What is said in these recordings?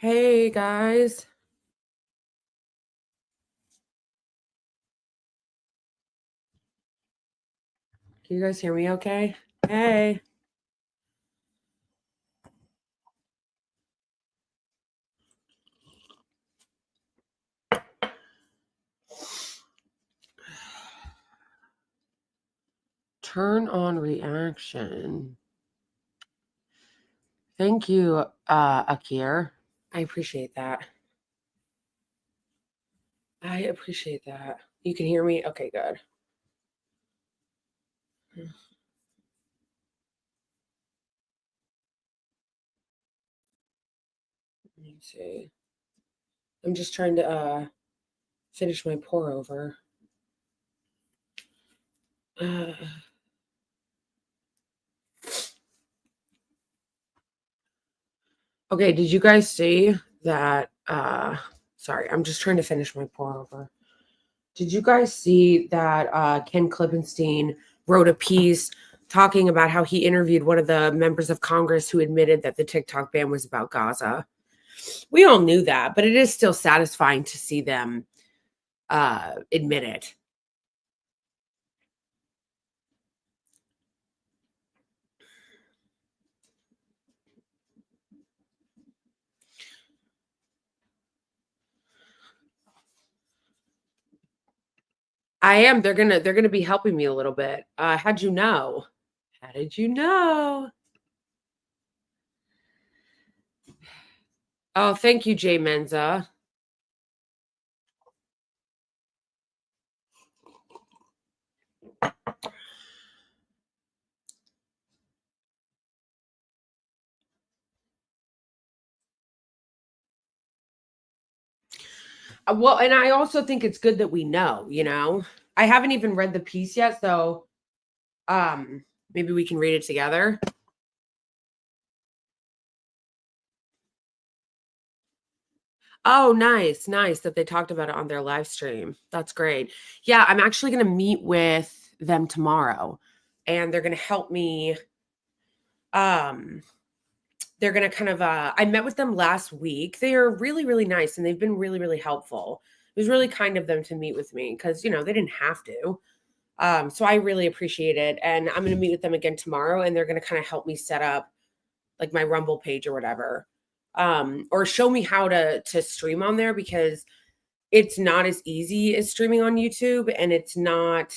Hey guys, can you guys hear me okay? Hey. Turn on reaction. Thank you, Akir. I appreciate that. I appreciate that. You can hear me? Okay, good. Let me see. I'm just trying to finish my pour over. Okay, did you guys see that sorry, I'm just trying to finish my pour over. Did you guys see that Ken Klippenstein wrote a piece talking about how he interviewed one of the members of Congress who admitted that the TikTok ban was about Gaza? We all knew that, but it is still satisfying to see them admit it. I am. They're gonna be helping me a little bit. How'd you know? How did you know? Oh, thank you, Jay Menza. Well, and I also think it's good that we know, you know. I haven't even read the piece yet, so maybe we can read it together. Oh, nice, nice that they talked about it on their live stream. That's great. Yeah, I'm actually going to meet with them tomorrow, and they're going to help me. Um, they're going to kind of. I met with them last week. They are really, really nice, and they've been really, really helpful. It was really kind of them to meet with me because they didn't have to. So I really appreciate it, and I'm going to meet with them again tomorrow, and they're going to kind of help me set up like my Rumble page or whatever, or show me how to stream on there because it's not as easy as streaming on YouTube, and it's not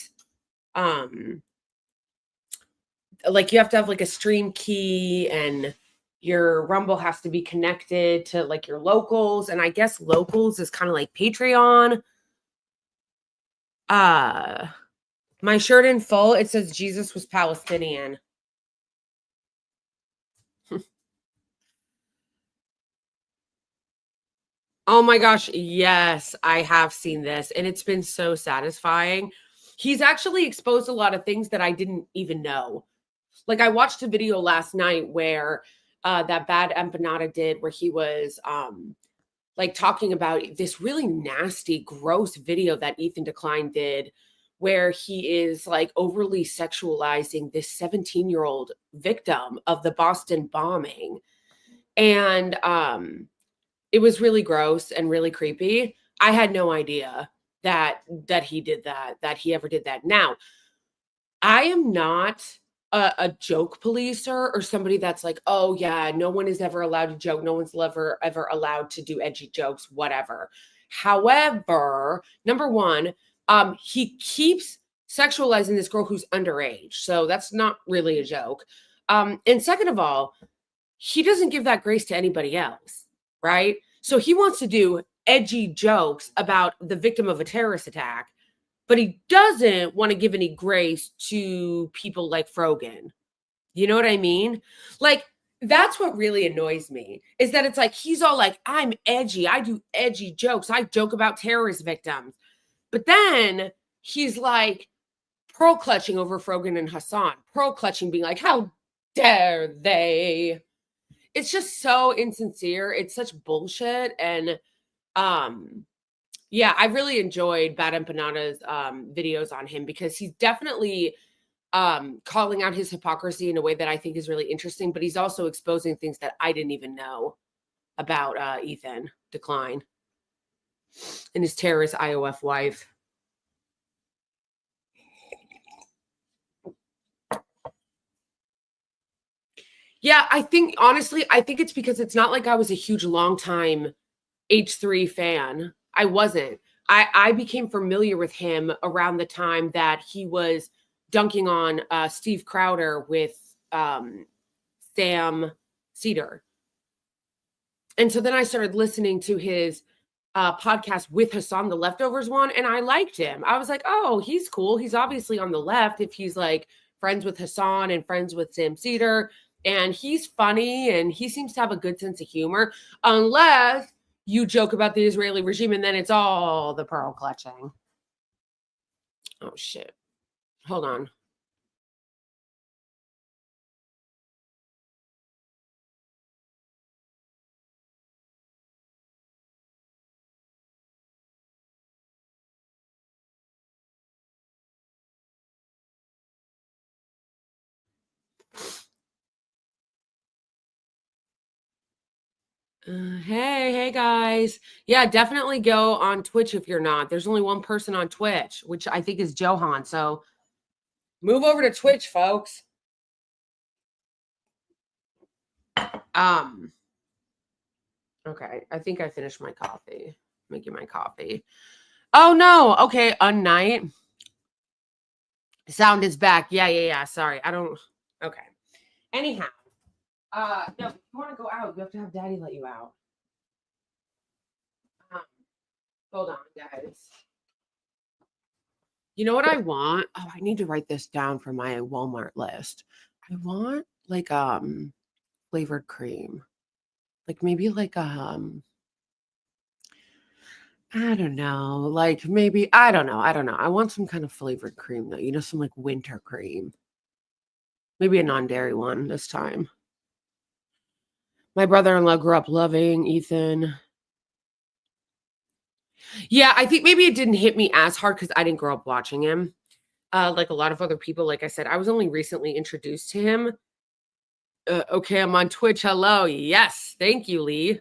like you have to have like a stream key, and your Rumble has to be connected to like your locals, and I guess locals is kind of like Patreon. Uh my shirt in full, it says Jesus was Palestinian. Oh my gosh, yes, I have seen this, and it's been so satisfying. He's actually exposed a lot of things that I didn't even know. Like I watched a video last night where that bad empanada did, where he was like talking about this really nasty, gross video that Ethan Decline did, where he is like overly sexualizing this 17-year-old victim of the Boston bombing. And it was really gross and really creepy. I had no idea that he did that he ever did that. Now, I am not a joke policer or somebody that's like, oh yeah, no one is ever allowed to joke. No one's ever allowed to do edgy jokes, whatever. However, number one, he keeps sexualizing this girl who's underage. So that's not really a joke. And second of all, he doesn't give that grace to anybody else, right? So he wants to do edgy jokes about the victim of a terrorist attack, but he doesn't want to give any grace to people like Frogan. You know what I mean? Like, that's what really annoys me is that it's like he's all like, I'm edgy. I do edgy jokes. I joke about terrorist victims. But then he's like pearl clutching over Frogan and Hassan, pearl clutching, being like, how dare they? It's just so insincere. It's such bullshit. And yeah, I really enjoyed Bad Empanada's videos on him because he's definitely calling out his hypocrisy in a way that I think is really interesting, but he's also exposing things that I didn't even know. about Ethan Decline and his terrorist IOF wife. Yeah, honestly, I think it's because it's not like I was a huge long time H3 fan. I wasn't. I became familiar with him around the time that he was dunking on Steve Crowder with Sam Cedar. And so then I started listening to his podcast with Hassan, the Leftovers one, and I liked him. I was like, oh, he's cool. He's obviously on the left if he's like friends with Hassan and friends with Sam Cedar. And he's funny and he seems to have a good sense of humor, unless you joke about the Israeli regime and then it's all the pearl clutching. Oh, shit. Hold on. Hey guys. Yeah, definitely go on Twitch if you're not. There's only one person on Twitch, which I think is Johan. So move over to Twitch, folks. Okay, I think I finished my coffee. Making my coffee. Oh no. Okay, Unnight. Sound is back. Yeah. Sorry. I don't. Okay. Anyhow. No, if you want to go out, you have to have daddy let you out. Hold on, guys. You know what I want? Oh, I need to write this down for my Walmart list. I want like flavored cream. Like maybe like I don't know. Like maybe I don't know. I want some kind of flavored cream though. You know, some like winter cream. Maybe a non-dairy one this time. My brother-in-law grew up loving Ethan. Yeah, I think maybe it didn't hit me as hard because I didn't grow up watching him. Like a lot of other people, like I said, I was only recently introduced to him. Okay, I'm on Twitch. Hello. Yes, thank you, Lee.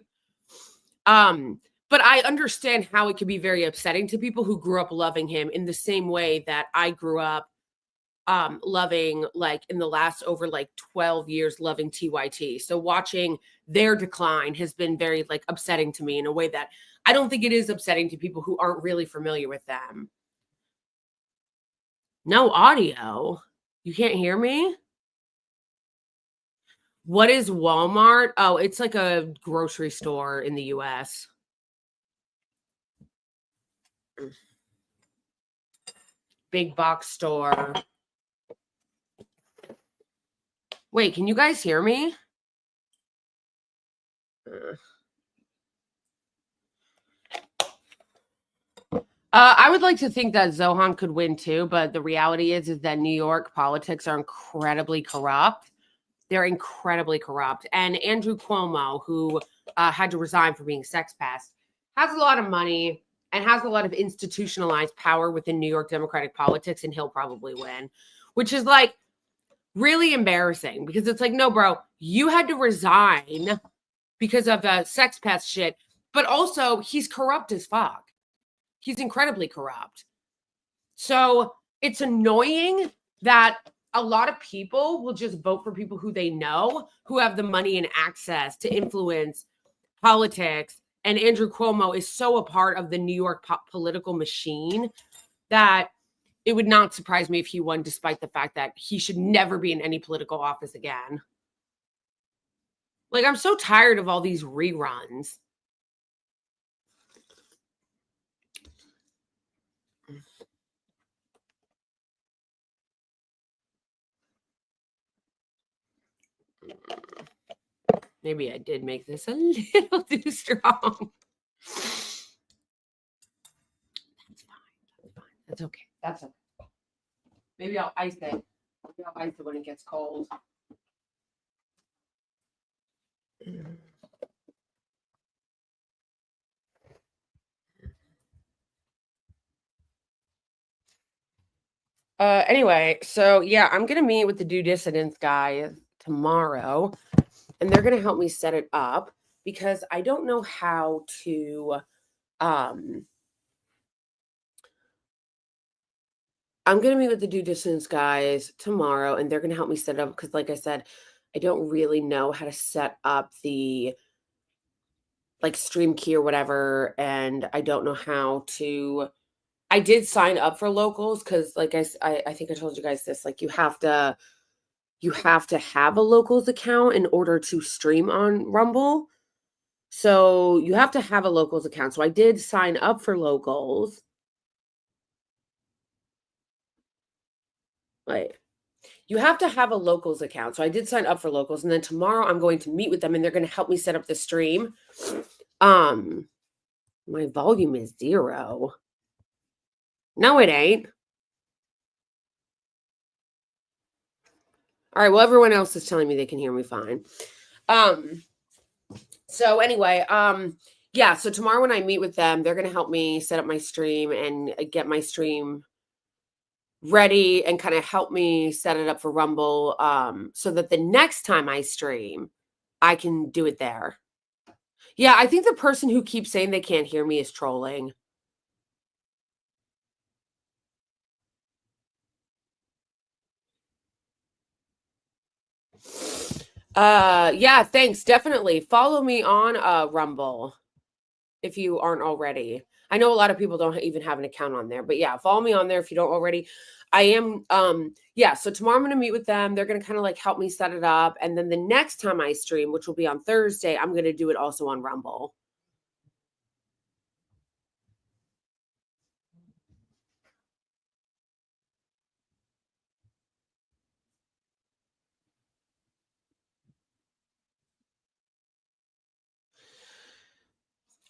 But I understand how it could be very upsetting to people who grew up loving him in the same way that I grew up loving, like in the last over like 12 years, loving TYT. So watching their decline has been very like upsetting to me in a way that I don't think it is upsetting to people who aren't really familiar with them. No audio. You can't hear me? What is Walmart? Oh, it's like a grocery store in the US. Big box store. Wait, can you guys hear me? I would like to think that Zohan could win too, but the reality is that New York politics are incredibly corrupt. They're incredibly corrupt. And Andrew Cuomo, who had to resign for being sex pest, has a lot of money and has a lot of institutionalized power within New York Democratic politics, and he'll probably win, which is like really embarrassing because it's like, no, bro, you had to resign because of the sex pest shit, but also he's corrupt as fuck. He's incredibly corrupt. So it's annoying that a lot of people will just vote for people who they know, who have the money and access to influence politics. And Andrew Cuomo is so a part of the New York political machine that it would not surprise me if he won, despite the fact that he should never be in any political office again. Like, I'm so tired of all these reruns. Maybe I did make this a little too strong. That's okay. That's okay. Maybe I'll ice it. Maybe I'll ice it when it gets cold. Anyway, so yeah, I'm gonna meet with the Due Dissidents guy tomorrow, and they're gonna help me set it up. because I don't know how to um I'm gonna meet with the due distance guys tomorrow, and they're gonna help me set up because, like I said, I don't really know how to set up the like stream key or whatever, and I don't know how to. I did sign up for locals because, like I think I told you guys this. Like you have to have a locals account in order to stream on Rumble. So you have to have a locals account. So I did sign up for locals. Like you have to have a locals account. So I did sign up for locals, and then tomorrow I'm going to meet with them and they're going to help me set up the stream. Um my volume is 0. No, it ain't. All right, well everyone else is telling me they can hear me fine. So anyway, yeah, so tomorrow when I meet with them, they're going to help me set up my stream and get my stream ready and kind of help me set it up for Rumble so that the next time I stream, I can do it there. Yeah, I think the person who keeps saying they can't hear me is trolling. Yeah, thanks. Definitely. Follow me on Rumble if you aren't already. I know a lot of people don't even have an account on there, but yeah, follow me on there if you don't already. I am yeah, so tomorrow I'm going to meet with them. They're going to kind of like help me set it up, and then the next time I stream, which will be on Thursday, I'm going to do it also on Rumble.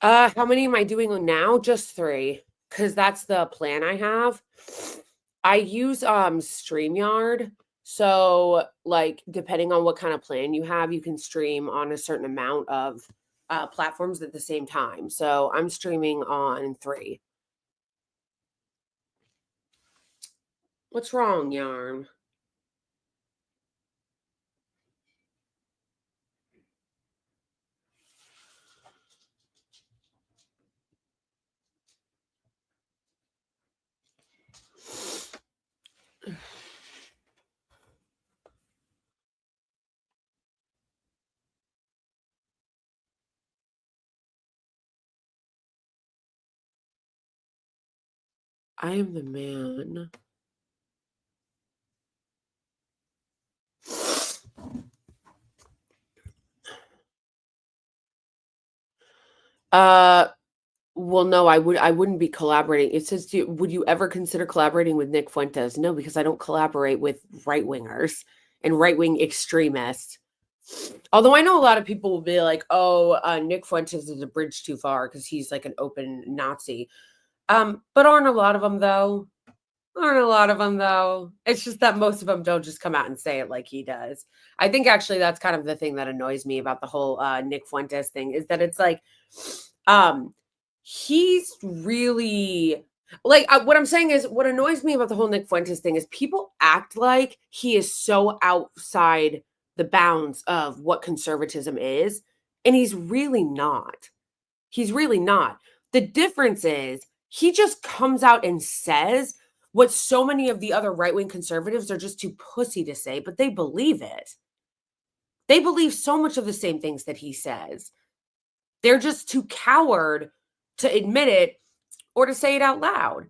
How many am I doing now? Just 3, because that's the plan I have. I use StreamYard. So like depending on what kind of plan you have, you can stream on a certain amount of platforms at the same time. So I'm streaming on 3. What's wrong, Yarn? I am the man. Uh well, no, I wouldn't be collaborating. It says, would you ever consider collaborating with Nick Fuentes? No, because I don't collaborate with right wingers and right wing extremists. Although I know a lot of people will be like, "Oh, Nick Fuentes is a bridge too far because he's like an open Nazi." But aren't a lot of them though? Aren't a lot of them though? It's just that most of them don't just come out and say it like he does. I think actually that's kind of the thing that annoys me about the whole Nick Fuentes thing is that it's like, um, he's really like what I'm saying is what annoys me about the whole Nick Fuentes thing is people act like he is so outside the bounds of what conservatism is, and he's really not. He's really not. The difference is he just comes out and says what so many of the other right-wing conservatives are just too pussy to say, but they believe it. They believe so much of the same things that he says. They're just too coward to admit it or to say it out loud.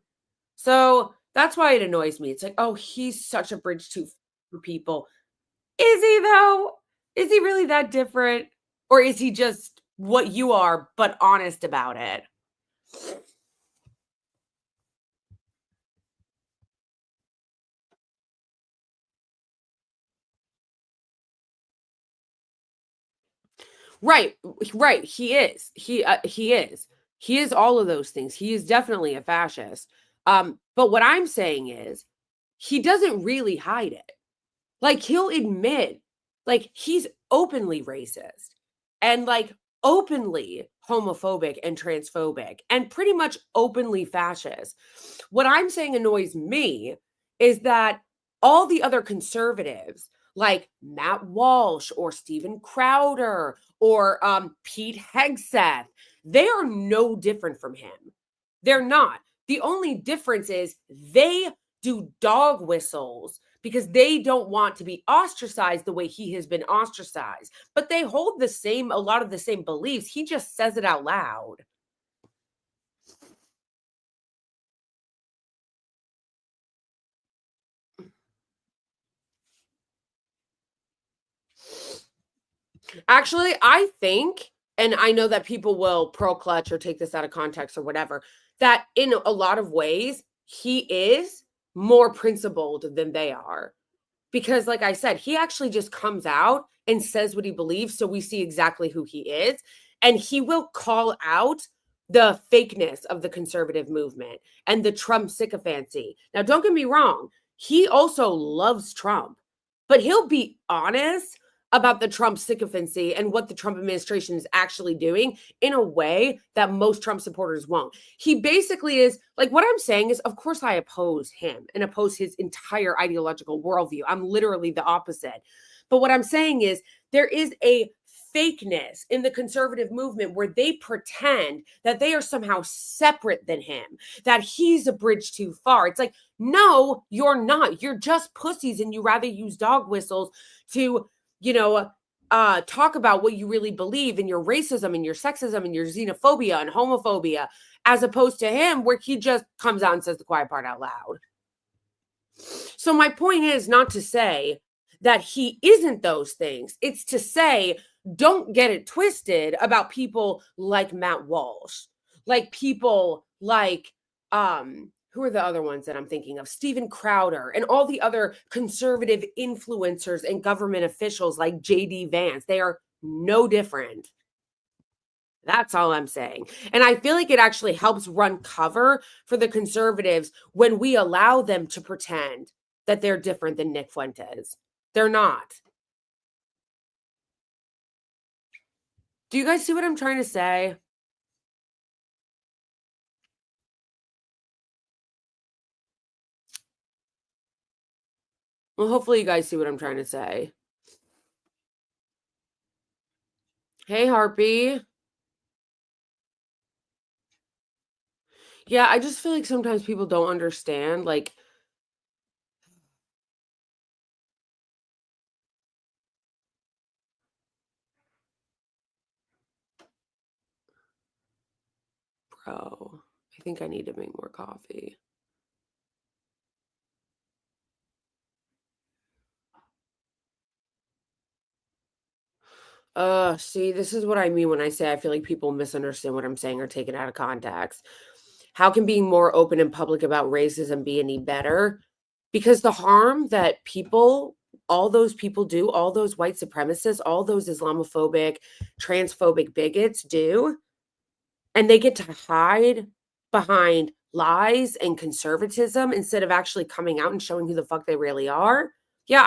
So that's why it annoys me. It's like, oh, he's such a bridge too for people. Is he though? Is he really that different? Or is he just what you are, but honest about it? Right, right. He is. He is. He is all of those things. He is definitely a fascist. But what I'm saying is he doesn't really hide it. Like he'll admit, like he's openly racist and like openly homophobic and transphobic and pretty much openly fascist. What I'm saying annoys me is that all the other conservatives, like Matt Walsh or Steven Crowder or Pete Hegseth, they are no different from him. They're not. The only difference is they do dog whistles because they don't want to be ostracized the way he has been ostracized. But they hold a lot of the same beliefs. He just says it out loud. Actually, I think, and I know that people will pro clutch or take this out of context or whatever, that in a lot of ways, he is more principled than they are. Because, like I said, he actually just comes out and says what he believes. So we see exactly who he is. And he will call out the fakeness of the conservative movement and the Trump sycophancy. Now, don't get me wrong, he also loves Trump, but he'll be honest about the Trump sycophancy and what the Trump administration is actually doing in a way that most Trump supporters won't. He basically is like, what I'm saying is, of course, I oppose him and oppose his entire ideological worldview. I'm literally the opposite. But what I'm saying is, there is a fakeness in the conservative movement where they pretend that they are somehow separate than him, that he's a bridge too far. It's like, no, you're not. You're just pussies and you rather use dog whistles to talk about what you really believe and your racism and your sexism and your xenophobia and homophobia, as opposed to him where he just comes out and says the quiet part out loud. So my point is not to say that he isn't those things. It's to say, don't get it twisted about people like Matt Walsh, like people like, who are the other ones that I'm thinking of? Steven Crowder and all the other conservative influencers and government officials like JD Vance. They are no different. That's all I'm saying. And I feel like it actually helps run cover for the conservatives when we allow them to pretend that they're different than Nick Fuentes. They're not. Do you guys see what I'm trying to say? Well, hopefully you guys see what I'm trying to say. Hey, Harpy. Yeah, I just feel like sometimes people don't understand, like, bro, I think I need to make more coffee. See, this is what I mean when I say I feel like people misunderstand what I'm saying or take it out of context. How can being more open and public about racism be any better? Because the harm that all those people do, all those white supremacists, all those Islamophobic, transphobic bigots do, and they get to hide behind lies and conservatism instead of actually coming out and showing who the fuck they really are. Yeah,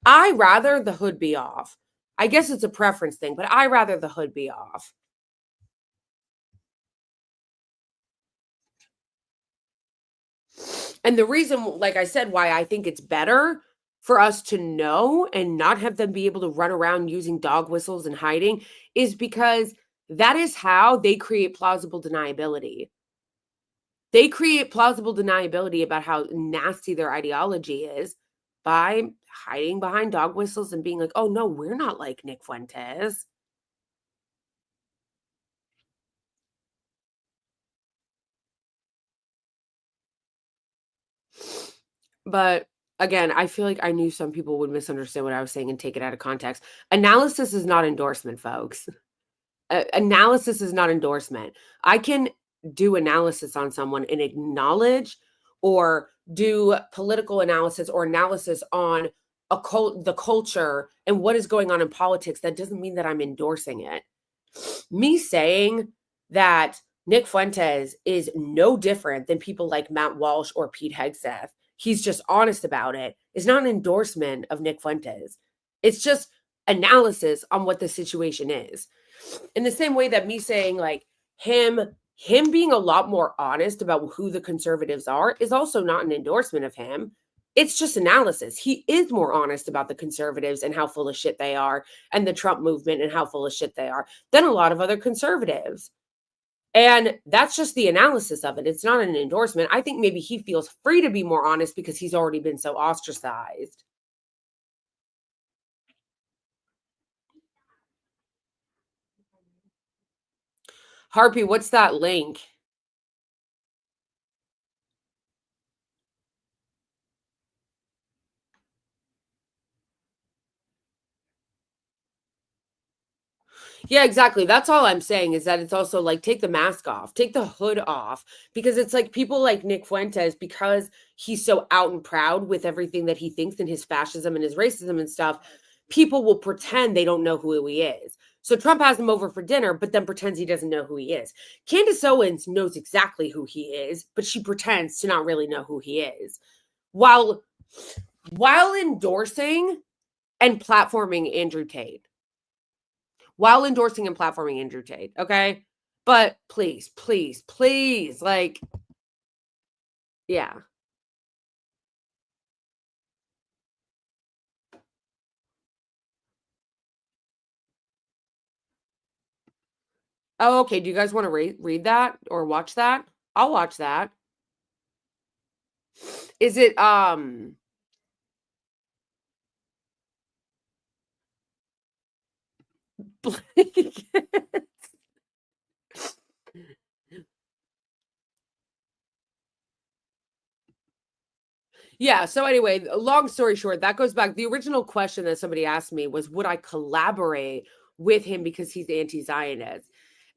I rather the hood be off. I guess it's a preference thing, but I rather the hood be off. And the reason, like I said, why I think it's better for us to know and not have them be able to run around using dog whistles and hiding is because that is how they create plausible deniability. They create plausible deniability about how nasty their ideology is by hiding behind dog whistles and being like, oh, no, we're not like Nick Fuentes. But again, I feel like I knew some people would misunderstand what I was saying and take it out of context. Analysis is not endorsement, folks. Analysis is not endorsement. I can do analysis on someone and acknowledge or do political analysis or analysis on the culture and what is going on in politics. That doesn't mean that I'm endorsing it. Me saying that Nick Fuentes is no different than people like Matt Walsh or Pete Hegseth, he's just honest about it, is not an endorsement of Nick Fuentes. It's just analysis on what the situation is. In the same way that me saying like him being a lot more honest about who the conservatives are is also not an endorsement of him. It's just analysis. He is more honest about the conservatives and how full of shit they are, and the Trump movement and how full of shit they are, than a lot of other conservatives. And that's just the analysis of it. It's not an endorsement. I think maybe he feels free to be more honest because he's already been so ostracized. Harpy, what's that link? Yeah, exactly. That's all I'm saying is that it's also like take the mask off, take the hood off, because it's like people like Nick Fuentes, because he's so out and proud with everything that he thinks and his fascism and his racism and stuff, people will pretend they don't know who he is. So Trump has him over for dinner, but then pretends he doesn't know who he is. Candace Owens knows exactly who he is, but she pretends to not really know who he is. While endorsing and platforming Andrew Tate. While endorsing and platforming Andrew Tate, okay? But please, please, please, like, yeah. Oh, okay. Do you guys want to read that or watch that? I'll watch that. Is it Yeah, so anyway, long story short, that goes back. The original question that somebody asked me was, would I collaborate with him because he's anti-Zionist?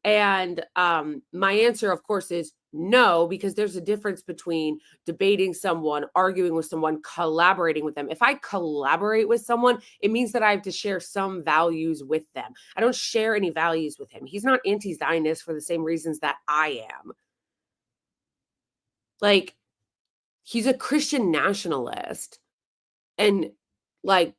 And my answer, of course, is no, because there's a difference between debating someone, arguing with someone, collaborating with them. If I collaborate with someone, it means that I have to share some values with them. I don't share any values with him. He's not anti-Zionist for the same reasons that I am. Like, he's a Christian nationalist. And like,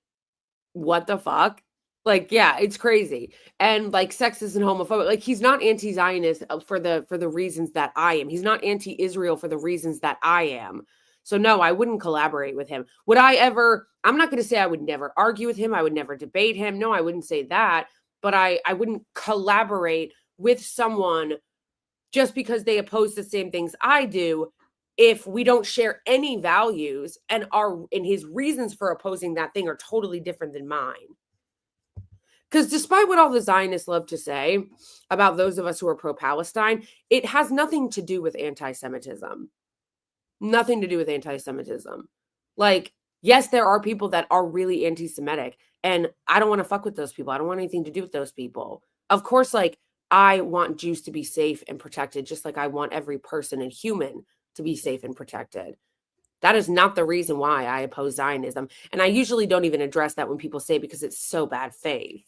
what the fuck? Like, yeah, it's crazy. And like sexist and homophobic. Like, he's not anti-Zionist for the reasons that I am. He's not anti-Israel for the reasons that I am. So no, I wouldn't collaborate with him. Would I ever? I'm not going to say I would never argue with him. I would never debate him. No, I wouldn't say that. But I wouldn't collaborate with someone just because they oppose the same things I do if we don't share any values and his reasons for opposing that thing are totally different than mine. Because despite what all the Zionists love to say about those of us who are pro-Palestine, it has nothing to do with anti-Semitism. Nothing to do with anti-Semitism. Like, yes, there are people that are really anti-Semitic, and I don't want to fuck with those people. I don't want anything to do with those people. Of course, like, I want Jews to be safe and protected, just like I want every person and human to be safe and protected. That is not the reason why I oppose Zionism. And I usually don't even address that when people say it because it's so bad faith.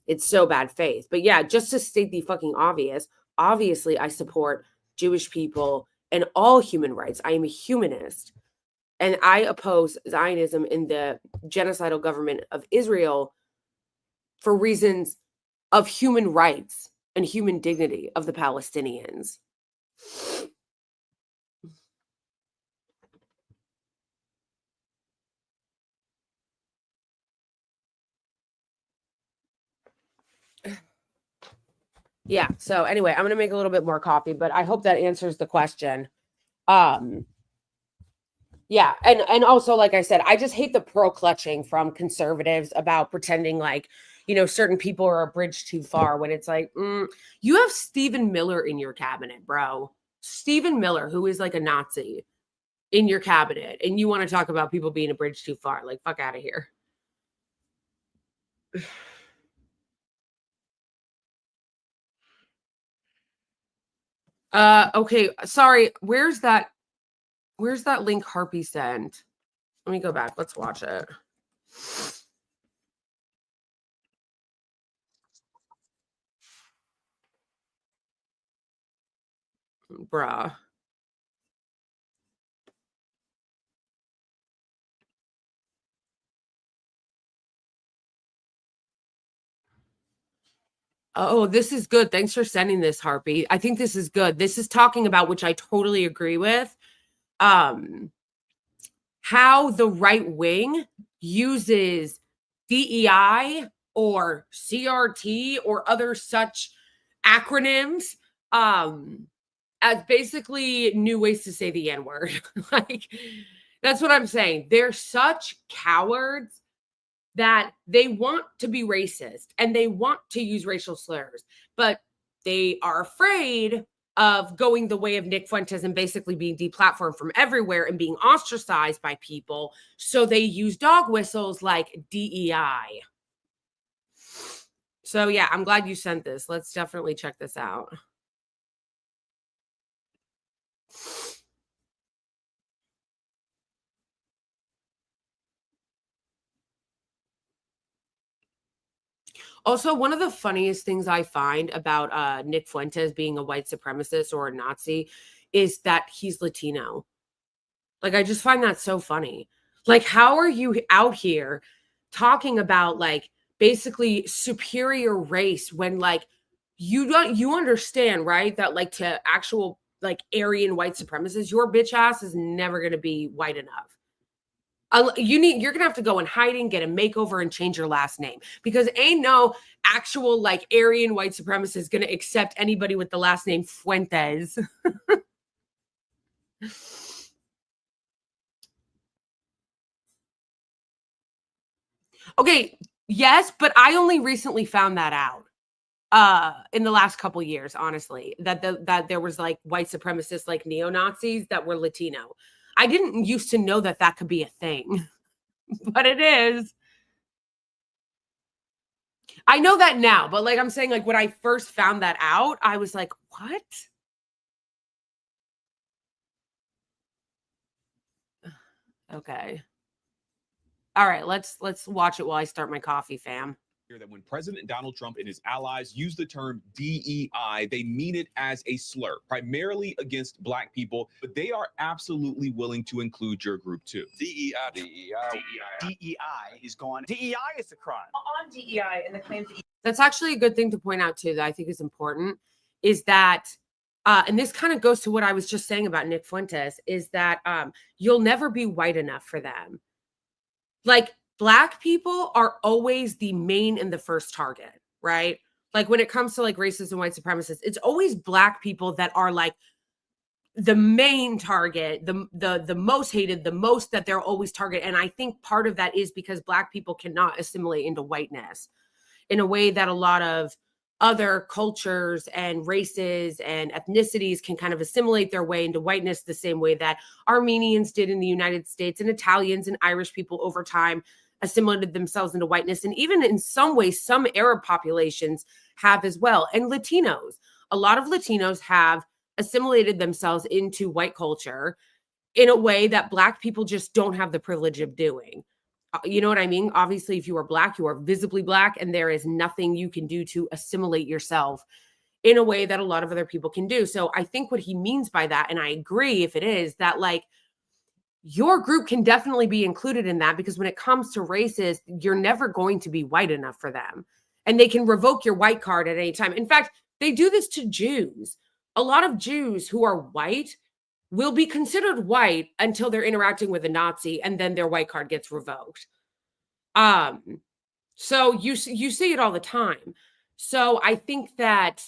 It's so bad faith. But yeah, just to state the fucking obvious, obviously I support Jewish people and all human rights. I am a humanist. And I oppose Zionism in the genocidal government of Israel for reasons of human rights and human dignity of the Palestinians. Yeah. So anyway, I'm going to make a little bit more coffee, but I hope that answers the question. Yeah, and also, like I said, I just hate the pearl clutching from conservatives about pretending like, certain people are a bridge too far when it's like, you have Stephen Miller in your cabinet, bro. Stephen Miller, who is like a Nazi, in your cabinet, and you want to talk about people being a bridge too far. Like, fuck out of here. Okay, sorry. Where's that link Harpy sent? Let me go back. Let's watch it. Bruh. Oh, this is good. Thanks for sending this, Harpy. I think this is good. This is talking about, which I totally agree with, um, how the right wing uses DEI or CRT or other such acronyms as basically new ways to say the N-word. Like, that's what I'm saying. They're such cowards that they want to be racist and they want to use racial slurs, but they are afraid of going the way of Nick Fuentes and basically being deplatformed from everywhere and being ostracized by people. So they use dog whistles like DEI. So yeah, I'm glad you sent this. Let's definitely check this out. Also, one of the funniest things I find about Nick Fuentes being a white supremacist or a Nazi is that he's Latino. Like, I just find that so funny. Like, how are you out here talking about like basically superior race when like you understand, right? That like to actual like Aryan white supremacists, your bitch ass is never gonna be white enough. You're gonna have to go in hiding, get a makeover, and change your last name because ain't no actual like Aryan white supremacist gonna accept anybody with the last name Fuentes. Okay, yes, but I only recently found that out in the last couple years, honestly, that there was like white supremacists like neo-Nazis that were Latino. I didn't used to know that could be a thing. But it is. I know that now, but like I'm saying, like when I first found that out, I was like, what? Okay. All right, let's watch it while I start my coffee, fam. That when President Donald Trump and his allies use the term DEI, they mean it as a slur, primarily against Black people, but they are absolutely willing to include your group too. DEI is gone. DEI is a crime. On DEI and the claims that that's actually a good thing to point out too, that I think is important, is that and this kind of goes to what I was just saying about Nick Fuentes, is that you'll never be white enough for them. Like, Black people are always the main and the first target, right? Like when it comes to like racists and white supremacists, it's always Black people that are like the main target, the most hated, the most that they're always target. And I think part of that is because Black people cannot assimilate into whiteness in a way that a lot of other cultures and races and ethnicities can kind of assimilate their way into whiteness the same way that Armenians did in the United States, and Italians and Irish people over time assimilated themselves into whiteness. And even in some ways, some Arab populations have as well. And Latinos, a lot of Latinos have assimilated themselves into white culture in a way that Black people just don't have the privilege of doing. You know what I mean? Obviously, if you are Black, you are visibly Black, and there is nothing you can do to assimilate yourself in a way that a lot of other people can do. So I think what he means by that, and I agree if it is, that like your group can definitely be included in that, because when it comes to races, you're never going to be white enough for them. And they can revoke your white card at any time. In fact, they do this to Jews. A lot of Jews who are white will be considered white until they're interacting with a Nazi, and then their white card gets revoked. So you see it all the time. So I think that,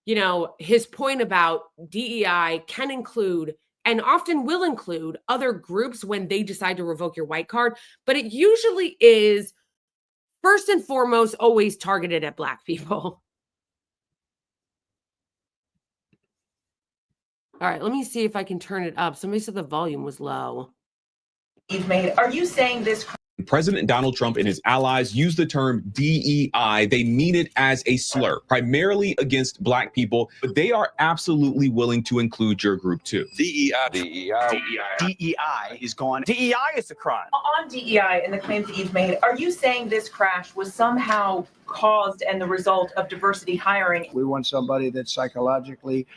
you know, his point about DEI can include and often will include other groups when they decide to revoke your white card, but it usually is first and foremost always targeted at Black people. All right, let me see if I can turn it up. Somebody said the volume was low. you've made. Are you saying this? President Donald Trump and his allies use the term DEI, they mean it as a slur, primarily against Black people, but they are absolutely willing to include your group too. DEI is gone. DEI is a crime. On DEI and the claims that you've made, are you saying this crash was somehow caused and the result of diversity hiring? We want somebody that's psychologically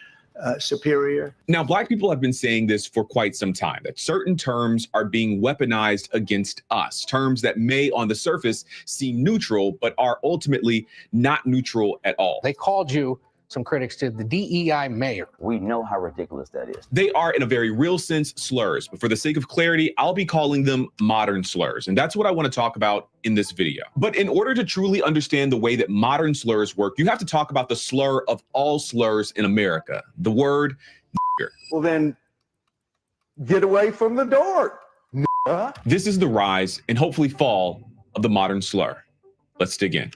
superior. Now, Black people have been saying this for quite some time, that certain terms are being weaponized against us, terms that may on the surface seem neutral, but are ultimately not neutral at all. They called you some critics to the DEI mayor. We know how ridiculous that is. They are, in a very real sense, slurs, but for the sake of clarity, I'll be calling them modern slurs. And that's what I want to talk about in this video. But in order to truly understand the way that modern slurs work, you have to talk about the slur of all slurs in America, the word nigger. Well, then get away from the door. This is the rise and hopefully fall of the modern slur. Let's dig in.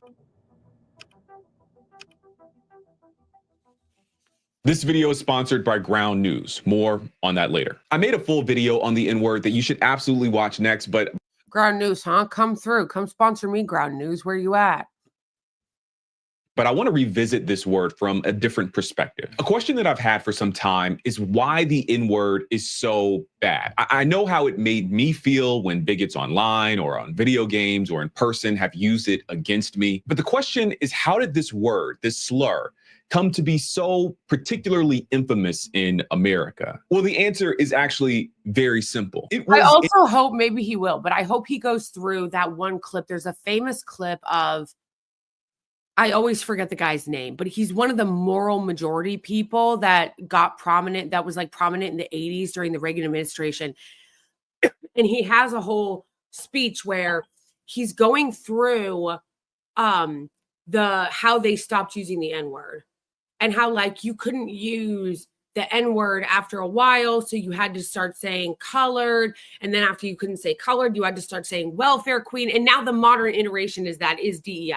This video is sponsored by Ground News. More on that later. I made a full video on the N-word that you should absolutely watch next, but Ground News, huh? Come through. Come sponsor me, Ground News. Where you at? I want to revisit this word from a different perspective. A question that I've had for some time is why the N-word is so bad. I know how it made me feel when bigots online or on video games or in person have used it against me. But the question is, how did this word, this slur, come to be so particularly infamous in America? Well, the answer is actually very simple. I also hope maybe he will, but I hope he goes through that one clip. There's a famous clip of, I always forget the guy's name, but he's one of the moral majority people that got prominent, that was like prominent in the 80s during the Reagan administration. And he has a whole speech where he's going through how they stopped using the N-word and how like you couldn't use the N-word after a while. So you had to start saying colored. And then after you couldn't say colored, you had to start saying welfare queen. And now the modern iteration is DEI.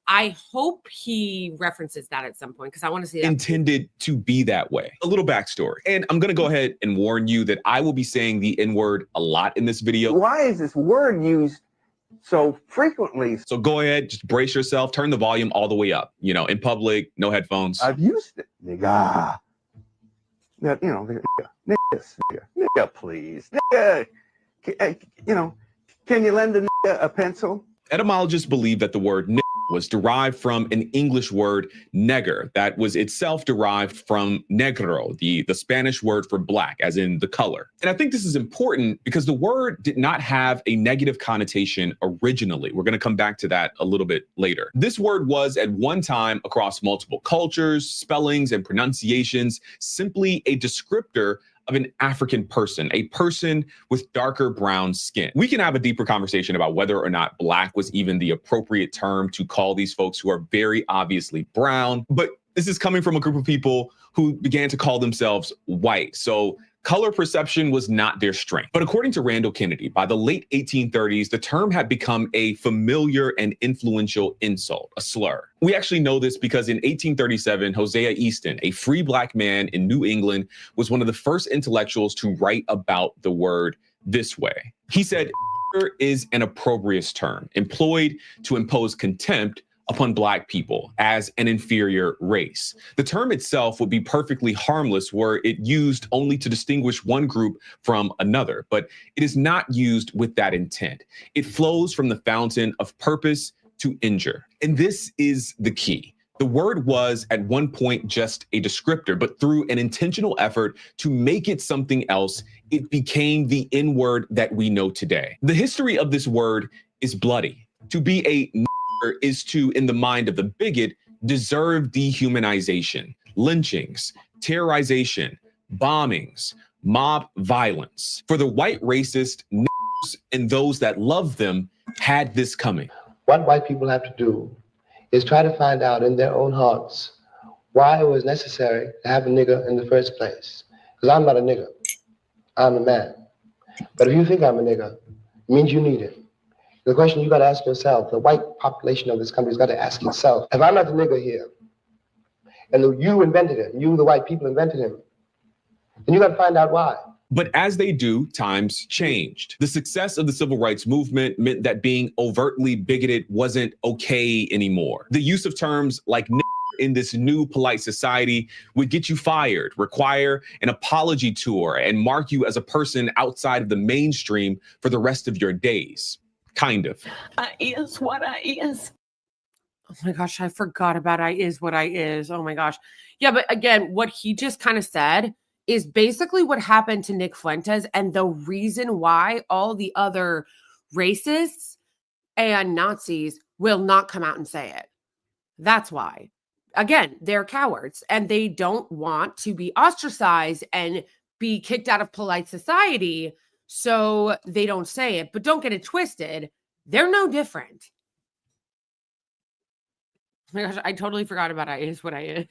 I hope he references that at some point because I want to see that. Intended to be that way. A little backstory. And I'm going to go ahead and warn you that I will be saying the N-word a lot in this video. Why is this word used so frequently? So go ahead, just brace yourself, turn the volume all the way up, you know, in public, no headphones. I've used it. Nigga. You know, nigga, please. Nigga, you know, can you lend a nigga a pencil? Etymologists believe that the word nigger was derived from an English word neger that was itself derived from negro, the Spanish word for black, as in the color. And I think this is important because the word did not have a negative connotation originally. We're going to come back to that a little bit later. This word was at one time across multiple cultures, spellings, and pronunciations, simply a descriptor of an African person, a person with darker brown skin. We can have a deeper conversation about whether or not black was even the appropriate term to call these folks who are very obviously brown, but this is coming from a group of people who began to call themselves white. So color perception was not their strength. But according to Randall Kennedy, by the late 1830s, the term had become a familiar and influential insult, a slur. We actually know this because in 1837, Hosea Easton, a free black man in New England, was one of the first intellectuals to write about the word this way. He said, is an opprobrious term employed to impose contempt upon black people as an inferior race. The term itself would be perfectly harmless were it used only to distinguish one group from another, but it is not used with that intent. It flows from the fountain of purpose to injure. And this is the key. The word was at one point just a descriptor, but through an intentional effort to make it something else, it became the N-word that we know today. The history of this word is bloody. To be a is to, in the mind of the bigot, deserve dehumanization, lynchings, terrorization, bombings, mob violence. For the white racist and those that love them had this coming. What white people have to do is try to find out in their own hearts why it was necessary to have a nigger in the first place. Because I'm not a nigger, I'm a man. But if you think I'm a nigger, it means you need it. The question you got to ask yourself, the white population of this country has got to ask itself, if I'm not the nigger here, and you invented him, you, the white people, invented him, then you got to find out why. But as they do, times changed. The success of the civil rights movement meant that being overtly bigoted wasn't okay anymore. The use of terms like nigger in this new polite society would get you fired, require an apology tour, and mark you as a person outside of the mainstream for the rest of your days. Kind of. I is what I is. Oh my gosh, I forgot about I is what I is. Oh my gosh. Yeah, but again, what he just kind of said is basically what happened to Nick Fuentes and the reason why all the other racists and Nazis will not come out and say it. That's why. again, they're cowards and they don't want to be ostracized and be kicked out of polite society. So they don't say it, but don't get it twisted. They're no different. Oh my gosh, I totally forgot about I is what I is.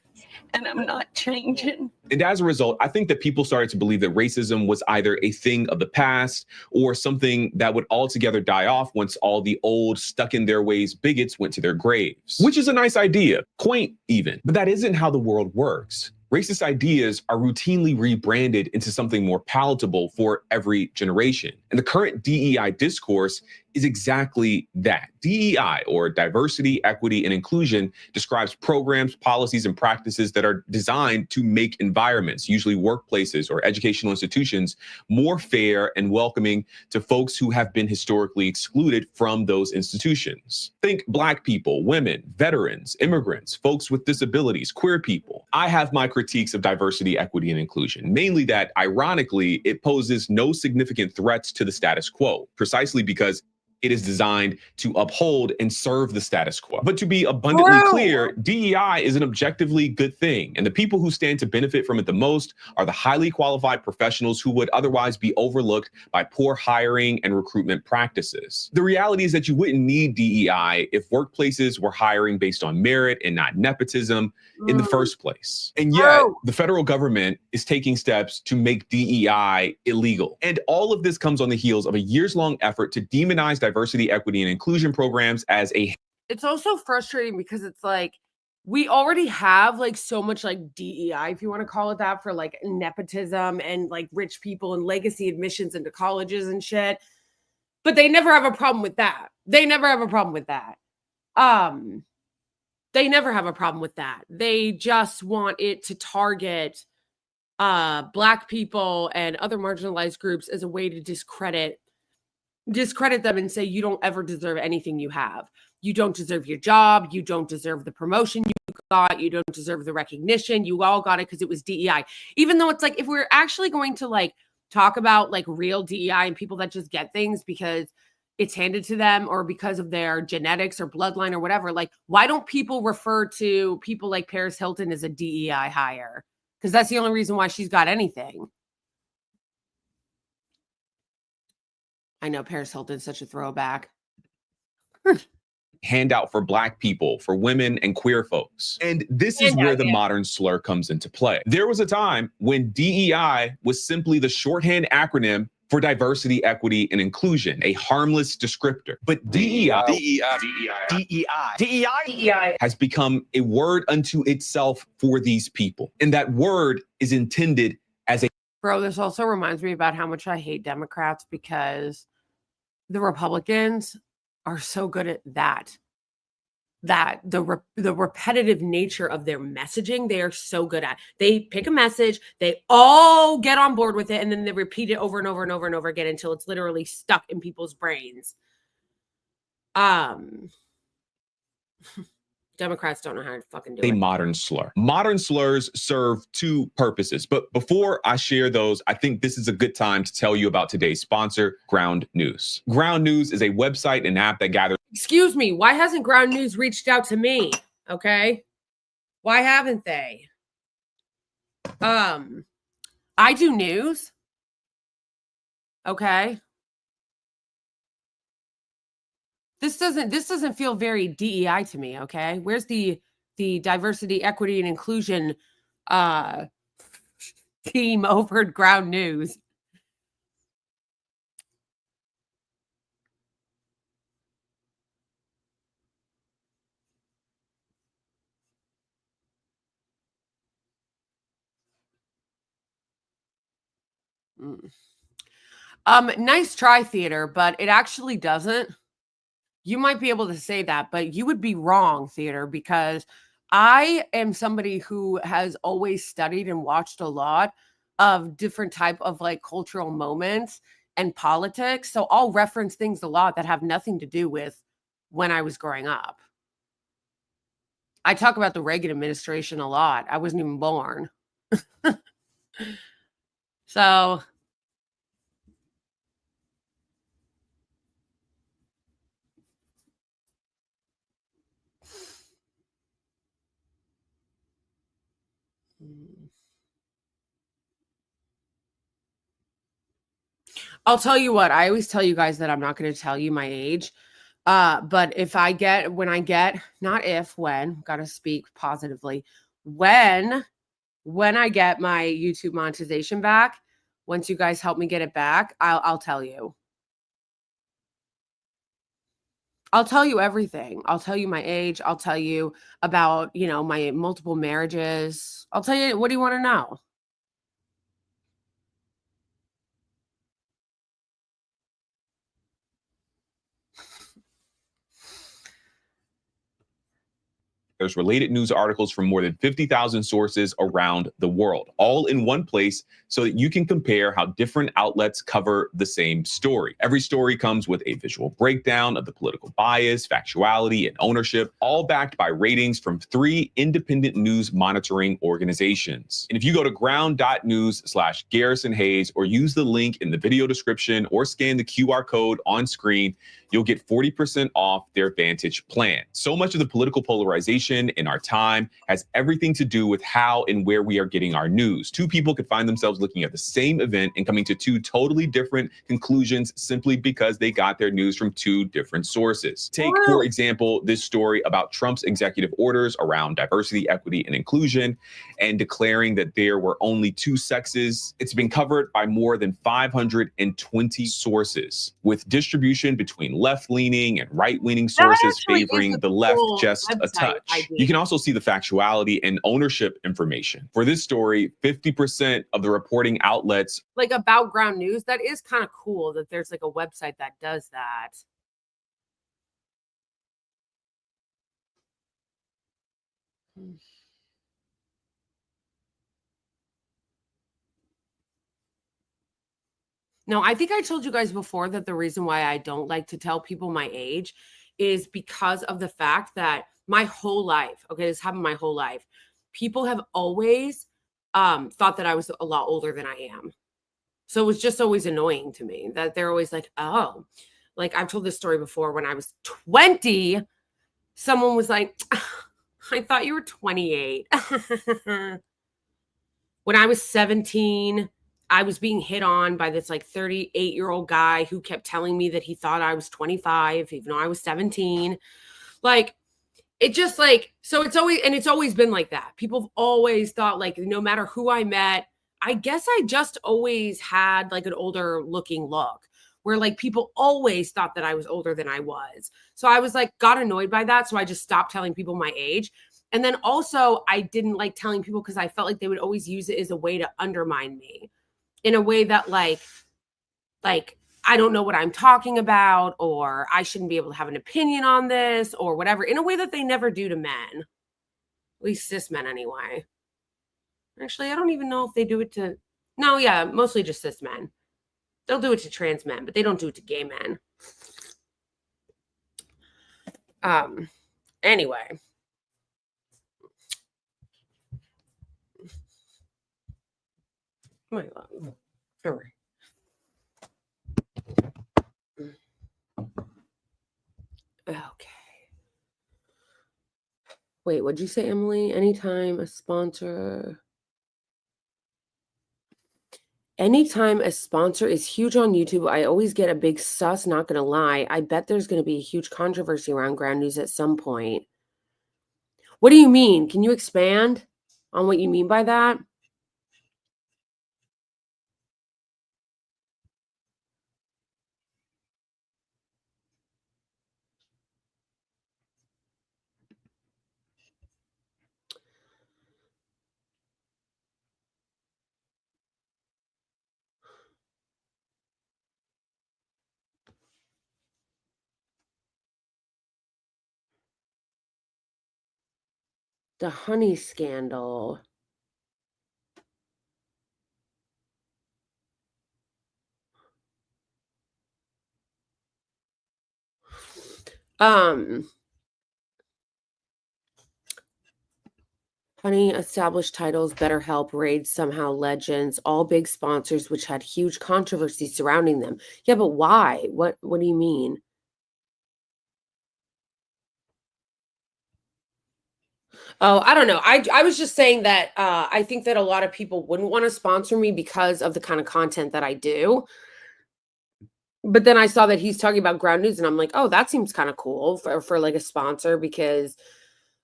And I'm not changing. And as a result, I think that people started to believe that racism was either a thing of the past or something that would altogether die off once all the old, stuck in their ways bigots went to their graves. Which is a nice idea, quaint even, but that isn't how the world works. Racist ideas are routinely rebranded into something more palatable for every generation. And the current DEI discourse is exactly that. DEI, or diversity, equity, and inclusion, describes programs, policies, and practices that are designed to make environments, usually workplaces or educational institutions, more fair and welcoming to folks who have been historically excluded from those institutions. Think Black people, women, veterans, immigrants, folks with disabilities, queer people. I have my critiques of diversity, equity, and inclusion, mainly that, ironically, it poses no significant threats to the status quo, precisely because it is designed to uphold and serve the status quo. But to be abundantly clear, DEI is an objectively good thing, and the people who stand to benefit from it the most are the highly qualified professionals who would otherwise be overlooked by poor hiring and recruitment practices. The reality is that you wouldn't need DEI if workplaces were hiring based on merit and not nepotism in the first place. And yet, the federal government is taking steps to make DEI illegal. And all of this comes on the heels of a years-long effort to demonize diversity, equity, and inclusion programs as a... It's also frustrating because it's like, we already have like so much like DEI, if you want to call it that, for like nepotism and like rich people and legacy admissions into colleges and shit. But they never have a problem with that. They never have a problem with that. They never have a problem with that. They just want it to target Black people and other marginalized groups as a way to discredit them and say, you don't ever deserve anything you have. You don't deserve your job. You don't deserve the promotion you got. You don't deserve the recognition. You all got it because it was DEI. Even though it's like, if we're actually going to like talk about like real DEI and people that just get things because it's handed to them or because of their genetics or bloodline or whatever, like, why don't people refer to people like Paris Hilton as a DEI hire? Because that's the only reason why she's got anything. I know Paris Hilton's such a throwback. Handout for Black people, for women and queer folks. And this is where the modern slur comes into play. There was a time when DEI was simply the shorthand acronym for diversity, equity, and inclusion, a harmless descriptor. But DEI has become a word unto itself for these people. And that word is intended as a... Bro, this also reminds me about how much I hate Democrats because the Republicans are so good at that. The repetitive nature of their messaging, they are so good at. They pick a message, they all get on board with it, and then they repeat it over and over and over and over again until it's literally stuck in people's brains. Democrats don't know how to fucking do it. A modern slur. Modern slurs serve two purposes. But before I share those, I think this is a good time to tell you about today's sponsor, Ground News. Ground News is a website and app that gathers... Excuse me, why hasn't Ground News reached out to me? Okay? Why haven't they? I do news. Okay? This doesn't feel very DEI to me, okay? Where's the diversity, equity, and inclusion team over at Ground News? Nice try, theater, but it actually doesn't. You might be able to say that, but you would be wrong, theater, because I am somebody who has always studied and watched a lot of different type of like cultural moments and politics. So I'll reference things a lot that have nothing to do with when I was growing up. I talk about the Reagan administration a lot. I wasn't even born. So I'll tell you what, I always tell you guys that I'm not going to tell you my age. But when I get, not if, when, got to speak positively, when I get my YouTube monetization back, once you guys help me get it back, I'll tell you. I'll tell you everything. I'll tell you my age. I'll tell you about, my multiple marriages. I'll tell you, what do you want to know? There's related news articles from more than 50,000 sources around the world, all in one place so that you can compare how different outlets cover the same story. Every story comes with a visual breakdown of the political bias, factuality, and ownership, all backed by ratings from 3 independent news monitoring organizations. And if you go to ground.news/Garrison Hayes or use the link in the video description or scan the QR code on screen, you'll get 40% off their Vantage plan. So much of the political polarization in our time has everything to do with how and where we are getting our news. 2 people could find themselves looking at the same event and coming to 2 totally different conclusions simply because they got their news from 2 different sources. Take, for example, this story about Trump's executive orders around diversity, equity, and inclusion, and declaring that there were only 2 sexes. It's been covered by more than 520 sources, with distribution between left-leaning and right-leaning sources favoring the left just a touch. You can also see the factuality and ownership information. For this story, 50% of the reporting outlets, like about ground news, that is kind of cool that there's like a website that does that. No, I think I told you guys before that the reason why I don't like to tell people my age is because of the fact that my whole life, okay, this happened my whole life, people have always thought that I was a lot older than I am. So it was just always annoying to me that they're always like, oh, like I've told this story before. When I was 20, someone was like, I thought you were 28. When I was 17, I was being hit on by this like 38-year-old guy who kept telling me that he thought I was 25, even though I was 17. Like, it just like, so it's always been like that. People have always thought like, no matter who I met, I guess I just always had like an older looking look where like people always thought that I was older than I was. So I was like, got annoyed by that. So I just stopped telling people my age. And then also I didn't like telling people because I felt like they would always use it as a way to undermine me in a way that like I don't know what I'm talking about, or I shouldn't be able to have an opinion on this or whatever, in a way that they never do to men. At least cis men anyway. Actually, I don't even know if they do it to, no, yeah, mostly just cis men. They'll do it to trans men, but they don't do it to gay men. Anyway. My love. All right. Okay. Wait, what'd you say, Emily? Anytime a sponsor is huge on YouTube, I always get a big sus, not gonna lie. I bet there's gonna be a huge controversy around ground news at some point. What do you mean? Can you expand on what you mean by that? The honey scandal. Honey, established titles, BetterHelp, Raids, Somehow Legends, all big sponsors which had huge controversy surrounding them. Yeah, but why? What do you mean? Oh, I don't know. I was just saying that I think that a lot of people wouldn't want to sponsor me because of the kind of content that I do. But then I saw that he's talking about ground news and I'm like, "Oh, that seems kind of cool for like a sponsor because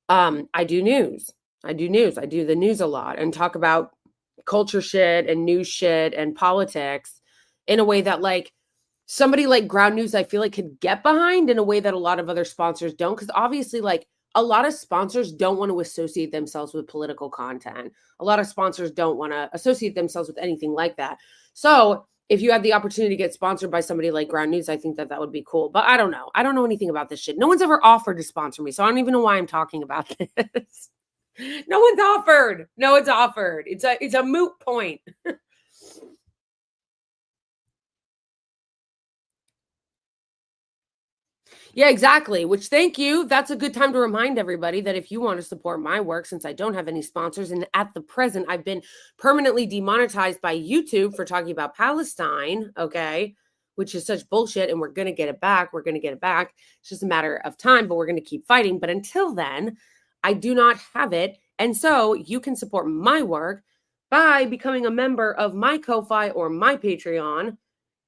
I do news. I do news. I do the news a lot and talk about culture shit and news shit and politics in a way that like somebody like ground news I feel like could get behind in a way that a lot of other sponsors don't because obviously like a lot of sponsors don't want to associate themselves with political content. A lot of sponsors don't want to associate themselves with anything like that. So if you had the opportunity to get sponsored by somebody like Ground News, I think that that would be cool. But I don't know. I don't know anything about this shit. No one's ever offered to sponsor me, so I don't even know why I'm talking about this. No one's offered. No one's offered. It's a moot point. Yeah, exactly. Which thank you. That's a good time to remind everybody that if you want to support my work, since I don't have any sponsors, and at the present, I've been permanently demonetized by YouTube for talking about Palestine, okay, which is such bullshit, and we're going to get it back. We're going to get it back. It's just a matter of time, but we're going to keep fighting. But until then, I do not have it. And so you can support my work by becoming a member of my Ko-Fi or my Patreon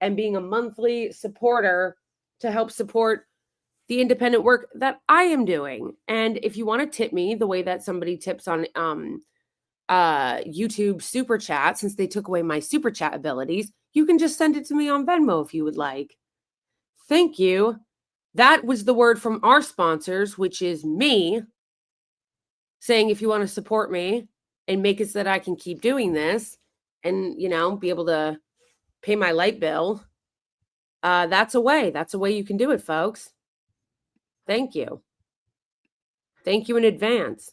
and being a monthly supporter to help support the independent work that I am doing. And if you want to tip me the way that somebody tips on YouTube super chat, since they took away my super chat abilities, you can just send it to me on Venmo if you would like. Thank you. That was the word from our sponsors, which is me saying if you want to support me and make it so that I can keep doing this and, you know, be able to pay my light bill, that's a way. That's a way you can do it, folks. Thank you. Thank you in advance.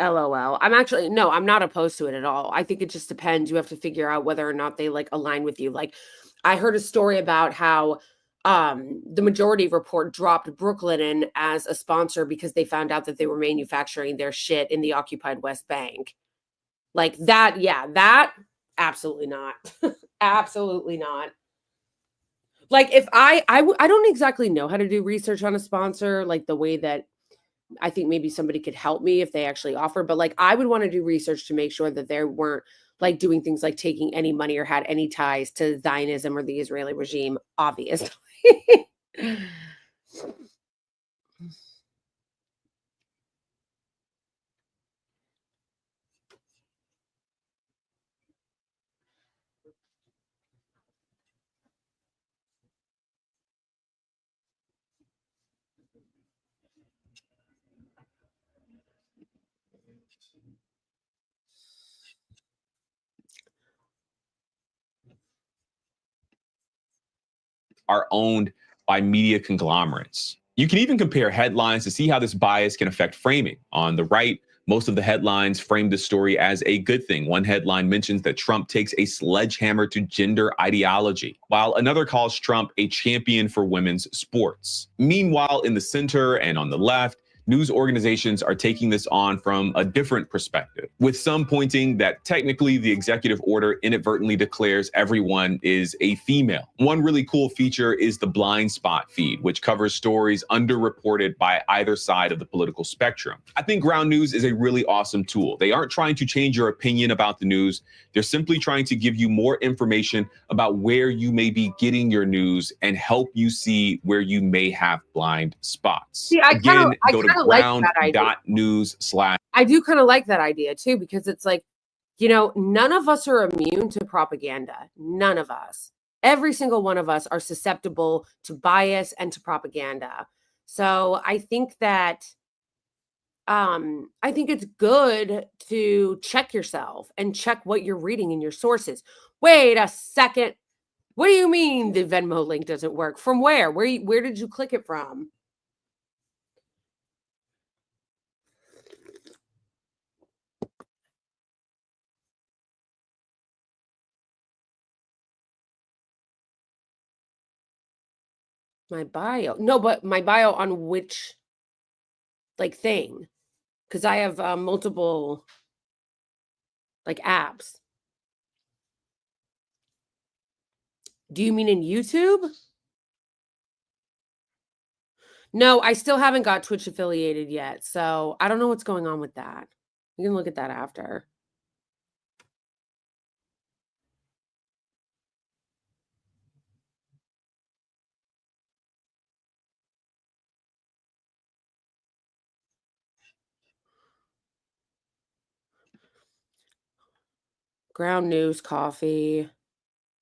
LOL. I'm actually no, I'm not opposed to it at all. I think it just depends. You have to figure out whether or not they like align with you. Like I heard a story about how the Majority Report dropped Brooklyn as a sponsor because they found out that they were manufacturing their shit in the occupied West Bank. Like that, yeah, that absolutely not. Absolutely not. Like if I don't exactly know how to do research on a sponsor like the way that I think maybe somebody could help me if they actually offer, but like I would want to do research to make sure that they weren't like doing things like taking any money or had any ties to Zionism or the Israeli regime, obviously. Are owned by media conglomerates. You can even compare headlines to see how this bias can affect framing. On the right, most of the headlines frame the story as a good thing. One headline mentions that Trump takes a sledgehammer to gender ideology, while another calls Trump a champion for women's sports. Meanwhile, in the center and on the left, news organizations are taking this on from a different perspective, with some pointing that technically the executive order inadvertently declares everyone is a female. One really cool feature is the blind spot feed, which covers stories underreported by either side of the political spectrum. I think Ground News is a really awesome tool. They aren't trying to change your opinion about the news. They're simply trying to give you more information about where you may be getting your news and help you see where you may have blind spots. See, Again, go to like ground.news/ I do kind of like that idea too, because it's like, you know, none of us are immune to propaganda. None of us. Every single one of us are susceptible to bias and to propaganda. So I think that I think it's good to check yourself and check what you're reading in your sources. Wait a second. What do you mean the Venmo link doesn't work? From where? Where did you click it from? My bio. No, but my bio on which like thing? Because I have multiple. Like apps. Do you mean in YouTube? No, I still haven't got Twitch affiliated yet, so I don't know what's going on with that. You can look at that after. Ground News Coffee,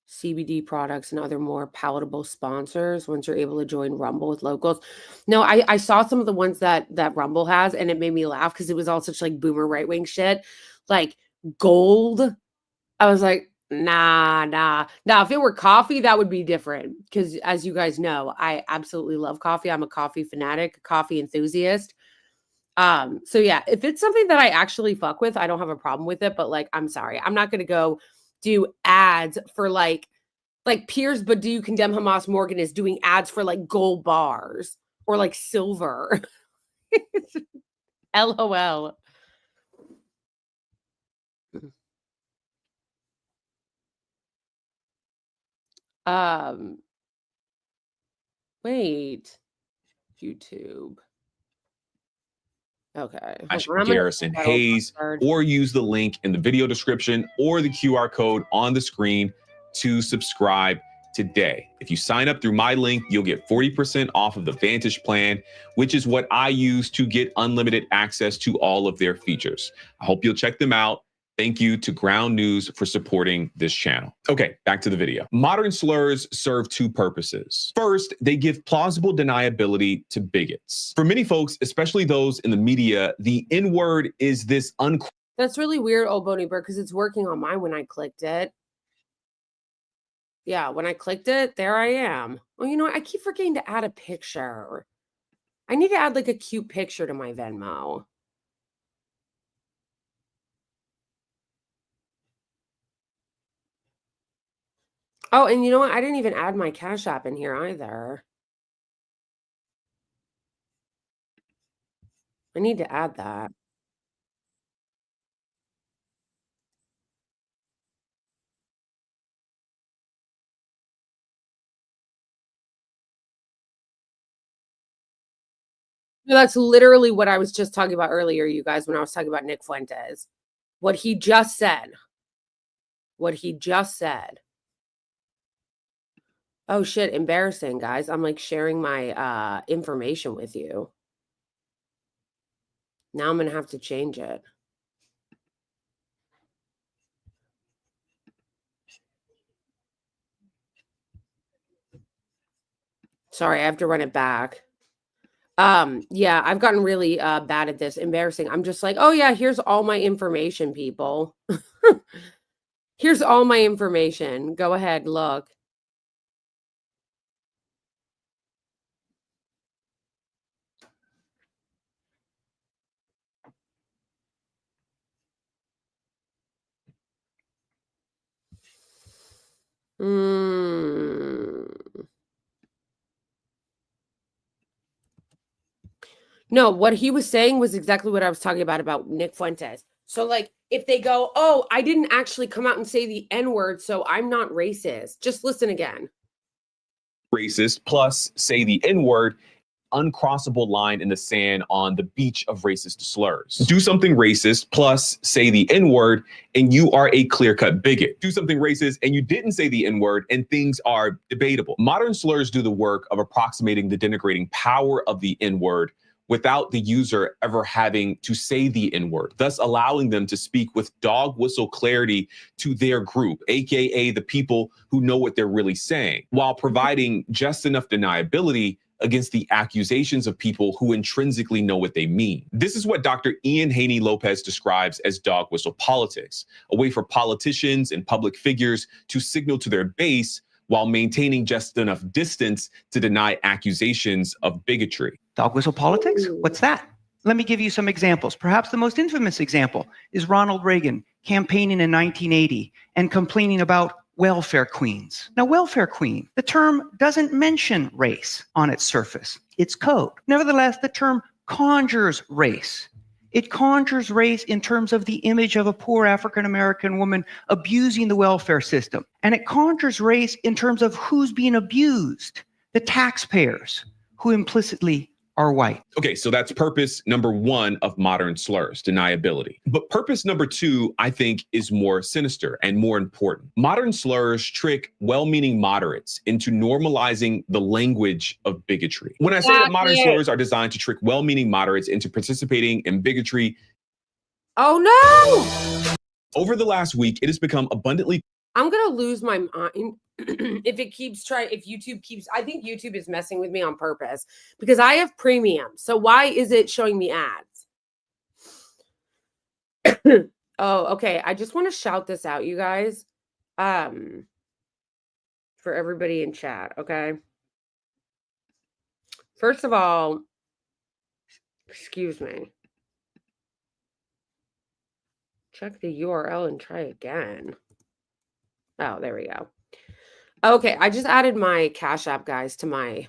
CBD products, and other more palatable sponsors once you're able to join Rumble with locals. No, I saw some of the ones that Rumble has, and it made me laugh because it was all such like boomer right-wing shit. Like gold. I was like, nah. Now, if it were coffee, that would be different. Because as you guys know, I absolutely love coffee. I'm a coffee fanatic, a coffee enthusiast. So yeah, if it's something that I actually fuck with, I don't have a problem with it. But like, I'm sorry, I'm not gonna go do ads for like Piers Badu condemn Hamas Morgan is doing ads for like gold bars or like silver. LOL. Wait. YouTube. Okay. Garrison Hayes, or use the link in the video description or the QR code on the screen to subscribe today. If you sign up through my link, you'll get 40% off of the Vantage plan, which is what I use to get unlimited access to all of their features. I hope you'll check them out. Thank you to Ground News for supporting this channel. Okay, back to the video. Modern slurs serve two purposes. First, they give plausible deniability to bigots. For many folks, especially those in the media, the N-word is this That's really weird, old Boney Bird, because it's working on mine when I clicked it. Yeah, when I clicked it, there I am. Well, you know what? I keep forgetting to add a picture. I need to add like a cute picture to my Venmo. Oh, and you know what? I didn't even add my Cash App in here either. I need to add that. No, that's literally what I was just talking about earlier, you guys, when I was talking about Nick Fuentes. What he just said. What he just said. Oh shit, embarrassing, guys. I'm like sharing my information with you. Now I'm gonna have to change it. Sorry, I have to run it back. Yeah, I've gotten really bad at this. Embarrassing. I'm just like, oh yeah, here's all my information, people. Here's all my information. Go ahead, look. No, what he was saying was exactly what I was talking about Nick Fuentes. So like if they go, oh, I didn't actually come out and say the N-word, so I'm not racist. Just listen again. racist plus say the N-word, uncrossable line in the sand on the beach of racist slurs. Do something racist plus say the N-word and you are a clear-cut bigot. Do something racist and you didn't say the N-word and things are debatable. Modern slurs do the work of approximating the denigrating power of the N-word without the user ever having to say the N-word, thus allowing them to speak with dog whistle clarity to their group, aka the people who know what they're really saying, while providing just enough deniability against the accusations of people who intrinsically know what they mean. This is what Dr. Ian Haney Lopez describes as dog whistle politics, a way for politicians and public figures to signal to their base while maintaining just enough distance to deny accusations of bigotry. Dog whistle politics? What's that? Let me give you some examples. Perhaps the most infamous example is Ronald Reagan campaigning in 1980 and complaining about welfare queens. Now, welfare queen, the term doesn't mention race on its surface. It's code. Nevertheless, the term conjures race. It conjures race in terms of the image of a poor African-American woman abusing the welfare system. And it conjures race in terms of who's being abused, the taxpayers, who implicitly are white. Okay, so that's purpose number one of modern slurs, deniability. But purpose number two, I think, is more sinister and more important. Modern slurs trick well-meaning moderates into normalizing the language of bigotry. When I say that modern slurs are designed to trick well-meaning moderates into participating in bigotry, oh no! Over the last week, it has become abundantly I'm gonna lose my mind if YouTube keeps, I think YouTube is messing with me on purpose because I have premium. So why is it showing me ads? Oh, okay. I just want to shout this out, you guys. For everybody in chat, okay? First of all, excuse me. Check the URL and try again. Oh, there we go. Okay, I just added my Cash App, guys, to my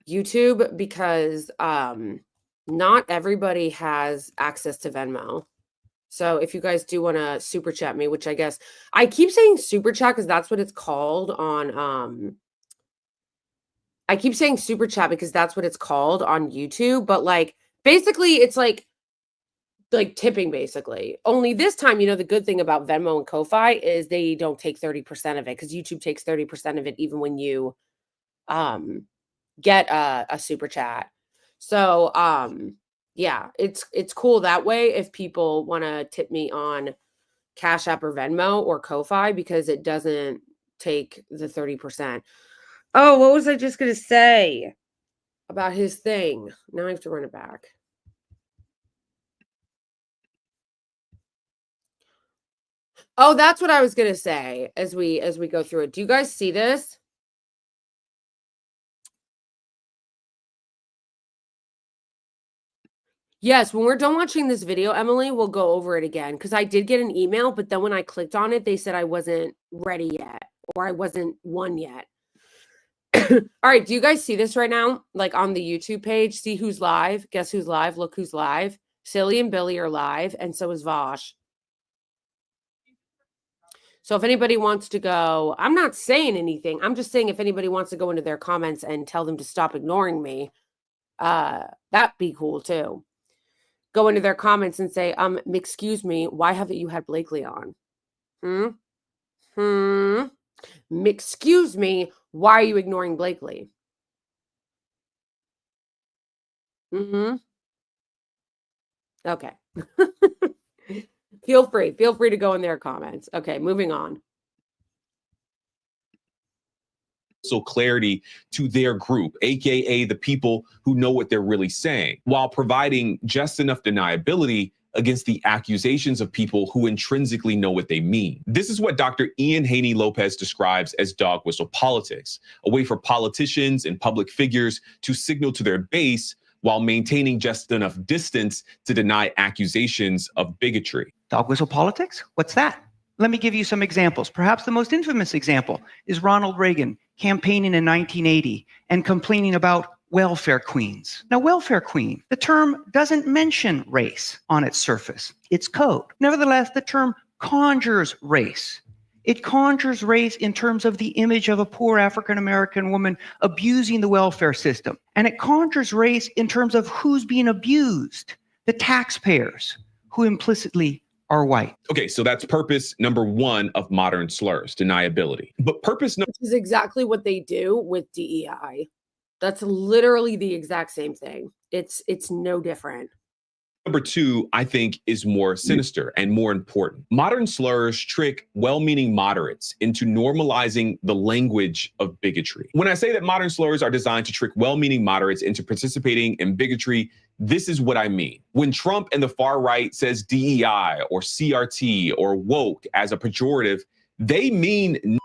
YouTube because not everybody has access to Venmo. So if you guys do want to super chat me, which I guess I keep saying super chat because that's what it's called on I keep saying super chat because that's what it's called on YouTube, but like basically it's like tipping basically. Only this time, you know, the good thing about Venmo and Ko-Fi is they don't take 30% of it because YouTube takes 30% of it even when you get a super chat. So yeah, it's cool that way if people want to tip me on Cash App or Venmo or Ko-Fi because it doesn't take the 30%. Oh, what was I just gonna say about his thing? Now I have to run it back. Oh, that's what I was going to say as we go through it. Do you guys see this? Yes, when we're done watching this video, Emily, we'll go over it again because I did get an email, but then when I clicked on it, they said I wasn't ready yet or I wasn't one yet. All right, do you guys see this right now? Like on the YouTube page, see who's live? Guess who's live? Look who's live. Silly and Billy are live, and so is Vosh. So if anybody wants to go, I'm not saying anything. I'm just saying if anybody wants to go into their comments and tell them to stop ignoring me, that'd be cool too. Go into their comments and say, excuse me, why haven't you had Blakely on? Excuse me, why are you ignoring Blakely? Okay. Feel free to go in their comments. Okay, moving on. So clarity to their group, aka the people who know what they're really saying, while providing just enough deniability against the accusations of people who intrinsically know what they mean. This is what Dr. Ian Haney Lopez describes as dog whistle politics, a way for politicians and public figures to signal to their base while maintaining just enough distance to deny accusations of bigotry. Dog whistle politics? What's that? Let me give you some examples. Perhaps the most infamous example is Ronald Reagan campaigning in 1980 and complaining about welfare queens. Now, welfare queen, the term doesn't mention race on its surface. It's code. Nevertheless, the term conjures race. It conjures race in terms of the image of a poor African-American woman abusing the welfare system. And it conjures race in terms of who's being abused, the taxpayers, who implicitly are white. Okay, so that's purpose number one of modern slurs, deniability. But purpose number Which is exactly what they do with DEI. That's literally the exact same thing. It's no different. Number two, I think, is more sinister and more important. Modern slurs trick well-meaning moderates into normalizing the language of bigotry. When I say that modern slurs are designed to trick well-meaning moderates into participating in bigotry, this is what I mean. When Trump and the far right says DEI or CRT or woke as a pejorative, they mean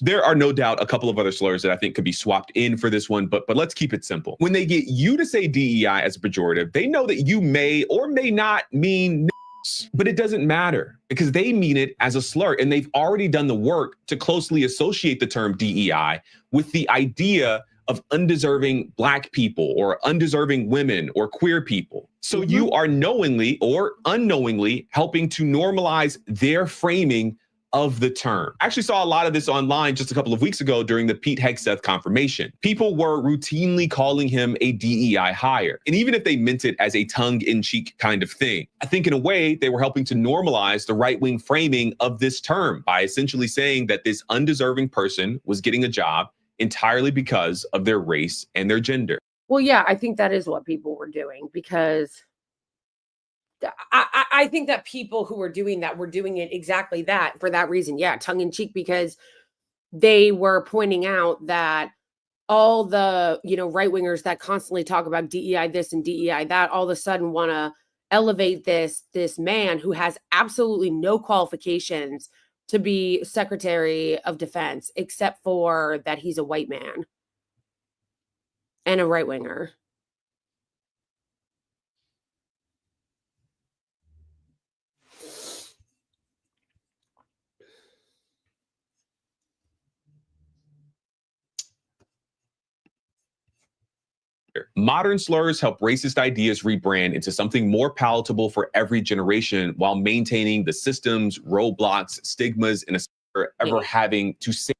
there are no doubt a couple of other slurs that I think could be swapped in for this one, but let's keep it simple. When they get you to say DEI as a pejorative, they know that you may or may not mean but it doesn't matter because they mean it as a slur and they've already done the work to closely associate the term DEI with the idea of undeserving Black people or undeserving women or queer people. So you are knowingly or unknowingly helping to normalize their framing of the term. I actually saw a lot of this online just a couple of weeks ago during the Pete Hegseth confirmation. People were routinely calling him a DEI hire. And even if they meant it as a tongue-in-cheek kind of thing, I think in a way they were helping to normalize the right-wing framing of this term by essentially saying that this undeserving person was getting a job entirely because of their race and their gender. Well, yeah, I think that is what people were doing, because I think that people who were doing that were doing it exactly that for that reason. Yeah, tongue in cheek, because they were pointing out that all the, right wingers that constantly talk about DEI this and DEI that, all of a sudden want to elevate this man who has absolutely no qualifications to be Secretary of Defense, except for that he's a white man and a right winger. Modern slurs help racist ideas rebrand into something more palatable for every generation while maintaining the systems, roadblocks, stigmas, and ever having to say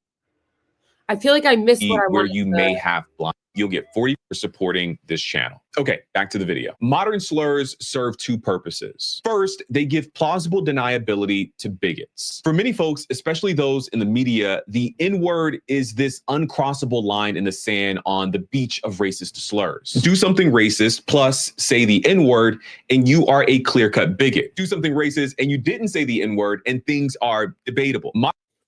I feel like I missed what I where wanted you to may have blind. You'll get 40 for supporting this channel. Okay, back to the video. Modern slurs serve two purposes. First, they give plausible deniability to bigots. For many folks, especially those in the media, the N-word is this uncrossable line in the sand on the beach of racist slurs. Do something racist plus say the N-word and you are a clear-cut bigot. Do something racist and you didn't say the N-word and things are debatable.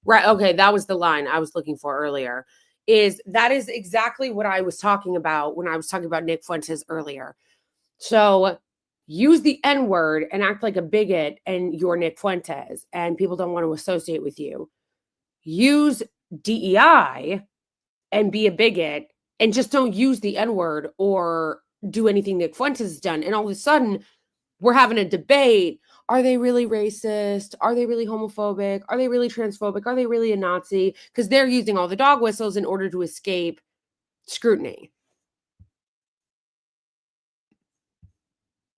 Right. Okay. That was the line I was looking for earlier. That is exactly what I was talking about when I was talking about Nick Fuentes earlier. So use the N-word and act like a bigot and you're Nick Fuentes and people don't want to associate with you. Use DEI and be a bigot and just don't use the N-word or do anything Nick Fuentes has done. And all of a sudden we're having a debate. Are they really racist? Are they really homophobic? Are they really transphobic? Are they really a Nazi? Because they're using all the dog whistles in order to escape scrutiny.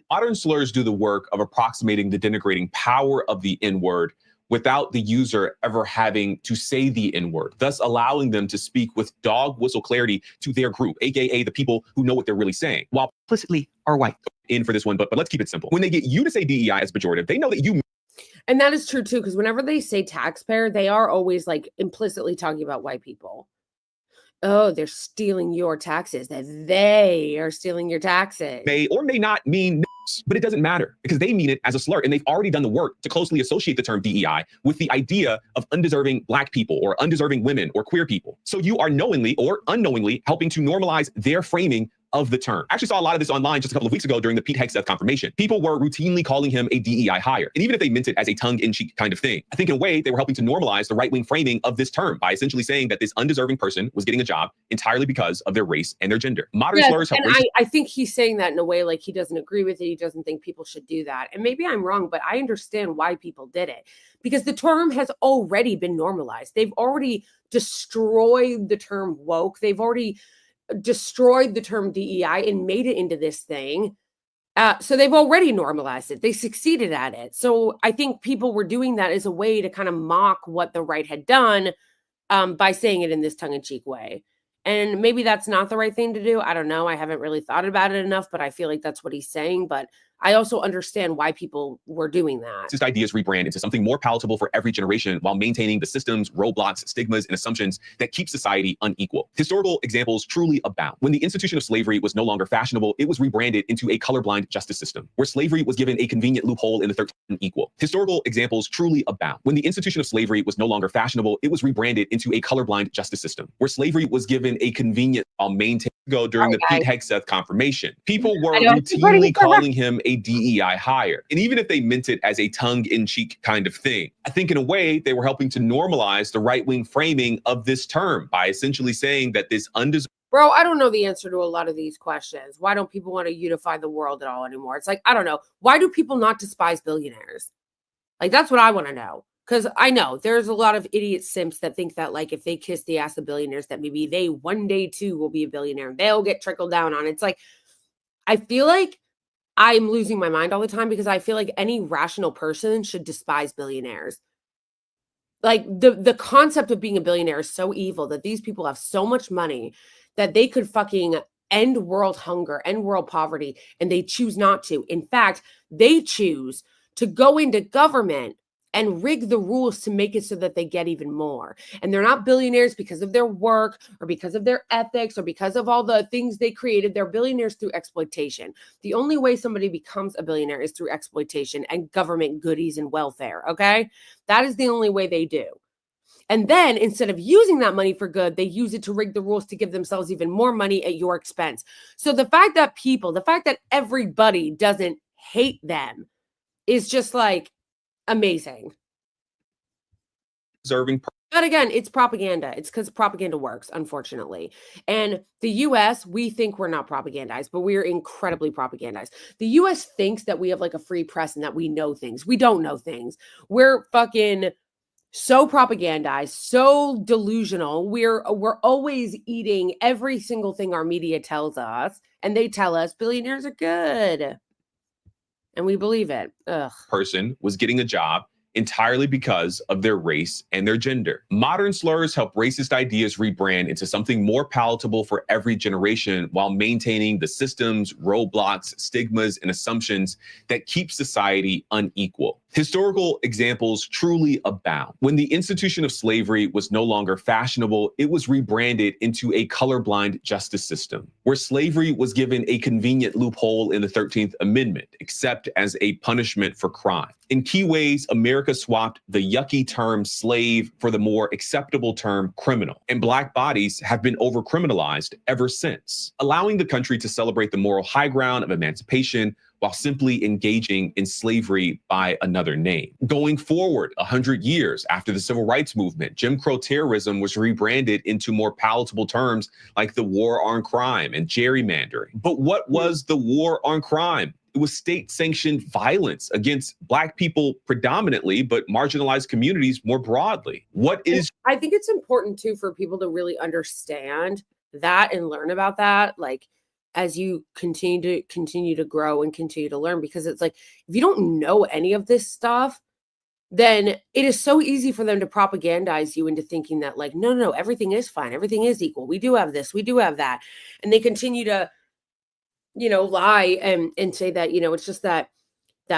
Modern slurs do the work of approximating the denigrating power of the N-word without the user ever having to say the N-word, thus allowing them to speak with dog whistle clarity to their group, aka the people who know what they're really saying, while Implicitly are white. in for this one, but let's keep it simple. When they get you to say DEI as pejorative, they know that you. And that is true too, because whenever they say taxpayer, they are always like implicitly talking about white people. Oh, they're stealing your taxes. That they are stealing your taxes. May or may not mean but it doesn't matter because they mean it as a slur and they've already done the work to closely associate the term DEI with the idea of undeserving Black people or undeserving women or queer people. So you are knowingly or unknowingly helping to normalize their framing of the term. I actually saw a lot of this online just a couple of weeks ago during the Pete Hegseth confirmation. People were routinely calling him a DEI hire. And even if they meant it as a tongue-in-cheek kind of thing, I think in a way they were helping to normalize the right-wing framing of this term by essentially saying that this undeserving person was getting a job entirely because of their race and their gender. Modern slurs help. And I think he's saying that in a way like he doesn't agree with it. He doesn't think people should do that. And maybe I'm wrong, but I understand why people did it because the term has already been normalized. They've already destroyed the term woke. They've already destroyed the term DEI and made it into this thing. So they've already normalized it. They succeeded at it. So I think people were doing that as a way to kind of mock what the right had done by saying it in this tongue-in-cheek way. And maybe that's not the right thing to do. I don't know. I haven't really thought about it enough, but I feel like that's what he's saying. But I also understand why people were doing that. Just ideas rebrand into something more palatable for every generation while maintaining the systems, roadblocks, stigmas, and assumptions that keep society unequal. Historical examples truly abound. When the institution of slavery was no longer fashionable, it was rebranded into a colorblind justice system, where slavery was given a convenient loophole in the 13th unequal. Historical examples truly abound. When the institution of slavery was no longer fashionable, it was rebranded into a colorblind justice system, where slavery was given a convenient while maintaining during the Pete Hegseth confirmation. People were routinely calling him a DEI hire. And even if they meant it as a tongue-in-cheek kind of thing, I think in a way they were helping to normalize the right-wing framing of this term by essentially saying that this undeserved. Bro, I don't know the answer to a lot of these questions. Why don't people want to unify the world at all anymore? It's like, I don't know. Why do people not despise billionaires? Like, that's what I want to know. Because I know there's a lot of idiot simps that think that, like, if they kiss the ass of billionaires, that maybe they one day too will be a billionaire and they'll get trickled down on. It's like, I feel like I'm losing my mind all the time because I feel like any rational person should despise billionaires. Like, the concept of being a billionaire is so evil that these people have so much money that they could fucking end world hunger, end world poverty, and they choose not to. In fact, they choose to go into government and rig the rules to make it so that they get even more. And they're not billionaires because of their work or because of their ethics or because of all the things they created. They're billionaires through exploitation. The only way somebody becomes a billionaire is through exploitation and government goodies and welfare, okay? That is the only way they do. And then instead of using that money for good, they use it to rig the rules to give themselves even more money at your expense. So the fact that everybody doesn't hate them is just like amazing. But again, it's propaganda. It's because propaganda works, unfortunately. And the US, we think we're not propagandized, but we're incredibly propagandized. The US thinks that we have like a free press and that we know things. We don't know things. We're fucking so propagandized, so delusional. We're always eating every single thing our media tells us, and they tell us billionaires are good. And we believe it. Ugh. Person was getting a job entirely because of their race and their gender. Modern slurs help racist ideas rebrand into something more palatable for every generation while maintaining the systems, roadblocks, stigmas, and assumptions that keep society unequal. Historical examples truly abound. When the institution of slavery was no longer fashionable, it was rebranded into a colorblind justice system, where slavery was given a convenient loophole in the 13th Amendment, except as a punishment for crime. In key ways, America swapped the yucky term slave for the more acceptable term criminal, and Black bodies have been over-criminalized ever since, allowing the country to celebrate the moral high ground of emancipation while simply engaging in slavery by another name. Going forward 100 years after the Civil Rights Movement, Jim Crow terrorism was rebranded into more palatable terms like the war on crime and gerrymandering. But what was the war on crime? It was state-sanctioned violence against Black people predominantly, but marginalized communities more broadly. What is... I think it's important too for people to really understand that and learn about that, like, as you continue to grow and continue to learn, because it's like, if you don't know any of this stuff, then it is so easy for them to propagandize you into thinking that, like, no, everything is fine. Everything is equal. We do have this, we do have that. And they continue to, lie and say that, it's just that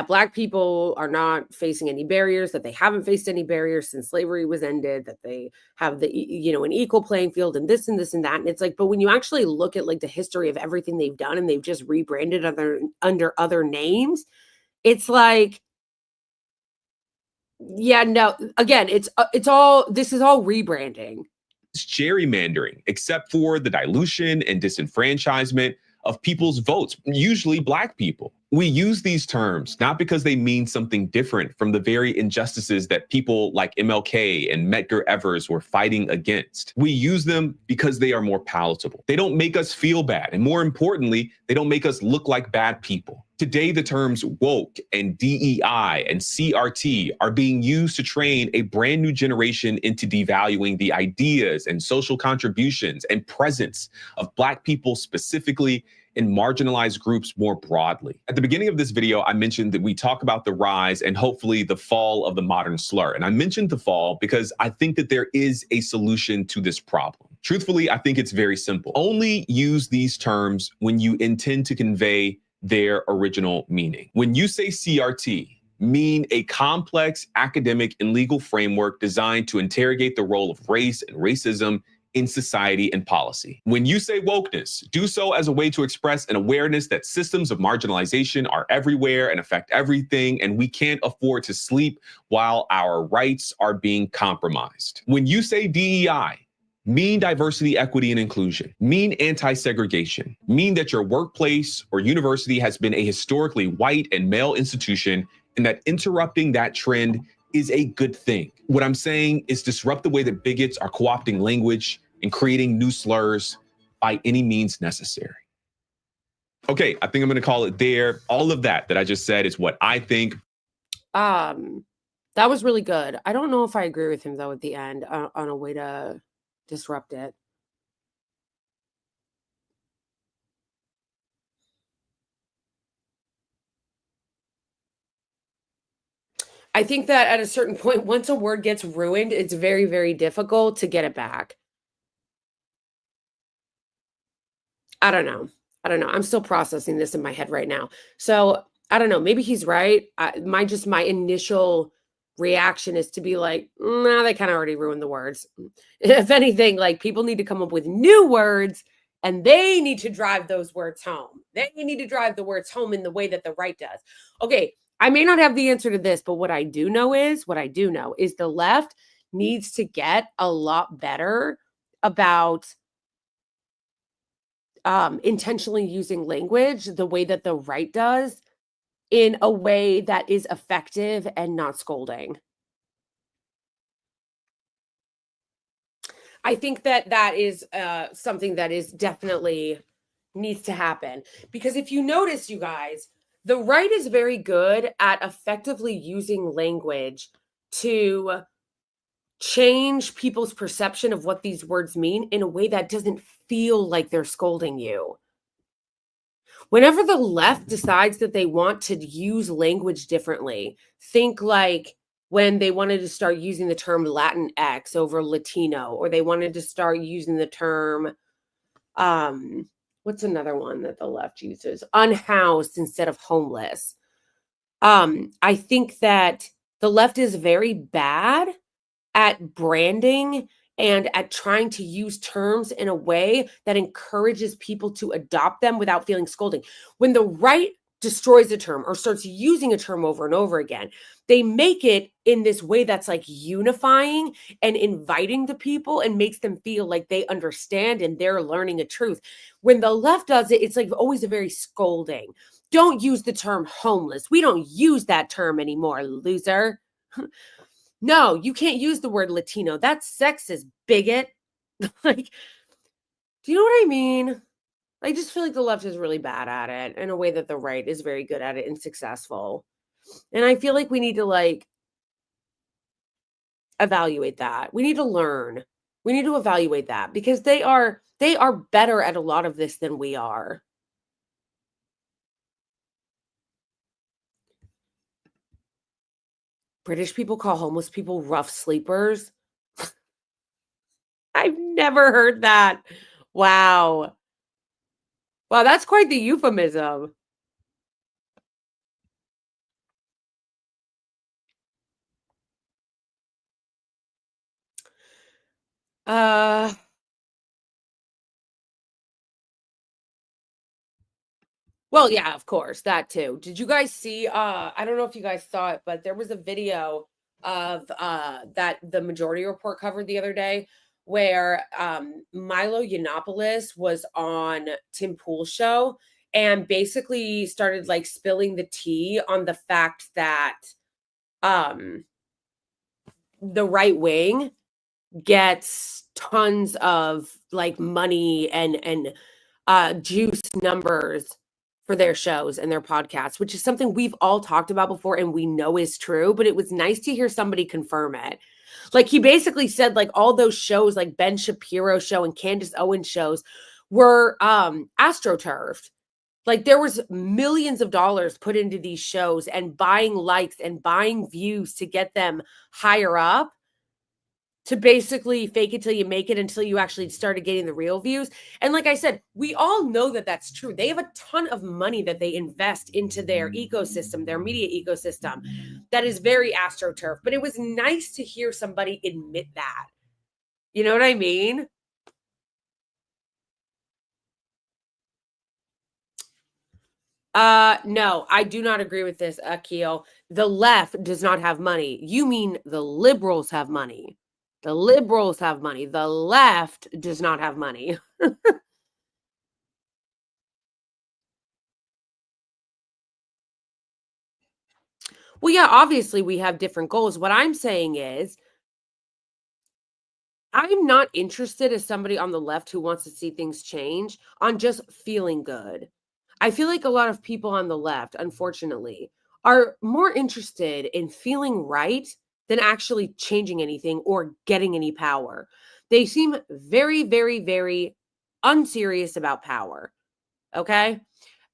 Black people are not facing any barriers, that they haven't faced any barriers since slavery was ended, that they have an equal playing field and this and this and that. And it's like, but when you actually look at like the history of everything they've done and they've just rebranded under other names, it's like, yeah, no, again, this is all rebranding. It's gerrymandering, except for the dilution and disenfranchisement of people's votes, usually Black people. We use these terms not because they mean something different from the very injustices that people like MLK and Medgar Evers were fighting against. We use them because they are more palatable. They don't make us feel bad. And more importantly, they don't make us look like bad people. Today, the terms woke and DEI and CRT are being used to train a brand new generation into devaluing the ideas and social contributions and presence of Black people specifically, and marginalized groups more broadly. At the beginning of this video, I mentioned that we talk about the rise and hopefully the fall of the modern slur. And I mentioned the fall because I think that there is a solution to this problem. Truthfully, I think it's very simple. Only use these terms when you intend to convey their original meaning. When you say CRT, mean a complex academic and legal framework designed to interrogate the role of race and racism in society and policy. When you say wokeness, do so as a way to express an awareness that systems of marginalization are everywhere and affect everything, and we can't afford to sleep while our rights are being compromised. When you say DEI, mean diversity, equity, and inclusion, mean anti-segregation, mean that your workplace or university has been a historically white and male institution, and that interrupting that trend is a good thing. What I'm saying is disrupt the way that bigots are co-opting language and creating new slurs by any means necessary. Okay, I think I'm gonna call it there. All of that I just said is what I think. That That was really good. I don't know if I agree with him though at the end on a way to disrupt it. I think that at a certain point, once a word gets ruined, it's very, very difficult to get it back. I don't know. I don't know. I'm still processing this in my head right now. So I don't know. Maybe he's right. My initial reaction is to be like, nah, they kind of already ruined the words. If anything, like people need to come up with new words and they need to drive those words home. They need to drive the words home in the way that the right does. Okay, I may not have the answer to this, but what I do know is the left needs to get a lot better about intentionally using language the way that the right does in a way that is effective and not scolding. I think that that is something that is definitely needs to happen. Because if you notice, you guys, the right is very good at effectively using language to change people's perception of what these words mean in a way that doesn't feel like they're scolding you. Whenever the left decides that they want to use language differently, think like when they wanted to start using the term Latinx over Latino, or they wanted to start using the term, what's another one that the left uses? Unhoused instead of homeless. I think that the left is very bad at branding and at trying to use terms in a way that encourages people to adopt them without feeling scolding. When the right destroys a term or starts using a term over and over again, they make it in this way that's like unifying and inviting the people and makes them feel like they understand and they're learning a truth. When the left does it, it's like always a very scolding. Don't use the term homeless. We don't use that term anymore, loser. No, you can't use the word Latino. That's sexist, bigot. Like, do you know what I mean? I just feel like the left is really bad at it in a way that the right is very good at it and successful. And I feel like we need to like evaluate that. We need to learn. We need to evaluate that because they are better at a lot of this than we are. British people call homeless people rough sleepers. I've never heard that. Wow. Wow, that's quite the euphemism. Uh Well, yeah, of course, that too. Did you guys see I don't know if you guys saw it, but there was a video of that the Majority Report covered the other day where Milo Yiannopoulos was on Tim Pool's show and basically started like spilling the tea on the fact that um the right wing gets tons of like money and juice numbers for their shows and their podcasts, which is something we've all talked about before and we know is true, but it was nice to hear somebody confirm it. Like he basically said like all those shows like Ben Shapiro show and Candace Owens shows were astroturfed. Like there was millions of dollars put into these shows and buying likes and buying views to get them higher up, to basically fake it till you make it until you actually started getting the real views. And like I said, we all know that that's true. They have a ton of money that they invest into their ecosystem, their media ecosystem, that is very astroturf. But it was nice to hear somebody admit that. You know what I mean? No, I do not agree with this, Akil. The left does not have money. You mean the liberals have money. The liberals have money. The left does not have money. Well, yeah, obviously we have different goals. What I'm saying is, I'm not interested as somebody on the left who wants to see things change on just feeling good. I feel like a lot of people on the left, unfortunately, are more interested in feeling right than actually changing anything or getting any power. They seem very, very, very unserious about power. Okay.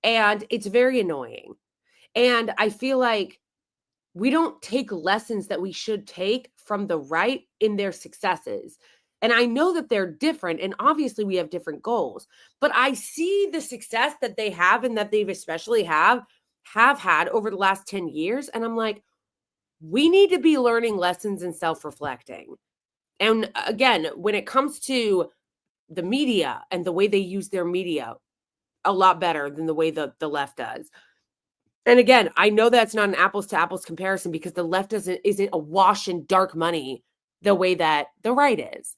And it's very annoying. And I feel like we don't take lessons that we should take from the right in their successes. And I know that they're different, and obviously we have different goals, but I see the success that they have and that they've especially have had over the last 10 years. And I'm like, we need to be learning lessons and self-reflecting. And again, when it comes to the media and the way they use their media, a lot better than the way the left does. And again, I know that's not an apples to apples comparison because the left isn't awash in dark money the way that the right is.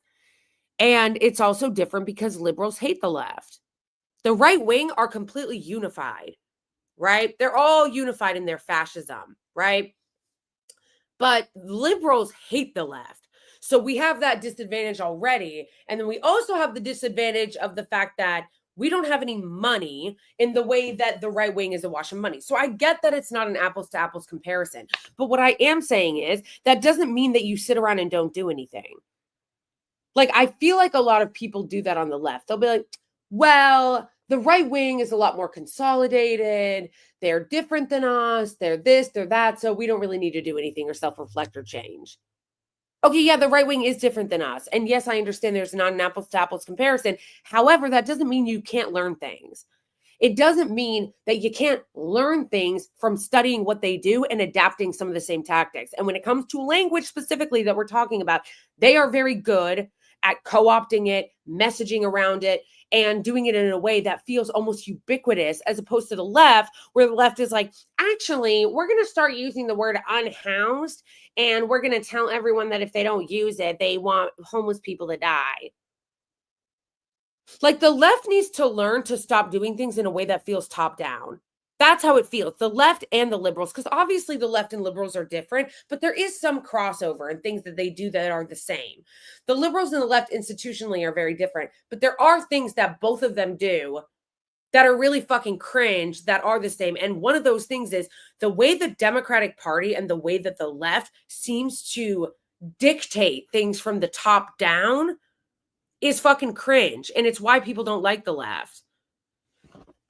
And it's also different because liberals hate the left. The right wing are completely unified, right? They're all unified in their fascism, right? But liberals hate the left. So we have that disadvantage already. And then we also have the disadvantage of the fact that we don't have any money in the way that the right wing is awash in money. So I get that it's not an apples to apples comparison. But what I am saying is that doesn't mean that you sit around and don't do anything. Like, I feel like a lot of people do that on the left. They'll be like, well, the right wing is a lot more consolidated. They're different than us. They're this, they're that. So we don't really need to do anything or self-reflect or change. Okay, yeah, the right wing is different than us. And yes, I understand there's not an apples to apples comparison. However, that doesn't mean you can't learn things. It doesn't mean that you can't learn things from studying what they do and adapting some of the same tactics. And when it comes to language specifically that we're talking about, they are very good at co-opting it, messaging around it, and doing it in a way that feels almost ubiquitous, as opposed to the left, where the left is like, actually, we're going to start using the word unhoused, and we're going to tell everyone that if they don't use it, they want homeless people to die. Like, the left needs to learn to stop doing things in a way that feels top down. That's how it feels. The left and the liberals, because obviously the left and liberals are different, but there is some crossover and things that they do that are the same. The liberals and the left institutionally are very different, but there are things that both of them do that are really fucking cringe that are the same. And one of those things is the way the Democratic Party and the way that the left seems to dictate things from the top down is fucking cringe. And it's why people don't like the left.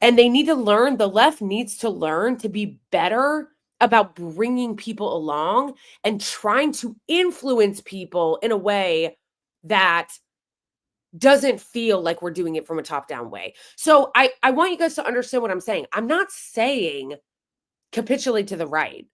And they need to learn, the left needs to learn to be better about bringing people along and trying to influence people in a way that doesn't feel like we're doing it from a top-down way. So I want you guys to understand what I'm saying. I'm not saying capitulate to the right.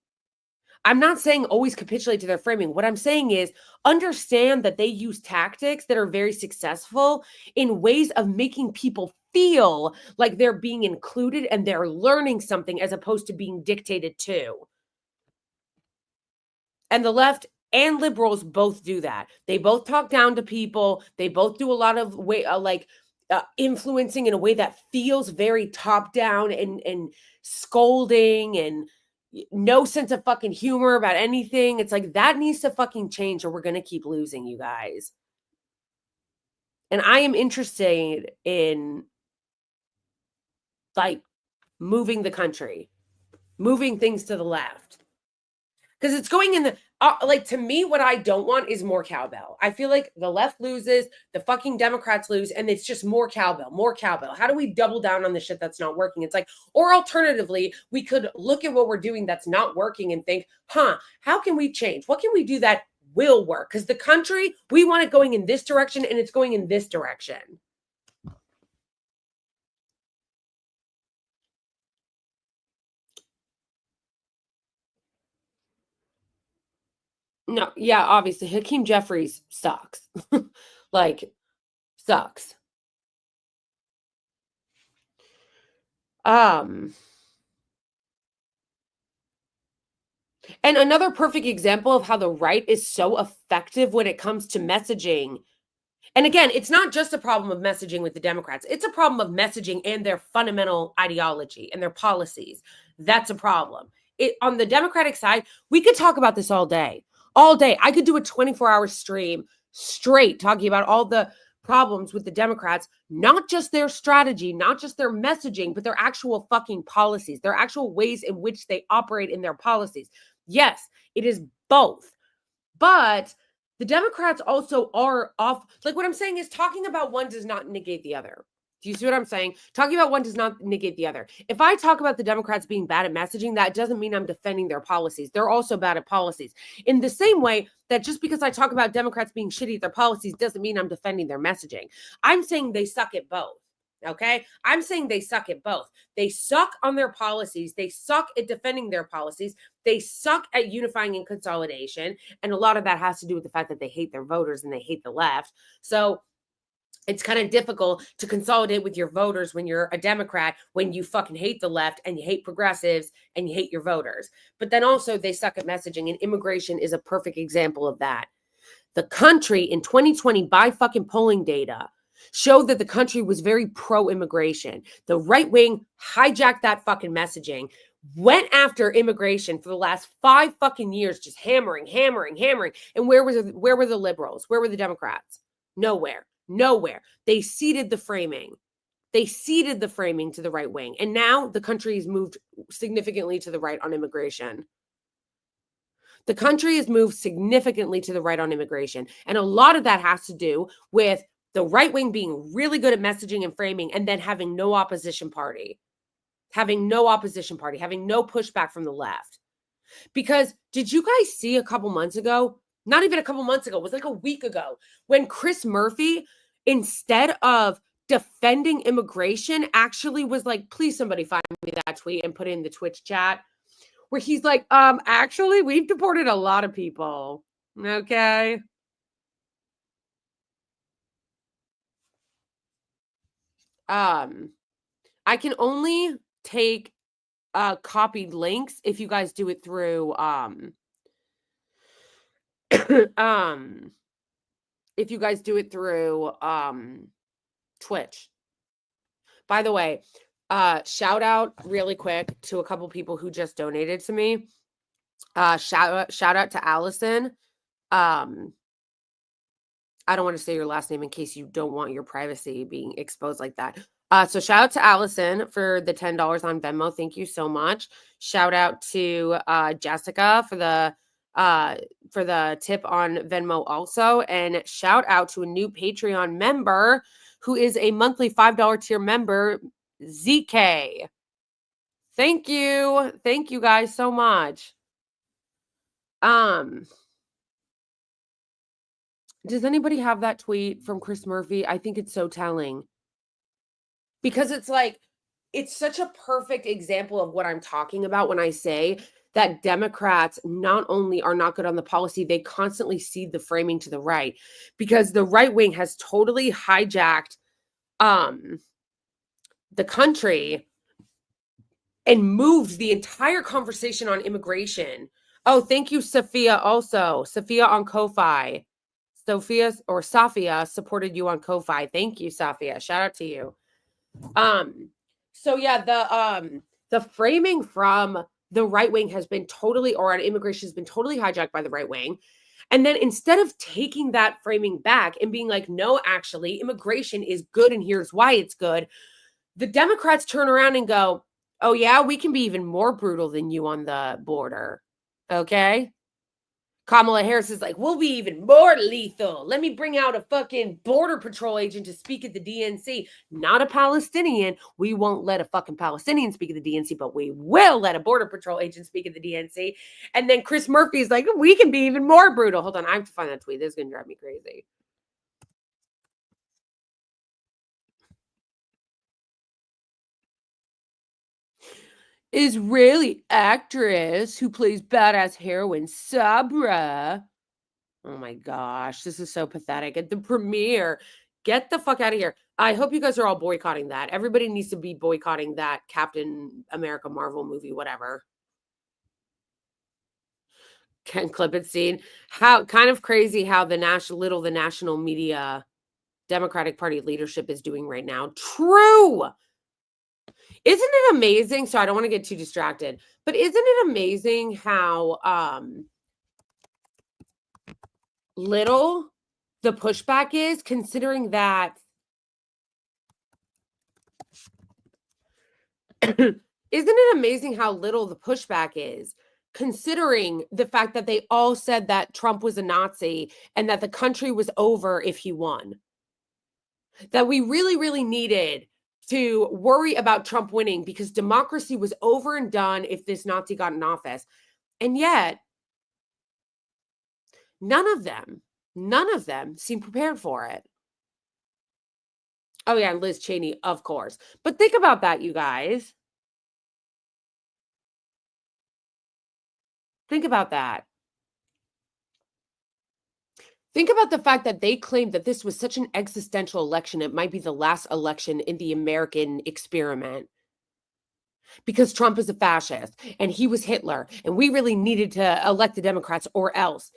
I'm not saying always capitulate to their framing. What I'm saying is understand that they use tactics that are very successful in ways of making people feel like they're being included and they're learning something as opposed to being dictated to. And the left and liberals both do that. They both talk down to people. They both do a lot of influencing in a way that feels very top down and scolding and no sense of fucking humor about anything. It's like that needs to fucking change or we're going to keep losing, you guys. And I am interested in like moving the country, moving things to the left. Because it's going in the, like, to me, what I don't want is more cowbell. I feel like the left loses, the fucking Democrats lose, and it's just more cowbell, more cowbell. How do we double down on the shit that's not working? It's like, or alternatively, we could look at what we're doing that's not working and think, how can we change? What can we do that will work? Because the country, we want it going in this direction, and it's going in this direction. No, yeah, obviously Hakeem Jeffries sucks. Like, sucks. And another perfect example of how the right is so effective when it comes to messaging. And again, it's not just a problem of messaging with the Democrats. It's a problem of messaging and their fundamental ideology and their policies. That's a problem. On the Democratic side, we could talk about this all day. All day. I could do a 24-hour stream straight talking about all the problems with the Democrats, not just their strategy, not just their messaging, but their actual fucking policies, their actual ways in which they operate in their policies. Yes, it is both. But the Democrats also are off. Like, what I'm saying is talking about one does not negate the other. Do you see what I'm saying? Talking about one does not negate the other. If I talk about the Democrats being bad at messaging, that doesn't mean I'm defending their policies. They're also bad at policies. In the same way that just because I talk about Democrats being shitty at their policies doesn't mean I'm defending their messaging. I'm saying they suck at both. Okay? I'm saying they suck at both. They suck on their policies. They suck at defending their policies. They suck at unifying and consolidation. And a lot of that has to do with the fact that they hate their voters and they hate the left. So it's kind of difficult to consolidate with your voters when you're a Democrat, when you fucking hate the left and you hate progressives and you hate your voters. But then also they suck at messaging, and immigration is a perfect example of that. The country in 2020, by fucking polling data, showed that the country was very pro-immigration. The right wing hijacked that fucking messaging, went after immigration for the last 5 fucking years, just hammering. And where were the liberals? Where were the Democrats? Nowhere. They ceded the framing. They ceded the framing to the right wing. And now the country has moved significantly to the right on immigration. The country has moved significantly to the right on immigration. And a lot of that has to do with the right wing being really good at messaging and framing, and then having no opposition party, having no pushback from the left. Because did you guys see a couple months ago? Not even a couple months ago, it was like a week ago, when Chris Murphy, instead of defending immigration, actually was like, please somebody find me that tweet and put it in the Twitch chat, where he's like, actually, we've deported a lot of people. Okay. I can only take copied links if you guys do it through if you guys do it through Twitch. By the way, shout out really quick to a couple people who just donated to me. Shout out to Allison. I don't want to say your last name in case you don't want your privacy being exposed like that. So shout out to Allison for the $10 on Venmo. Thank you so much. Shout out to Jessica for the tip on Venmo also. And shout out to a new Patreon member who is a monthly $5 tier member, ZK. Thank you. Thank you guys so much. Does anybody have that tweet from Chris Murphy? I think it's so telling. Because it's like, it's such a perfect example of what I'm talking about when I say that Democrats not only are not good on the policy, they constantly cede the framing to the right, because the right wing has totally hijacked the country and moved the entire conversation on immigration. Oh, thank you, Sophia, also. Sophia on Ko-Fi. Safia supported you on Ko-Fi. Thank you, Safia. Shout out to you. So yeah, the framing from the right wing has been totally, or on immigration has been totally hijacked by the right wing. And then instead of taking that framing back and being like, no, actually, immigration is good and here's why it's good, the Democrats turn around and go, oh yeah, we can be even more brutal than you on the border. Okay? Kamala Harris is like, we'll be even more lethal. Let me bring out a fucking border patrol agent to speak at the DNC. Not a Palestinian. We won't let a fucking Palestinian speak at the DNC, but we will let a border patrol agent speak at the DNC. And then Chris Murphy is like, we can be even more brutal. Hold on, I have to find that tweet. This is going to drive me crazy. Israeli actress who plays badass heroine Sabra. Oh my gosh, this is so pathetic. At the premiere, get the fuck out of here. I hope you guys are all boycotting that. Everybody needs to be boycotting that Captain America Marvel movie, whatever. Can clip it seen. How kind of crazy how the national media Democratic Party leadership is doing right now. True. Isn't it amazing? So I don't want to get too distracted, but isn't it amazing how little the pushback is, considering that isn't it amazing how little the pushback is, considering the fact that they all said that Trump was a Nazi and that the country was over if he won. That we really, really needed to worry about Trump winning because democracy was over and done if this Nazi got in office. And yet, none of them seem prepared for it. Oh yeah, Liz Cheney, of course. But think about that, you guys. Think about that. Think about the fact that they claimed that this was such an existential election. It might be the last election in the American experiment because Trump is a fascist and he was Hitler and we really needed to elect the Democrats or else.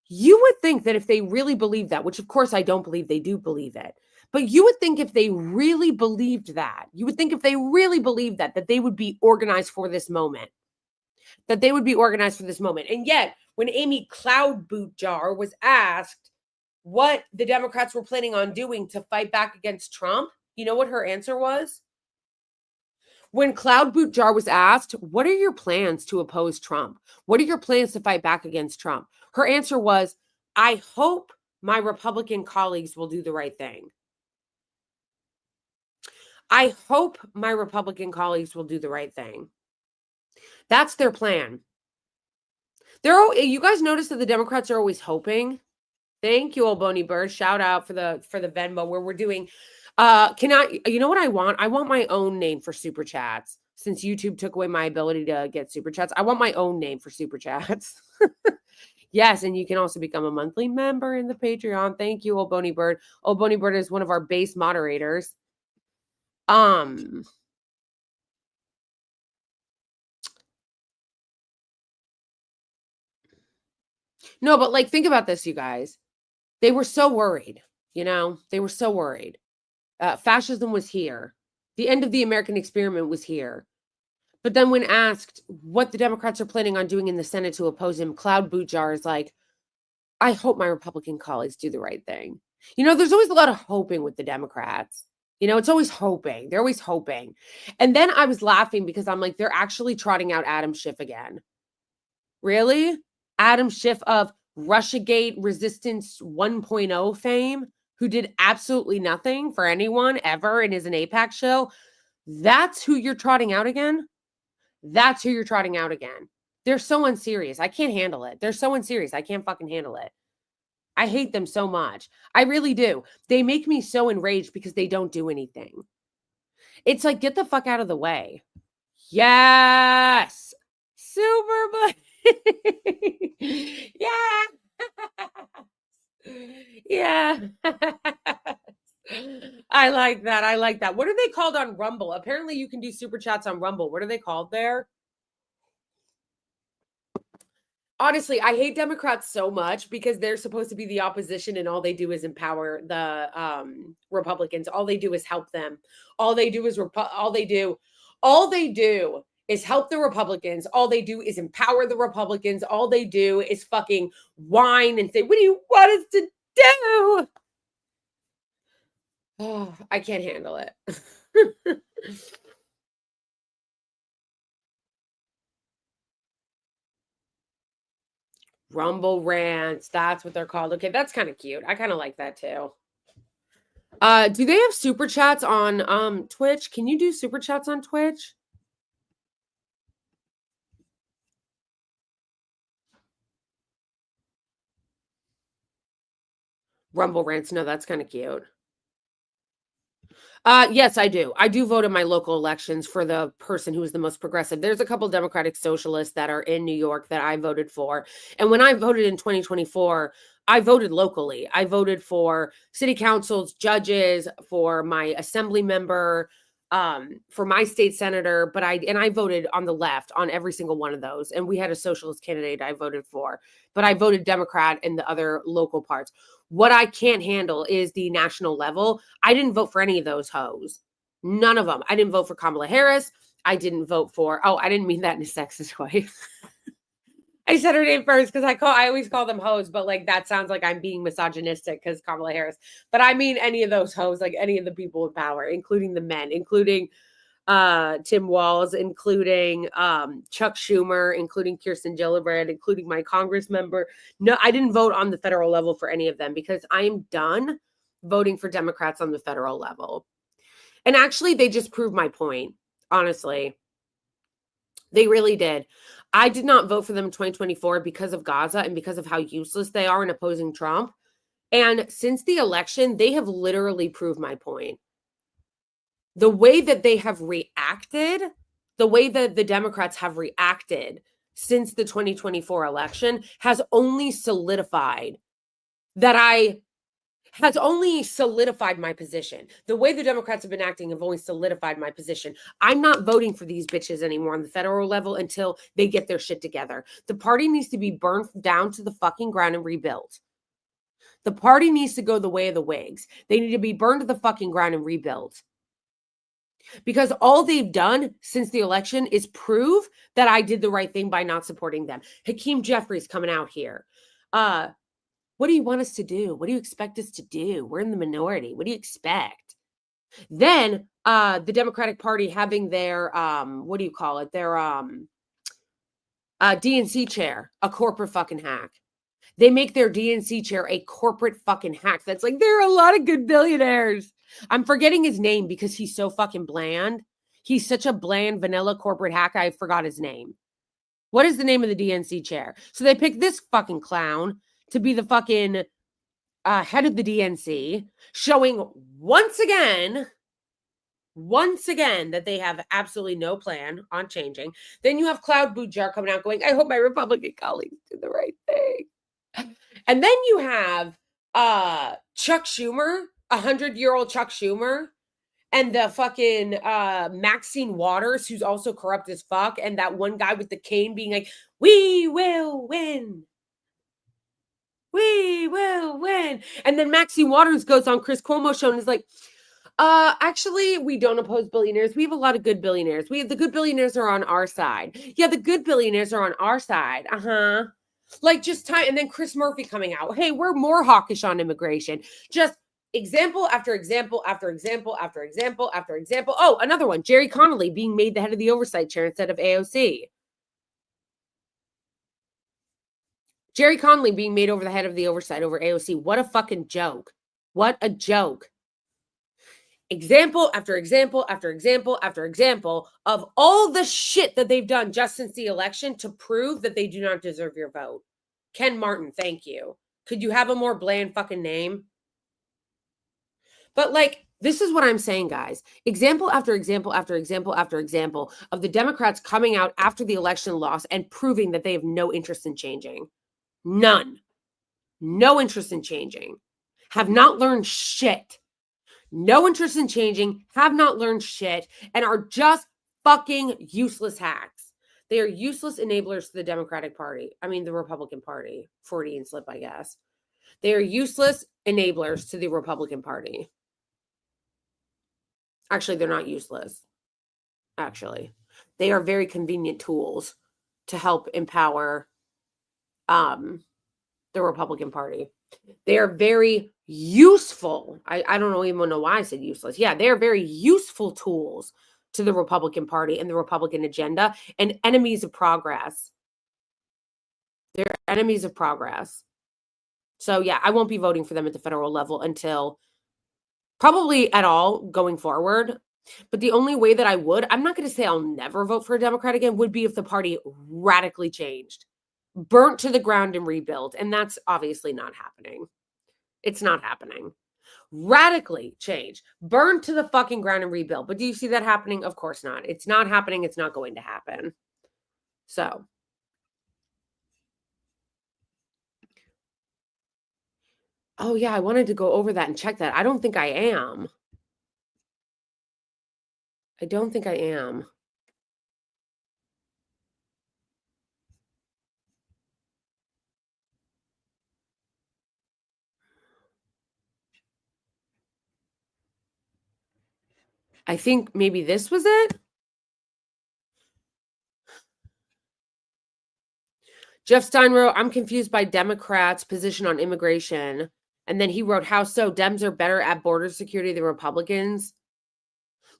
You would think that if they really believed that, which of course I don't believe they do believe it, but you would think if they really believed that, that they would be organized for this moment. And yet, when Amy Klobuchar was asked what the Democrats were planning on doing to fight back against Trump, you know what her answer was? When Klobuchar was asked, what are your plans to oppose Trump? What are your plans to fight back against Trump? Her answer was, I hope my Republican colleagues will do the right thing. I hope my Republican colleagues will do the right thing. That's their plan. You guys notice that the Democrats are always hoping. Thank you, old Boney Bird. Shout out for the Venmo where we're doing. You know what I want? I want my own name for super chats. Since YouTube took away my ability to get super chats, I want my own name for super chats. Yes, and you can also become a monthly member in the Patreon. Thank you, old Boney Bird. Old Boney Bird is one of our base moderators. No, but like, think about this, you guys. They were so worried, they were so worried. Fascism was here. The end of the American experiment was here. But then when asked what the Democrats are planning on doing in the Senate to oppose him, Klobuchar is like, I hope my Republican colleagues do the right thing. There's always a lot of hoping with the Democrats. It's always hoping. They're always hoping. And then I was laughing because I'm like, they're actually trotting out Adam Schiff again. Really? Adam Schiff of Russiagate Resistance 1.0 fame, who did absolutely nothing for anyone ever and is an AIPAC show. That's who you're trotting out again? That's who you're trotting out again. They're so unserious. I can't handle it. They're so unserious. I can't fucking handle it. I hate them so much. I really do. They make me so enraged because they don't do anything. It's like, get the fuck out of the way. Yes. Super. Yeah. Yeah. I like that. What are they called on Rumble? Apparently you can do super chats on Rumble. What are they called there? Honestly, I hate Democrats so much because they're supposed to be the opposition and all they do is empower the Republicans. All they do is help them. All they do is help the Republicans. All they do is empower the Republicans. All they do is fucking whine and say, what do you want us to do? Oh, I can't handle it. Rumble rants. That's what they're called. Okay, that's kind of cute. I kind of like that too. Do they have super chats on Twitch? Can you do super chats on Twitch? Rumble rants. No, that's kind of cute. Yes, I do. I do vote in my local elections for the person who is the most progressive. There's a couple Democratic socialists that are in New York that I voted for. And when I voted in 2024, I voted locally. I voted for city councils, judges, for my assembly member, for my state senator, but I voted on the left on every single one of those. And we had a socialist candidate I voted for, but I voted Democrat in the other local parts. What I can't handle is the national level. I didn't vote for any of those hoes. None of them. I didn't vote for Kamala Harris. I didn't vote for, I didn't mean that in a sexist way. I said her name first because I always call them hoes, but like that sounds like I'm being misogynistic because Kamala Harris. But I mean any of those hoes, like any of the people in power, including the men, including Tim Walz, including Chuck Schumer, including Kirsten Gillibrand, including my Congress member. No, I didn't vote on the federal level for any of them because I am done voting for Democrats on the federal level. And actually, they just proved my point, honestly. They really did. I did not vote for them in 2024 because of Gaza and because of how useless they are in opposing Trump. And since the election, they have literally proved my point. The way that they have reacted, the way that the Democrats have reacted since the 2024 election has only solidified my position. The way the Democrats have been acting have only solidified my position. I'm not voting for these bitches anymore on the federal level until they get their shit together. The party needs to be burned down to the fucking ground and rebuilt. The party needs to go the way of the Whigs. They need to be burned to the fucking ground and rebuilt. Because all they've done since the election is prove that I did the right thing by not supporting them. Hakeem Jeffries coming out here. What do you want us to do? What do you expect us to do? We're in the minority. What do you expect? Then the Democratic Party having their, what do you call it? Their DNC chair, a corporate fucking hack. They make their DNC chair a corporate fucking hack. That's like, there are a lot of good billionaires. I'm forgetting his name because he's so fucking bland. He's such a bland, vanilla corporate hack. I forgot his name. What is the name of the DNC chair? So they pick this fucking clown to be the fucking head of the DNC, showing once again that they have absolutely no plan on changing. Then you have Cloud Buttigieg coming out going, I hope my Republican colleagues do the right thing. And then you have Chuck Schumer, 100-year-old Chuck Schumer, and the fucking Maxine Waters, who's also corrupt as fuck, and that one guy with the cane being like, we will win. We will win. And then Maxine Waters goes on Chris Cuomo show and is like, actually, we don't oppose billionaires. We have a lot of good billionaires. The good billionaires are on our side. Yeah, the good billionaires are on our side. Uh-huh. Like just time. And then Chris Murphy coming out. Hey, we're more hawkish on immigration. Just example after example after example after example after example. Oh, another one. Jerry Connolly being made the head of the oversight chair instead of AOC. Jerry Connolly being made over the head of the oversight over AOC. What a fucking joke. What a joke. Example after example after example after example of all the shit that they've done just since the election to prove that they do not deserve your vote. Ken Martin, thank you. Could you have a more bland fucking name? But like, this is what I'm saying, guys. Example after example after example after example of the Democrats coming out after the election loss and proving that they have no interest in changing. None. No interest in changing. Have not learned shit. No interest in changing, have not learned shit, and are just fucking useless hacks. They are useless enablers to the Democratic Party. I mean, the Republican Party. Freudian slip, I guess. They are useless enablers to the Republican Party. Actually, they're not useless. Actually. They are very convenient tools to help empower the Republican Party. They are very useful. I don't even know why I said useless. Yeah, they are very useful tools to the Republican Party and the Republican agenda and enemies of progress. They're enemies of progress. So yeah, I won't be voting for them at the federal level until probably at all going forward. But the only way that I would, I'm not going to say I'll never vote for a Democrat again, would be if the party radically changed. Burnt to the ground and rebuilt. And that's obviously not happening. It's not happening. Radically change. Burned to the fucking ground and rebuilt. But do you see that happening? Of course not. It's not happening. It's not going to happen. So. Oh yeah, I wanted to go over that and check that. I don't think I am. I don't think I am. I think maybe this was it. Jeff Stein wrote, I'm confused by Democrats' position on immigration. And then he wrote, how so? Dems are better at border security than Republicans.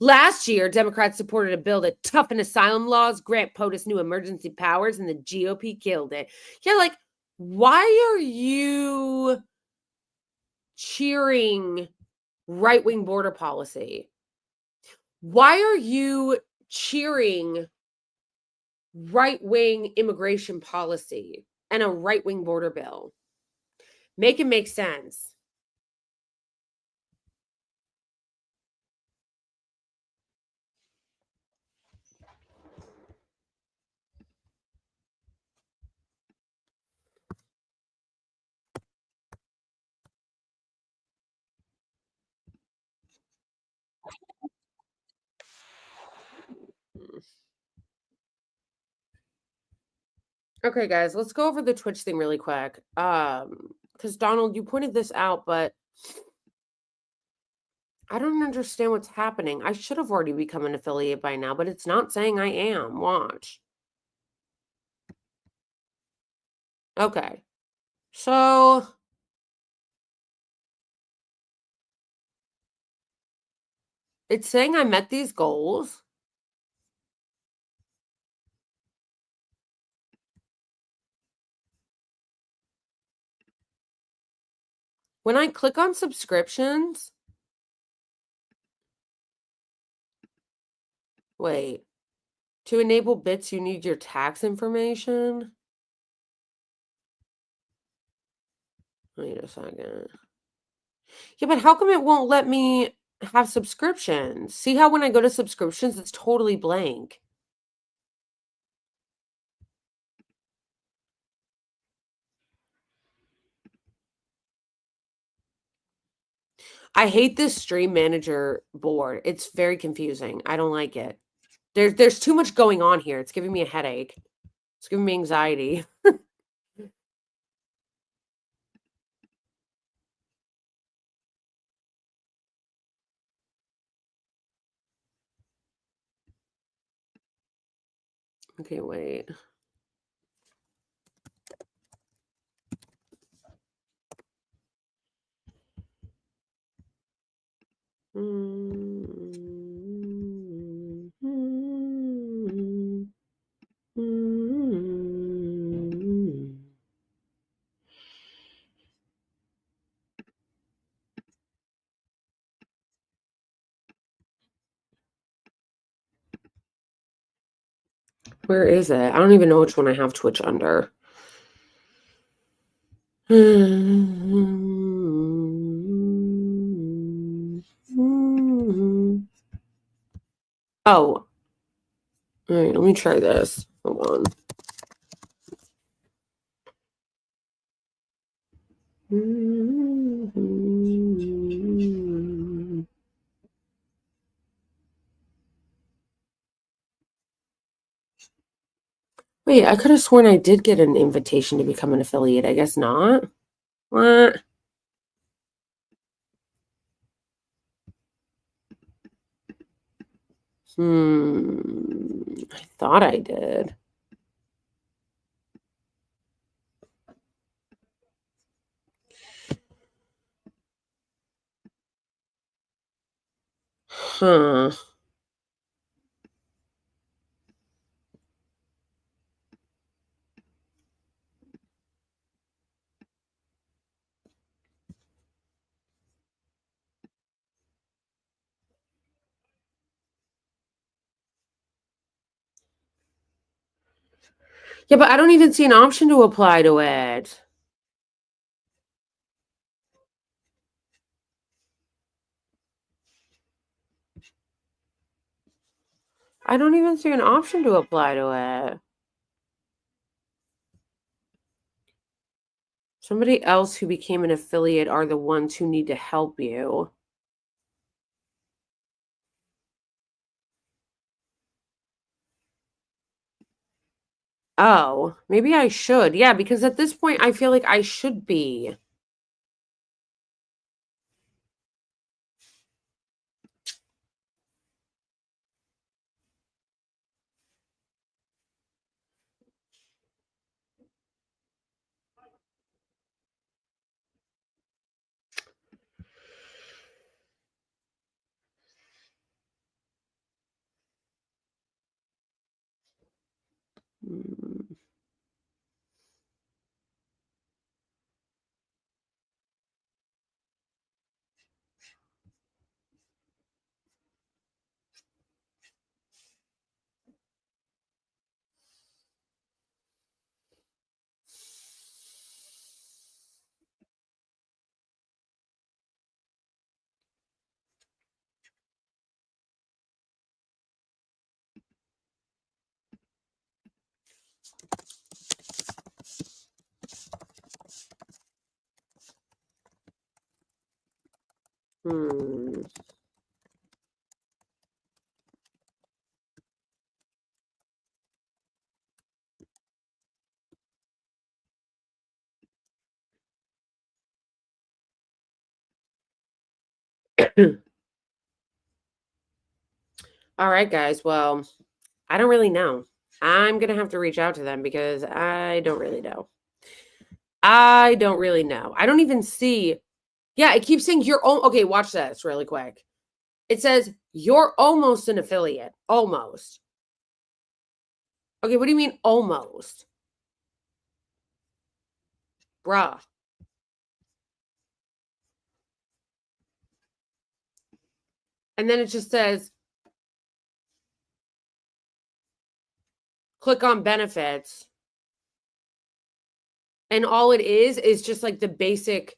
Last year, Democrats supported a bill that toughened asylum laws, grant POTUS new emergency powers, and the GOP killed it. Yeah, like, why are you cheering right-wing border policy? Why are you cheering right-wing immigration policy and a right-wing border bill? Make it make sense. Okay, guys, let's go over the Twitch thing really quick. Because Donald, you pointed this out, but I don't understand what's happening. I should have already become an affiliate by now, but it's not saying I am. Watch. Okay. So it's saying I met these goals. When I click on subscriptions, wait, to enable bits, you need your tax information. Wait a second. Yeah, but how come it won't let me have subscriptions? See how when I go to subscriptions, it's totally blank. I hate this stream manager board. It's very confusing. I don't like it. There's too much going on here. It's giving me a headache. It's giving me anxiety. Okay, wait. Where is it? I don't even know which one I have Twitch under. Oh. All right, let me try this. Hold on. Wait, I could have sworn I did get an invitation to become an affiliate. I guess not. What? I thought I did. Huh. Yeah, but I don't even see an option to apply to it. I don't even see an option to apply to it. Somebody else who became an affiliate are the ones who need to help you. Oh, maybe I should. Yeah, because at this point, I feel like I should be. All right, guys. Well, I don't really know. I'm going to have to reach out to them because I don't really know. I don't really know. I don't even see. Yeah, it keeps saying you're okay, watch this really quick. It says you're almost an affiliate. Almost. Okay, what do you mean almost? Bruh. And then it just says click on benefits. And all it is just like the basic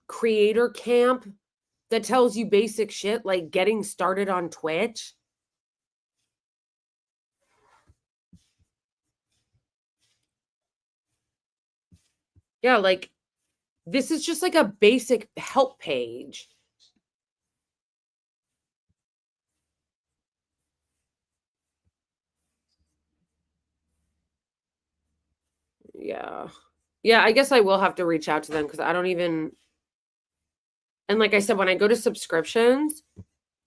creator camp that tells you basic shit like getting started on Twitch. Yeah, like this is just like a basic help page. Yeah. Yeah, I guess I will have to reach out to them because I don't even. And like I said, when I go to subscriptions,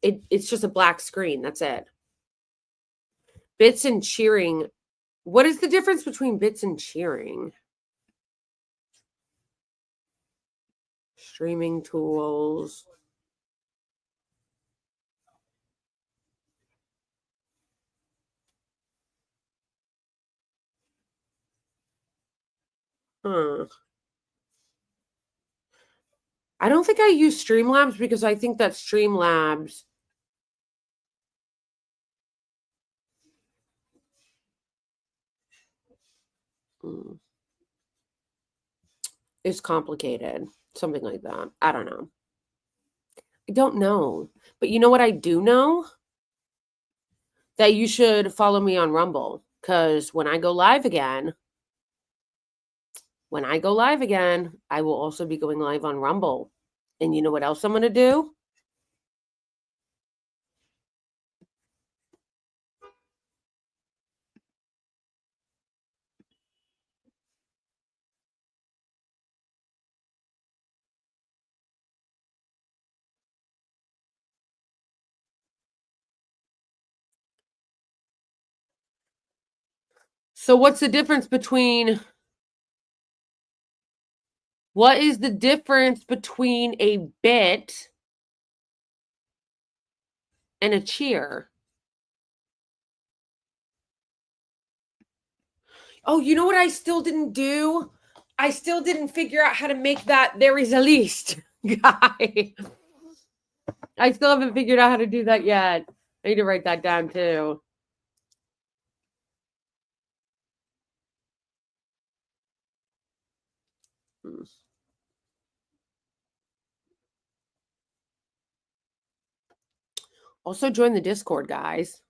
it's just a black screen. That's it. Bits and cheering. What is the difference between bits and cheering? Streaming tools. Huh. I don't think I use Streamlabs because I think that Streamlabs is complicated. Something like that. I don't know. I don't know. But you know what I do know? That you should follow me on Rumble. Because when I go live again, I will also be going live on Rumble. And you know what else I'm going to do? So what's the difference between... What is the difference between a bit and a cheer? Oh, you know what I still didn't do? I still didn't figure out how to make that there is a least guy. I still haven't figured out how to do that yet. I need to write that down too. Also join the Discord, guys.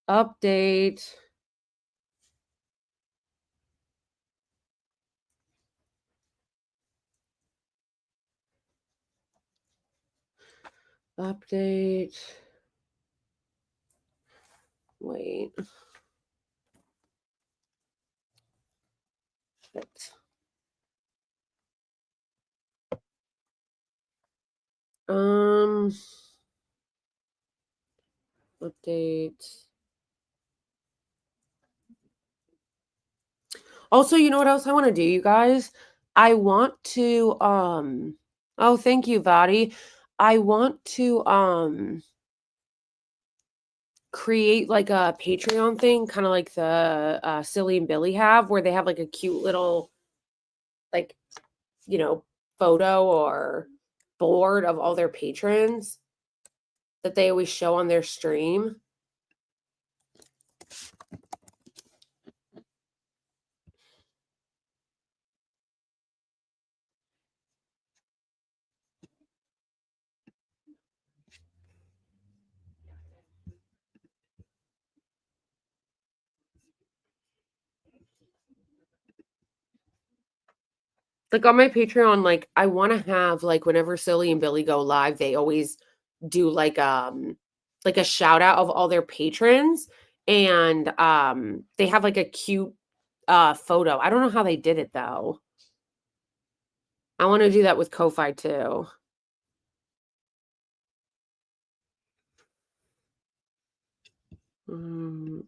Update. Update. Wait. Shit. Update. Also, you know what else I want to do, you guys? I want to oh, thank you, Vadi. I want to create like a Patreon thing, kind of like the Silly and Billy have, where they have like a cute little, like, you know, photo or board of all their patrons that they always show on their stream. Like on my Patreon, like I want to have like whenever Silly and Billy go live, they always do like a shout out of all their patrons, and they have like a cute photo. I don't know how they did it though. I want to do that with Ko-Fi too. Mm.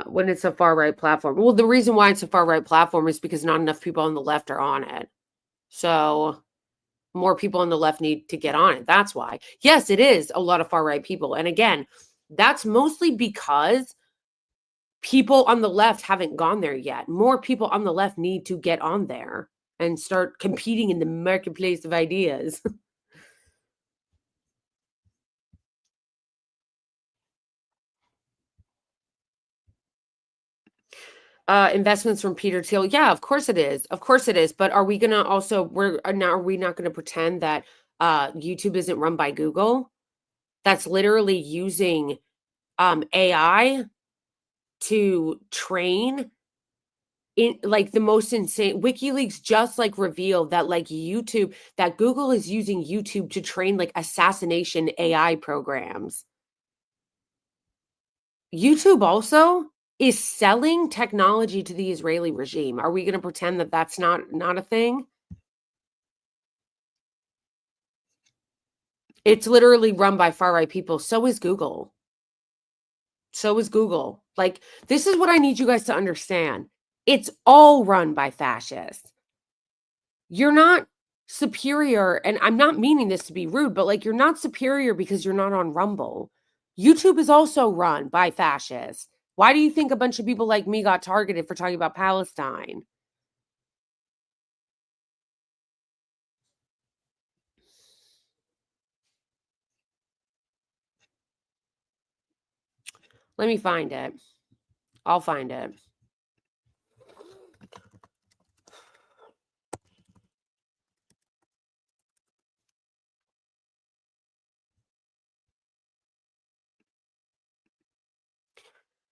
When it's a far right platform. Well, the reason why it's a far right platform is because not enough people on the left are on it. So more people on the left need to get on it. That's why. Yes, it is a lot of far right people. And again, that's mostly because people on the left haven't gone there yet. More people on the left need to get on there and start competing in the marketplace of ideas. Investments from Peter Thiel. Yeah, of course it is. Of course it is. But are we gonna also are we not gonna pretend that YouTube isn't run by Google? That's literally using AI to train in like the most insane. WikiLeaks just like revealed that like that Google is using YouTube to train like assassination AI programs. YouTube also is selling technology to the Israeli regime. Are we going to pretend that that's not a thing? It's literally run by far right people. So is Google. So is Google. Like, this is what I need you guys to understand. It's all run by fascists. You're not superior, and I'm not meaning this to be rude, but like, you're not superior because you're not on Rumble. YouTube is also run by fascists. Why do you think a bunch of people like me got targeted for talking about Palestine? Let me find it. I'll find it.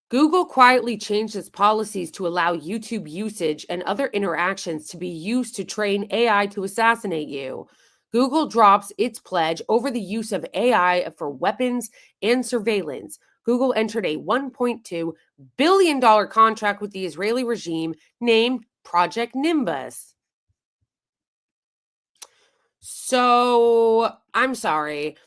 Google quietly changed its policies to allow YouTube usage and other interactions to be used to train AI to assassinate you. Google drops its pledge over the use of AI for weapons and surveillance. Google entered a $1.2 billion contract with the Israeli regime named Project Nimbus. So, I'm sorry.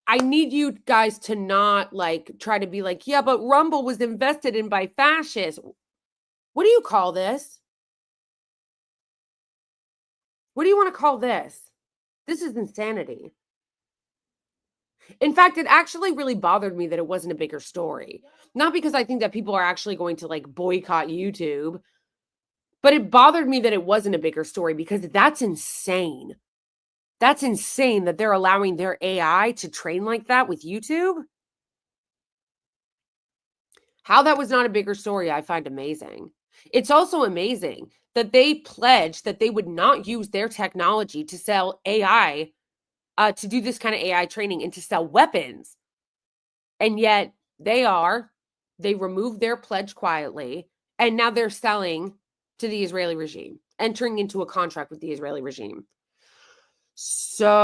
I need you guys to not like try to be like, yeah, but Rumble was invested in by fascists. What do you call this? What do you want to call this? This is insanity. In fact, it actually really bothered me that it wasn't a bigger story. Not because I think that people are actually going to like boycott YouTube, but it bothered me that it wasn't a bigger story because that's insane. That's insane that they're allowing their AI to train like that with YouTube. How that was not a bigger story, I find amazing. It's also amazing that they pledged that they would not use their technology to sell AI, to do this kind of AI training and to sell weapons. And yet they removed their pledge quietly, and now they're selling to the Israeli regime, entering into a contract with the Israeli regime. So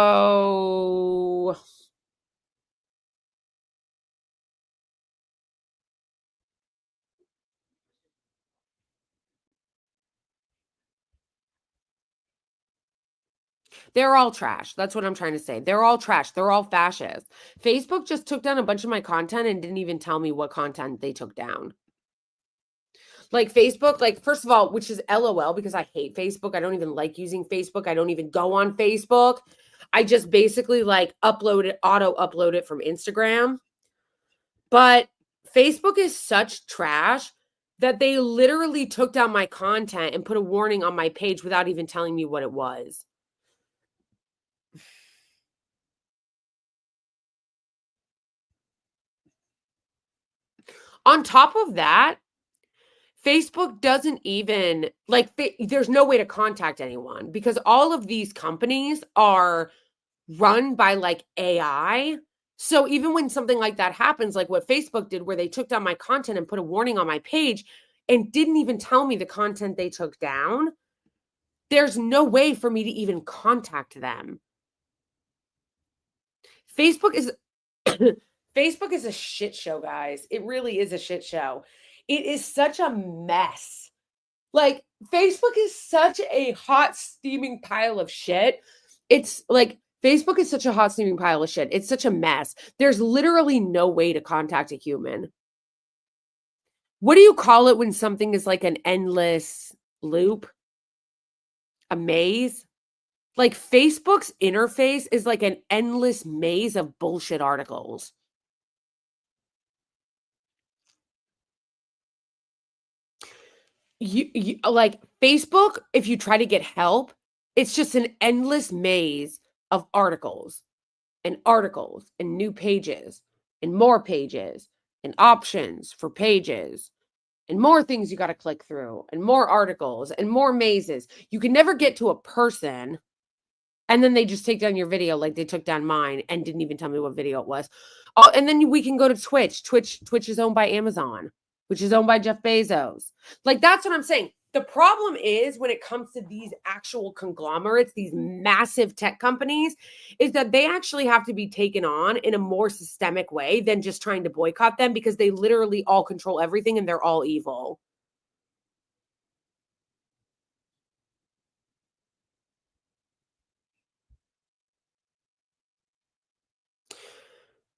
They're all trash. That's what I'm trying to say. They're all trash. They're all fascist. Facebook just took down a bunch of my content and didn't even tell me what content they took down. Like Facebook, like first of all, which is LOL because I hate Facebook. I don't even like using Facebook. I don't even go on Facebook. I just basically like auto upload it from Instagram. But Facebook is such trash that they literally took down my content and put a warning on my page without even telling me what it was. On top of that, Facebook doesn't even, like, there's no way to contact anyone because all of these companies are run by, like, AI. So even when something like that happens, like what Facebook did, where they took down my content and put a warning on my page and didn't even tell me the content they took down, there's no way for me to even contact them. Facebook is Facebook is a shit show, guys. It really is a shit show. It is such a mess. Like, Facebook is such a hot, steaming pile of shit. It's like, Facebook is such a hot, steaming pile of shit. It's such a mess. There's literally no way to contact a human. What do you call it when something is like an endless loop? A maze? Like, Facebook's interface is like an endless maze of bullshit articles. You like Facebook, if you try to get help, it's just an endless maze of articles and new pages and more pages and options for pages and more things you got to click through and more articles and more mazes. You can never get to a person, and then they just take down your video like they took down mine and didn't even tell me what video it was. Oh, and then we can go to Twitch. Twitch is owned by Amazon, which is owned by Jeff Bezos. Like, that's what I'm saying. The problem is when it comes to these actual conglomerates, these massive tech companies, is that they actually have to be taken on in a more systemic way than just trying to boycott them, because they literally all control everything and they're all evil.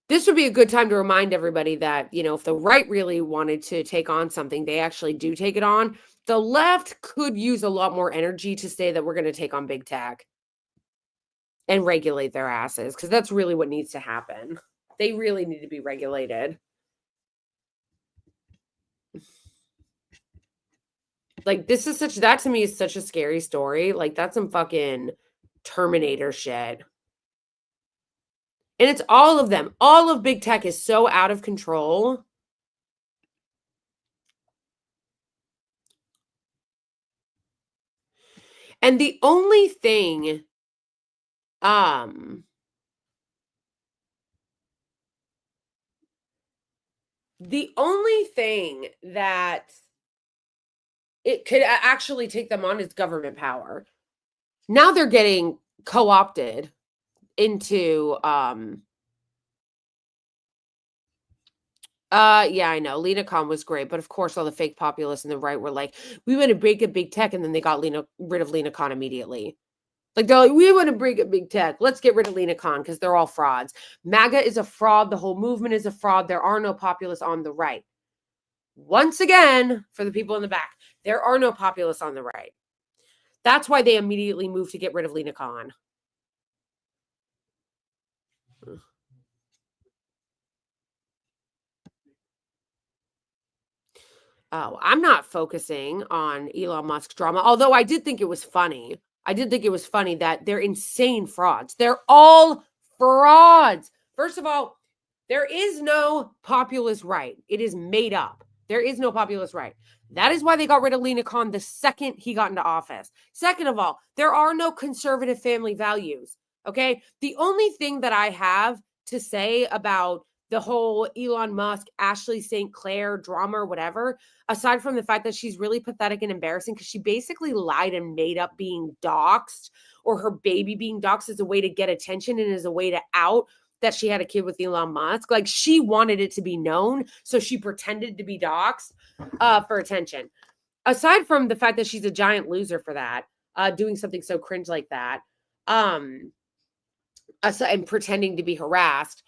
This would be a good time to remind everybody that, you know, if the right really wanted to take on something, they actually do take it on. The left could use a lot more energy to say that we're going to take on big tech and regulate their asses, because that's really what needs to happen. They really need to be regulated. Like, this is such, that to me is such a scary story. Like, that's some fucking Terminator shit. And it's all of them. All of big tech is so out of control. And the only thing, that it could actually take them on is government power. Now they're getting co-opted into, yeah, I know. Lena Khan was great, but of course all the fake populists and the right were like, we want to break up big tech, and then they got rid of Lena Khan immediately. Like, they're like, we want to break up big tech. Let's get rid of Lena Khan because they're all frauds. MAGA is a fraud. The whole movement is a fraud. There are no populists on the right. Once again, for the people in the back, there are no populists on the right. That's why they immediately moved to get rid of Lena Khan. Oh, I'm not focusing on Elon Musk drama, although I did think it was funny. I did think it was funny that they're insane frauds. They're all frauds. First of all, there is no populist right. It is made up. There is no populist right. That is why they got rid of Lena Khan the second he got into office. Second of all, there are no conservative family values. Okay? The only thing that I have to say about the whole Elon Musk, Ashley St. Clair drama or whatever, aside from the fact that she's really pathetic and embarrassing because she basically lied and made up being doxxed, or her baby being doxxed, as a way to get attention and as a way to out that she had a kid with Elon Musk. Like, she wanted it to be known, so she pretended to be doxxed for attention. Aside from the fact that she's a giant loser for that, doing something so cringe like that, and pretending to be harassed,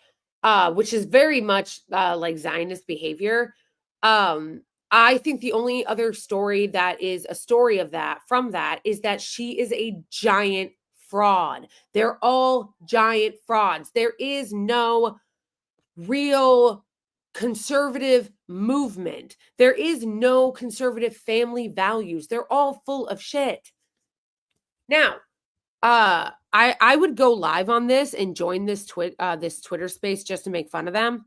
which is very much like Zionist behavior. I think the only other story that is a story of that from that is that she is a giant fraud. They're all giant frauds. There is no real conservative movement. There is no conservative family values. They're all full of shit. Now, I would go live on this and join this Twitter space just to make fun of them.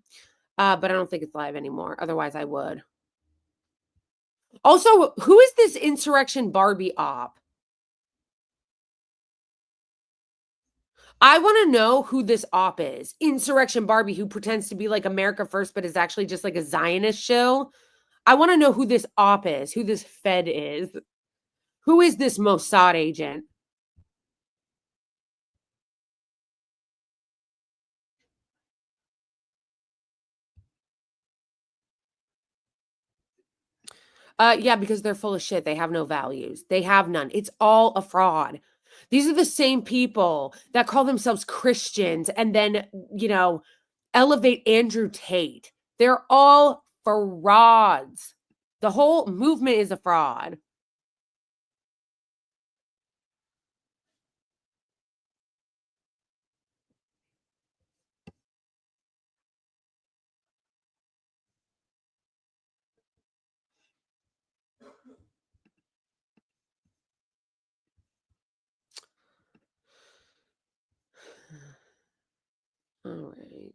But I don't think it's live anymore. Otherwise, I would. Also, who is this Insurrection Barbie op? I want to know who this op is. Insurrection Barbie, who pretends to be like America First, but is actually just like a Zionist show. I want to know who this op is, who this Fed is. Who is this Mossad agent? Yeah, because they're full of shit. They have no values. They have none. It's all a fraud. These are the same people that call themselves Christians and then, elevate Andrew Tate. They're all frauds. The whole movement is a fraud. All right.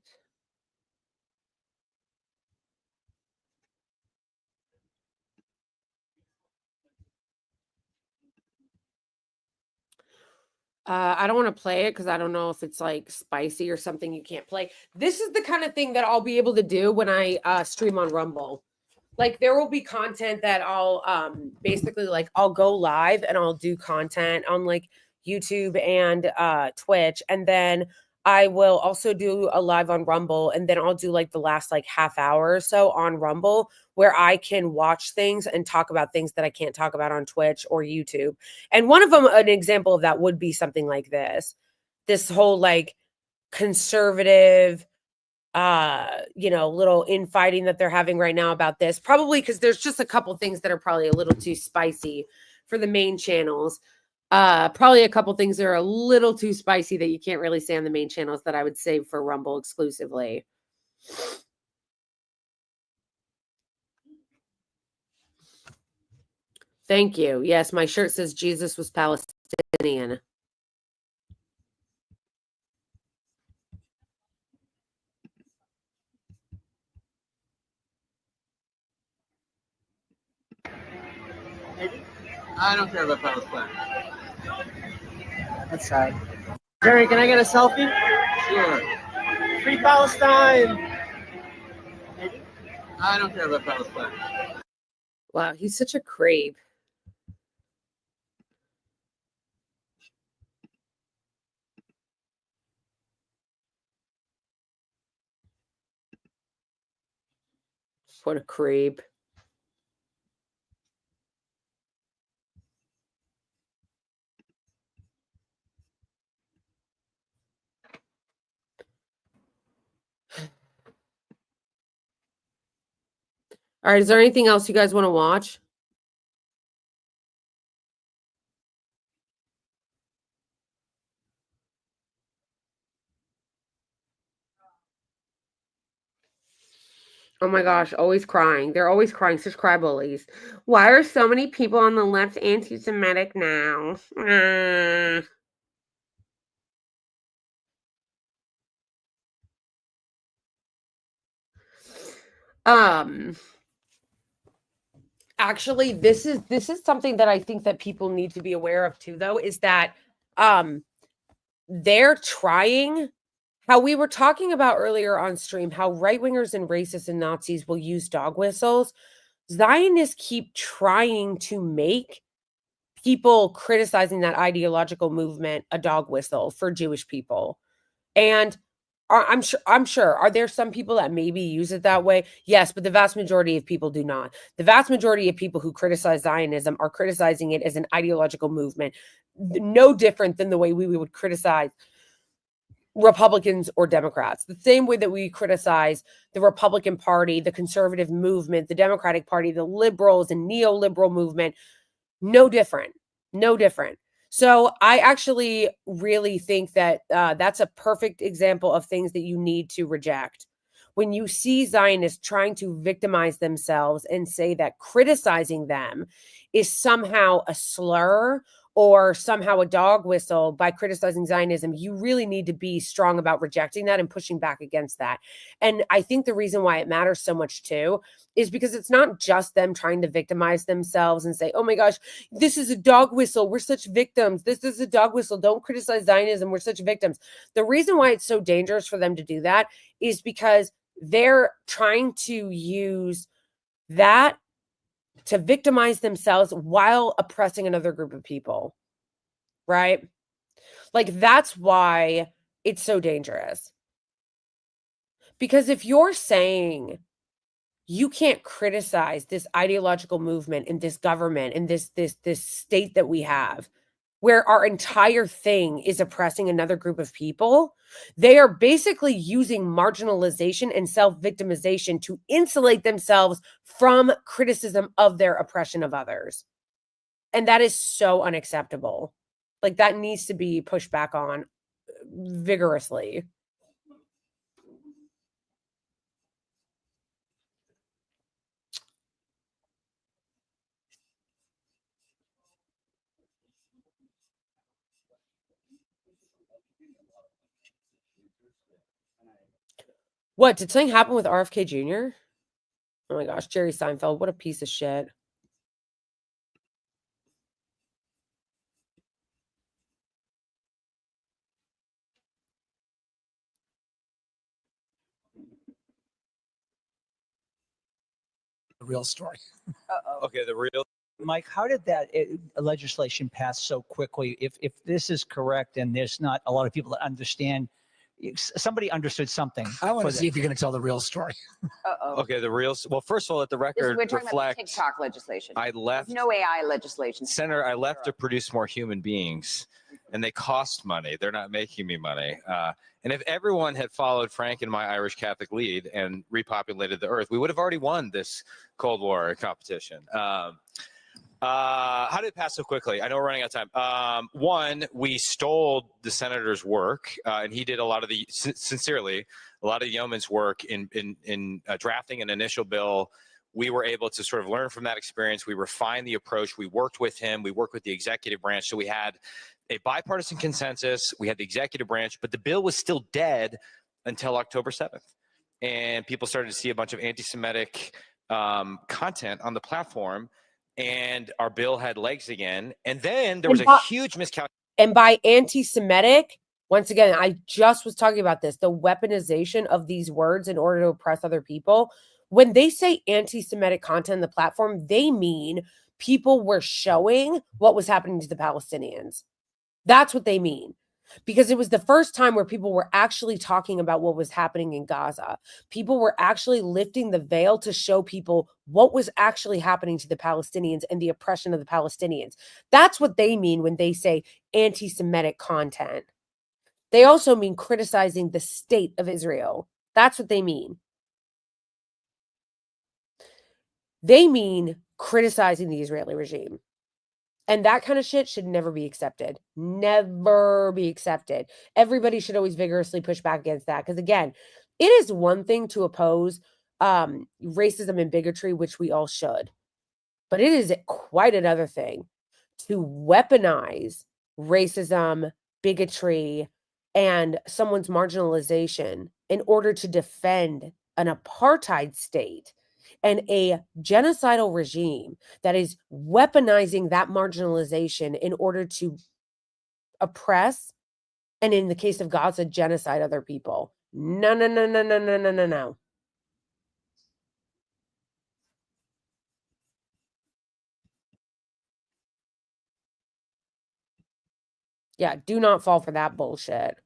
I don't want to play it because I don't know if it's like spicy or something you can't play. This is the kind of thing that I'll be able to do when I stream on Rumble. Like there will be content that I'll basically like I'll go live and I'll do content on like YouTube and Twitch, and then I will also do a live on Rumble, and then I'll do like the last like half hour or so on Rumble where I can watch things and talk about things that I can't talk about on Twitch or YouTube. And one of them, an example of that would be something like this whole like conservative little infighting that they're having right now about this, probably because there's just a couple things that are probably a little too spicy for the main channels. Probably a couple things that are a little too spicy that you can't really say on the main channels that I would save for Rumble exclusively. Thank you. Yes, my shirt says Jesus was Palestinian. I don't care about Palestine. That's sad. Jerry, can I get a selfie? Sure. Free Palestine! I don't care about Palestine. Wow, he's such a creep. What a creep. All right, is there anything else you guys want to watch? Oh my gosh, always crying. They're always crying, such cry bullies. Why are so many people on the left anti-Semitic now? Actually, this is something that I think that people need to be aware of too, though, is that they're trying, how we were talking about earlier on stream, how right-wingers and racists and Nazis will use dog whistles. Zionists keep trying to make people criticizing that ideological movement a dog whistle for Jewish people. And I'm sure. Are there some people that maybe use it that way? Yes, but the vast majority of people do not. The vast majority of people who criticize Zionism are criticizing it as an ideological movement, no different than the way we would criticize Republicans or Democrats. The same way that we criticize the Republican Party, the conservative movement, the Democratic Party, the liberals and neoliberal movement. No different. No different. So I actually really think that that's a perfect example of things that you need to reject. When you see Zionists trying to victimize themselves and say that criticizing them is somehow a slur or somehow a dog whistle by criticizing Zionism, you really need to be strong about rejecting that and pushing back against that. And I think the reason why it matters so much too is because it's not just them trying to victimize themselves and say, oh my gosh, this is a dog whistle. We're such victims. This is a dog whistle. Don't criticize Zionism. We're such victims. The reason why it's so dangerous for them to do that is because they're trying to use that to victimize themselves while oppressing another group of people, right? Like, that's why it's so dangerous. Because if you're saying you can't criticize this ideological movement and this government and this state that we have, where our entire thing is oppressing another group of people, they are basically using marginalization and self-victimization to insulate themselves from criticism of their oppression of others. And that is so unacceptable. Like, that needs to be pushed back on vigorously. What, did something happen with RFK Jr.? Oh my gosh, Jerry Seinfeld, what a piece of shit. The real story. Okay, the real. Mike, how did that legislation pass so quickly? If this is correct and there's not a lot of people that understand, somebody understood something. I want to see if you're going to tell the real story. Okay, the real. Well, first of all, let the record We're talking reflect. about TikTok legislation. I left. There's no AI legislation. Senator, I left to produce more human beings, and they cost money. They're not making me money. And if everyone had followed Frank and my Irish Catholic lead and repopulated the earth, we would have already won this Cold War competition. How did it pass so quickly? I know we're running out of time. One, we stole the senator's work, and he did a lot of the, sincerely, a lot of the yeoman's work in drafting an initial bill. We were able to sort of learn from that experience. We refined the approach. We worked with him. We worked with the executive branch. So we had a bipartisan consensus. We had the executive branch, but the bill was still dead until October 7th. And people started to see a bunch of anti-Semitic content on the platform. And our bill had legs again. And then there was a huge miscalculation. And by anti-Semitic, once again, I just was talking about this, the weaponization of these words in order to oppress other people. When they say anti-Semitic content on the platform, they mean people were showing what was happening to the Palestinians. That's what they mean. Because it was the first time where people were actually talking about what was happening in Gaza. People were actually lifting the veil to show people what was actually happening to the Palestinians and the oppression of the Palestinians. That's what they mean when they say anti-Semitic content. They also mean criticizing the state of Israel. That's what they mean. They mean criticizing the Israeli regime. And that kind of shit should never be accepted. Never be accepted. Everybody should always vigorously push back against that. Because again, it is one thing to oppose racism and bigotry, which we all should. But it is quite another thing to weaponize racism, bigotry, and someone's marginalization in order to defend an apartheid state and a genocidal regime that is weaponizing that marginalization in order to oppress, and in the case of Gaza, genocide other people. No, no, no, no, no, no, no, no, no. Yeah, do not fall for that bullshit.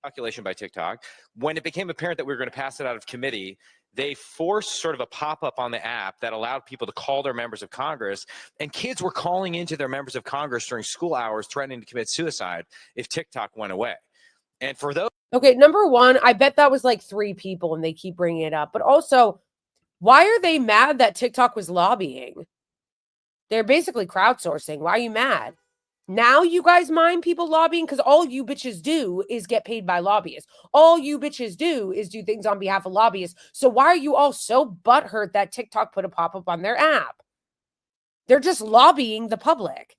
calculation by TikTok. When it became apparent that we were going to pass it out of committee, they forced sort of a pop-up on the app that allowed people to call their members of Congress, and kids were calling into their members of Congress during school hours threatening to commit suicide if TikTok went away. And for those... Okay, number one, I bet that was like 3 people and they keep bringing it up. But also, why are they mad that TikTok was lobbying? They're basically crowdsourcing. Why are you mad? Now you guys mind people lobbying? Because all you bitches do is get paid by lobbyists. All you bitches do is do things on behalf of lobbyists. So why are you all so butthurt that TikTok put a pop-up on their app? They're just lobbying the public.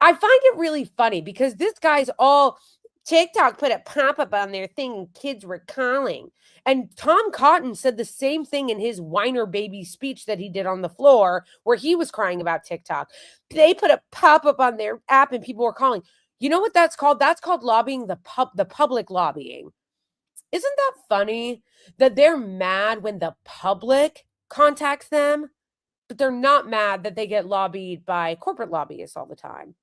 I find it really funny because this guy's all... TikTok put a pop-up on their thing and kids were calling. And Tom Cotton said the same thing in his whiner baby speech that he did on the floor where he was crying about TikTok. They put a pop-up on their app and people were calling. You know what that's called? That's called lobbying, the public lobbying. Isn't that funny that they're mad when the public contacts them, but they're not mad that they get lobbied by corporate lobbyists all the time?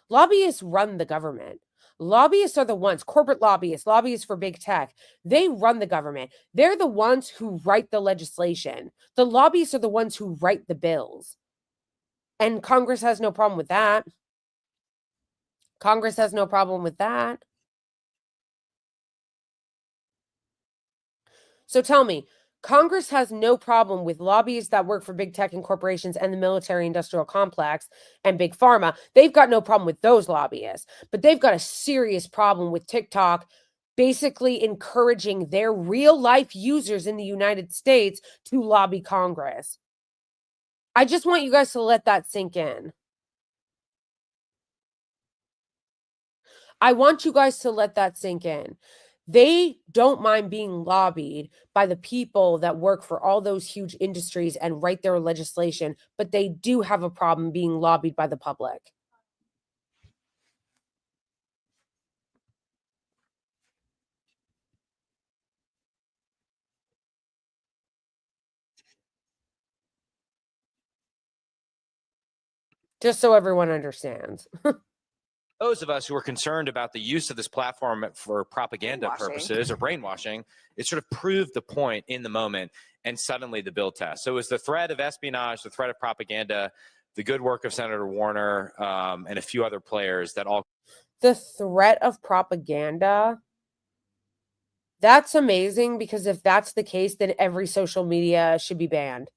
Lobbyists run the government. Lobbyists are the ones, corporate lobbyists for big tech. They run the government. They're the ones who write the legislation. The lobbyists are the ones who write the bills. And Congress has no problem with that. Congress has no problem with that. So tell me, Congress has no problem with lobbyists that work for big tech and corporations and the military-industrial complex and big pharma. They've got no problem with those lobbyists, but they've got a serious problem with TikTok basically encouraging their real-life users in the United States to lobby Congress. I just want you guys to let that sink in. I want you guys to let that sink in. They don't mind being lobbied by the people that work for all those huge industries and write their legislation, but they do have a problem being lobbied by the public. Just so everyone understands. Those of us who are concerned about the use of this platform for propaganda purposes or brainwashing, it sort of proved the point in the moment, and suddenly the bill passed. So it was the threat of espionage, the threat of propaganda, the good work of Senator Warner, and a few other players that all... The threat of propaganda? That's amazing, because if that's the case, then every social media should be banned.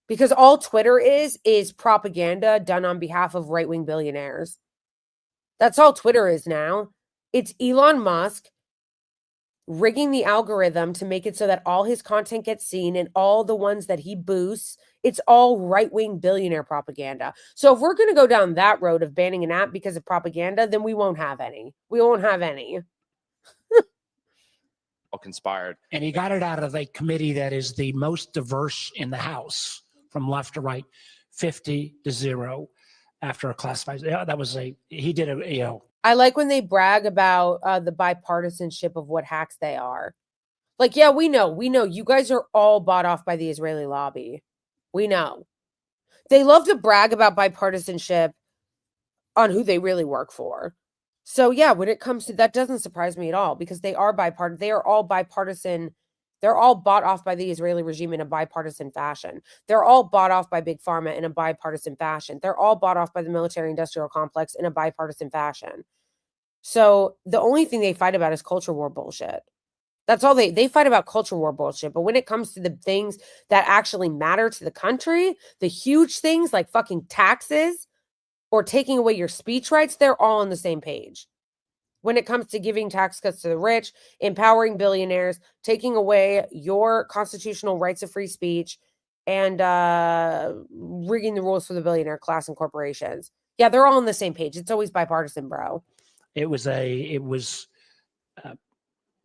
Because all Twitter is propaganda done on behalf of right-wing billionaires. That's all Twitter is now. It's Elon Musk rigging the algorithm to make it so that all his content gets seen and all the ones that he boosts, it's all right-wing billionaire propaganda. So if we're going to go down that road of banning an app because of propaganda, then we won't have any. We won't have any. all conspired. And he got it out of a committee that is the most diverse in the House, from left to right, 50-0 after a classified. Yeah, that was he did a, I like when they brag about the bipartisanship of what hacks they are. Like, yeah, we know you guys are all bought off by the Israeli lobby. We know. They love to brag about bipartisanship on who they really work for. So yeah, when it comes to that, doesn't surprise me at all, because they are bipartisan. They are all bipartisan. They're all bought off by the Israeli regime in a bipartisan fashion. They're all bought off by Big Pharma in a bipartisan fashion. They're all bought off by the military-industrial complex in a bipartisan fashion. So the only thing they fight about is culture war bullshit. That's all they fight about, culture war bullshit. But when it comes to the things that actually matter to the country, the huge things like fucking taxes or taking away your speech rights, they're all on the same page. When it comes to giving tax cuts to the rich, empowering billionaires, taking away your constitutional rights of free speech, and rigging the rules for the billionaire class and corporations. Yeah, they're all on the same page. It's always bipartisan, bro. it was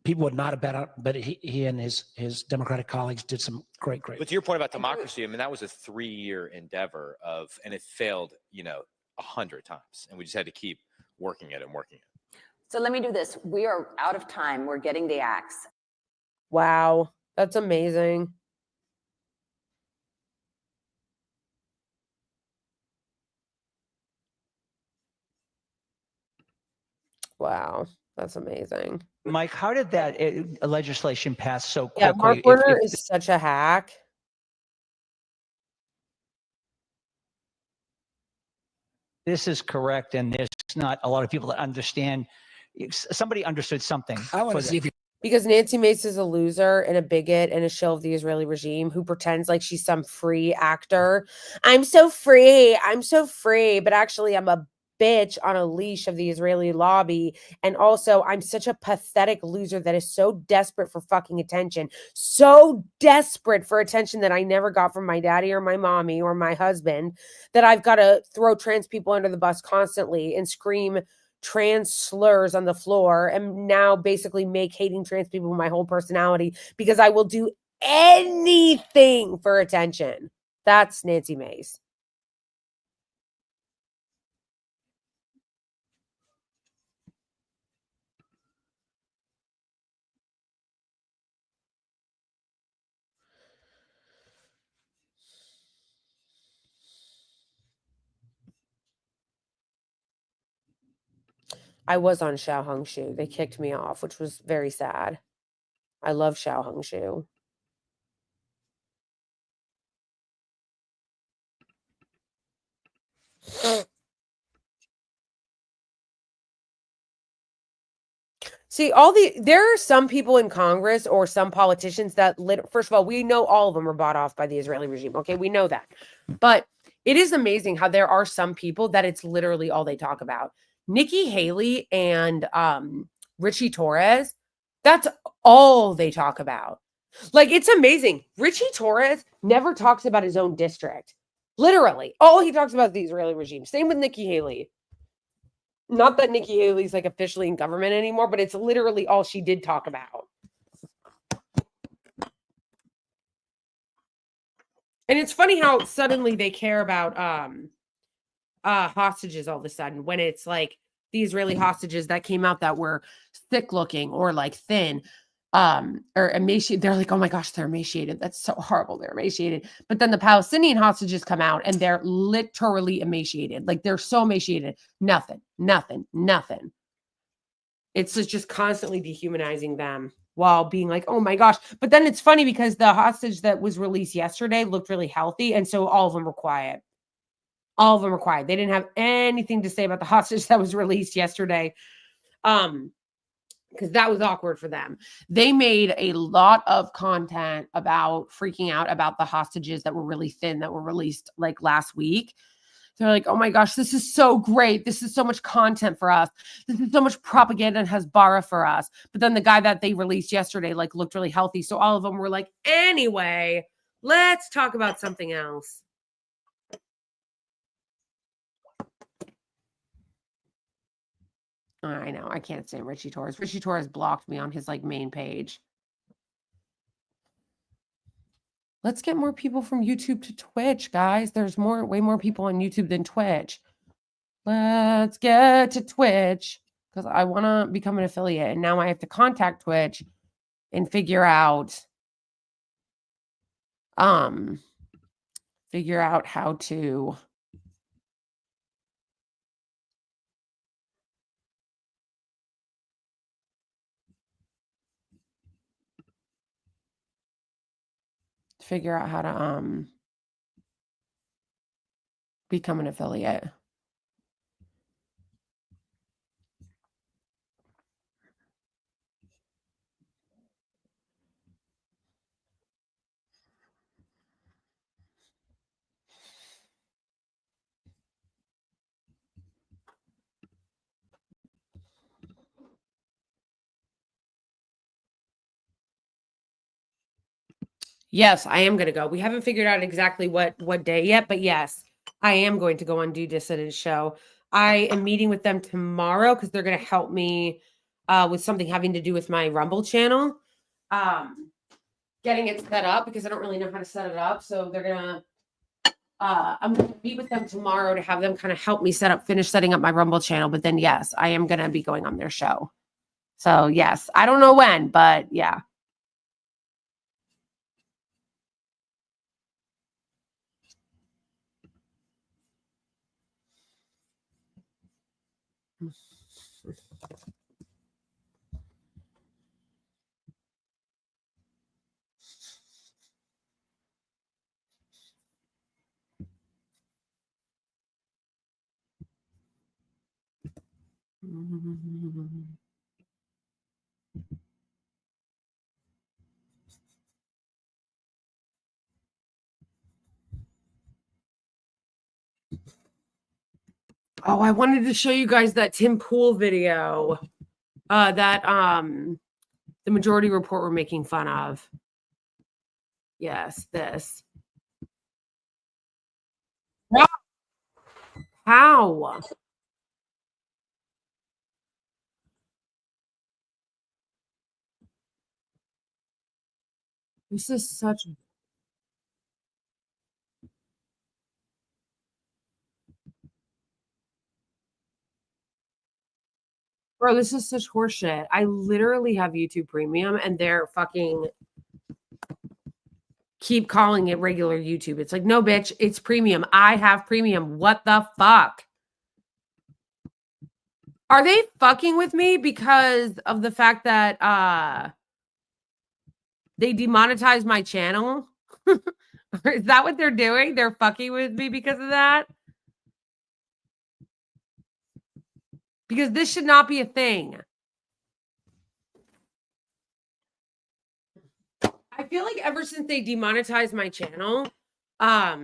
people would not have bet on, but he and his Democratic colleagues did some great. But to your point about democracy, I mean, that was a 3-year endeavor and it failed, 100 times. And we just had to keep working it and working it. So let me do this. We are out of time. We're getting the axe. Wow, that's amazing. Wow. That's amazing. Mike, how did that legislation pass so Yeah, quickly? Mark Warner is such a hack. This is correct, and there's not a lot of people that understand. Somebody understood something. I want to see if you Because Nancy Mace is a loser and a bigot and a shill of the Israeli regime who pretends like she's some free actor. I'm so free. I'm so free. But actually, I'm a bitch on a leash of the Israeli lobby. And also, I'm such a pathetic loser that is so desperate for fucking attention. So desperate for attention that I never got from my daddy or my mommy or my husband that I've got to throw trans people under the bus constantly and scream trans slurs on the floor and now basically make hating trans people my whole personality because I will do anything for attention. That's Nancy Mace. I was on Xiao Hongshu. They kicked me off, which was very sad. I love Xiao Hongshu. See, there are some people in Congress or some politicians that, first of all, we know all of them are bought off by the Israeli regime. Okay, we know that. But it is amazing how there are some people that it's literally all they talk about. Nikki Haley and Richie Torres, that's all they talk about. Like, it's amazing. Richie Torres never talks about his own district. Literally. All he talks about is the Israeli regime. Same with Nikki Haley. Not that Nikki Haley's like officially in government anymore, but it's literally all she did talk about. And it's funny how suddenly they care about hostages all of a sudden when it's like the Israeli hostages that came out that were thick looking or like thin or emaciated. They're like, oh my gosh, they're emaciated. That's so horrible. They're emaciated. But then the Palestinian hostages come out and they're literally emaciated. Like they're so emaciated. Nothing. It's just constantly dehumanizing them while being like, oh my gosh. But then it's funny because the hostage that was released yesterday looked really healthy. And so all of them were quiet. All of them were quiet. They didn't have anything to say about the hostage that was released yesterday. Because that was awkward for them. They made a lot of content about freaking out about the hostages that were really thin that were released like last week. They're like, oh my gosh, this is so great. This is so much content for us. This is so much propaganda and hasbara for us. But then the guy that they released yesterday like looked really healthy. So all of them were like, anyway, let's talk about something else. I know. I can't stand Richie Torres. Richie Torres blocked me on his like main page. Let's get more people from YouTube to Twitch, guys. There's way more people on YouTube than Twitch. Let's get to Twitch because I want to become an affiliate. And now I have to contact Twitch and figure out how to become an affiliate. Yes, I am going to go. We haven't figured out exactly what day yet, but yes, I am going to go on Do Dissident Show. I am meeting with them tomorrow because they're going to help me with something having to do with my Rumble channel. Getting it set up because I don't really know how to set it up. So they're going to I'm going to meet with them tomorrow to have them kind of help me finish setting up my Rumble channel. But then, yes, I am going to be going on their show. So, yes, I don't know when, but yeah. Oh, I wanted to show you guys that Tim Pool video that the Majority Report were making fun of. Yes, this. How? This is such. Bro, this is such horseshit. I literally have YouTube Premium and they're fucking keep calling it regular YouTube. It's like, no, bitch, it's premium. I have premium. What the fuck? Are they fucking with me because of the fact that they demonetized my channel? Is that what they're doing? They're fucking with me because of that? Because this should not be a thing. I feel like ever since they demonetized my channel, I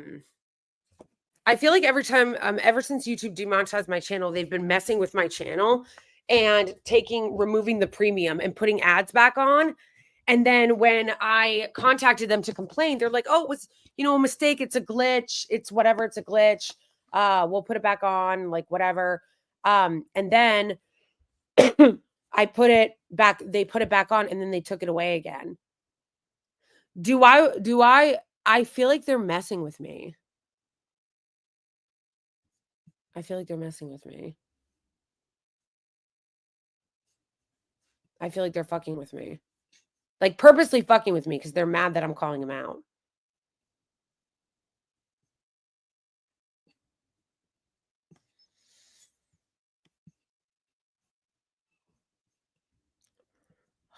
feel like ever since YouTube demonetized my channel, they've been messing with my channel and removing the premium and putting ads back on. And then when I contacted them to complain, they're like, oh, it was, a mistake. It's a glitch. It's whatever. It's a glitch. We'll put it back on, like whatever. And then I put it back. They put it back on and then they took it away again. I feel like they're messing with me. I feel like they're messing with me. I feel like they're fucking with me. Like purposely fucking with me because they're mad that I'm calling them out.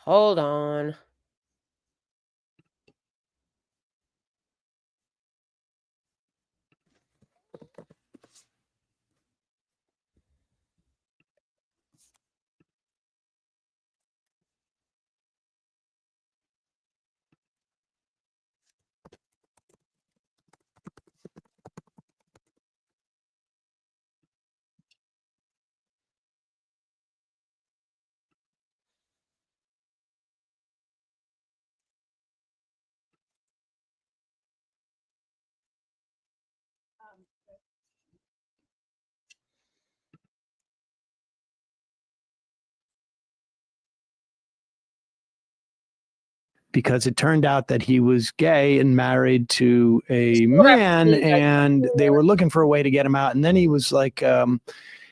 Hold on. Because it turned out that he was gay and married to a man, and they were looking for a way to get him out. And then he was like,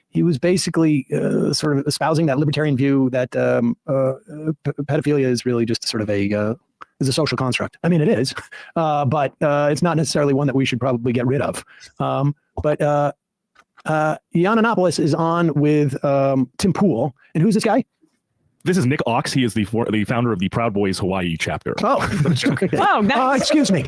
he was basically sort of espousing that libertarian view that pedophilia is really just sort of is a social construct. I mean, it is, but it's not necessarily one that we should probably get rid of. But Yiannopoulos is on with Tim Pool. And who's this guy? This is Nick Ox. He is the founder of the Proud Boys Hawaii chapter. Oh, oh, nice. Excuse me.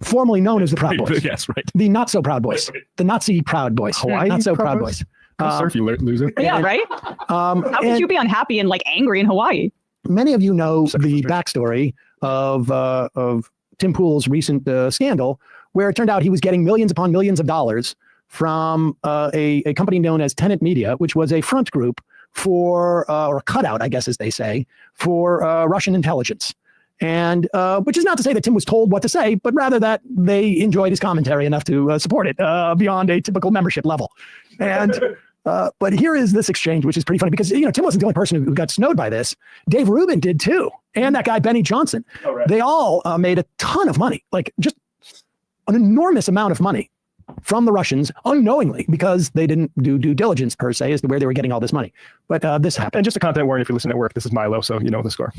Formerly known as the Proud Boys. Yes, right. The not so Proud Boys. The Nazi Proud Boys. Hawaii not so Proud Boys. Surf, you loser. Yeah, right? How could you be unhappy and like angry in Hawaii? Many of you know the backstory of Tim Pool's recent scandal, where it turned out he was getting millions upon millions of dollars from a company known as Tenet Media, which was a front group for, or a cutout, I guess, as they say, for Russian intelligence. And which is not to say that Tim was told what to say, but rather that they enjoyed his commentary enough to support it beyond a typical membership level. And but here is this exchange, which is pretty funny because, Tim wasn't the only person who got snowed by this. Dave Rubin did too. And that guy, Benny Johnson. Oh, right. They all made a ton of money, like just an enormous amount of money from the Russians unknowingly, because they didn't do due diligence per se as to where they were getting all this money. But this happened. And just a content warning, if you listen at work, this is Milo, so you know the score.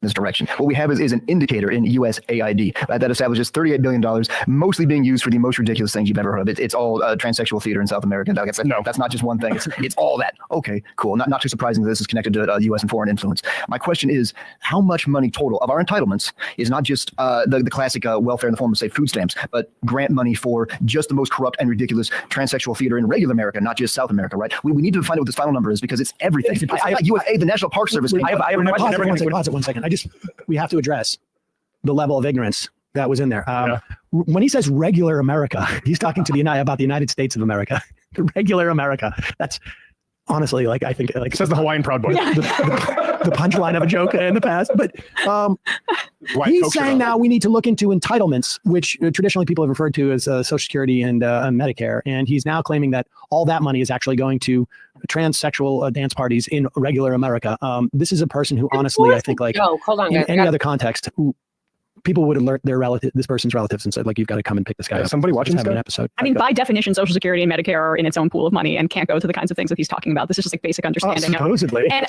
this direction. What we have is an indicator in USAID that establishes $38 billion, mostly being used for the most ridiculous things you've ever heard of. It's all transsexual theater in South America. No, that's not just one thing. It's all that. Okay, cool. Not too surprising that this is connected to U.S. and foreign influence. My question is, how much money total of our entitlements is not just the classic welfare in the form of, say, food stamps, but grant money for just the most corrupt and ridiculous transsexual theater in regular America, not just South America, right? We need to find out what this final number is because it's everything. USAID, the National Park Service. I have a question. Pause it 1 second. We have to address the level of ignorance that was in there. When he says regular America, he's talking to about the United States of America. The regular America. That's honestly, like, I think, like, says the Hawaiian Proud Boy. The punchline of a joke in the past. But he's saying now we need to look into entitlements, which traditionally people have referred to as Social Security and Medicare. And he's now claiming that all that money is actually going to transsexual dance parties in regular America. This is a person who honestly, I think, like, hold on, in any other context, people would alert this person's relatives and said, like, you've got to come and pick this guy up. Somebody watching this an episode. I mean, by definition, Social Security and Medicare are in its own pool of money and can't go to the kinds of things that he's talking about. This is just like basic understanding. Supposedly. And,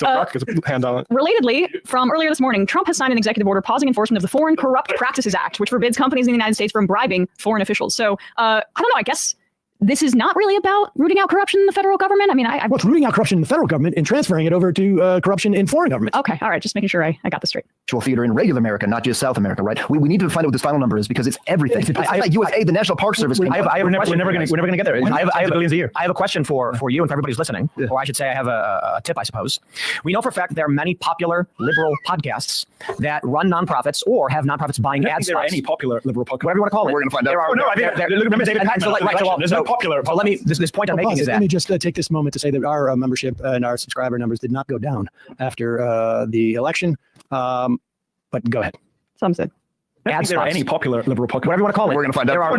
hand on it. relatedly, from earlier this morning, Trump has signed an executive order pausing enforcement of the Foreign Corrupt Practices Act, which forbids companies in the United States from bribing foreign officials. So I don't know, I guess this is not really about rooting out corruption in the federal government. I mean, well, it's rooting out corruption in the federal government and transferring it over to corruption in foreign governments. Okay, all right, just making sure I got this straight. Theater in regular America, not just South America, right? We need to find out what this final number is because it's everything. USAID, the National Park Service. We're never going to get there. I have billions a year. I have a question for you and for everybody who's listening, or I should say I have a tip, I suppose. We know for a fact that there are many popular liberal podcasts that run nonprofits or have nonprofits buying ad spots. There are any popular liberal podcasts. Whatever you want to call it. We're going to find out. There's no popular. So let me. This point I'm making is that. Let me just take this moment to say that our membership and our subscriber numbers did not go down after the election. But go ahead. Some said. There are any popular liberal podcasts. Whatever you want to call it. We're going to find out.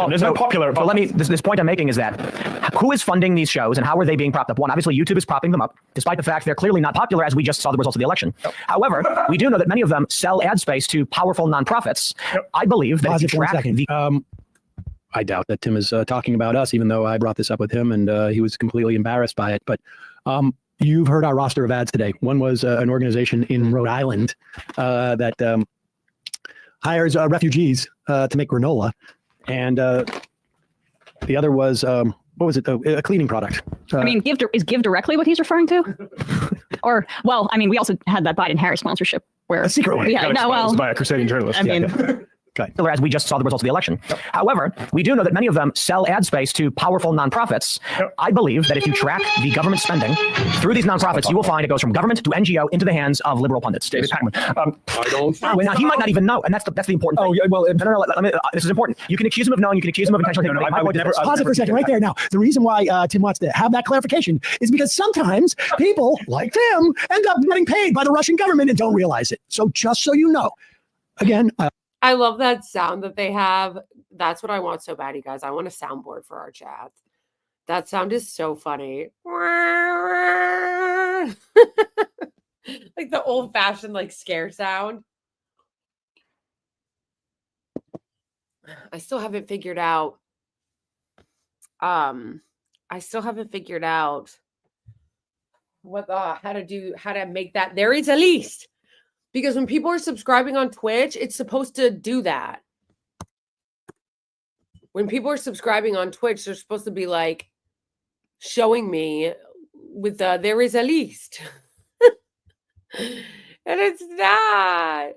There's no popular. So let me. This point I'm making is that who is funding these shows and how are they being propped up? One, obviously YouTube is propping them up, despite the fact they're clearly not popular, as we just saw the results of the election. However, we do know that many of them sell ad space to powerful nonprofits. I believe that if you track I doubt that Tim is talking about us, even though I brought this up with him and he was completely embarrassed by it. But you've heard our roster of ads today. One was an organization in Rhode Island that hires refugees to make granola. And the other was, what was it? A cleaning product. I mean, is Give Directly what he's referring to? Or, well, I mean, we also had that Biden-Harris sponsorship where... A secret one. Yeah, no, well... by a crusading journalist. I mean... as we just saw the results of the election. However, we do know that many of them sell ad space to powerful nonprofits. I believe that if you track the government spending through these nonprofits, you will find it goes from government to NGO into the hands of liberal pundits. David Pakman. I don't. Now, he might not even know, and that's the important thing. Oh, yeah, well, this is important. You can accuse him of knowing, you can accuse him of intentionally. I would never. Pause it for a second, right there. Now, the reason why Tim wants to have that clarification is because sometimes people like Tim end up getting paid by the Russian government and don't realize it. So just so you know, again. I love that sound that they have. That's what I want so bad, you guys. I want a soundboard for our chat. That sound is so funny. Like the old-fashioned, like, scare sound. I still haven't figured out. What how to make that. There is a least. Because when people are subscribing on Twitch, it's supposed to do that. When people are subscribing on Twitch, they're supposed to be like showing me with the there is a least. And it's not.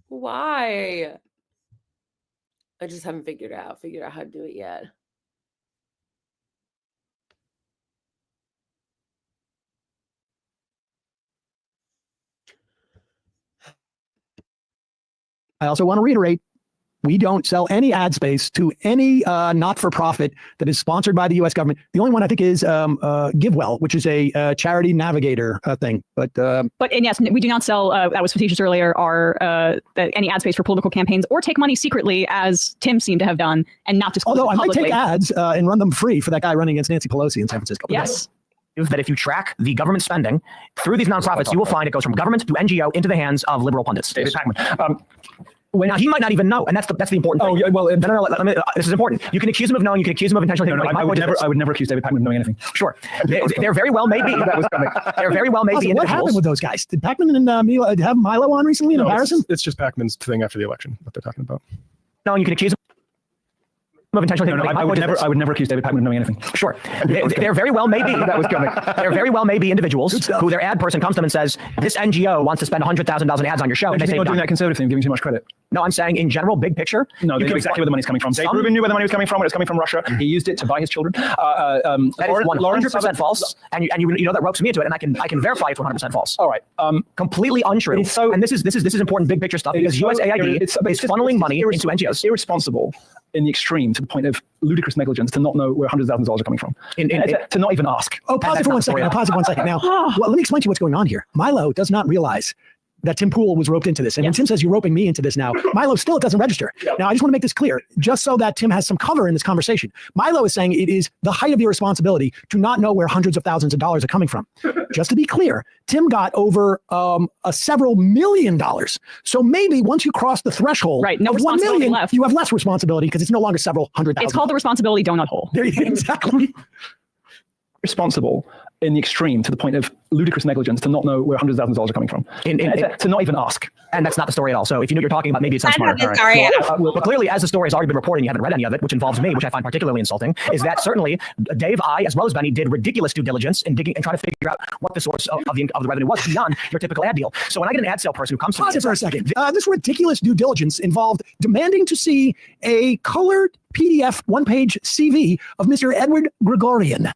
Why? I just haven't figured out how to do it yet. I also want to reiterate, we don't sell any ad space to any not-for-profit that is sponsored by the U.S. government. The only one I think is GiveWell, which is a charity navigator thing. But and yes, we do not sell. That was facetious earlier. Any ad space for political campaigns or take money secretly, as Tim seemed to have done, and not disclose. Although it publicly. I might take ads and run them free for that guy running against Nancy Pelosi in San Francisco. Yes. That if you track the government spending through these nonprofits, you will find it goes from government to NGO into the hands of liberal pundits. David Pakman. Well, now he might not even know, and that's the important thing. Oh, yeah, well, no, this is important. You can accuse him of knowing. You can accuse him of intentionally. No, I would never accuse David Pakman of knowing anything. Sure, there very well may be. There very well may be individuals. What happened with those guys? Did Pakman and Milo have Milo on recently in embarrassment? It's just Pakman's thing after the election that they're talking about. No, you can accuse him of intentionally. No, I would never accuse David Pakman of knowing anything. Sure, there very well may be. There very well may be individuals who their ad person comes to them and says, "This NGO wants to spend $100,000 in ads on your show." And they say, doing that conservative thing, giving too much credit. No, I'm saying in general, big picture. No, they knew exactly where the money's coming from. Dave Rubin knew where the money was coming from. When it's coming from Russia, he used it to buy his children. That is 100% false, and you know that ropes me into it, and I can verify it's 100% false. All right, completely untrue. And this is important big picture stuff because USAID is funneling money into NGOs. Irresponsible in the extreme to the point of ludicrous negligence to not know where hundreds of thousands of dollars are coming from, to not even ask. Oh, pause it for 1 second. Pause it 1 second. Now, well, let me explain to you what's going on here. Milo does not realize that Tim Pool was roped into this. And when Tim says you're roping me into this now, Milo still doesn't register. Now, I just want to make this clear, just so that Tim has some cover in this conversation. Milo is saying it is the height of your responsibility to not know where hundreds of thousands of dollars are coming from. Just to be clear, Tim got over several $1 million. So maybe once you cross the threshold of 1 million, left. You have less responsibility because it's no longer several hundred thousand. It's called the responsibility donut hole. There you go. Exactly. Responsible in the extreme to the point of ludicrous negligence to not know where hundreds of thousands of dollars are coming from, to not even ask. And that's not the story at all. So if you know what you're talking about, maybe it sounds smarter. But clearly, as the story has already been reported, and you haven't read any of it, which involves me, which I find particularly insulting, is that certainly Dave, I, as well as Benny, did ridiculous due diligence in digging and trying to figure out what the source of the revenue was beyond your typical ad deal. So when I get an ad sale person who comes to me... Pause it for a second. This ridiculous due diligence involved demanding to see a colored PDF one-page CV of Mr. Edward Gregorian.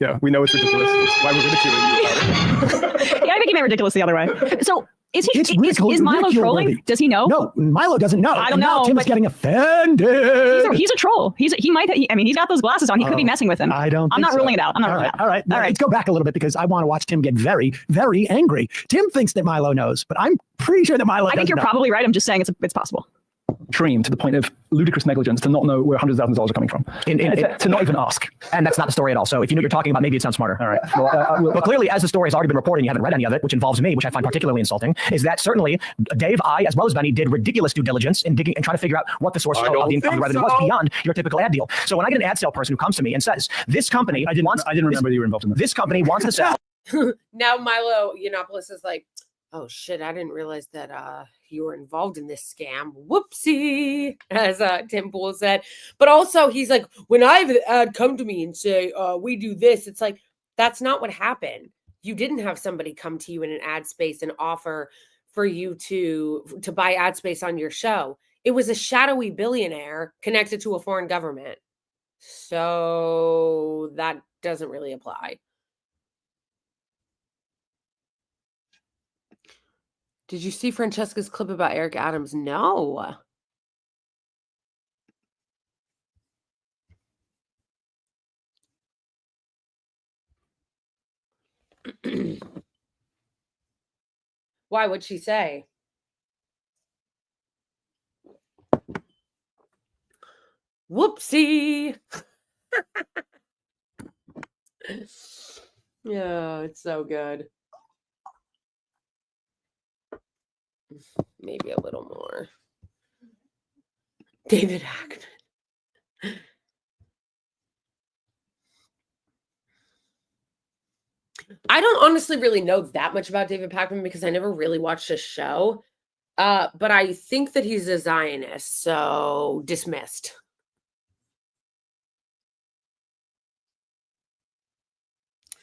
Yeah, we know it's ridiculous. It's why we're ridiculing you. Yeah, I think he meant ridiculous the other way. So is Milo trolling? Does he know? No, Milo doesn't know. I don't know. Tim is getting offended. He's a troll. He's got those glasses on. He could be messing with him. I'm not ruling it out. I'm not ruling it out. All right. Let's go back a little bit because I want to watch Tim get very, very angry. Tim thinks that Milo knows, but I'm pretty sure that Milo doesn't. I think you're probably right. I'm just saying it's possible. Extreme to the point of ludicrous negligence to not know where hundreds of thousands of dollars are coming from, to not even ask. And that's not the story at all. So if you know what you're talking about, maybe it sounds smarter. All right. But clearly, as the story has already been reported, and you haven't read any of it, which involves me, which I find particularly insulting, is that certainly Dave, I, as well as Benny, did ridiculous due diligence in digging and trying to figure out what the source of the revenue was beyond your typical ad deal. So when I get an ad sale person who comes to me and says, "This company," I didn't remember that you were involved in that. This company wants to sell. Now Milo Yiannopoulos is like, "Oh shit, I didn't realize that you were involved in this scam. Whoopsie," as Tim Pool said. But also he's like, when I've ad come to me and say, we do this, it's like, that's not what happened. You didn't have somebody come to you in an ad space and offer for you to buy ad space on your show. It was a shadowy billionaire connected to a foreign government. So that doesn't really apply. Did you see Francesca's clip about Eric Adams? No. Why would she say? Whoopsie. Yeah, it's so good. Maybe a little more. David Hackman. I don't honestly really know that much about David Pakman because I never really watched his show. But I think that he's a Zionist, so dismissed.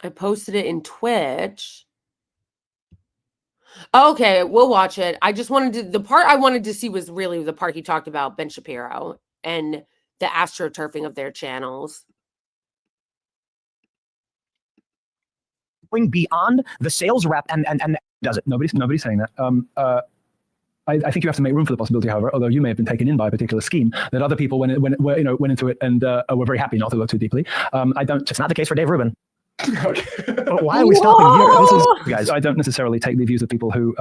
I posted it in Twitch. Okay, we'll watch it. I just the part I wanted to see was really the part he talked about Ben Shapiro and the astroturfing of their channels. Going beyond the sales rep and does it. Nobody's saying that. I think you have to make room for the possibility, however, although you may have been taken in by a particular scheme, that other people went into it and were very happy not to look too deeply. It's not the case for Dave Rubin. Why are we stopping here? Guys, I don't necessarily take the views of people who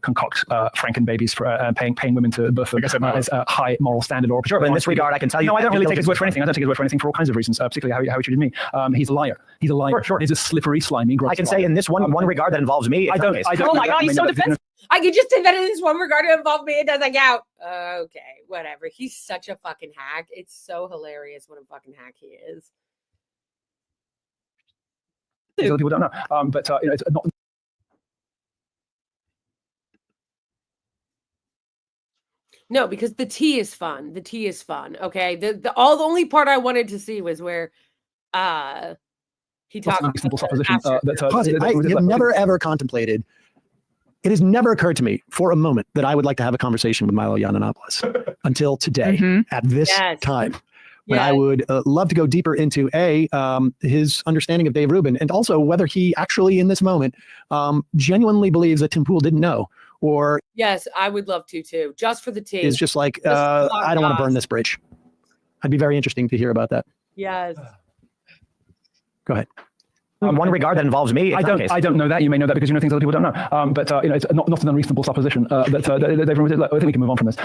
concoct franken-babies for paying women to birth them as a high moral standard. Or sure, but in this regard, I can tell you. No, I don't really take his word for anything. I don't take his word for anything for all kinds of reasons, particularly how he treated me. He's a liar. He's a liar. Sure. He's a slippery, slimy, gross I can say in this one regard that involves me. I don't. Oh my God, he's so defensive. I could just invent this one regard to involve me. It doesn't count. Okay, whatever. He's such a fucking hack. It's so hilarious what a fucking hack he is. Other people don't know. But it's not. No, because the tea is fun. The tea is fun. Okay. The only part I wanted to see was where he talked about simple supposition. I have never ever contemplated. It has never occurred to me for a moment that I would like to have a conversation with Milo Yiannopoulos until today at this time. When I would love to go deeper into his understanding of Dave Rubin, and also whether he actually in this moment genuinely believes that Tim Pool didn't know, or yes, I would love to too, just for the tea. Is just like I don't want to burn this bridge. I'd be very interesting to hear about that. Yes. Go ahead. One regard that involves me. I don't know that. You may know that because you know things other people don't know. But it's not an unreasonable supposition that I think we can move on from this.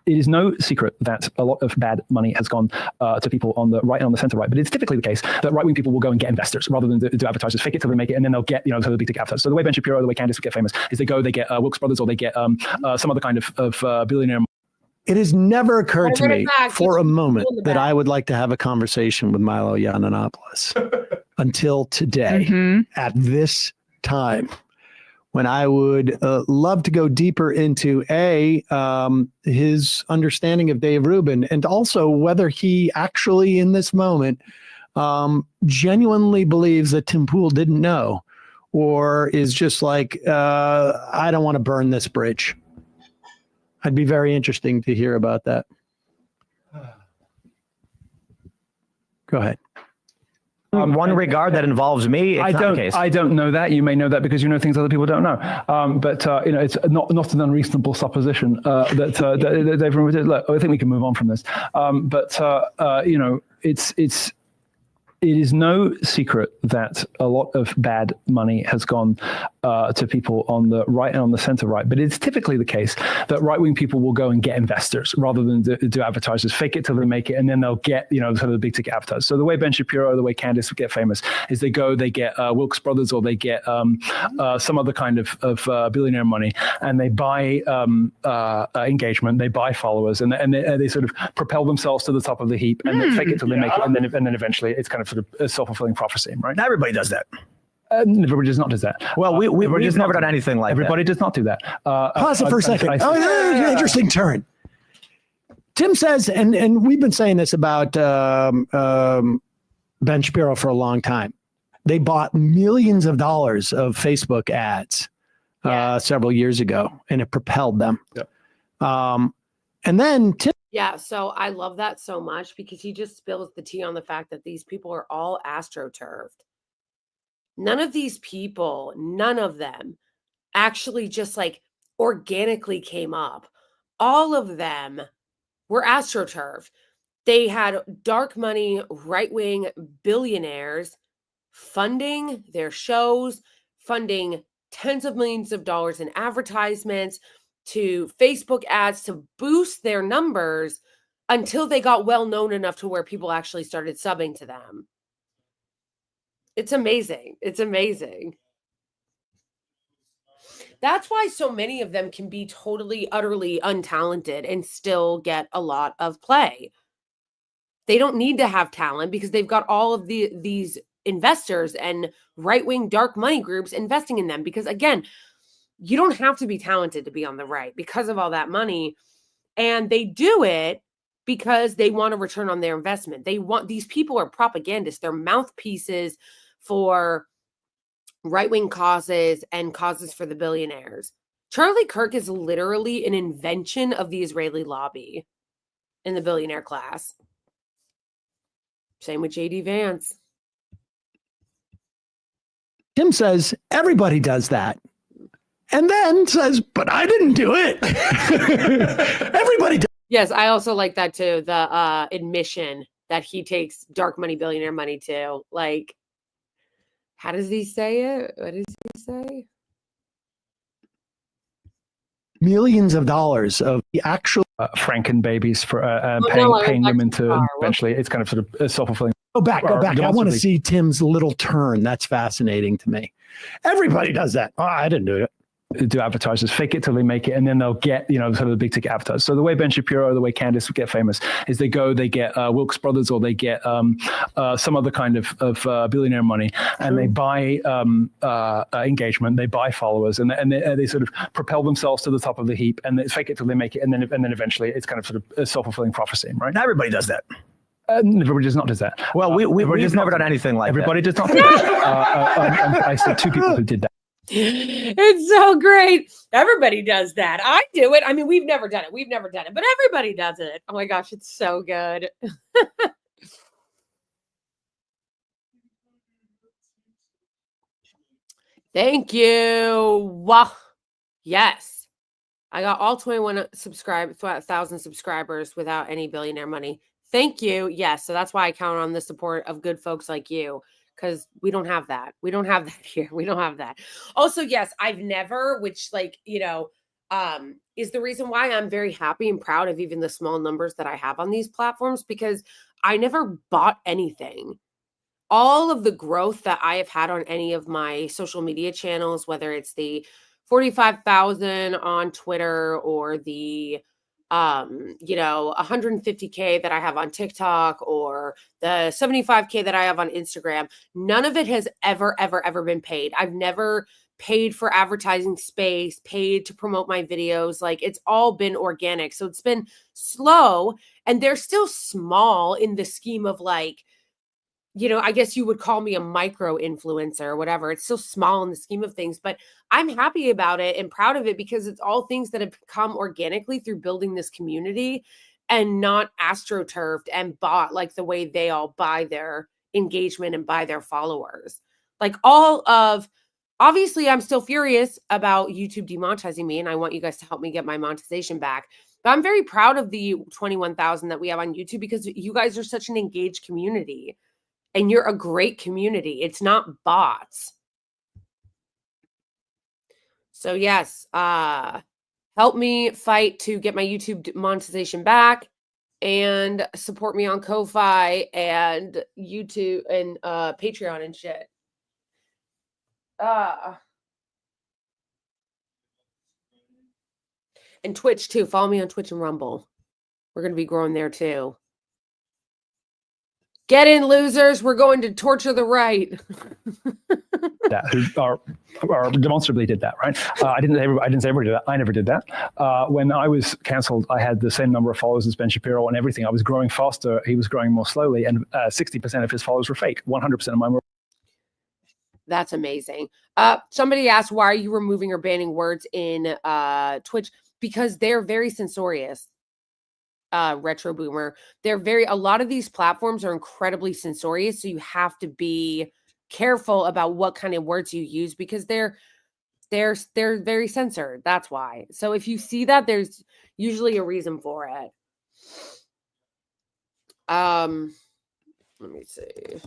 It is no secret that a lot of bad money has gone to people on the right and on the center right. But it's typically the case that right-wing people will go and get investors rather than do advertisers. Fake it till they make it, and then they'll get sort of the big ticket advertisers. So the way Ben Shapiro, the way Candace get famous is they get Wilkes Brothers, or they get some other kind of billionaire. It has never occurred to me for a moment that I would like to have a conversation with Milo Yiannopoulos until today at this time, when I would love to go deeper into his understanding of Dave Rubin, and also whether he actually in this moment genuinely believes that Tim Pool didn't know, or is just like, I don't want to burn this bridge. I'd be very interesting to hear about that. Go ahead. One regard that involves me. I don't know that. You may know that because you know things other people don't know. But it's not an unreasonable supposition that they've removed. Look, I think we can move on from this. It is no secret that a lot of bad money has gone to people on the right and on the center right. But it's typically the case that right-wing people will go and get investors rather than do advertisers. Fake it till they make it, and then they'll get sort of the big ticket advertisers. So the way Ben Shapiro, the way Candace get famous is they get Wilkes Brothers, or they get some other kind of billionaire money, and they buy engagement, they buy followers, and they sort of propel themselves to the top of the heap, and then fake it till they make it, and then eventually it's kind of sort of a self-fulfilling prophecy, right? Not everybody does that. Everybody does not do that. Well, we've never done anything like everybody that. does not do that. Pause it for a second. Interesting turn. Tim says, and we've been saying this about Ben Shapiro for a long time. They bought millions of dollars of Facebook ads several years ago, and it propelled them. Yep. And then Tim. Yeah, so I love that so much because he just spills the tea on the fact that these people are all astroturfed. None of these people, none of them actually just like organically came up. All of them were astroturfed. They had dark money, right-wing billionaires funding their shows, funding tens of millions of dollars in advertisements, to Facebook ads to boost their numbers until they got well known enough to where people actually started subbing to them. It's amazing. It's amazing. That's why so many of them can be totally, utterly untalented and still get a lot of play. They don't need to have talent because they've got all of these investors and right-wing dark money groups investing in them. Because again, you don't have to be talented to be on the right because of all that money. And they do it because they want a return on their investment. These people are propagandists. They're mouthpieces for right-wing causes and causes for the billionaires. Charlie Kirk is literally an invention of the Israeli lobby in the billionaire class. Same with JD Vance. Tim says everybody does that. And then says, but I didn't do it. Everybody does. Yes, I also like that too. The admission that he takes dark money, billionaire money too. like, how does he say it? What does he say? Millions of dollars of the actual Franken babies for paying women to eventually. It's kind of sort of self-fulfilling. Go back. I want to see Tim's little turn. That's fascinating to me. Everybody does that. Oh, I didn't do it. Do advertisers fake it till they make it, and then they'll get, you know, sort of the big ticket advertisers. So the way Ben Shapiro, the way Candace get famous is they get Wilkes Brothers, or they get some other kind of billionaire money, and they buy engagement, they buy followers, and they sort of propel themselves to the top of the heap, and they fake it till they make it, and then eventually it's kind of sort of a self-fulfilling prophecy, right? Not everybody does that. Everybody does not do that. Well, we've never done anything like everybody that. does not do that. I said two people who did that. It's so great. Everybody does that. I do it. I mean, we've never done it. But everybody does it. Oh my gosh, it's so good. Thank you. Wow. Yes. I got all 21,000 subscribers without any billionaire money. Thank you. Yes. So that's why I count on the support of good folks like you. Because we don't have that. We don't have that here. We don't have that. Also, yes, I've never, which like, you know, is the reason why I'm very happy and proud of even the small numbers that I have on these platforms, because I never bought anything. All of the growth that I have had on any of my social media channels, whether it's the 45,000 on Twitter or the 150K that I have on TikTok or the 75K that I have on Instagram, none of it has ever been paid. I've never paid for advertising space, paid to promote my videos. Like, it's all been organic. So it's been slow, and they're still small in the scheme of, like, you know, I guess you would call me a micro influencer or whatever. It's still small in the scheme of things, but I'm happy about it and proud of it because it's all things that have come organically through building this community and not astroturfed and bought like the way they all buy their engagement and buy their followers. Like, obviously I'm still furious about YouTube demonetizing me, and I want you guys to help me get my monetization back. But I'm very proud of the 21,000 that we have on YouTube because you guys are such an engaged community. And you're a great community. It's not bots. So yes, help me fight to get my YouTube monetization back, and support me on Ko-Fi and YouTube and Patreon and shit. And Twitch too. Follow me on Twitch and Rumble. We're going to be growing there too. Get in, losers. We're going to torture the right. That who are demonstrably did that, right? I didn't say everybody did that. I never did that. When I was canceled, I had the same number of followers as Ben Shapiro and everything. I was growing faster. He was growing more slowly, and 60% of his followers were fake. 100% of mine were. That's amazing. Somebody asked, why are you removing or banning words in Twitch? Because they're very censorious. Retro boomer. A lot of these platforms are incredibly censorious. So you have to be careful about what kind of words you use because they're very censored. That's why. So if you see that, there's usually a reason for it. Let me see.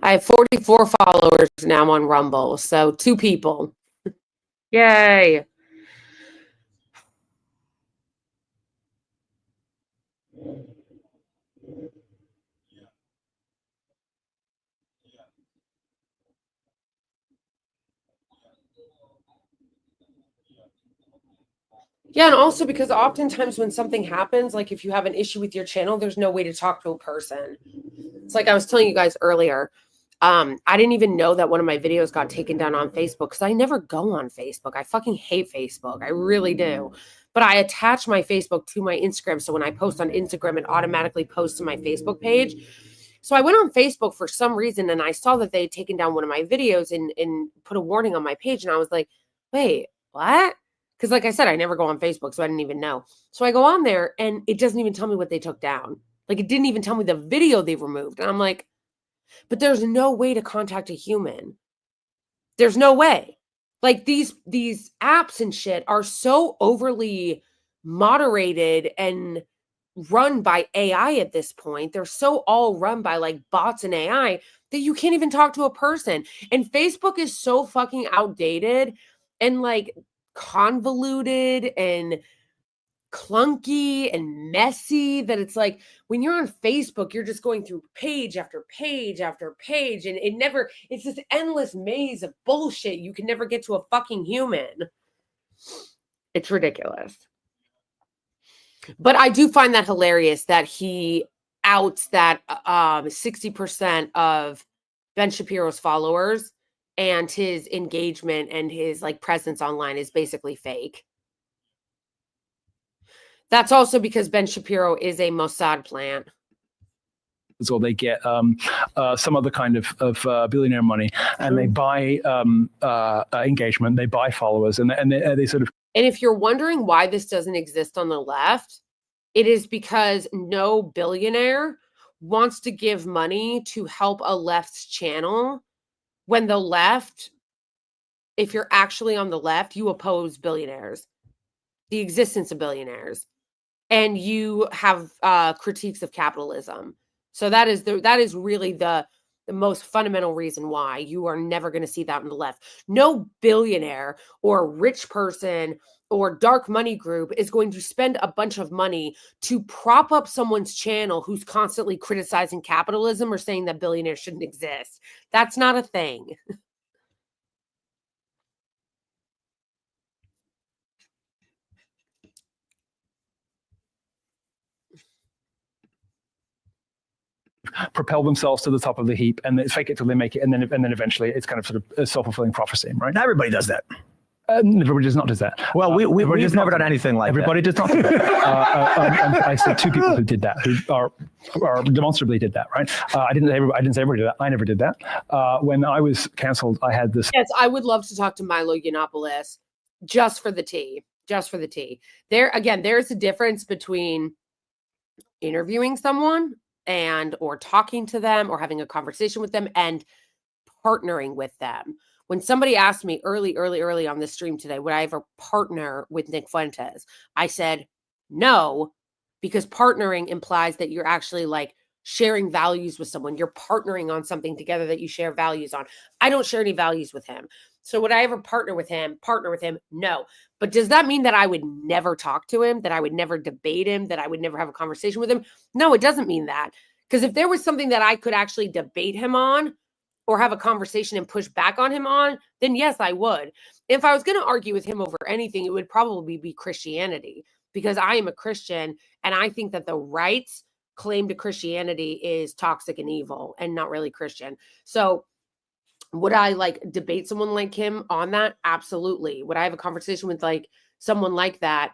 I have 44 followers now on Rumble, so 2 people. Yay. Yeah, and also because oftentimes when something happens, like if you have an issue with your channel, there's no way to talk to a person. It's like I was telling you guys earlier. I didn't even know that one of my videos got taken down on Facebook because I never go on Facebook. I fucking hate Facebook. I really do. But I attach my Facebook to my Instagram. So when I post on Instagram, it automatically posts to my Facebook page. So I went on Facebook for some reason and I saw that they had taken down one of my videos and put a warning on my page. And I was like, wait, what? Because like I said, I never go on Facebook, so I didn't even know. So I go on there and it doesn't even tell me what they took down. Like it didn't even tell me the video they removed. And I'm like, but there's no way to contact a human. There's no way. Like these apps and shit are so overly moderated and run by AI at this point. They're so all run by like bots and AI that you can't even talk to a person. And Facebook is so fucking outdated and like convoluted and clunky and messy that it's like when you're on Facebook, you're just going through page after page after page, and it's this endless maze of bullshit. You can never get to a fucking human. It's ridiculous. But I do find that hilarious that he outs that 60% of Ben Shapiro's followers and his engagement and his like presence online is basically fake. That's also because Ben Shapiro is a Mossad plant. Or they get some other kind of billionaire money, and they buy engagement, they buy followers, and they sort of. And if you're wondering why this doesn't exist on the left, it is because no billionaire wants to give money to help a left's channel when the left, if you're actually on the left, you oppose billionaires, the existence of billionaires, and you have critiques of capitalism. So that is really the most fundamental reason why you are never going to see that on the left. No billionaire or rich person or dark money group is going to spend a bunch of money to prop up someone's channel who's constantly criticizing capitalism or saying that billionaires shouldn't exist. That's not a thing. Propel themselves to the top of the heap, and they fake it till they make it, and then eventually it's kind of sort of a self-fulfilling prophecy, right? Everybody does that. Everybody does not do that. Well, we've never done anything like everybody that. Everybody does not do that. And I said two people who did that, who are demonstrably did that, right? I didn't say everybody did that. I never did that. When I was canceled, I had this. Yes, I would love to talk to Milo Yiannopoulos just for the tea. Just for the tea. There's a difference between interviewing someone or talking to them or having a conversation with them and partnering with them. When somebody asked me early on this stream today, would I ever partner with Nick Fuentes? I said no, because partnering implies that you're actually like sharing values with someone. You're partnering on something together that you share values on. I don't share any values with him. So would I ever partner with him? No. But does that mean that I would never talk to him, that I would never debate him, that I would never have a conversation with him? No, it doesn't mean that. Because if there was something that I could actually debate him on or have a conversation and push back on him on, then yes, I would. If I was going to argue with him over anything, it would probably be Christianity, because I am a Christian and I think that the right's claim to Christianity is toxic and evil and not really Christian. So would I like debate someone like him on that? Absolutely. Would I have a conversation with like someone like that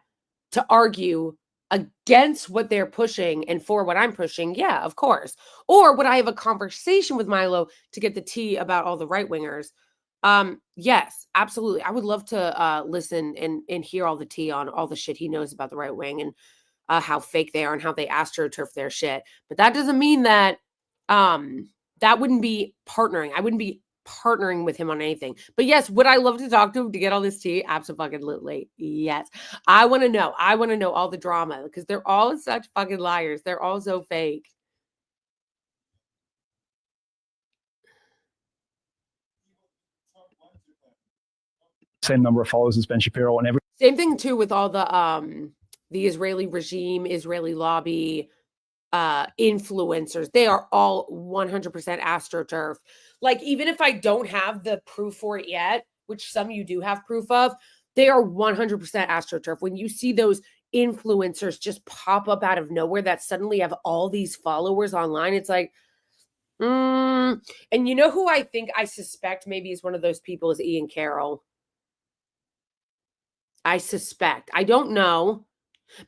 to argue against what they're pushing and for what I'm pushing? Yeah, of course. Or would I have a conversation with Milo to get the tea about all the right wingers? Yes, absolutely. I would love to listen and hear all the tea on all the shit he knows about the right wing and how fake they are and how they astroturf their shit. But that doesn't mean that that wouldn't be partnering. I wouldn't be partnering with him on anything. But yes, would I love to talk to him to get all this tea? Absolutely. Yes. I want to know. I want to know all the drama because they're all such fucking liars. They're all so fake. Same number of followers as Ben Shapiro and every. Same thing too with all the Israeli regime, Israeli lobby, influencers. They are all 100% astroturf. Like, even if I don't have the proof for it yet, which some you do have proof of, they are 100% astroturf. When you see those influencers just pop up out of nowhere that suddenly have all these followers online, it's like, and you know who I think I suspect maybe is one of those people is Ian Carroll. I suspect. I don't know,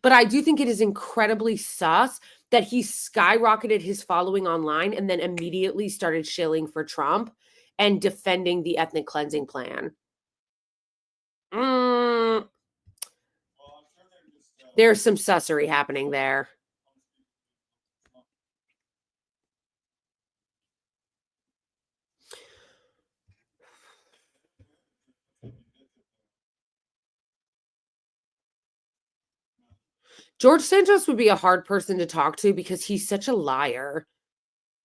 but I do think it is incredibly sus that he skyrocketed his following online and then immediately started shilling for Trump and defending the ethnic cleansing plan. There's some sussery happening there. George Santos would be a hard person to talk to because he's such a liar.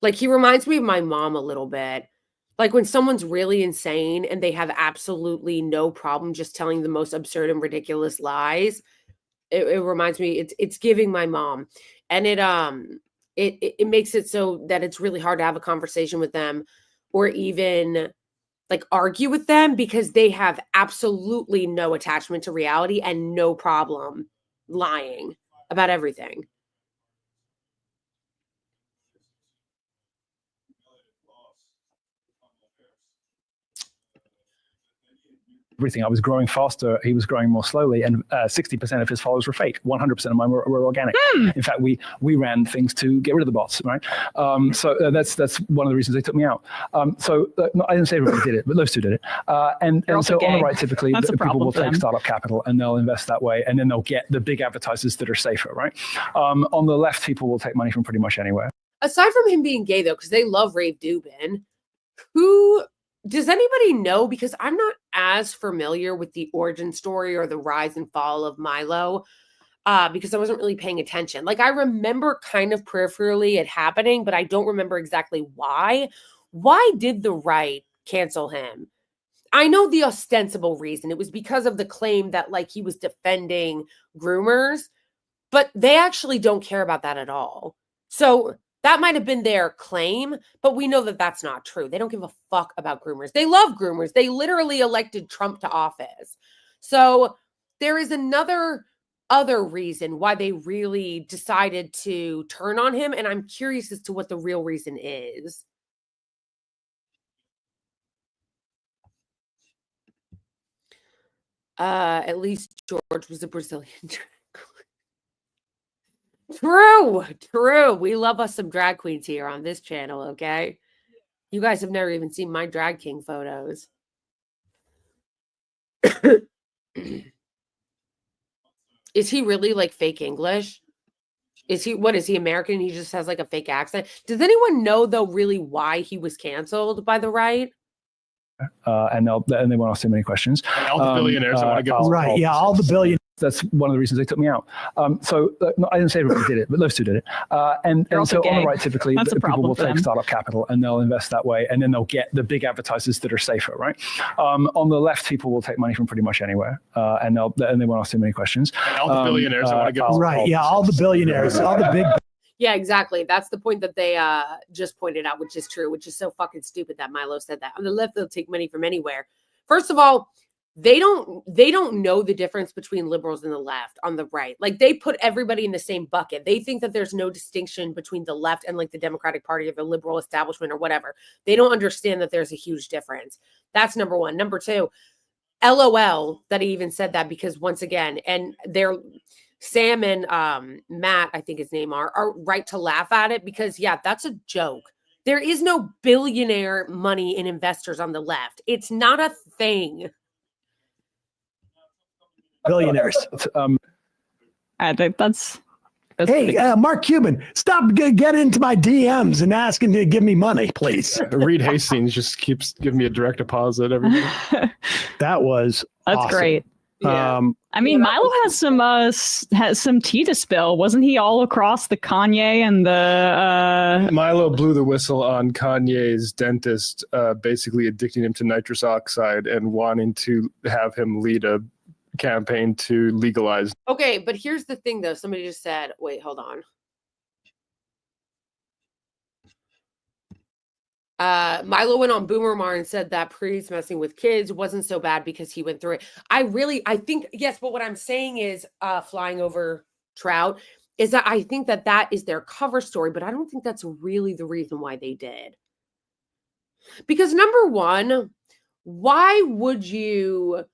Like, he reminds me of my mom a little bit. Like, when someone's really insane and they have absolutely no problem just telling the most absurd and ridiculous lies, it reminds me, it's giving my mom. And it makes it so that it's really hard to have a conversation with them or even like argue with them because they have absolutely no attachment to reality and no problem lying about everything. Everything. I was growing faster. He was growing more slowly, and 60% of his followers were fake. 100% of mine were organic. In fact, we ran things to get rid of the bots, right? So that's one of the reasons they took me out. I didn't say everybody did it, but those two did it. And so on the right, typically, people will take startup capital and they'll invest that way, and then they'll get the big advertisers that are safer, right? On the left, people will take money from pretty much anywhere. Aside from him being gay, though, because they love Rave Dubin, who does anybody know? Because I'm not as familiar with the origin story or the rise and fall of Milo, because I wasn't really paying attention. Like, I remember kind of peripherally it happening, but I don't remember exactly why. Why did the right cancel him? I know the ostensible reason. It was because of the claim that, like, he was defending groomers, but they actually don't care about that at all. So that might have been their claim, but we know that that's not true. They don't give a fuck about groomers. They love groomers. They literally elected Trump to office. So there is other reason why they really decided to turn on him, and I'm curious as to what the real reason is. At least George was a Brazilian drag queen. True. We love us some drag queens here on this channel, okay? You guys have never even seen my drag king photos. Is he really like fake English? Is he American? He just has like a fake accent. Does anyone know though really why he was canceled by the right? And they won't ask too many questions. All the billionaires want to go. Right. Yeah. All the billionaires. That's one of the reasons they took me out. I didn't say everybody did it, but those two did it. And so on the right, typically, people will take startup capital and they'll invest that way, and then they'll get the big advertisers that are safer, right? On the left, people will take money from pretty much anywhere, and they won't ask too many questions. All the billionaires want to go. Right. Yeah. All the billionaires. All the big. Yeah, exactly. That's the point that they just pointed out, which is true, which is so fucking stupid that Milo said that. On the left, they'll take money from anywhere. First of all, they don't know the difference between liberals and the left on the right. Like, they put everybody in the same bucket. They think that there's no distinction between the left and like the Democratic Party or the liberal establishment or whatever. They don't understand that there's a huge difference. That's number one. Number two, LOL that he even said that, because once again, and they're Sam and Matt, I think his name are right to laugh at it because, yeah, that's a joke. There is no billionaire money in investors on the left. It's not a thing. Billionaires. I think that's hey, Mark Cuban, stop getting into my DMs and asking to give me money, please. Reed Hastings just keeps giving me a direct deposit every day. That's awesome. Great. Yeah. I mean, Milo has some tea to spill. Wasn't he all across the Kanye and the Milo blew the whistle on Kanye's dentist, basically addicting him to nitrous oxide and wanting to have him lead a campaign to legalize. Okay, but here's the thing though. Somebody just said, wait, hold on. Milo went on Boomermar and said that Preet's messing with kids wasn't so bad because he went through it. I think, yes, but what I'm saying is flying over Trout is that I think that is their cover story, but I don't think that's really the reason why they did. Because number one, why would you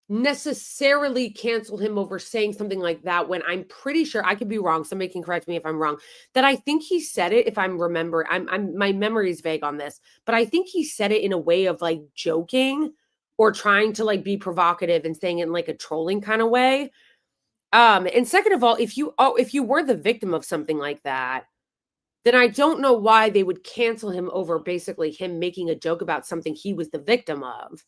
necessarily cancel him over saying something like that when I'm pretty sure, I could be wrong, somebody can correct me if I'm wrong, that I think he said it, if I'm my memory is vague on this, but I think he said it in a way of like joking or trying to like be provocative and saying it in like a trolling kind of way. And second of all, if you were the victim of something like that, then I don't know why they would cancel him over basically him making a joke about something he was the victim of.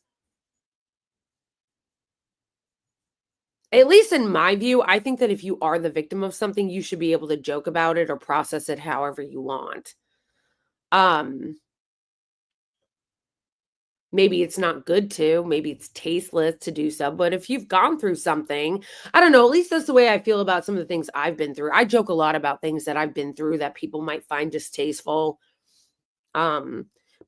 At least in my view, I think that if you are the victim of something, you should be able to joke about it or process it however you want. Maybe it's not good to, maybe it's tasteless to do so, but if you've gone through something, I don't know, at least that's the way I feel about some of the things I've been through. I joke a lot about things that I've been through that people might find distasteful.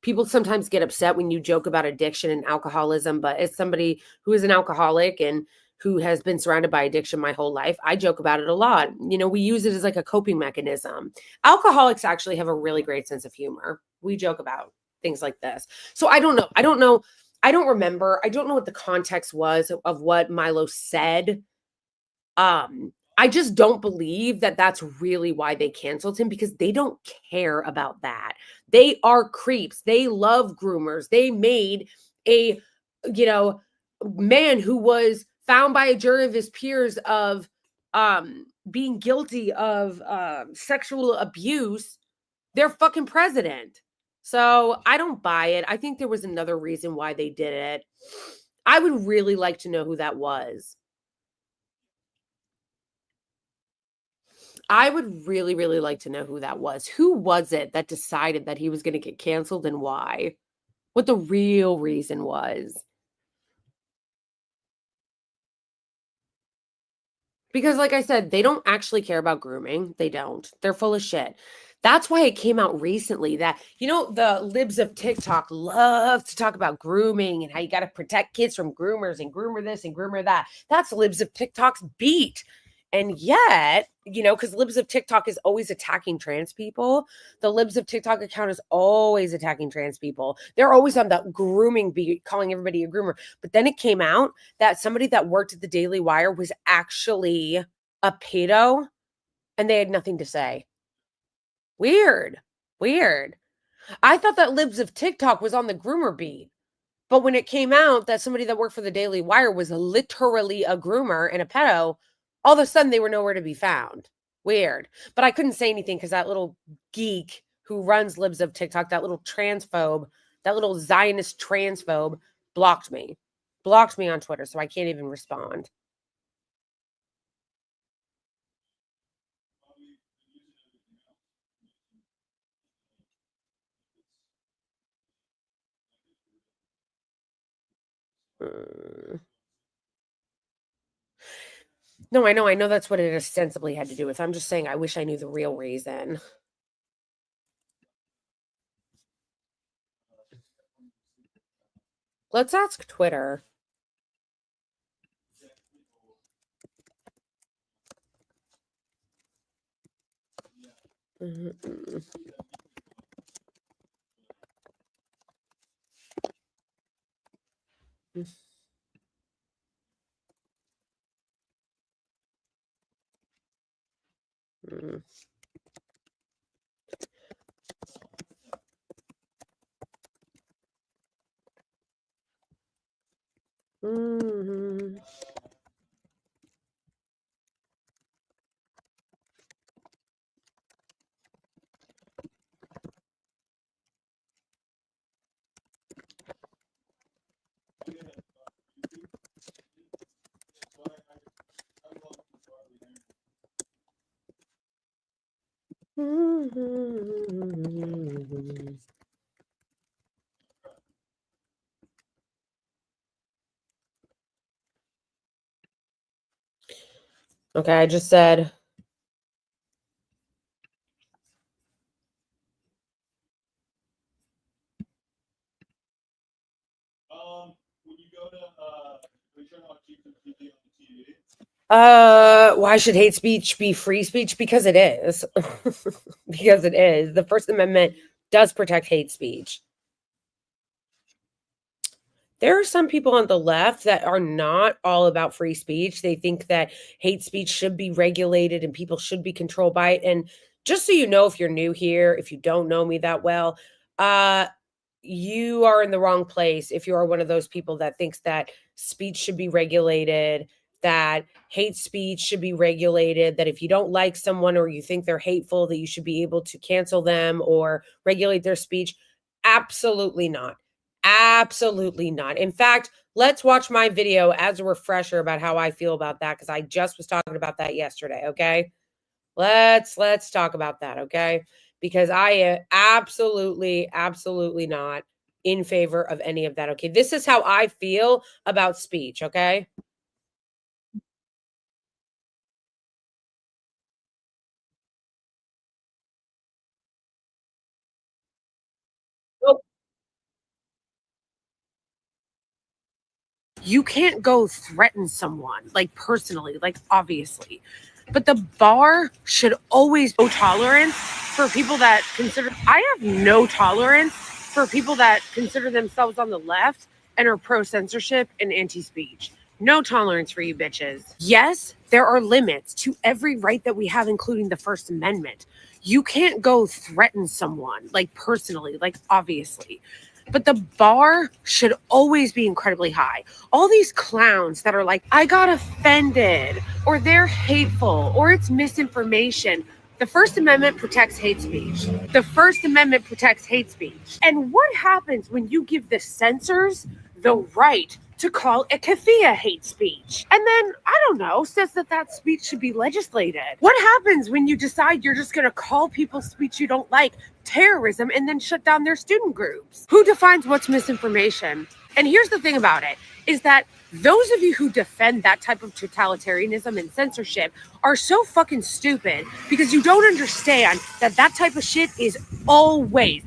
People sometimes get upset when you joke about addiction and alcoholism, but as somebody who is an alcoholic and who has been surrounded by addiction my whole life, I joke about it a lot. You know, we use it as like a coping mechanism. Alcoholics actually have a really great sense of humor. We joke about things like this. So I don't know. I don't remember. I don't know what the context was of what Milo said. I just don't believe that that's really why they canceled him, because they don't care about that. They are creeps. They love groomers. They made a, man who was found by a jury of his peers of being guilty of sexual abuse their fucking president. So I don't buy it. I think there was another reason why they did it. I would really like to know who that was. I would really, really like to know who that was. Who was it that decided that he was going to get canceled and why? What the real reason was. Because like I said, they don't actually care about grooming. They don't. They're full of shit. That's why it came out recently that, the libs of TikTok love to talk about grooming and how you got to protect kids from groomers and groomer this and groomer that. That's libs of TikTok's beat. And yet, because libs of TikTok is always attacking trans people, the libs of TikTok account is always attacking trans people. They're always on the grooming beat, calling everybody a groomer. But then it came out that somebody that worked at the Daily Wire was actually a pedo, and they had nothing to say. Weird. I thought that libs of TikTok was on the groomer beat. But when it came out that somebody that worked for the Daily Wire was literally a groomer and a pedo, all of a sudden they were nowhere to be found. Weird. But I couldn't say anything because that little geek who runs libs of TikTok, that little transphobe, that little Zionist transphobe, blocked me on Twitter. So I can't even respond. No, I know that's what it ostensibly had to do with. I'm just saying I wish I knew the real reason. Let's ask Twitter. Mm-hmm. Mm. Mm-hmm. Mm-hmm. Okay, I just said. Why should hate speech be free speech? Because it is. Because it is. The First Amendment does protect hate speech. There are some people on the left that are not all about free speech. They think that hate speech should be regulated and people should be controlled by it. And just so you know, if you're new here, if you don't know me that well, you are in the wrong place if you are one of those people that thinks that speech should be regulated, that hate speech should be regulated, that if you don't like someone or you think they're hateful, that you should be able to cancel them or regulate their speech. Absolutely not. Absolutely not. In fact, Let's watch my video as a refresher about how I feel about that, because I just was talking about that yesterday, okay? Let's talk about that, okay? Because I am absolutely not in favor of any of that, okay? This is how I feel about speech, okay? Well, you can't go threaten someone, like, personally, like, obviously. But the bar should always no tolerance for people that consider. I have no tolerance for people that consider themselves on the left and are pro censorship and anti speech. No tolerance for you bitches. Yes, there are limits to every right that we have, including the First Amendment. You can't go threaten someone, like, personally, like, obviously. But the bar should always be incredibly high. All these clowns that are like, I got offended, or they're hateful, or it's misinformation. The First Amendment protects hate speech. The First Amendment protects hate speech. And what happens when you give the censors the right to call a kafia hate speech? And then, I don't know, says that speech should be legislated. What happens when you decide you're just going to call people's speech you don't like terrorism and then shut down their student groups? Who defines what's misinformation? And here's the thing about it, is that those of you who defend that type of totalitarianism and censorship are so fucking stupid, because you don't understand that that type of shit is always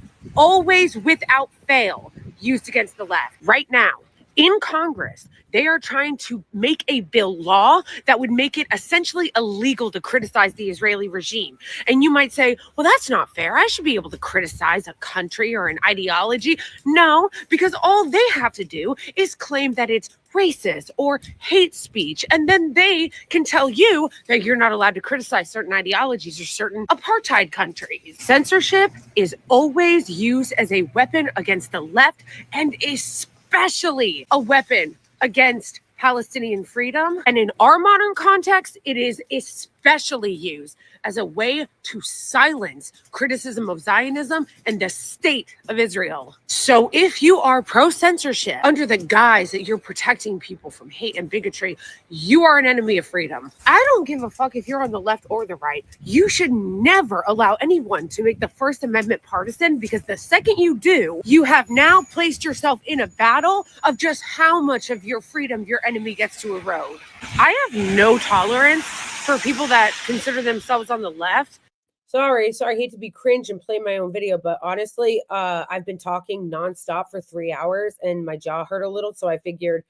without fail used against the left. Right now, in Congress, they are trying to make a bill law that would make it essentially illegal to criticize the Israeli regime. And you might say, well, that's not fair. I should be able to criticize a country or an ideology. No, because all they have to do is claim that it's racist or hate speech. And then they can tell you that you're not allowed to criticize certain ideologies or certain apartheid countries. Censorship is always used as a weapon against the left, and especially a weapon against Palestinian freedom. And in our modern context, it is especially used as a way to silence criticism of Zionism and the state of Israel. So if you are pro-censorship under the guise that you're protecting people from hate and bigotry, you are an enemy of freedom. I don't give a fuck if you're on the left or the right. You should never allow anyone to make the First Amendment partisan, because the second you do, you have now placed yourself in a battle of just how much of your freedom your enemy gets to erode. I have no tolerance for people that consider themselves on the left. Sorry, I hate to be cringe and play my own video, but honestly, I've been talking nonstop for 3 hours and my jaw hurt a little, so I figured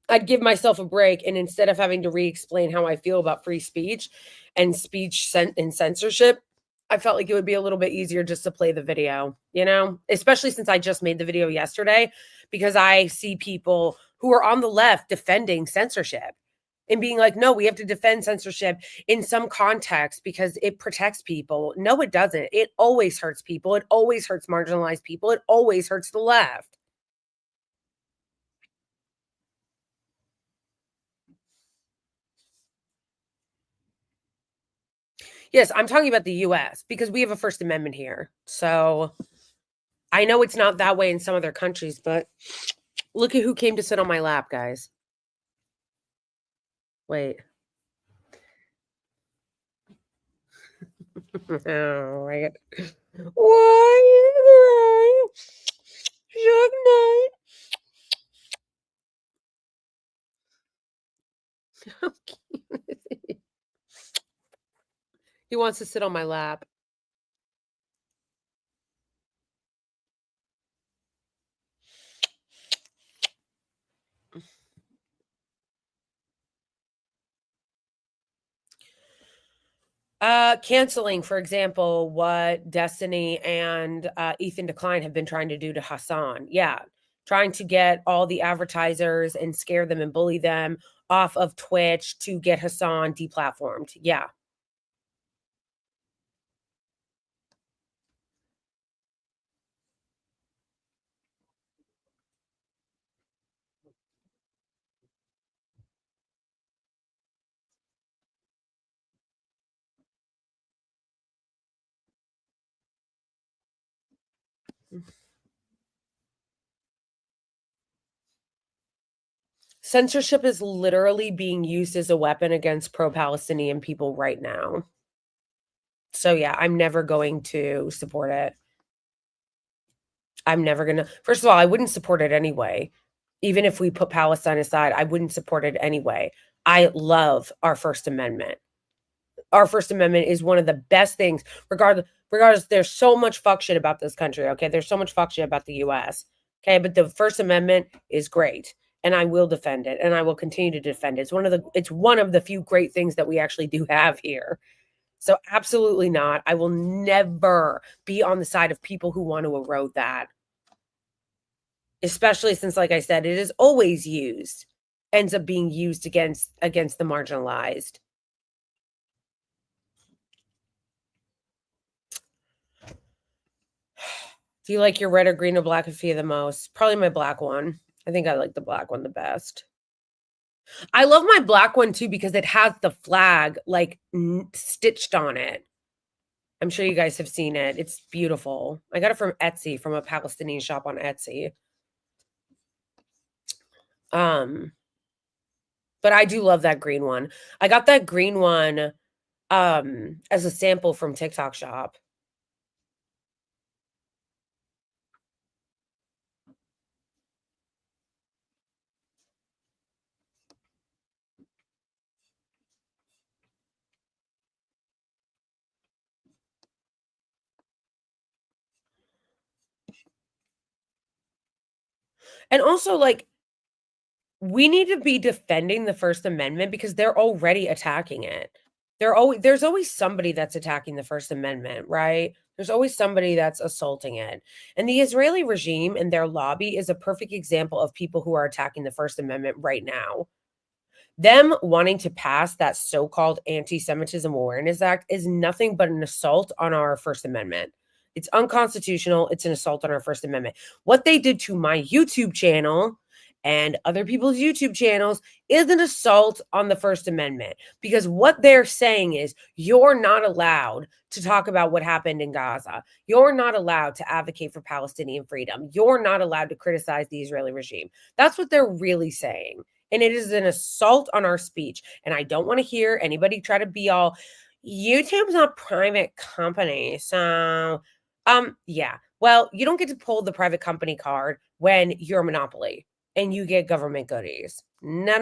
I'd give myself a break, and instead of having to re-explain how I feel about free speech and and censorship, I felt like it would be a little bit easier just to play the video, you know, especially since I just made the video yesterday, because I see people who are on the left defending censorship and being like, no, we have to defend censorship in some context because it protects people. No, it doesn't. It always hurts people. It always hurts marginalized people. It always hurts the left. Yes, I'm talking about the US because we have a First Amendment here. So I know it's not that way in some other countries, but look at who came to sit on my lap, guys. Wait. Oh my God. Why? Good night. How cute is he? He wants to sit on my lap. Canceling, for example, what Destiny and Ethan Decline have been trying to do to Hassan. Yeah, trying to get all the advertisers and scare them and bully them off of Twitch to get Hassan deplatformed. Yeah. Censorship is literally being used as a weapon against pro-Palestinian people right now. So yeah, I'm never going to support it. I'm never going to. First of all, I wouldn't support it anyway. Even if we put Palestine aside, I wouldn't support it anyway. I love our First Amendment. Our First Amendment is one of the best things, regardless, there's so much fuck shit about this country, okay? There's so much fuck shit about the US, okay? But the First Amendment is great, and I will defend it, and I will continue to defend it. It's one of the few great things that we actually do have here. So absolutely not. I will never be on the side of people who want to erode that. Especially since, like I said, it is always used, ends up being used against the marginalized. Do you like your red or green or black Afia the most? Probably my black one. I think I like the black one the best. I love my black one too because it has the flag like stitched on it. I'm sure you guys have seen it. It's beautiful. I got it from Etsy, from a Palestinian shop on Etsy. But I do love that green one. I got that green one as a sample from TikTok Shop. And also, like, we need to be defending the First Amendment because they're already attacking it. There's always somebody that's attacking the First Amendment, right? There's always somebody that's assaulting it. And the Israeli regime and their lobby is a perfect example of people who are attacking the First Amendment right now. Them wanting to pass that so-called Anti-Semitism Awareness Act is nothing but an assault on our First Amendment. It's unconstitutional. It's an assault on our First Amendment. What they did to my YouTube channel and other people's YouTube channels is an assault on the First Amendment, because what they're saying is you're not allowed to talk about what happened in Gaza. You're not allowed to advocate for Palestinian freedom. You're not allowed to criticize the Israeli regime. That's what they're really saying. And it is an assault on our speech. And I don't want to hear anybody try to be all, YouTube's a private company. So, yeah. Well, you don't get to pull the private company card when you're a monopoly and you get government goodies. No.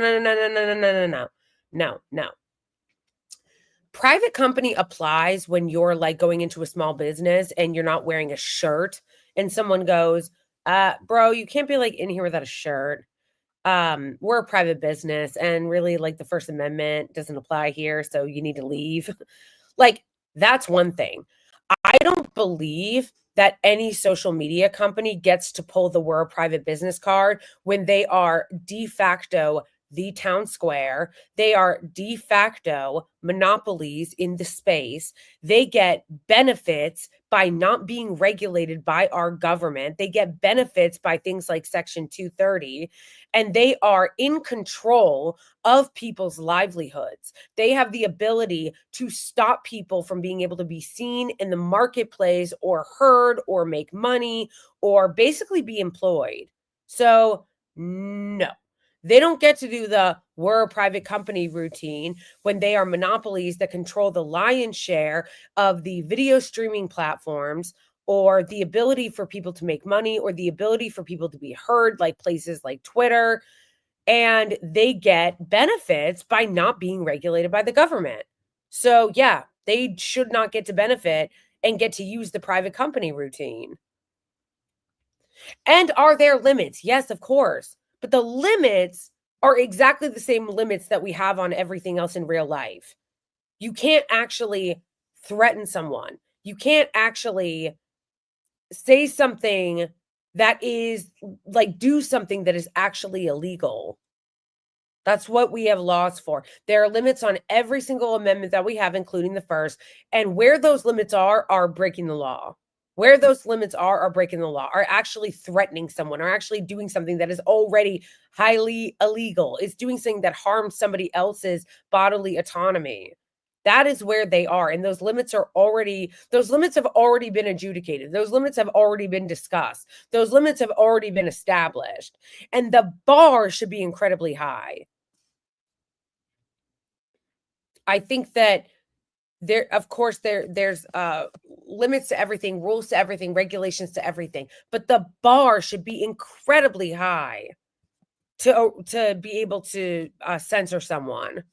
Private company applies when you're like going into a small business and you're not wearing a shirt and someone goes, bro, you can't be like in here without a shirt. We're a private business and really like the First Amendment doesn't apply here. So you need to leave. Like, that's one thing. I don't believe that any social media company gets to pull the we're a private business card when they are de facto the town square. They are de facto monopolies in the space. They get benefits by not being regulated by our government. They get benefits by things like Section 230, and they are in control of people's livelihoods. They have the ability to stop people from being able to be seen in the marketplace or heard or make money or basically be employed. So, no. They don't get to do the we're a private company routine when they are monopolies that control the lion's share of the video streaming platforms or the ability for people to make money or the ability for people to be heard, like places like Twitter. And they get benefits by not being regulated by the government. So yeah, they should not get to benefit and get to use the private company routine. And are there limits? Yes, of course. But the limits are exactly the same limits that we have on everything else in real life. You can't actually threaten someone. You can't actually say something that is like do something that is actually illegal. That's what we have laws for. There are limits on every single amendment that we have, including the first. And where those limits are breaking the law. Where those limits are breaking the law, are actually threatening someone, are actually doing something that is already highly illegal. It's doing something that harms somebody else's bodily autonomy. That is where they are. And those limits have already been adjudicated. Those limits have already been discussed. Those limits have already been established. And the bar should be incredibly high. I think that of course, there's limits to everything, rules to everything, regulations to everything, but the bar should be incredibly high to be able to censor someone.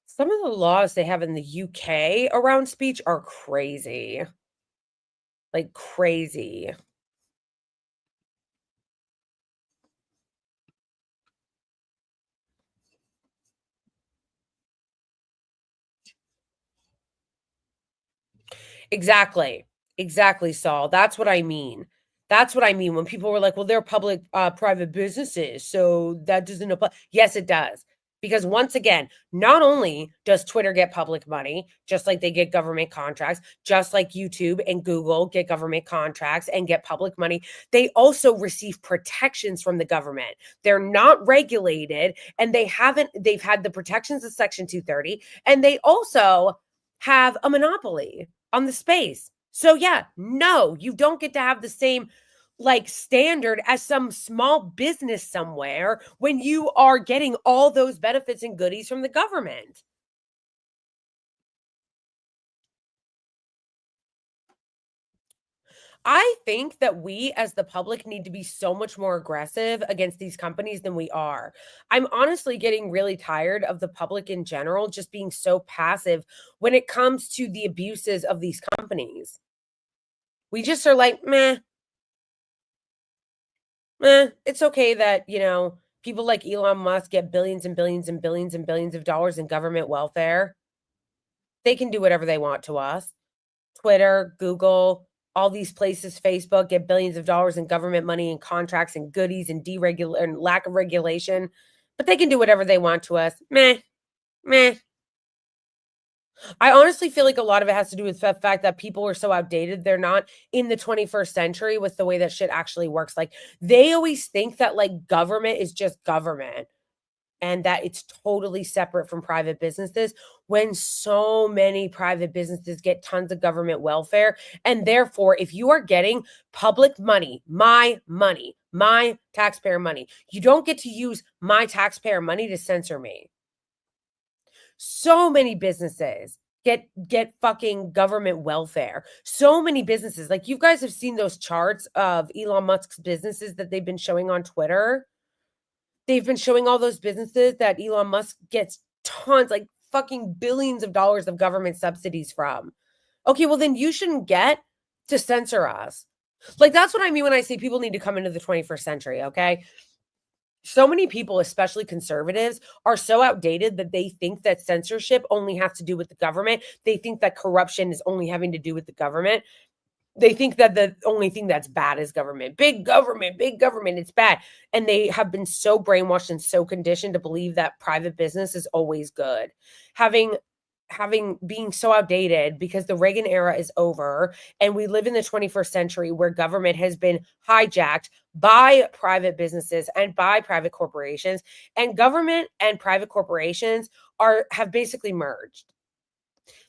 Some of the laws they have in the UK around speech are crazy. Like crazy. Exactly. Exactly, Saul. That's what I mean. That's what I mean when people were like, well, they're public, private businesses, so that doesn't apply. Yes, it does. Because once again, not only does Twitter get public money, just like they get government contracts, just like YouTube and Google get government contracts and get public money, they also receive protections from the government. They're not regulated, and they've had the protections of Section 230, and they also have a monopoly on the space. So yeah, no, you don't get to have the same like standard as some small business somewhere when you are getting all those benefits and goodies from the government. I think that we as the public need to be so much more aggressive against these companies than we are. I'm honestly getting really tired of the public in general just being so passive when it comes to the abuses of these companies. We just are like, meh. It's okay that, people like Elon Musk get billions and billions and billions and billions of dollars in government welfare. They can do whatever they want to us. Twitter, Google, all these places, Facebook, get billions of dollars in government money and contracts and goodies and and lack of regulation. But they can do whatever they want to us. Meh. I honestly feel like a lot of it has to do with the fact that people are so outdated. They're not in the 21st century with the way that shit actually works. Like, they always think that like government is just government and that it's totally separate from private businesses, when so many private businesses get tons of government welfare. And therefore, if you are getting public money, my taxpayer money, you don't get to use my taxpayer money to censor me. So many businesses get fucking government welfare. So many businesses, like you guys have seen those charts of Elon Musk's businesses that they've been showing on Twitter. They've been showing all those businesses that Elon Musk gets tons, like fucking billions of dollars of government subsidies from. Okay, well then you shouldn't get to censor us. Like, that's what I mean when I say people need to come into the 21st century, okay? So many people, especially conservatives, are so outdated that they think that censorship only has to do with the government. They think that corruption is only having to do with the government. They think that the only thing that's bad is government. Big government, it's bad. And they have been so brainwashed and so conditioned to believe that private business is always good. Being so outdated because the Reagan era is over and we live in the 21st century where government has been hijacked by private businesses and by private corporations, and government and private corporations have basically merged.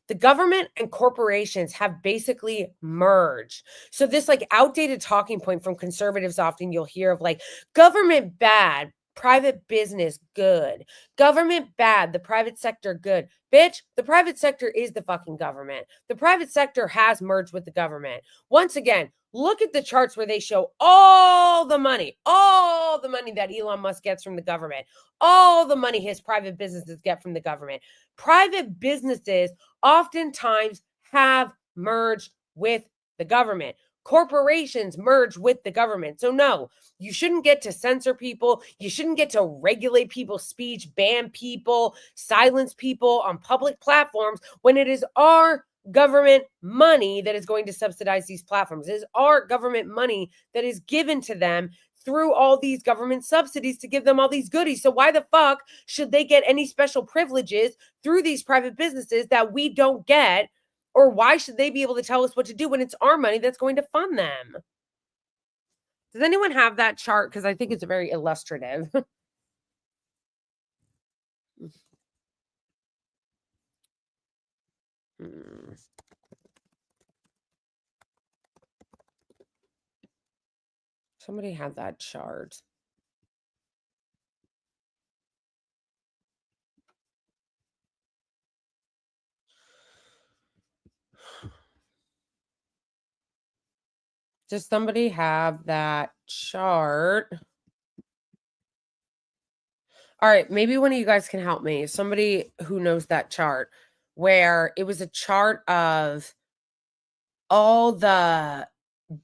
The government and corporations have basically merged. So this like outdated talking point from conservatives, often you'll hear of like government bad, private business good. Government bad, the private sector good. Bitch, the private sector is the fucking government. The private sector has merged with the government. Once again, look at the charts where they show all the money that Elon Musk gets from the government, all the money his private businesses get from the government. Private businesses oftentimes have merged with the government. corporations merge with the government. So no, you shouldn't get to censor people. You shouldn't get to regulate people's speech, ban people, silence people on public platforms when it is our government money that is going to subsidize these platforms. It is our government money that is given to them through all these government subsidies to give them all these goodies. So why the fuck should they get any special privileges through these private businesses that we don't get? Or why should they be able to tell us what to do when it's our money that's going to fund them? Does anyone have that chart? Because I think it's very illustrative. Somebody had that chart. Does somebody have that chart? All right, maybe one of you guys can help me. Somebody who knows that chart, where it was a chart of all the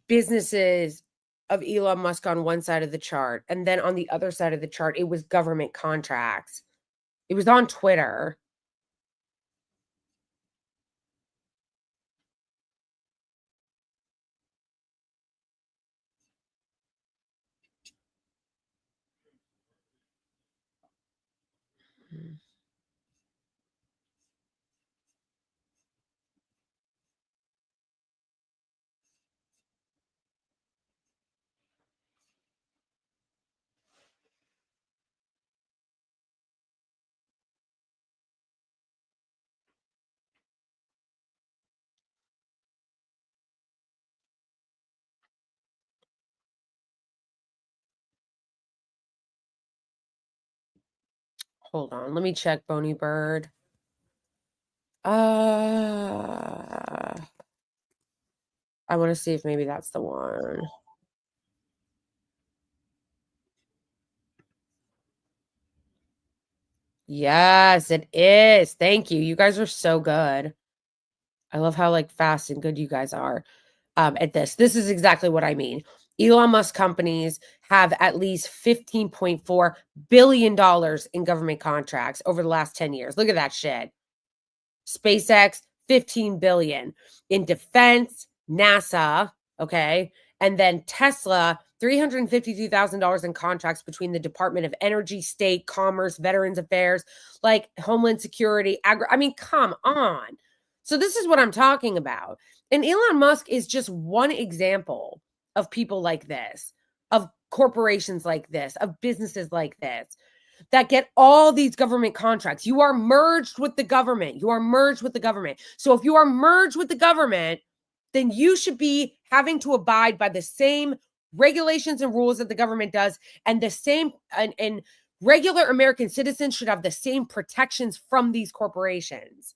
businesses of Elon Musk on one side of the chart, and then on the other side of the chart, it was government contracts. It was on Twitter. Hold on, let me check Boney Bird. I want to see if maybe that's the one. Yes, it is. Thank you. You guys are so good. I love how like fast and good you guys are at this. This is exactly what I mean. Elon Musk companies have at least $15.4 billion in government contracts over the last 10 years. Look at that shit. SpaceX, 15 billion. In defense, NASA, okay? And then Tesla, $352,000 in contracts between the Department of Energy, State, Commerce, Veterans Affairs, like Homeland Security, I mean, come on. So this is what I'm talking about. And Elon Musk is just one example of people like this, of corporations like this, of businesses like this that get all these government contracts. You are merged with the government. You are merged with the government. So if you are merged with the government, then you should be having to abide by the same regulations and rules that the government does, and the same and regular American citizens should have the same protections from these corporations.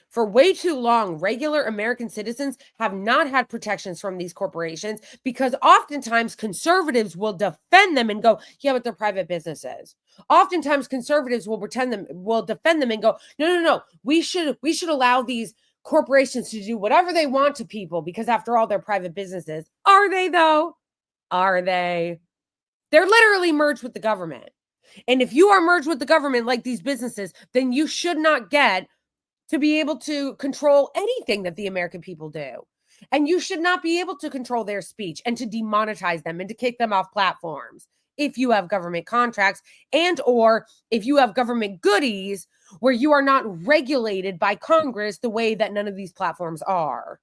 For way too long, regular American citizens have not had protections from these corporations because oftentimes conservatives will defend them and go, yeah, but they're private businesses. Oftentimes conservatives will defend them and go, no. We should allow these corporations to do whatever they want to people because after all, they're private businesses. Are they though? Are they? They're literally merged with the government. And if you are merged with the government like these businesses, then you should not get to be able to control anything that the American people do. And you should not be able to control their speech and to demonetize them and to kick them off platforms if you have government contracts and or if you have government goodies where you are not regulated by Congress the way that none of these platforms are.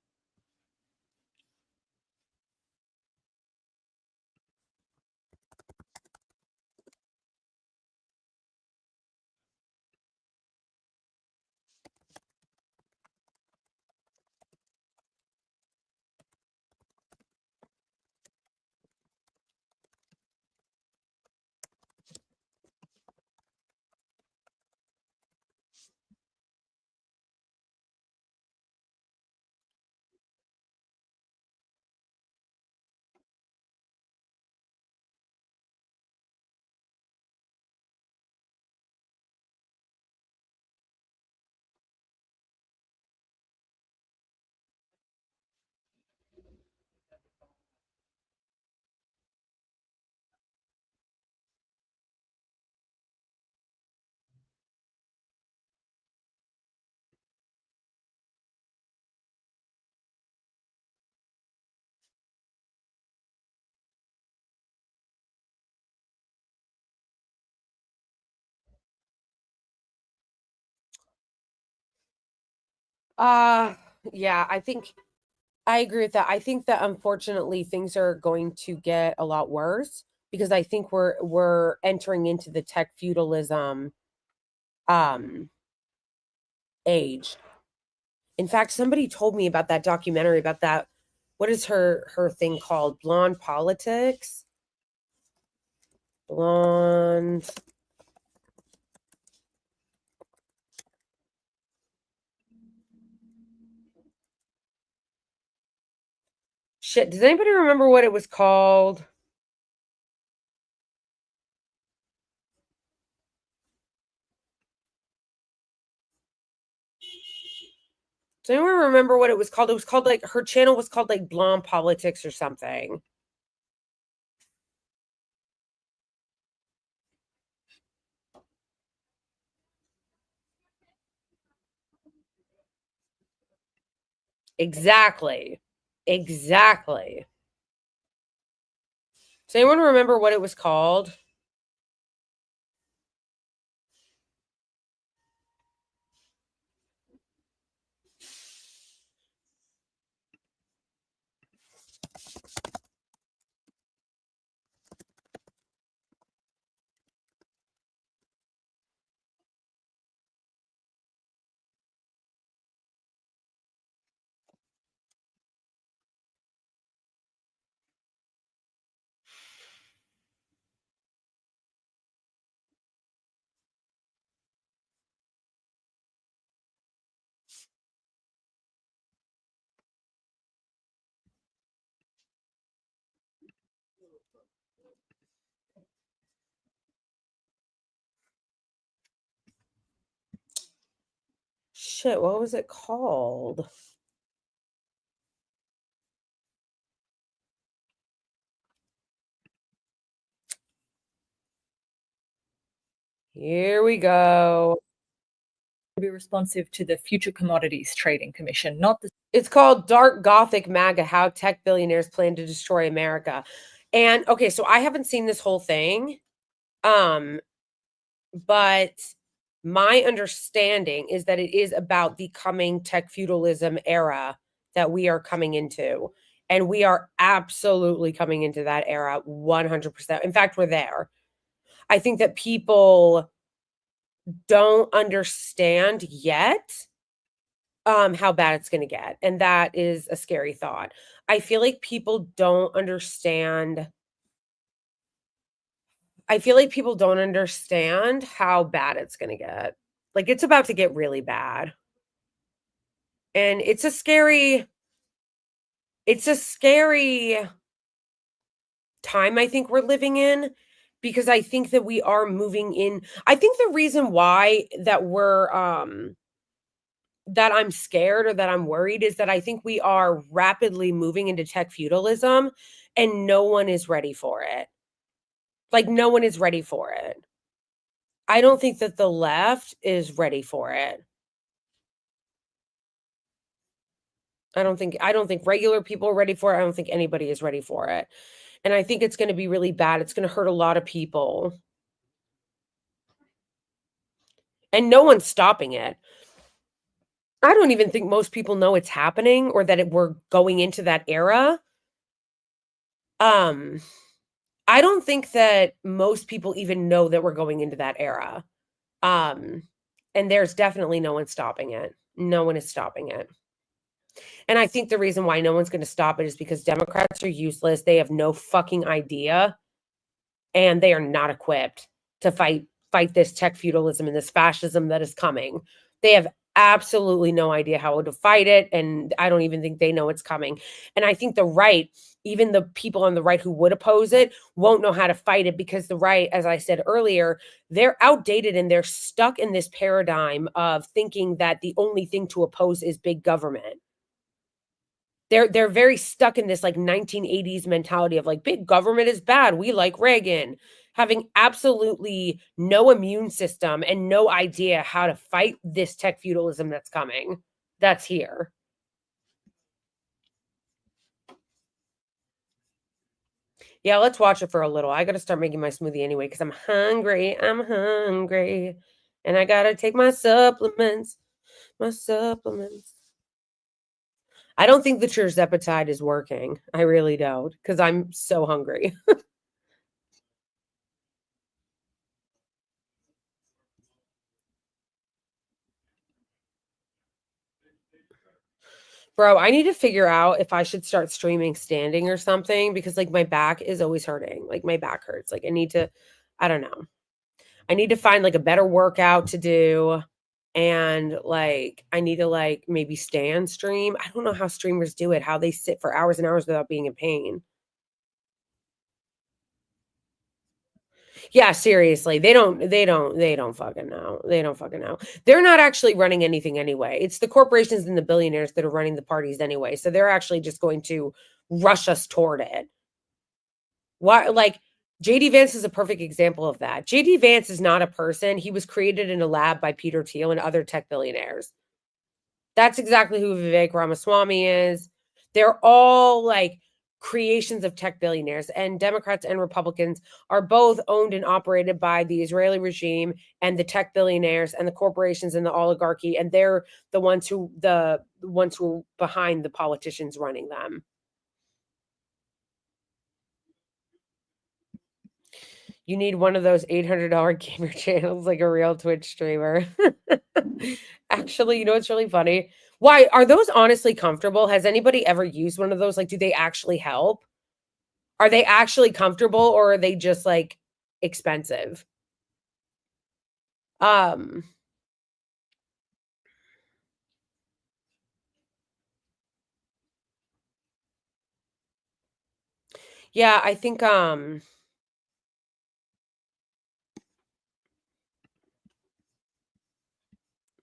Yeah, I agree with that. I think that unfortunately things are going to get a lot worse because I think we're entering into the tech feudalism age. In fact, somebody told me about that documentary about that. What is her thing called? Blonde Politics? Blonde. Shit, does anybody remember what it was called? Does anyone remember what it was called? It was called like, her channel was called like Blonde Politics or something. Exactly. Exactly. Does anyone remember what it was called? Shit, what was it called? Here we go. Be responsive to the Future Commodities Trading Commission, not the. It's called Dark Gothic MAGA, How Tech Billionaires Plan to Destroy America. And okay, so I haven't seen this whole thing. But my understanding is that it is about the coming tech feudalism era that we are coming into. And we are absolutely coming into that era 100%. In fact, we're there. I think that people don't understand yet how bad it's going to get. And that is a scary thought. I feel like people don't understand. I feel like people don't understand how bad it's going to get. Like, it's about to get really bad. And it's a scary time I think we're living in, because I think that we are moving in. I think the reason why that we're that I'm scared or that I'm worried is that I think we are rapidly moving into tech feudalism and no one is ready for it. Like, no one is ready for it. I don't think that the left is ready for it. I don't think regular people are ready for it. I don't think anybody is ready for it. And I think it's going to be really bad. It's going to hurt a lot of people. And no one's stopping it. I don't even think most people know it's happening or that we're going into that era. I don't think that most people even know that we're going into that era. And there's definitely no one stopping it. No one is stopping it. And I think the reason why no one's going to stop it is because Democrats are useless. They have no fucking idea. And they are not equipped to fight this tech feudalism and this fascism that is coming. They have absolutely no idea how to fight it. And I don't even think they know it's coming. And I think the right, even the people on the right who would oppose it, won't know how to fight it, because the right, as I said earlier, they're outdated and they're stuck in this paradigm of thinking that the only thing to oppose is big government. They're very stuck in this like 1980s mentality of like, big government is bad. We like Reagan, having absolutely no immune system and no idea how to fight this tech feudalism that's coming, that's here. Yeah, let's watch it for a little. I got to start making my smoothie anyway because I'm hungry. And I got to take my supplements. I don't think the tirzepatide is working. I really don't, because I'm so hungry. Bro, I need to figure out if I should start streaming standing or something, because like my back is always hurting. Like my back hurts. Like I don't know. I need to find like a better workout to do. And like I need to like maybe stand stream. I don't know how streamers do it, how they sit for hours and hours without being in pain. Yeah, seriously. They don't fucking know. They don't fucking know. They're not actually running anything anyway. It's the corporations and the billionaires that are running the parties anyway. So they're actually just going to rush us toward it. Why, like JD Vance is a perfect example of that. JD Vance is not a person. He was created in a lab by Peter Thiel and other tech billionaires. That's exactly who Vivek Ramaswamy is. They're all like creations of tech billionaires, and Democrats and Republicans are both owned and operated by the Israeli regime and the tech billionaires and the corporations and the oligarchy, and they're the ones who are behind the politicians running them. You need one of those $800 gamer channels, like a real Twitch streamer. Actually, you know what's really funny? Why are those honestly comfortable? Has anybody ever used one of those? Like, do they actually help? Are they actually comfortable, or are they just like expensive? Yeah, I think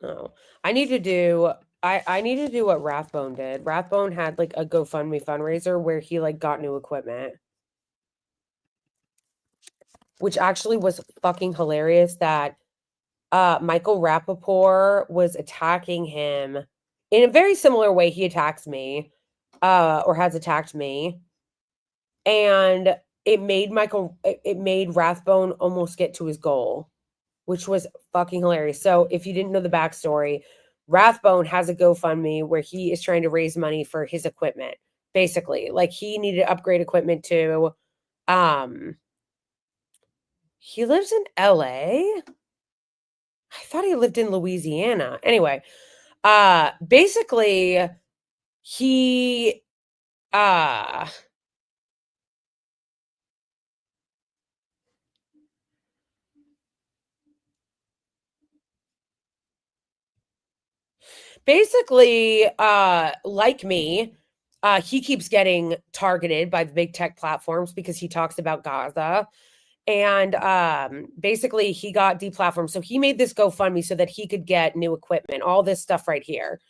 no. I need to do I need to do what Rathbone did. Rathbone had like a GoFundMe fundraiser where he like got new equipment. Which actually was fucking hilarious that Michael Rappaport was attacking him in a very similar way he attacks me, or has attacked me. And it made Rathbone almost get to his goal, which was fucking hilarious. So if you didn't know the backstory, Rathbone has a GoFundMe where he is trying to raise money for his equipment. Basically, like he needed to upgrade equipment to, he lives in LA. I thought he lived in Louisiana. Anyway, basically he basically like me, he keeps getting targeted by the big tech platforms because he talks about Gaza. And basically he got deplatformed. So he made this GoFundMe so that he could get new equipment, all this stuff right here.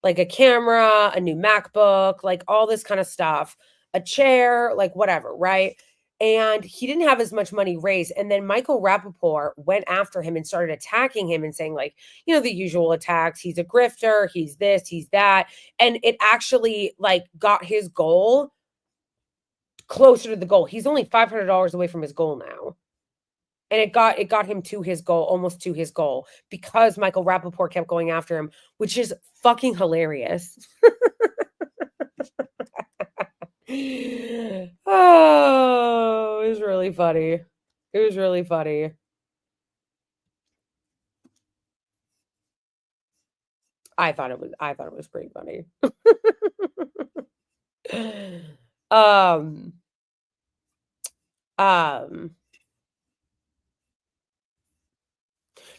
Like a camera, a new MacBook, like all this kind of stuff, a chair, like whatever, right? And he didn't have as much money raised. And then Michael Rappaport went after him and started attacking him and saying, like, you know, the usual attacks. He's a grifter, he's this, he's that. And it actually like got his goal closer to the goal. He's only $500 away from his goal now. And it got him to his goal, almost to his goal, because Michael Rappaport kept going after him, which is fucking hilarious. Oh, it was really funny. It was really funny. I thought it was pretty funny.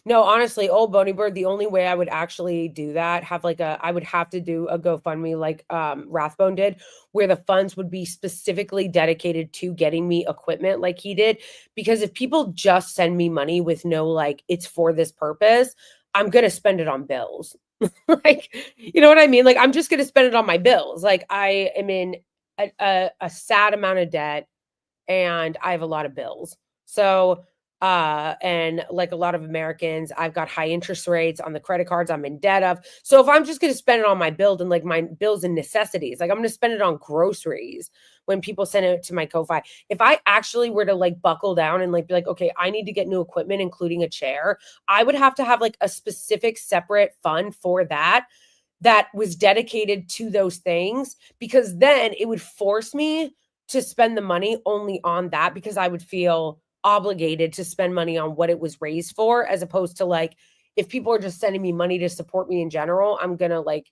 No, honestly, old Boney Bird, the only way I would actually do that, I would have to do a GoFundMe like Rathbone did, where the funds would be specifically dedicated to getting me equipment like he did. Because if people just send me money with no, like, it's for this purpose, I'm going to spend it on bills. Like, you know what I mean? Like, I'm just going to spend it on my bills. Like, I am in a sad amount of debt and I have a lot of bills. So, and like a lot of Americans, I've got high interest rates on the credit cards I'm in debt of. So if I'm just going to spend it on my bill and like my bills and necessities, like I'm going to spend it on groceries when people send it to my Ko-Fi. If I actually were to like buckle down and like be like, okay, I need to get new equipment, including a chair, I would have to have like a specific separate fund for that. that was dedicated to those things, because then it would force me to spend the money only on that, because I would feel obligated to spend money on what it was raised for, as opposed to like, if people are just sending me money to support me in general, I'm going to like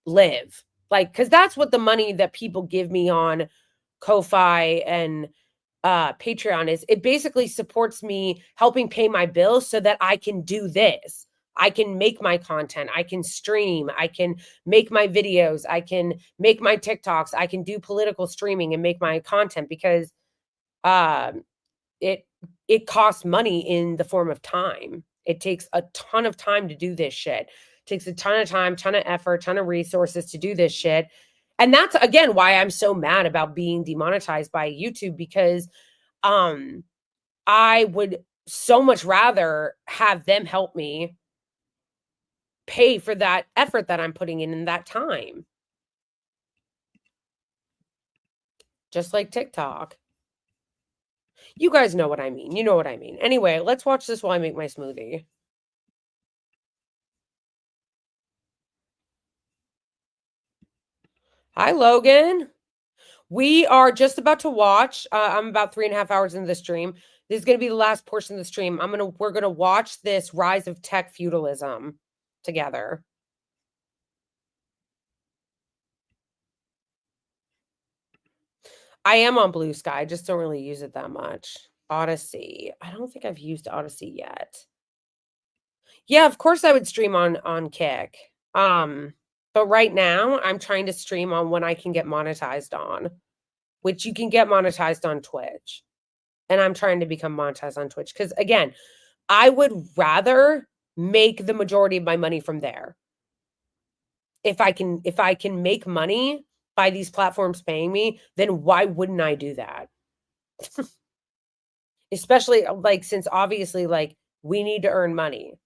live. Like, because that's what the money that people give me on Ko-Fi and Patreon is. It basically supports me helping pay my bills so that I can do this. I can make my content. I can stream. I can make my videos. I can make my TikToks. I can do political streaming and make my content, because it costs money in the form of time. It takes a ton of time to do this shit. It takes a ton of time, ton of effort, ton of resources to do this shit. And that's, again, why I'm so mad about being demonetized by YouTube, because I would so much rather have them help me pay for that effort that I'm putting in that time. Just like TikTok. You guys know what I mean. You know what I mean. Anyway, let's watch this while I make my smoothie. Hi, Logan. We are just about to watch. I'm about 3.5 hours into the stream. This is going to be the last portion of the stream. We're going to watch this rise of tech feudalism together. I am on Blue Sky. I just don't really use it that much. Odyssey. I don't think I've used Odyssey yet. Yeah, of course I would stream on Kick. But right now I'm trying to stream on when I can get monetized on, which you can get monetized on Twitch. And I'm trying to become monetized on Twitch, because again, I would rather make the majority of my money from there. If I can make money by these platforms paying me, then why wouldn't I do that? Especially like, since obviously like we need to earn money.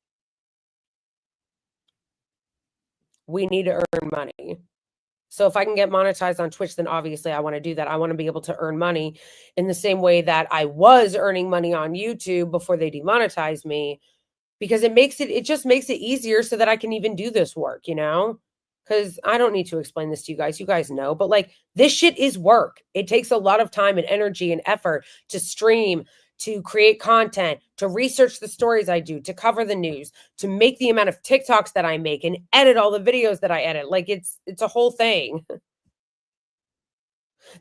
We need to earn money. So if I can get monetized on Twitch, then obviously I want to do that. I want to be able to earn money in the same way that I was earning money on YouTube before they demonetized me, because it just makes it easier so that I can even do this work, you know? Because I don't need to explain this to you guys. You guys know, but like, this shit is work. It takes a lot of time and energy and effort to stream, to create content, to research the stories I do, to cover the news, to make the amount of TikToks that I make, and edit all the videos that I edit. Like, it's a whole thing.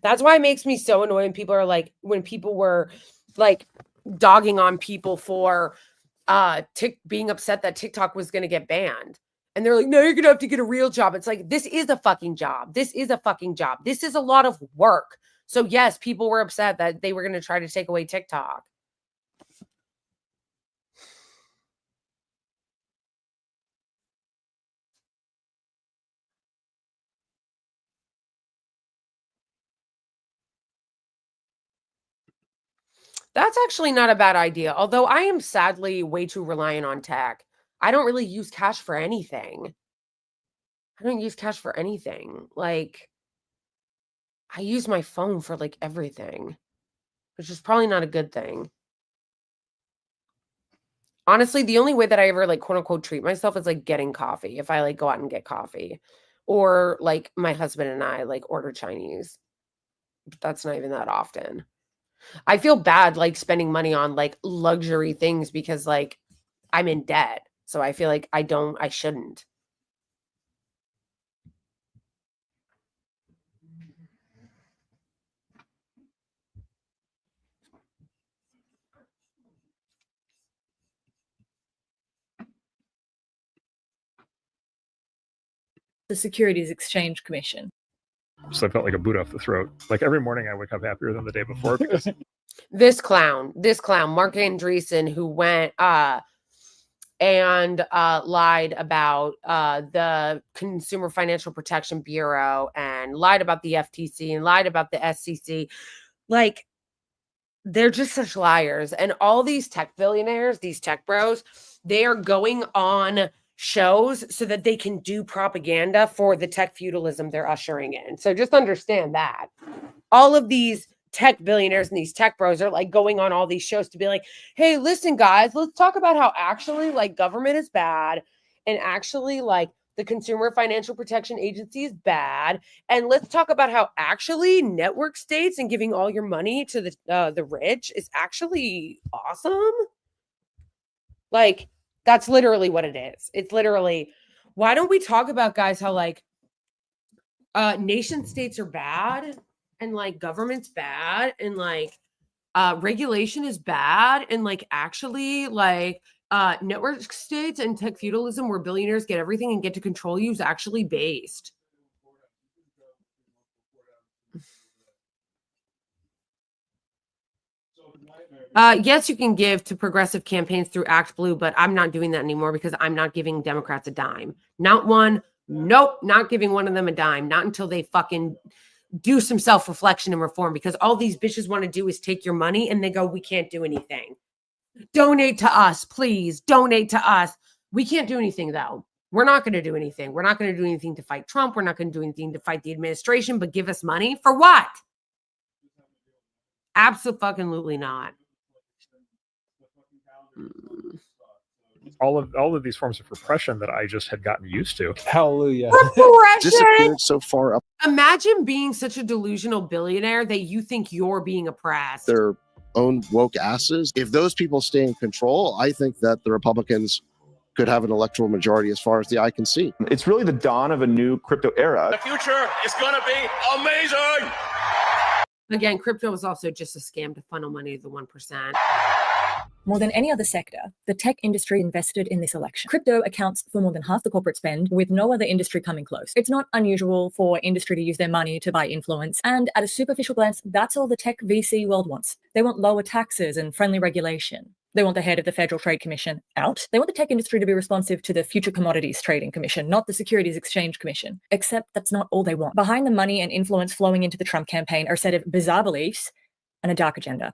That's why it makes me so annoying. People are like, when people were like dogging on people for being upset that TikTok was going to get banned. And they're like, no, you're going to have to get a real job. It's like, this is a fucking job. This is a fucking job. This is a lot of work. So yes, people were upset that they were going to try to take away TikTok. That's actually not a bad idea. Although I am sadly way too reliant on tech. I don't really use cash for anything. I don't use cash for anything. Like, I use my phone for like everything, which is probably not a good thing. Honestly, the only way that I ever like quote unquote treat myself is like getting coffee. If I like go out and get coffee, or like my husband and I like order Chinese. But that's not even that often. I feel bad like spending money on like luxury things, because like I'm in debt. So I feel like I shouldn't. The Securities Exchange Commission. So I felt like a boot off the throat. Like every morning I wake up happier than the day before because This clown, Mark Andreessen, who went and lied about the Consumer Financial Protection Bureau, and lied about the FTC, and lied about the SEC. Like, they're just such liars. And all these tech billionaires, these tech bros, they are going on shows so that they can do propaganda for the tech feudalism they're ushering in. So just understand that. All of these tech billionaires and these tech bros are like going on all these shows to be like, hey, listen, guys, let's talk about how actually like government is bad, and actually like The Consumer Financial Protection Agency is bad. And let's talk about how actually network states and giving all your money to the rich is actually awesome. Like, that's literally what it is. It's literally, why don't we talk about, guys, how like nation states are bad and like government's bad and like regulation is bad and like actually like network states and tech feudalism where billionaires get everything and get to control you is actually based. Yes, you can give to progressive campaigns through Act Blue, but I'm not doing that anymore because I'm not giving Democrats a dime. Not one. Nope. Not giving one of them a dime. Not until they fucking do some self-reflection and reform, because all these bitches want to do is take your money and they go, we can't do anything. Donate to us, please. Donate to us. We can't do anything, though. We're not going to do anything. We're not going to do anything to fight Trump. We're not going to do anything to fight the administration, but give us money for what? Absolutely not. All of these forms of repression that I just had gotten used to. Hallelujah. Disappeared so far up. Imagine being such a delusional billionaire that you think you're being oppressed. Their own woke asses. If those people stay in control, I think that the Republicans could have an electoral majority as far as the eye can see. It's really the dawn of a new crypto era. The future is going to be amazing. Again, crypto is also just a scam to funnel money to the 1%. More than any other sector, the tech industry invested in this election. Crypto accounts for more than half the corporate spend, with no other industry coming close. It's not unusual for industry to use their money to buy influence, and at a superficial glance, that's all the tech VC world wants. They want lower taxes and friendly regulation. They want the head of the Federal Trade Commission out. They want the tech industry to be responsive to the Future Commodities Trading Commission, not the Securities Exchange Commission. Except that's not all they want. Behind the money and influence flowing into the Trump campaign are a set of bizarre beliefs and a dark agenda.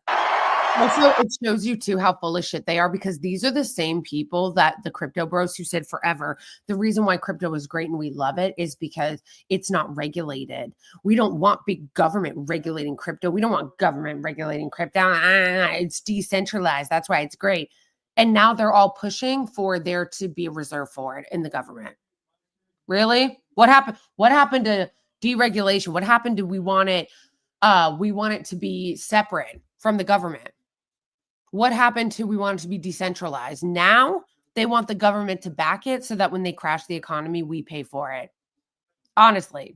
Also, it shows you too how full of shit they are, because these are the same people that the crypto bros who said forever, the reason why crypto is great and we love it is because it's not regulated. We don't want big government regulating crypto. We don't want government regulating crypto. It's decentralized. That's why it's great. And now they're all pushing for there to be a reserve for it in the government. Really? What happened? What happened to deregulation? What happened to we want it to be separate from the government? What happened to we want it to be decentralized? Now they want the government to back it so that when they crash the economy, we pay for it. Honestly,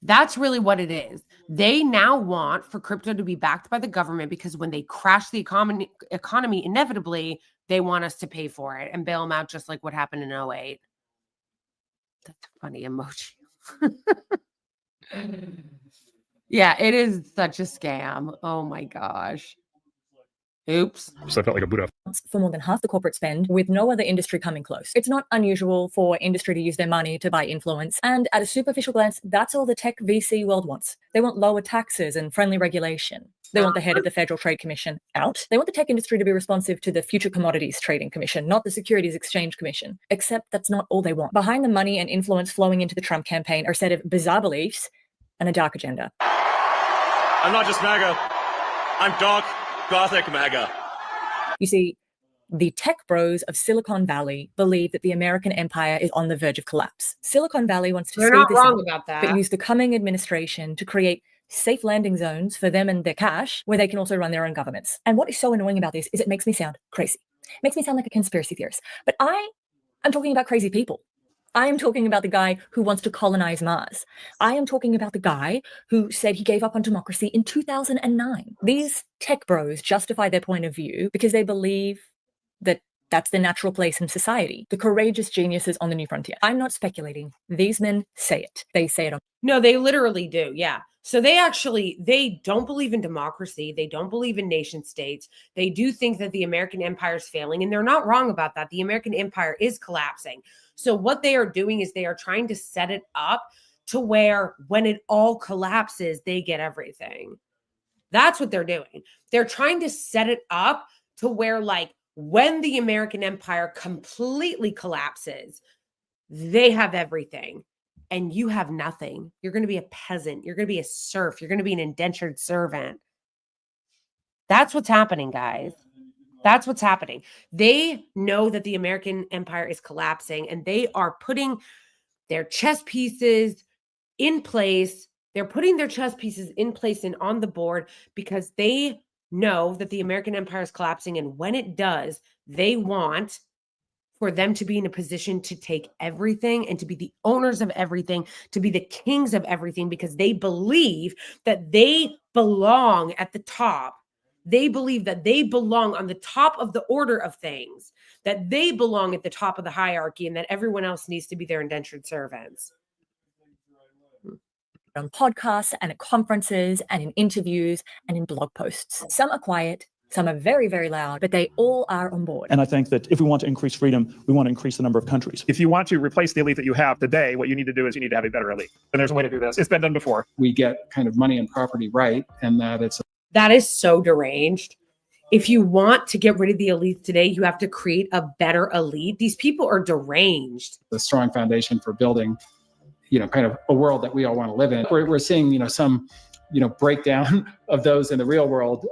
that's really what it is. They now want for crypto to be backed by the government because when they crash the economy, inevitably, they want us to pay for it and bail them out, just like what happened in 08. That's a funny emoji. Yeah, it is such a scam. Oh my gosh. Oops. So I felt like a Buddha. For more than half the corporate spend, with no other industry coming close. It's not unusual for industry to use their money to buy influence, and at a superficial glance, that's all the tech VC world wants. They want lower taxes and friendly regulation. They want the head of the Federal Trade Commission out. They want the tech industry to be responsive to the Future Commodities Trading Commission, not the Securities Exchange Commission. Except that's not all they want. Behind the money and influence flowing into the Trump campaign are a set of bizarre beliefs and a dark agenda. I'm not just MAGA. I'm dark, gothic MAGA. You see, the tech bros of Silicon Valley believe that the American empire is on the verge of collapse. Silicon Valley wants to They're speed not this wrong up, about that. but use the coming administration to create safe landing zones for them and their cash, where they can also run their own governments. And what is so annoying about this is it makes me sound crazy. It makes me sound like a conspiracy theorist. But I'm talking about crazy people. I am talking about the guy who wants to colonize Mars. I am talking about the guy who said he gave up on democracy in 2009. These tech bros justify their point of view because they believe that that's the natural place in society. The courageous geniuses on the new frontier. I'm not speculating. These men say it. They say it. No, they literally do. Yeah. So they don't believe in democracy. They don't believe in nation states. They do think that the American empire is failing, and they're not wrong about that. The American empire is collapsing. So what they are doing is they are trying to set it up to where when it all collapses, they get everything. That's what they're doing. They're trying to set it up to where, like, when the American empire completely collapses, they have everything. And you have nothing. You're going to be a peasant. You're going to be a serf. You're going to be an indentured servant. That's what's happening, guys. That's what's happening. They know that the American empire is collapsing, and they are putting their chess pieces in place. They're putting their chess pieces in place and on the board because they know that the American empire is collapsing. And when it does, they want for them to be in a position to take everything and to be the owners of everything, to be the kings of everything, because they believe that they belong at the top. They believe that they belong on the top of the order of things, that they belong at the top of the hierarchy, and that everyone else needs to be their indentured servants. On podcasts and at conferences and in interviews and in blog posts. Some are quiet, some are very, very loud, but they all are on board. And I think that if we want to increase freedom, we want to increase the number of countries. If you want to replace the elite that you have today, what you need to do is you need to have a better elite. And there's a way to do this. It's been done before. We get kind of money and property right, and that is so deranged. If you want to get rid of the elite today, you have to create a better elite. These people are deranged. The strong foundation for building, kind of a world that we all want to live in. We're seeing, some, breakdown of those in the real world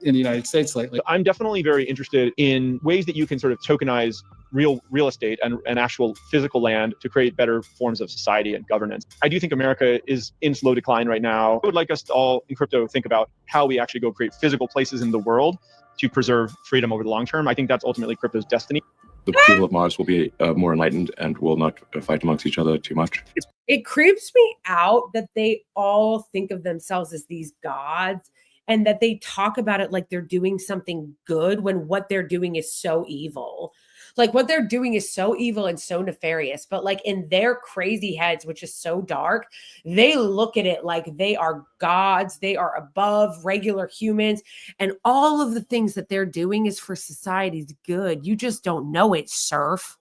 in the United States lately. I'm definitely very interested in ways that you can sort of tokenize real estate and actual physical land to create better forms of society and governance. I do think America is in slow decline right now. I would like us to all in crypto think about how we actually go create physical places in the world to preserve freedom over the long term. I think that's ultimately crypto's destiny. The people of Mars will be more enlightened and will not fight amongst each other too much. It creeps me out that they all think of themselves as these gods and that they talk about it like they're doing something good when what they're doing is so evil. Like what they're doing is so evil and so nefarious, but like in their crazy heads, which is so dark, they look at it like they are gods, they are above regular humans, and all of the things that they're doing is for society's good. You just don't know it, serf.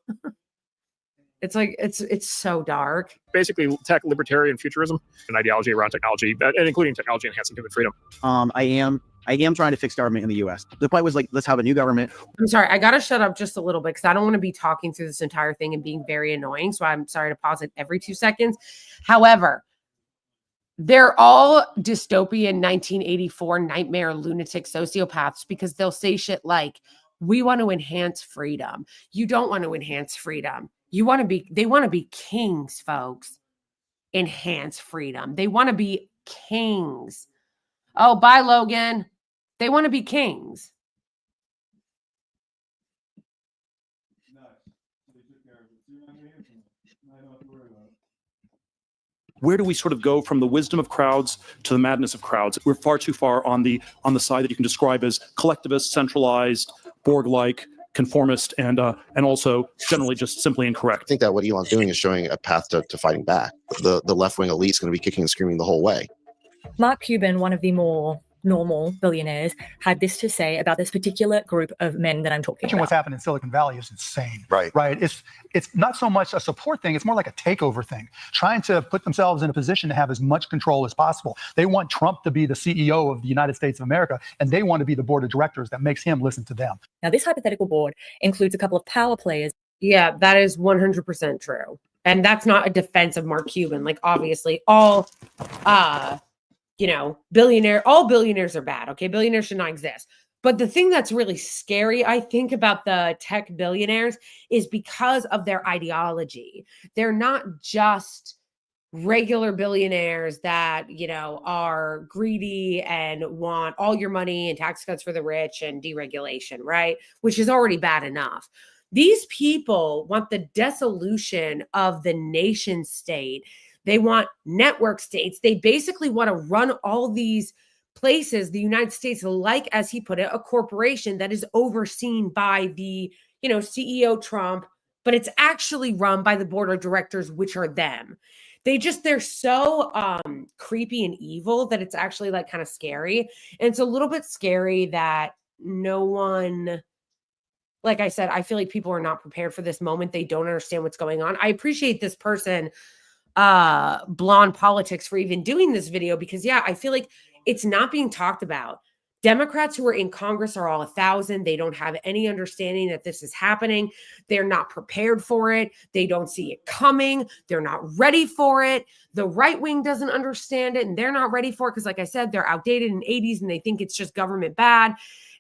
It's like, it's so dark. Basically, tech libertarian futurism, an ideology around technology, and including technology enhancing human freedom. I am trying to fix government in the U.S. The point was like, let's have a new government. I'm sorry, I got to shut up just a little bit because I don't want to be talking through this entire thing and being very annoying. So I'm sorry to pause it every 2 seconds. However, they're all dystopian 1984 nightmare lunatic sociopaths because they'll say shit like, we want to enhance freedom. You don't want to enhance freedom. They want to be kings, folks. Enhance freedom. They want to be kings. Oh, bye, Logan. They want to be kings. Where do we sort of go from the wisdom of crowds to the madness of crowds? We're far too far on the side that you can describe as collectivist, centralized, Borg-like, conformist, and also generally just simply incorrect. I think that what Elon's doing is showing a path to fighting back. The left-wing elite is going to be kicking and screaming the whole way. Mark Cuban, one of the more normal billionaires, had this to say about this particular group of men that I'm talking about. What's happened in Silicon Valley is insane. Right. It's not so much a support thing. It's more like a takeover thing, trying to put themselves in a position to have as much control as possible. They want Trump to be the CEO of the United States of America, and they want to be the board of directors that makes him listen to them. Now, this hypothetical board includes a couple of power players. Yeah, that is 100% true. And that's not a defense of Mark Cuban. Like, obviously, all billionaires are bad. Okay. Billionaires should not exist. But the thing that's really scary, I think, about the tech billionaires is because of their ideology. They're not just regular billionaires that, are greedy and want all your money and tax cuts for the rich and deregulation, right? Which is already bad enough. These people want the dissolution of the nation state. They want network states. They basically want to run all these places, the United States, like, as he put it, a corporation that is overseen by the, CEO Trump, but it's actually run by the board of directors, which are them. They're so creepy and evil that it's actually like kind of scary. And it's a little bit scary that no one, like I said, I feel like people are not prepared for this moment. They don't understand what's going on. I appreciate this person, Blonde Politics, for even doing this video because, yeah, I feel like it's not being talked about. Democrats who are in Congress are all 1,000. They don't have any understanding that this is happening. They're not prepared for it. They don't see it coming. They're not ready for it. The right wing doesn't understand it, and they're not ready for it because, like I said, they're outdated in the 80s and they think it's just government bad.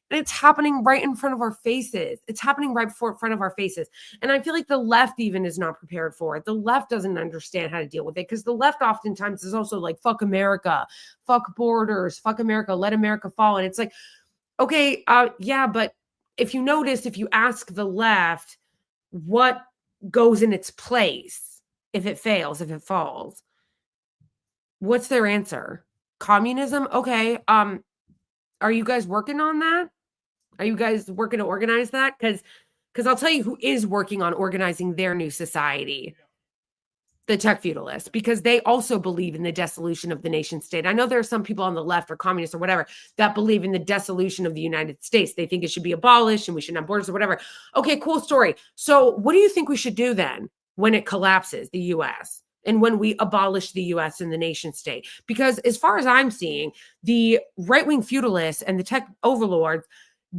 And it's happening right in front of our faces. It's happening right before in front of our faces. And I feel like the left even is not prepared for it. The left doesn't understand how to deal with it because the left oftentimes is also like, fuck America, fuck borders, fuck America, let America fall. And it's like, okay, yeah, but if you notice, if you ask the left what goes in its place, if it fails, if it falls, what's their answer? Communism? Okay. Are you guys working on that? Are you guys working to organize that? Because I'll tell you who is working on organizing their new society. The tech feudalists, because they also believe in the dissolution of the nation state. I know there are some people on the left or communists or whatever that believe in the dissolution of the United States. They think it should be abolished and we shouldn't have borders or whatever. Okay, cool story. So what do you think we should do then when it collapses, the US, and when we abolish the US and the nation state? Because as far as I'm seeing, the right-wing feudalists and the tech overlords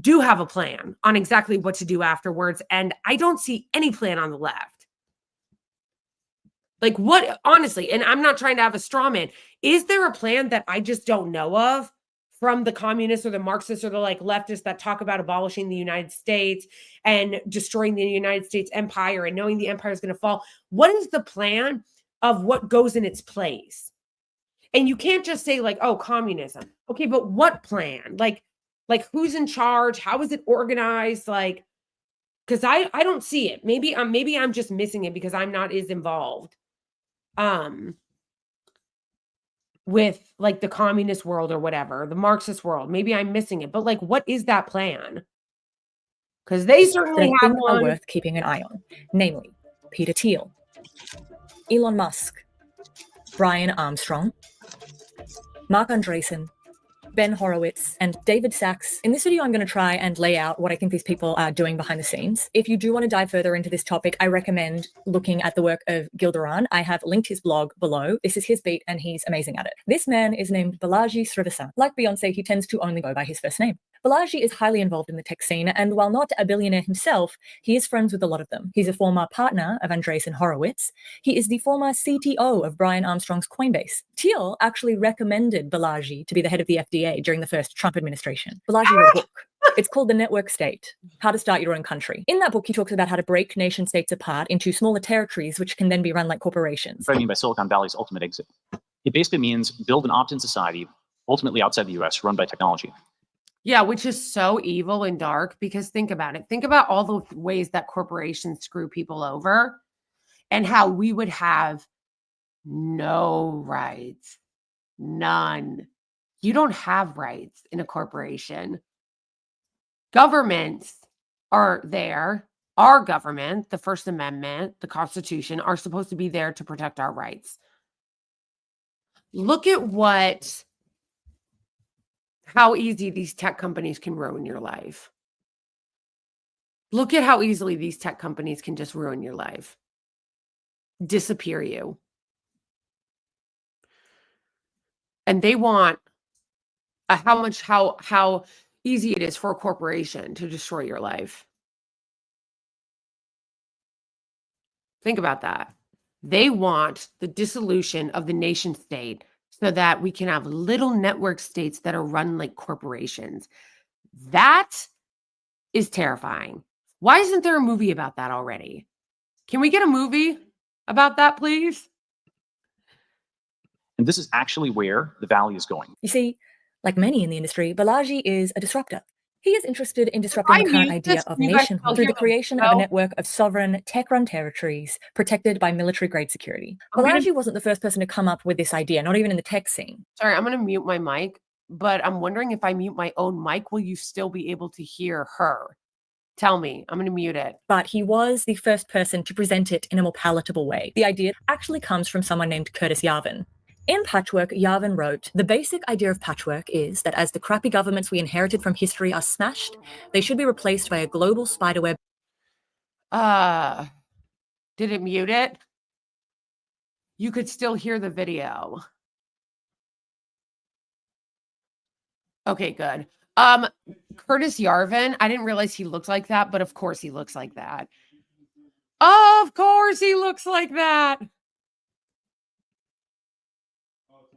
do have a plan on exactly what to do afterwards. And I don't see any plan on the left. Like what, honestly, and I'm not trying to have a straw man. Is there a plan that I just don't know of from the communists or the Marxists or the like leftists that talk about abolishing the United States and destroying the United States empire and knowing the empire is going to fall? What is the plan of what goes in its place? And you can't just say like, oh, communism. Okay, but what plan? Like who's in charge? How is it organized? Like, because I don't see it. Maybe I'm just missing it because I'm not as involved with like the communist world or whatever, the Marxist world. Maybe I'm missing it. But like, what is that plan? Because they certainly have one. Are worth keeping an eye on, namely Peter Thiel, Elon Musk, Brian Armstrong, Mark Andreessen, Ben Horowitz, and David Sachs. In this video, I'm going to try and lay out what I think these people are doing behind the scenes. If you do want to dive further into this topic, I recommend looking at the work of Gildaran. I have linked his blog below. This is his beat, and he's amazing at it. This man is named Balaji Srivastava. Like Beyonce, he tends to only go by his first name. Balaji is highly involved in the tech scene, and while not a billionaire himself, he is friends with a lot of them. He's a former partner of Andreessen Horowitz. He is the former CTO of Brian Armstrong's Coinbase. Thiel actually recommended Balaji to be the head of the FDA during the first Trump administration. Balaji wrote a book. It's called The Network State, How to Start Your Own Country. In that book, he talks about how to break nation states apart into smaller territories, which can then be run like corporations. What I mean by Silicon Valley's ultimate exit. It basically means build an opt-in society, ultimately outside the US, run by technology. Yeah, which is so evil and dark because think about it. Think about all the ways that corporations screw people over and how we would have no rights. None. You don't have rights in a corporation. Governments are there. Our government, the First Amendment, the Constitution, are supposed to be there to protect our rights. Look at how easy these tech companies can ruin your life. Look at how easily these tech companies can just ruin your life. Disappear you. And they want how easy it is for a corporation to destroy your life. Think about that. They want the dissolution of the nation state so that we can have little network states that are run like corporations. That is terrifying. Why isn't there a movie about that already? Can we get a movie about that, please? And this is actually where the Valley is going. You see, like many in the industry, Balaji is a disruptor. He is interested in disrupting the current idea of nationhood through the creation of a network of sovereign, tech-run territories protected by military-grade security. Balaji wasn't the first person to come up with this idea, not even in the tech scene. Sorry, I'm going to mute my mic, but I'm wondering if I mute my own mic, will you still be able to hear her? Tell me. I'm going to mute it. But he was the first person to present it in a more palatable way. The idea actually comes from someone named Curtis Yarvin. In Patchwork, Yarvin wrote, "The basic idea of patchwork is that as the crappy governments we inherited from history are smashed, they should be replaced by a global spiderweb." Did it mute it? You could still hear the video. Okay, good. Curtis Yarvin, I didn't realize he looked like that, but of course he looks like that. Of course he looks like that.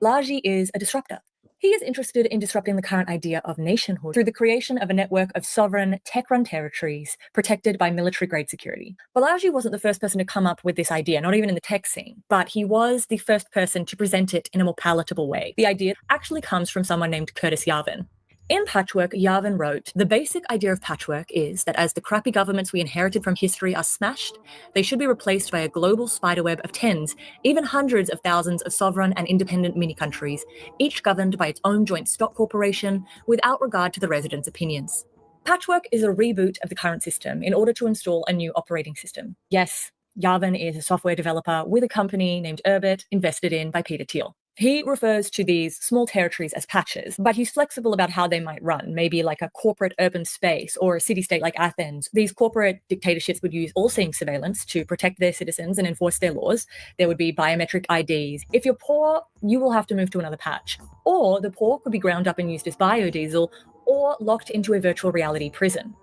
Balaji is a disruptor. He is interested in disrupting the current idea of nationhood through the creation of a network of sovereign, tech-run territories protected by military-grade security. Balaji wasn't the first person to come up with this idea, not even in the tech scene, but he was the first person to present it in a more palatable way. The idea actually comes from someone named Curtis Yarvin. In Patchwork, Yarvin wrote, "The basic idea of patchwork is that as the crappy governments we inherited from history are smashed, they should be replaced by a global spiderweb of tens, even hundreds of thousands of sovereign and independent mini-countries, each governed by its own joint stock corporation, without regard to the residents' opinions." Patchwork is a reboot of the current system in order to install a new operating system. Yes, Yarvin is a software developer with a company named Urbit, invested in by Peter Thiel. He refers to these small territories as patches, but he's flexible about how they might run, maybe like a corporate urban space or a city-state like Athens. These corporate dictatorships would use all-seeing surveillance to protect their citizens and enforce their laws. There would be biometric IDs. If you're poor, you will have to move to another patch. Or the poor could be ground up and used as biodiesel or locked into a virtual reality prison.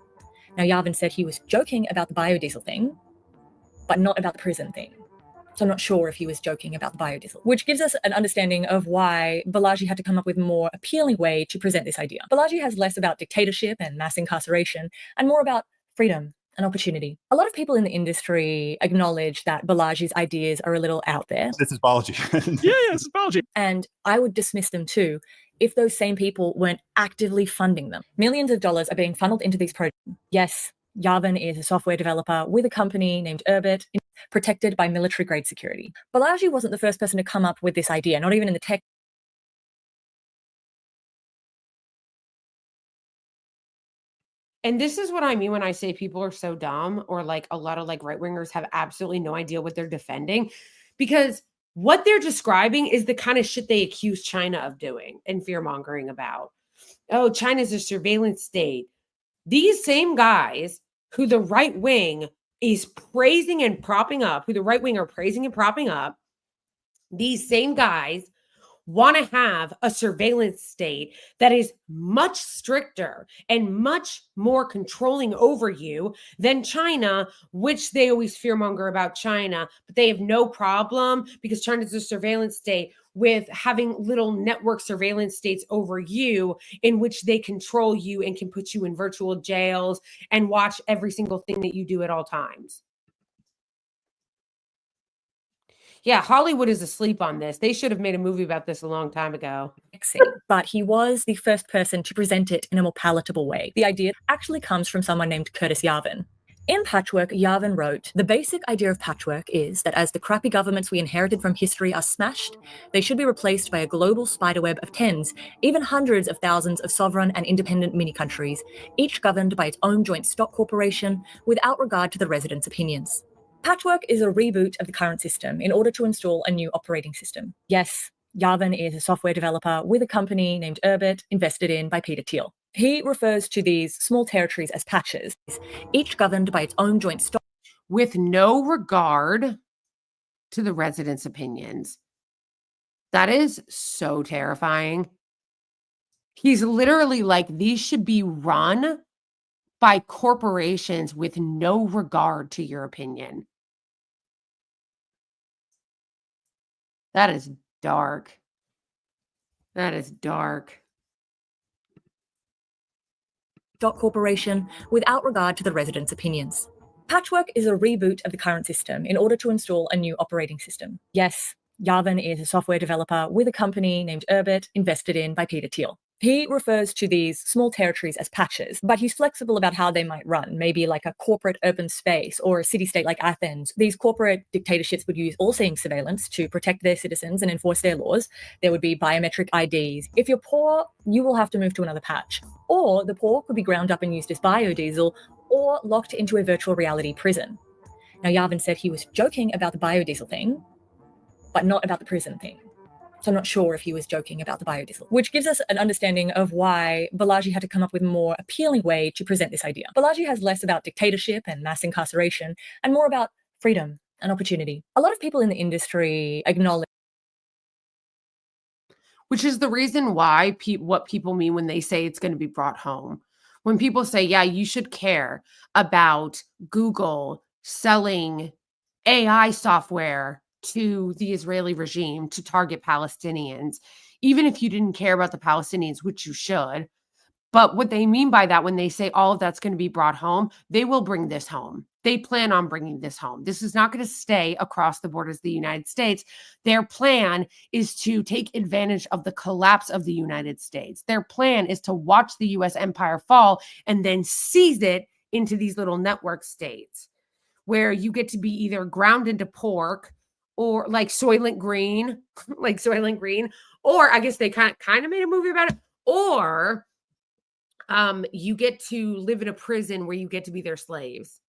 Now, Yarvin said he was joking about the biodiesel thing, but not about the prison thing. So I'm not sure if he was joking about the biodiesel, which gives us an understanding of why Balaji had to come up with a more appealing way to present this idea. Balaji has less about dictatorship and mass incarceration and more about freedom and opportunity. A lot of people in the industry acknowledge that Balaji's ideas are a little out there. This is Balaji. Yeah, it's Balaji. And I would dismiss them too if those same people weren't actively funding them. Millions of dollars are being funneled into these projects. Yes, Yarvin is a software developer with a company named Urbit, protected by military-grade security. Balaji wasn't the first person to come up with this idea, not even in the tech. And this is what I mean when I say people are so dumb, or like a lot of like right-wingers have absolutely no idea what they're defending, because what they're describing is the kind of shit they accuse China of doing and fear-mongering about. Oh, China's a surveillance state. These same guys who the right wing is praising and propping up, who the right wing are praising and propping up, these same guys want to have a surveillance state that is much stricter and much more controlling over you than China, which they always fearmonger about China, but they have no problem because China's a surveillance state with having little network surveillance states over you in which they control you and can put you in virtual jails and watch every single thing that you do at all times. Yeah, Hollywood is asleep on this. They should have made a movie about this a long time ago. But he was the first person to present it in a more palatable way. The idea actually comes from someone named Curtis Yarvin. In Patchwork, Yarvin wrote, "The basic idea of patchwork is that as the crappy governments we inherited from history are smashed, they should be replaced by a global spiderweb of tens, even hundreds of thousands of sovereign and independent mini-countries, each governed by its own joint stock corporation, without regard to the residents' opinions." Patchwork is a reboot of the current system in order to install a new operating system. Yes, Yarvin is a software developer with a company named Urbit, invested in by Peter Thiel. He refers to these small territories as patches, each governed by its own joint stock. With no regard to the residents' opinions. That is so terrifying. He's literally like, these should be run by corporations with no regard to your opinion. That is dark. That is dark. Stock corporation without regard to the residents' opinions. Patchwork is a reboot of the current system in order to install a new operating system. Yes, Yarvin is a software developer with a company named Urbit, invested in by Peter Thiel. He refers to these small territories as patches, but he's flexible about how they might run, maybe like a corporate urban space or a city-state like Athens. These corporate dictatorships would use all-seeing surveillance to protect their citizens and enforce their laws. There would be biometric IDs. If you're poor, you will have to move to another patch. Or the poor could be ground up and used as biodiesel or locked into a virtual reality prison. Now, Yarvin said he was joking about the biodiesel thing, but not about the prison thing. So I'm not sure if he was joking about the biodiesel, which gives us an understanding of why Balaji had to come up with a more appealing way to present this idea. Balaji has less about dictatorship and mass incarceration and more about freedom and opportunity. A lot of people in the industry acknowledge. Which is the reason why what people mean when they say it's going to be brought home. When people say, yeah, you should care about Google selling AI software to the Israeli regime to target Palestinians, even if you didn't care about the Palestinians, which you should. But what they mean by that, when they say all of that's going to be brought home, they will bring this home. They plan on bringing this home. This is not going to stay across the borders of the United States. Their plan is to take advantage of the collapse of the United States. Their plan is to watch the U.S. empire fall and then seize it into these little network states where you get to be either ground into pork or like Soylent Green, or I guess they kind of made a movie about it, or you get to live in a prison where you get to be their slaves.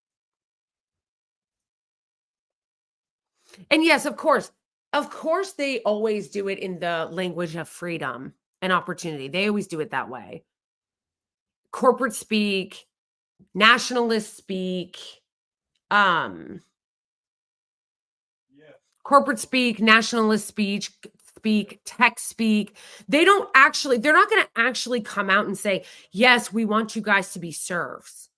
And yes, of course, they always do it in the language of freedom and opportunity. They always do it that way. Corporate speak, nationalist speak, corporate speak, nationalist speak, tech speak. They're not going to actually come out and say, yes, we want you guys to be serfs.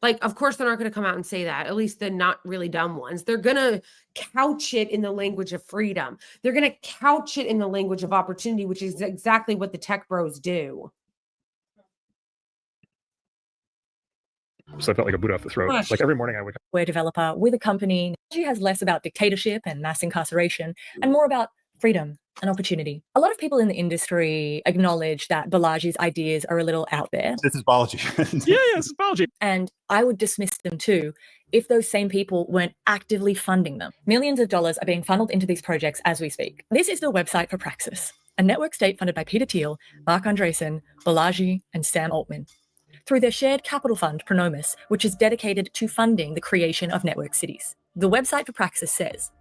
Like, of course, they're not going to come out and say that, at least the not really dumb ones. They're going to couch it in the language of freedom. They're going to couch it in the language of opportunity, which is exactly what the tech bros do. So I felt like a boot off the throat. Like every morning I wake up. We're a developer with a company. She has less about dictatorship and mass incarceration and more about freedom and opportunity. A lot of people in the industry acknowledge that Balaji's ideas are a little out there. This is Balaji. Yeah, this is Balaji. And I would dismiss them too if those same people weren't actively funding them. Millions of dollars are being funneled into these projects as we speak. This is the website for Praxis, a network state funded by Peter Thiel, Mark Andreessen, Balaji, and Sam Altman, through their shared capital fund, Pronomus, which is dedicated to funding the creation of network cities. The website for Praxis says,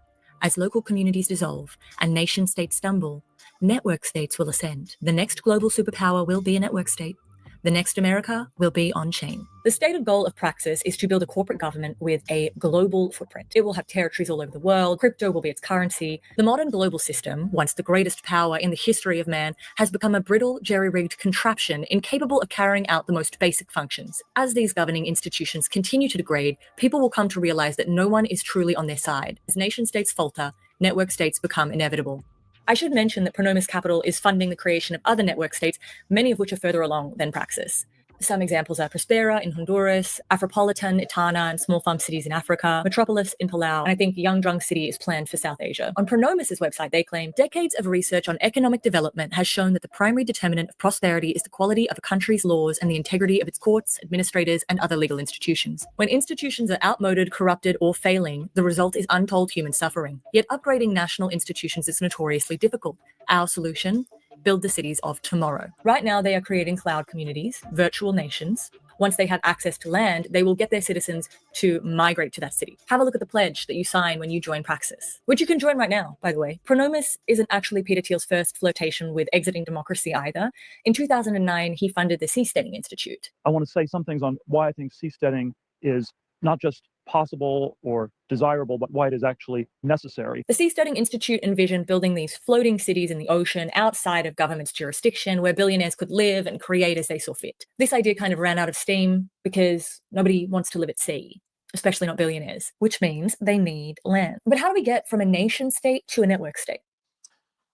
as local communities dissolve and nation states stumble, network states will ascend. The next global superpower will be a network state. The next America will be on-chain. The stated goal of Praxis is to build a corporate government with a global footprint. It will have territories all over the world. Crypto will be its currency. The modern global system, once the greatest power in the history of man, has become a brittle, jerry-rigged contraption incapable of carrying out the most basic functions. As these governing institutions continue to degrade, people will come to realize that no one is truly on their side. As nation-states falter, network states become inevitable. I should mention that Pronomus Capital is funding the creation of other network states, many of which are further along than Praxis. Some examples are Prospera in Honduras, Afropolitan, Itana, and small farm cities in Africa, Metropolis in Palau, and I think Yangzheng City is planned for South Asia. On Pronomus' website, they claim, decades of research on economic development has shown that the primary determinant of prosperity is the quality of a country's laws and the integrity of its courts, administrators, and other legal institutions. When institutions are outmoded, corrupted, or failing, the result is untold human suffering. Yet upgrading national institutions is notoriously difficult. Our solution? Build the cities of tomorrow. Right now, they are creating cloud communities, virtual nations. Once they have access to land, they will get their citizens to migrate to that city. Have a look at the pledge that you sign when you join Praxis, which you can join right now, by the way. Pronomus isn't actually Peter Thiel's first flirtation with exiting democracy either. In 2009, he funded the Seasteading Institute. I want to say some things on why I think seasteading is not just possible or desirable, but why it is actually necessary. The Seasteading Institute envisioned building these floating cities in the ocean outside of government's jurisdiction where billionaires could live and create as they saw fit. This idea kind of ran out of steam because nobody wants to live at sea, especially not billionaires, which means they need land. But how do we get from a nation state to a network state?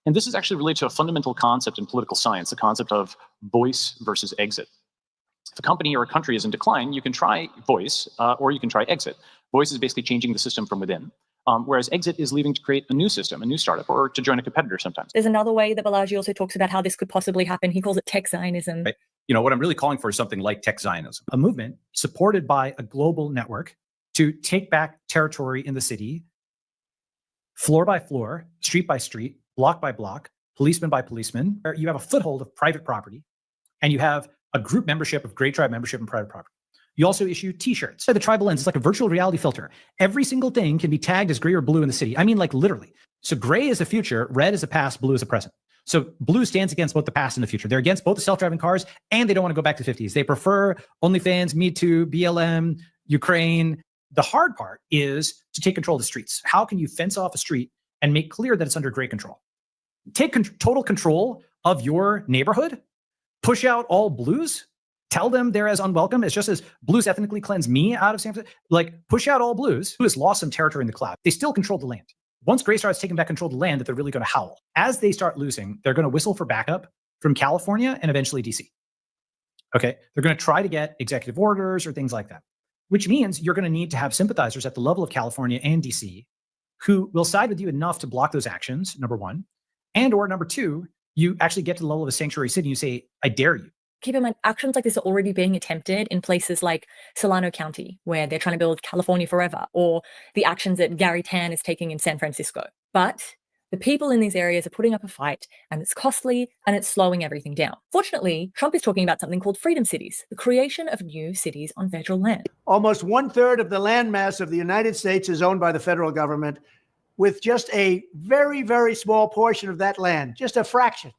And this is actually related to a fundamental concept in political science, the concept of voice versus exit. If a company or a country is in decline, you can try voice or you can try exit. Voice is basically changing the system from within, whereas exit is leaving to create a new system, a new startup, or to join a competitor sometimes. There's another way that Balaji also talks about how this could possibly happen. He calls it tech Zionism. Right. You know, what I'm really calling for is something like tech Zionism. A movement supported by a global network to take back territory in the city, floor by floor, street by street, block by block, policeman by policeman. You have a foothold of private property, and you have a group membership of Great Tribe membership and private property. You also issue t-shirts. The tribal lens is like a virtual reality filter. Every single thing can be tagged as gray or blue in the city. I mean, like literally. So gray is the future, red is the past, blue is the present. So blue stands against both the past and the future. They're against both the self-driving cars, and they don't want to go back to the 50s. They prefer OnlyFans, Me Too, BLM, Ukraine. The hard part is to take control of the streets. How can you fence off a street and make clear that it's under gray control? Take total control of your neighborhood. Push out all blues, tell them they're as unwelcome as just as blues ethnically cleanse me out of San Francisco. Like, push out all blues, who has lost some territory in the cloud. They still control the land. once Gray starts taking back control of the land, that they're really going to howl. As they start losing, they're going to whistle for backup from California and eventually DC. Okay, they're going to try to get executive orders or things like that, which means you're going to need to have sympathizers at the level of California and DC who will side with you enough to block those actions, number one. And or number two, you actually get to the level of a sanctuary city and you say, I dare you. Keep in mind, actions like this are already being attempted in places like Solano County, where they're trying to build California forever, or the actions that Gary Tan is taking in San Francisco. But the people in these areas are putting up a fight, and it's costly, and it's slowing everything down. Fortunately, Trump is talking about something called freedom cities, the creation of new cities on federal land. Almost 1/3 of the landmass of the United States is owned by the federal government, with just a very, very small portion of that land, just a fraction,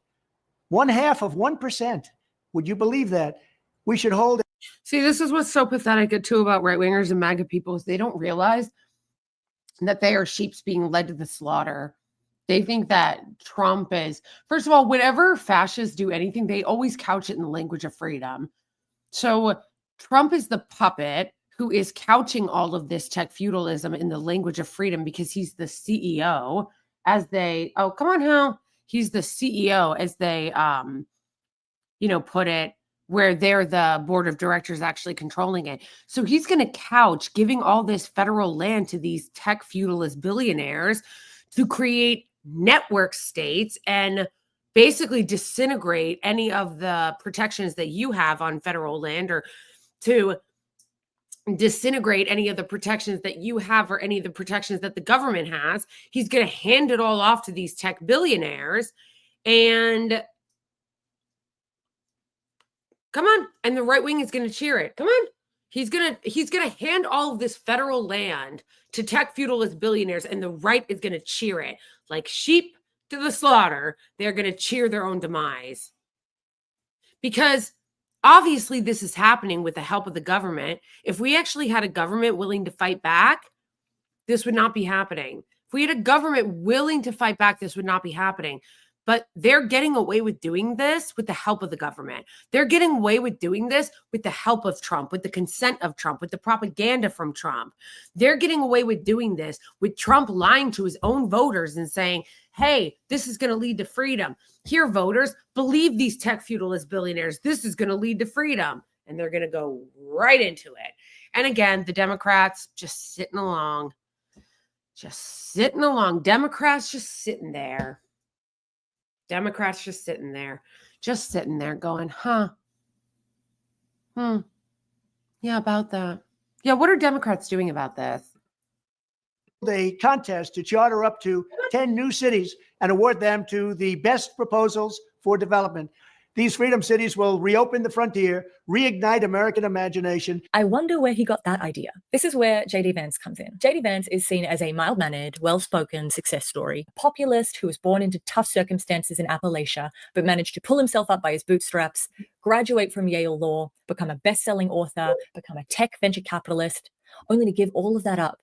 1/2 of 1%. Would you believe that? We should hold it. See, this is what's so pathetic too about right-wingers and MAGA people is they don't realize that they are sheep being led to the slaughter. They think that Trump is, first of all, whenever fascists do anything, they always couch it in the language of freedom. So Trump is the puppet who is couching all of this tech feudalism in the language of freedom because he's the CEO as they, oh, come on, Hal. He's the CEO as they, put it, where they're the board of directors actually controlling it. So he's going to couch giving all this federal land to these tech feudalist billionaires to create network states and basically disintegrate any of the protections that you have on federal land, or to disintegrate any of the protections that you have or any of the protections that the government has. He's going to hand it all off to these tech billionaires, and come on. And the right wing is going to cheer it. Come on. He's going to hand all of this federal land to tech feudalist billionaires, and the right is going to cheer it. Like sheep to the slaughter, they're going to cheer their own demise. Because obviously this is happening with the help of the government. If we actually had a government willing to fight back, this would not be happening. If we had a government willing to fight back, this would not be happening. But they're getting away with doing this with the help of the government. They're getting away with doing this with the help of Trump, with the consent of Trump, with the propaganda from Trump. They're getting away with doing this with Trump lying to his own voters and saying, hey, this is going to lead to freedom. Here, voters, believe these tech feudalist billionaires. This is going to lead to freedom. And they're going to go right into it. And again, the Democrats just sitting along. Democrats just sitting there. Democrats just sitting there going, yeah, about that. Yeah, what are Democrats doing about this? A contest to charter up to 10 new cities and award them to the best proposals for development. These freedom cities will reopen the frontier, reignite American imagination. I wonder where he got that idea. This is where J.D. Vance comes in. J.D. Vance is seen as a mild-mannered, well-spoken success story, a populist who was born into tough circumstances in Appalachia, but managed to pull himself up by his bootstraps, graduate from Yale Law, become a best-selling author, become a tech venture capitalist, only to give all of that up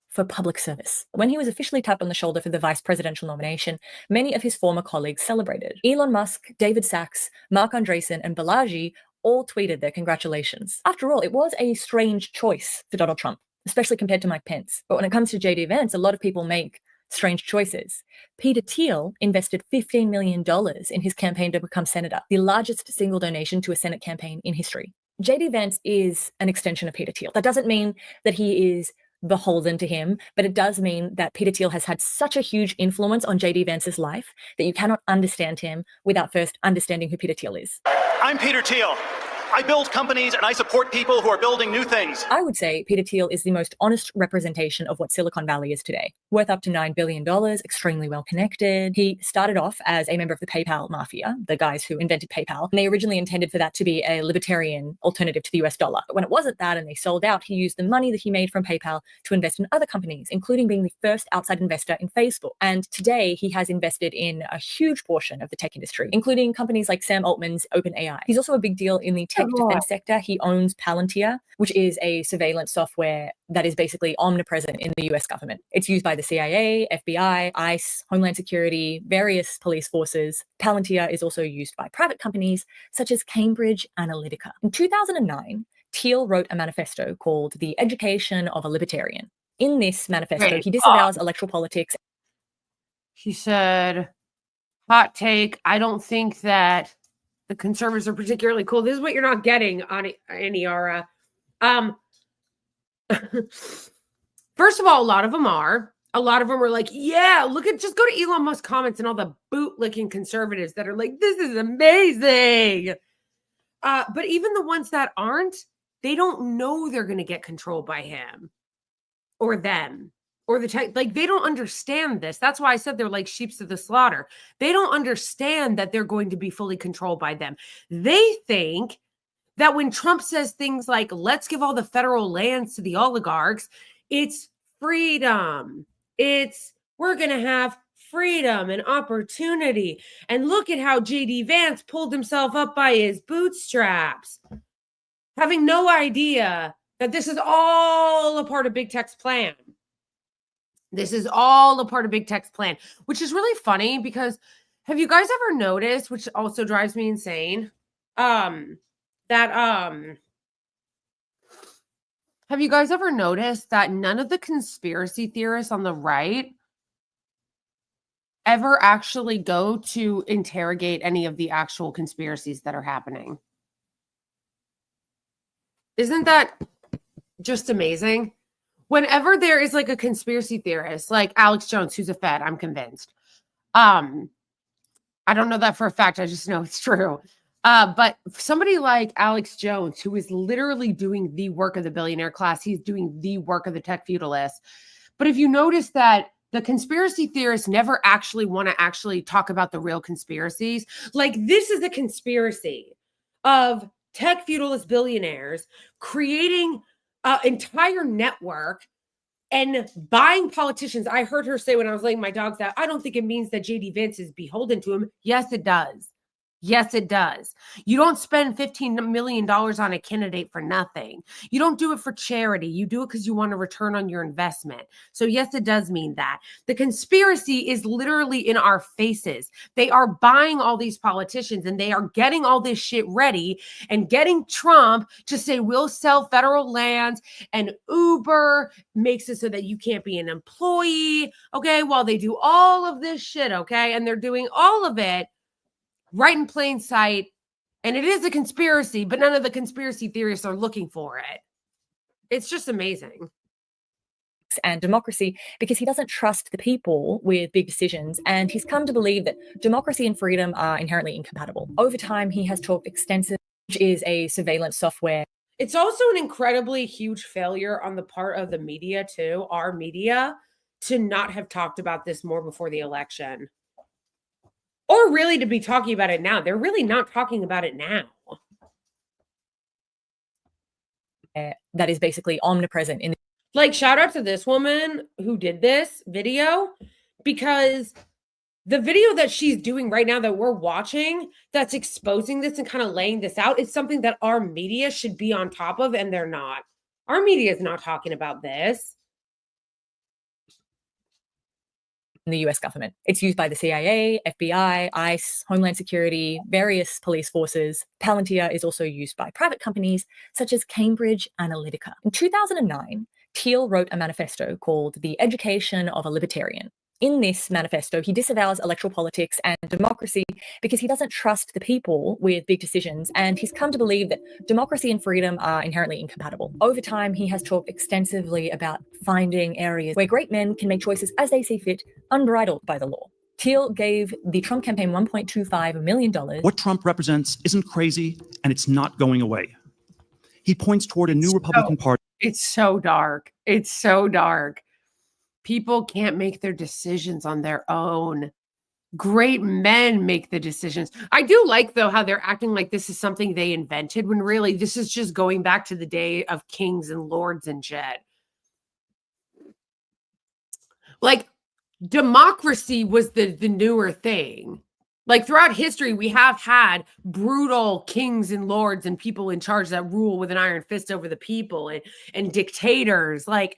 for public service. When he was officially tapped on the shoulder for the vice presidential nomination, many of his former colleagues celebrated. Elon Musk, David Sachs, Mark Andreessen, and Balaji all tweeted their congratulations. After all, it was a strange choice for Donald Trump, especially compared to Mike Pence. But when it comes to J.D. Vance, a lot of people make strange choices. Peter Thiel invested $15 million in his campaign to become senator, the largest single donation to a Senate campaign in history. J.D. Vance is an extension of Peter Thiel. That doesn't mean that he is beholden to him, but it does mean that Peter Thiel has had such a huge influence on J.D. Vance's life that you cannot understand him without first understanding who Peter Thiel is. I'm Peter Thiel. I build companies and I support people who are building new things. I would say Peter Thiel is the most honest representation of what Silicon Valley is today. Worth up to $9 billion, extremely well connected. He started off as a member of the PayPal mafia, the guys who invented PayPal. And they originally intended for that to be a libertarian alternative to the US dollar. But when it wasn't that and they sold out, he used the money that he made from PayPal to invest in other companies, including being the first outside investor in Facebook. And today he has invested in a huge portion of the tech industry, including companies like Sam Altman's OpenAI. He's also a big deal in the tech defense sector. He owns Palantir, which is a surveillance software that is basically omnipresent in the US government. It's used by the CIA, FBI, ICE, Homeland Security, various police forces. Palantir is also used by private companies such as Cambridge Analytica. In 2009, Thiel wrote a manifesto called The Education of a Libertarian. In this manifesto, he disavows electoral politics. He said, hot take, I don't think that the conservatives are particularly cool. This is what you're not getting on Aniara. First of all, a lot of them are. A lot of them are like, yeah, just go to Elon Musk comments and all the bootlicking conservatives that are like, this is amazing. But even the ones that aren't, they don't know they're going to get controlled by him or them or the tech. Like, they don't understand this. That's why I said they're like sheep to the slaughter. They don't understand that they're going to be fully controlled by them. They think that when Trump says things like, let's give all the federal lands to the oligarchs, it's freedom. We're going to have freedom and opportunity. And look at how JD Vance pulled himself up by his bootstraps, having no idea that this is all a part of Big Tech's plan. This is all a part of Big Tech's plan, which is really funny because have you guys ever noticed, which also drives me insane, have you guys ever noticed that none of the conspiracy theorists on the right ever actually go to interrogate any of the actual conspiracies that are happening? Isn't that just amazing? Whenever there is like a conspiracy theorist, like Alex Jones, who's a Fed, I'm convinced. I don't know that for a fact. I just know it's true. But somebody like Alex Jones, who is literally doing the work of the billionaire class, he's doing the work of the tech feudalists. But if you notice that the conspiracy theorists never actually want to actually talk about the real conspiracies, like this is a conspiracy of tech feudalist billionaires creating an entire network and buying politicians. I heard her say when I was laying my dogs out, I don't think it means that JD Vance is beholden to him. Yes, it does. Yes, it does. You don't spend $15 million on a candidate for nothing. You don't do it for charity. You do it because you want a return on your investment. So yes, it does mean that. The conspiracy is literally in our faces. They are buying all these politicians and they are getting all this shit ready and getting Trump to say, we'll sell federal lands, and Uber makes it so that you can't be an employee. Okay, while they do all of this shit, okay, and they're doing all of it right in plain sight. And it is a conspiracy, but none of the conspiracy theorists are looking for it. It's just amazing. And democracy, because he doesn't trust the people with big decisions, and he's come to believe that democracy and freedom are inherently incompatible. Over time, he has talked extensively, which is a surveillance software. It's also an incredibly huge failure on the part of the media too, our media, to not have talked about this more before the election. Or really to be talking about it now. They're really not talking about it now. That is basically omnipresent in. Like, shout out to this woman who did this video, because the video that she's doing right now that we're watching that's exposing this and kind of laying this out is something that our media should be on top of, and they're not. Our media is not talking about this. In the US government. It's used by the CIA, FBI, ICE, Homeland Security, various police forces. Palantir is also used by private companies such as Cambridge Analytica. In 2009, Thiel wrote a manifesto called The Education of a Libertarian. In this manifesto, he disavows electoral politics and democracy because he doesn't trust the people with big decisions, and he's come to believe that democracy and freedom are inherently incompatible. Over time, he has talked extensively about finding areas where great men can make choices as they see fit, unbridled by the law. Thiel gave the Trump campaign $1.25 million. What Trump represents isn't crazy, and it's not going away. He points toward a new Republican Party. It's so dark. It's so dark. People can't make their decisions on their own. Great men make the decisions. I do like, though, how they're acting like this is something they invented, when really this is just going back to the day of kings and lords and shit. Like, democracy was the newer thing. Like, throughout history, we have had brutal kings and lords and people in charge that rule with an iron fist over the people, and dictators. Like,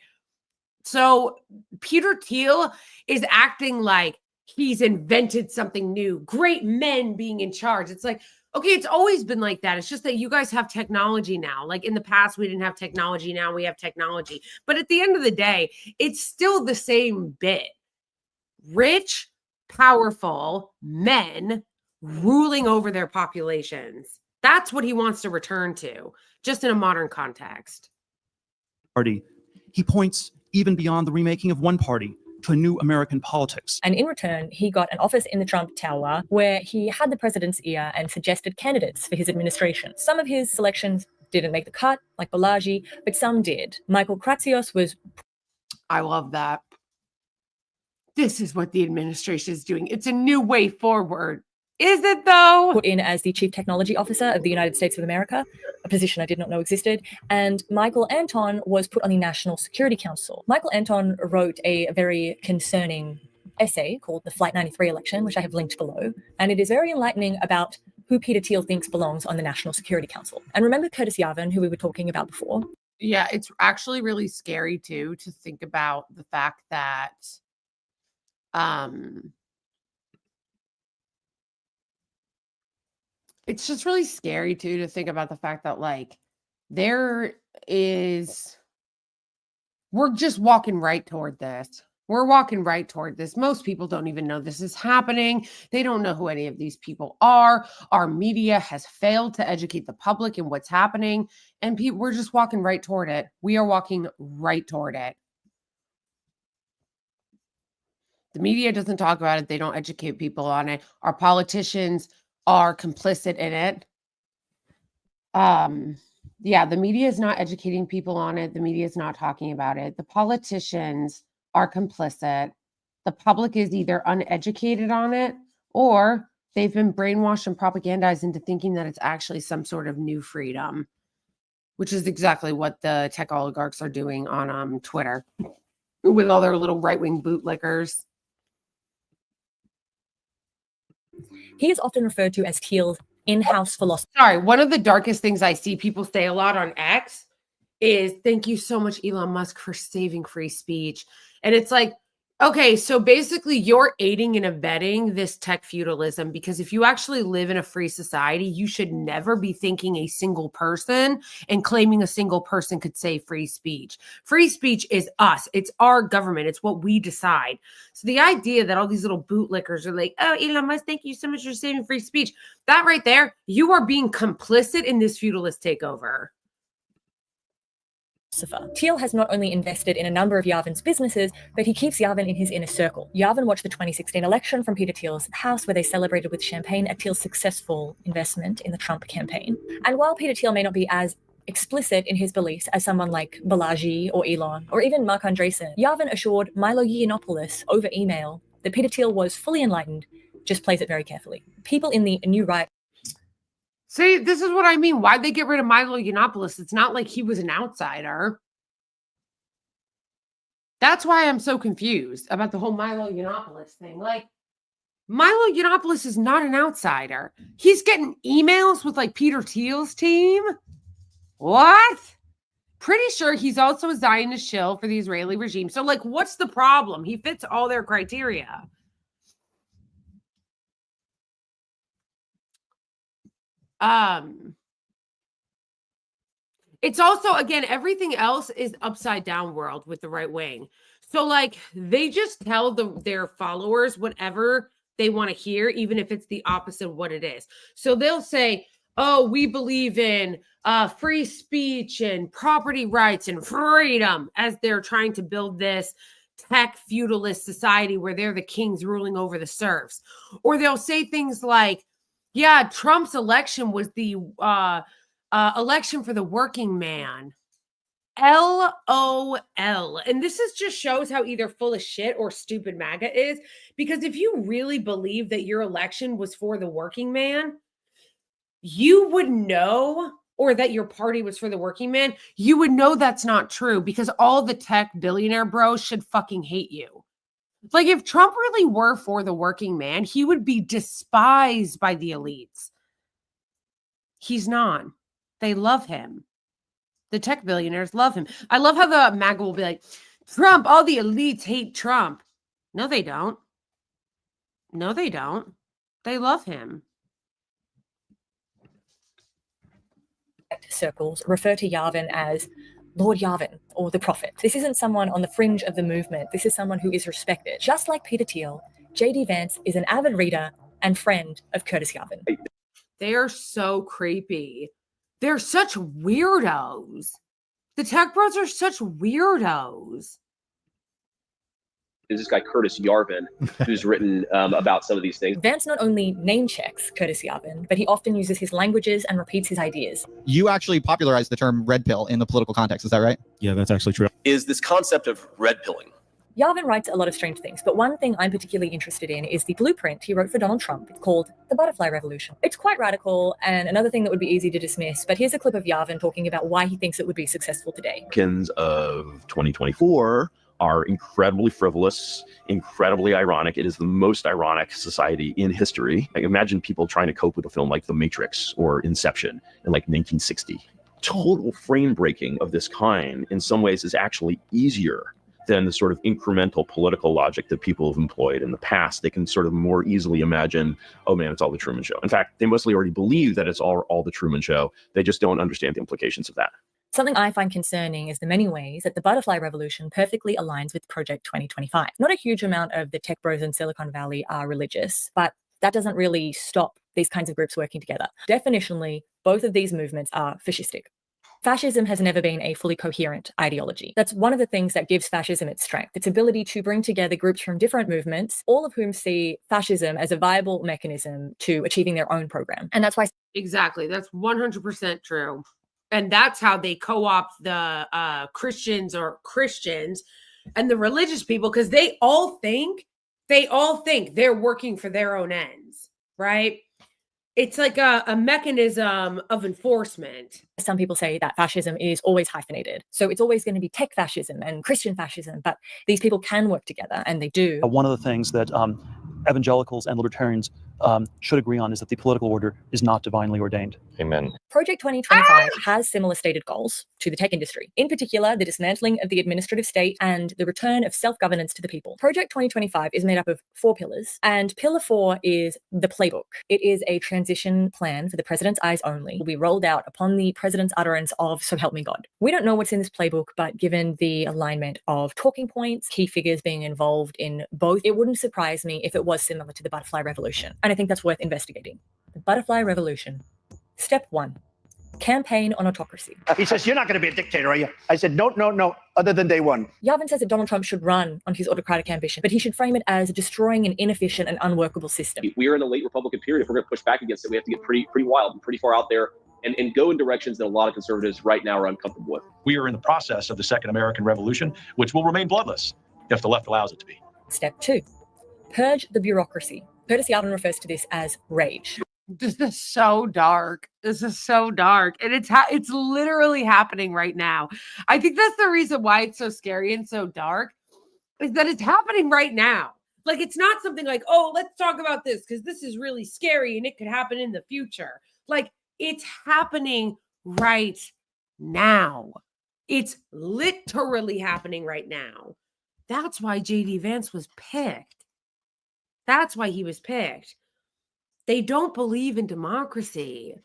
so Peter Thiel is acting like he's invented something new. Great men being in charge. It's like, okay, it's always been like that. It's just that you guys have technology now. Like, in the past, we didn't have technology. Now we have technology. But at the end of the day, it's still the same bit. Rich, powerful men ruling over their populations. That's what he wants to return to, just in a modern context. Party. He points even beyond the remaking of one party to a new American politics. And in return, he got an office in the Trump Tower where he had the president's ear and suggested candidates for his administration. Some of his selections didn't make the cut, like Balaji, but some did. Michael Kratsios was... I love that. This is what the administration is doing. It's a new way forward. Is it though? Put in as the Chief Technology Officer of the United States of America, a position I did not know existed. And Michael Anton was put on the National Security Council. Michael Anton wrote a very concerning essay called The Flight 93 Election, which I have linked below. And it is very enlightening about who Peter Thiel thinks belongs on the National Security Council. And remember Curtis Yarvin, who we were talking about before? Yeah, it's actually really scary too to think about the fact that it's just really scary too to think about the fact that like we're just walking right toward this. We're walking right toward this. Most people don't even know this is happening. They don't know who any of these people are. Our media has failed to educate the public in what's happening, and we're just walking right toward it. We are walking right toward it. The media doesn't talk about it. They don't educate people on it. Our politicians are complicit in it. Yeah, the media is not educating people on it. The media is not talking about it. The politicians are complicit. The public is either uneducated on it or they've been brainwashed and propagandized into thinking that it's actually some sort of new freedom, which is exactly what the tech oligarchs are doing on Twitter with all their little right-wing bootlickers. He is often referred to as Thiel's in-house philosopher. Sorry, one of the darkest things I see people say a lot on X is thank you so much, Elon Musk, for saving free speech. And it's like, okay, so basically you're aiding and abetting this tech feudalism, because if you actually live in a free society, you should never be thinking a single person and claiming a single person could say free speech. Free speech is us. It's our government. It's what we decide. So the idea that all these little bootlickers are like, oh, Elon Musk, thank you so much for saving free speech. That right there, you are being complicit in this feudalist takeover. Thiel has not only invested in a number of Yarvin's businesses, but he keeps Yarvin in his inner circle. Yarvin watched the 2016 election from Peter Thiel's house, where they celebrated with champagne at Thiel's successful investment in the Trump campaign. And while Peter Thiel may not be as explicit in his beliefs as someone like Balaji or Elon or even Mark Andreessen, Yarvin assured Milo Yiannopoulos over email that Peter Thiel was fully enlightened, just plays it very carefully. People in the new right. See, this is what I mean. Why'd they get rid of Milo Yiannopoulos? It's not like he was an outsider. That's why I'm so confused about the whole Milo Yiannopoulos thing. Like, Milo Yiannopoulos is not an outsider. He's getting emails with like Peter Thiel's team. What? Pretty sure he's also a Zionist shill for the Israeli regime. So like, what's the problem? He fits all their criteria. It's also, again, everything else is upside down world with the right wing. So like they just tell their followers whatever they want to hear, even if it's the opposite of what it is. So they'll say, oh, we believe in free speech and property rights and freedom, as they're trying to build this tech feudalist society where they're the kings ruling over the serfs. Or they'll say things like, yeah, Trump's election was the election for the working man. LOL. And this just shows how either full of shit or stupid MAGA is. Because if you really believe that your election was for the working man, you would know, or that your party was for the working man, you would know that's not true, because all the tech billionaire bros should fucking hate you. Like, if Trump really were for the working man, he would be despised by the elites. He's not. They love him. The tech billionaires love him. I love how the MAGA will be like, Trump, all the elites hate Trump. No, they don't. No, they don't. They love him. Circles refer to Yarvin as Lord Yarvin or the Prophet. This isn't someone on the fringe of the movement. This is someone who is respected. Just like Peter Thiel, JD Vance is an avid reader and friend of Curtis Yarvin. They are so creepy. They're such weirdos. The tech bros are such weirdos. Is this guy Curtis Yarvin, who's written about some of these things. Vance not only name checks Curtis Yarvin, but he often uses his languages and repeats his ideas. You actually popularized the term red pill in the political context, is that right? Yeah, that's actually true. Is this concept of red pilling. Yarvin writes a lot of strange things, but one thing I'm particularly interested in is the blueprint he wrote for Donald Trump. It's called The Butterfly Revolution. It's quite radical and another thing that would be easy to dismiss, but here's a clip of Yarvin talking about why he thinks it would be successful today. Americans of 2024 are incredibly frivolous, incredibly ironic. It is the most ironic society in history. I imagine people trying to cope with a film like The Matrix or Inception in like 1960. Total frame breaking of this kind in some ways is actually easier than the sort of incremental political logic that people have employed in the past. They can sort of more easily imagine, oh man, it's all the Truman Show. In fact, they mostly already believe that it's all the Truman Show. They just don't understand the implications of that. Something I find concerning is the many ways that the Butterfly Revolution perfectly aligns with Project 2025. Not a huge amount of the tech bros in Silicon Valley are religious, but that doesn't really stop these kinds of groups working together. Definitionally, both of these movements are fascistic. Fascism has never been a fully coherent ideology. That's one of the things that gives fascism its strength, its ability to bring together groups from different movements, all of whom see fascism as a viable mechanism to achieving their own program. And that's why... Exactly. That's 100% true. And that's how they co-opt the Christians and the religious people, because they all think they're working for their own ends, right? It's like a mechanism of enforcement. Some people say that fascism is always hyphenated. So it's always going to be tech fascism and Christian fascism, but these people can work together, and they do. One of the things that evangelicals and libertarians should agree on is that the political order is not divinely ordained. Amen. Project 2025 has similar stated goals to the tech industry, in particular, the dismantling of the administrative state and the return of self-governance to the people. Project 2025 is made up of 4 pillars, and pillar 4 is the playbook. It is a transition plan for the president's eyes only. It will be rolled out upon the president's utterance of "So help me God." We don't know what's in this playbook, but given the alignment of talking points, key figures being involved in both, it wouldn't surprise me if it was similar to the Butterfly Revolution. And I think that's worth investigating. The Butterfly Revolution. Step 1. Campaign on autocracy. He says, "You're not going to be a dictator, are you?" I said, no, other than day one. Yarvin says that Donald Trump should run on his autocratic ambition, but he should frame it as destroying an inefficient and unworkable system. We are in the late Republican period. If we're going to push back against it, we have to get pretty wild and pretty far out there and go in directions that a lot of conservatives right now are uncomfortable with. We are in the process of the Second American Revolution, which will remain bloodless if the left allows it to be. Step 2. Purge the bureaucracy. Curtis Yarvin refers to this as rage. This is so dark. This is so dark. And it's literally happening right now. I think that's the reason why it's so scary and so dark, is that it's happening right now. Like, it's not something like, oh, let's talk about this because this is really scary and it could happen in the future. Like, it's happening right now. It's literally happening right now. That's why JD Vance was picked. That's why he was picked. They don't believe in democracy.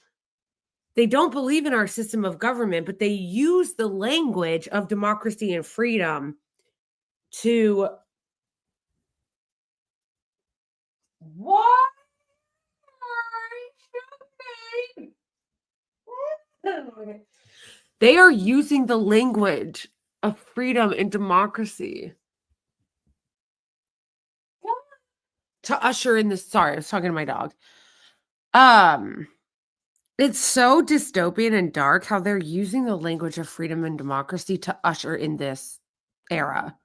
They don't believe in our system of government, but they use the language of democracy and freedom to... What? They are using the language of freedom and democracy to usher in this. Sorry, I was talking to my dog. It's so dystopian and dark how they're using the language of freedom and democracy to usher in this era.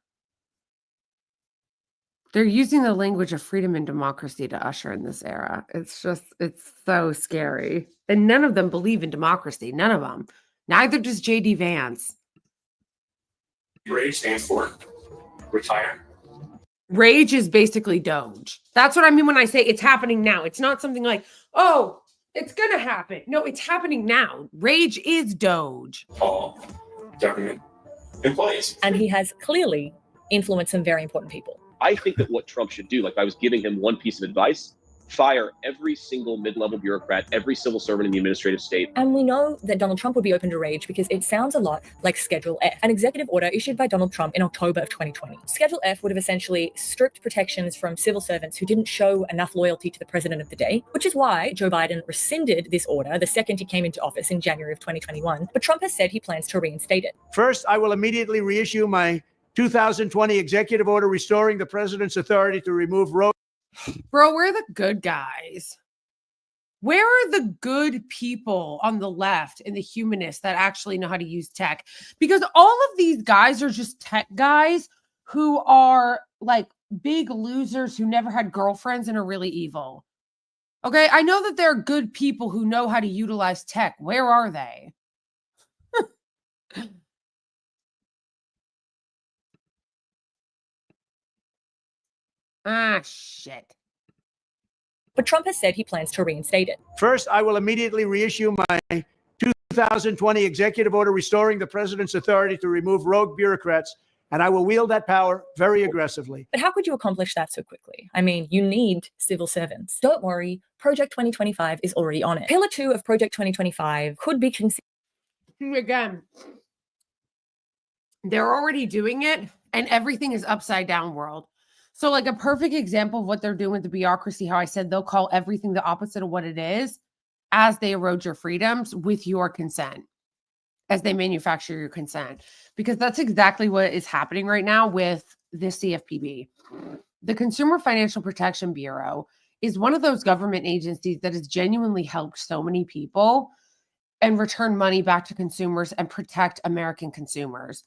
They're using the language of freedom and democracy to usher in this era. It's so scary. And none of them believe in democracy. None of them. Neither does JD Vance. RAGE stands for retire. Rage is basically Doge. That's what I mean when I say it's happening now. It's not something like, oh, it's going to happen. No, it's happening now. Rage is Doge. All government employees. And he has clearly influenced some very important people. I think that what Trump should do, like if I was giving him one piece of advice, fire every single mid-level bureaucrat, every civil servant in the administrative state. And we know that Donald Trump would be open to rage because it sounds a lot like Schedule F, an executive order issued by Donald Trump in October of 2020. Schedule F would have essentially stripped protections from civil servants who didn't show enough loyalty to the president of the day, which is why Joe Biden rescinded this order the second he came into office in January of 2021. But Trump has said he plans to reinstate it. First, I will immediately reissue my 2020 executive order restoring the president's authority to remove road. Bro, we're the good guys. Where are the good people on the left and the humanists that actually know how to use tech? Because all of these guys are just tech guys who are like big losers who never had girlfriends and are really evil. Okay, I know that there are good people who know how to utilize tech. Where are they? Ah, shit. But Trump has said he plans to reinstate it. First, I will immediately reissue my 2020 executive order restoring the president's authority to remove rogue bureaucrats, and I will wield that power very aggressively. But how could you accomplish that so quickly? I mean, you need civil servants. Don't worry, Project 2025 is already on it. Pillar 2 of Project 2025 could be considered. Again, they're already doing it, and everything is upside down world. So like a perfect example of what they're doing with the bureaucracy, how I said they'll call everything the opposite of what it is as they erode your freedoms with your consent, as they manufacture your consent. Because that's exactly what is happening right now with the CFPB. The Consumer Financial Protection Bureau is one of those government agencies that has genuinely helped so many people and return money back to consumers and protect American consumers.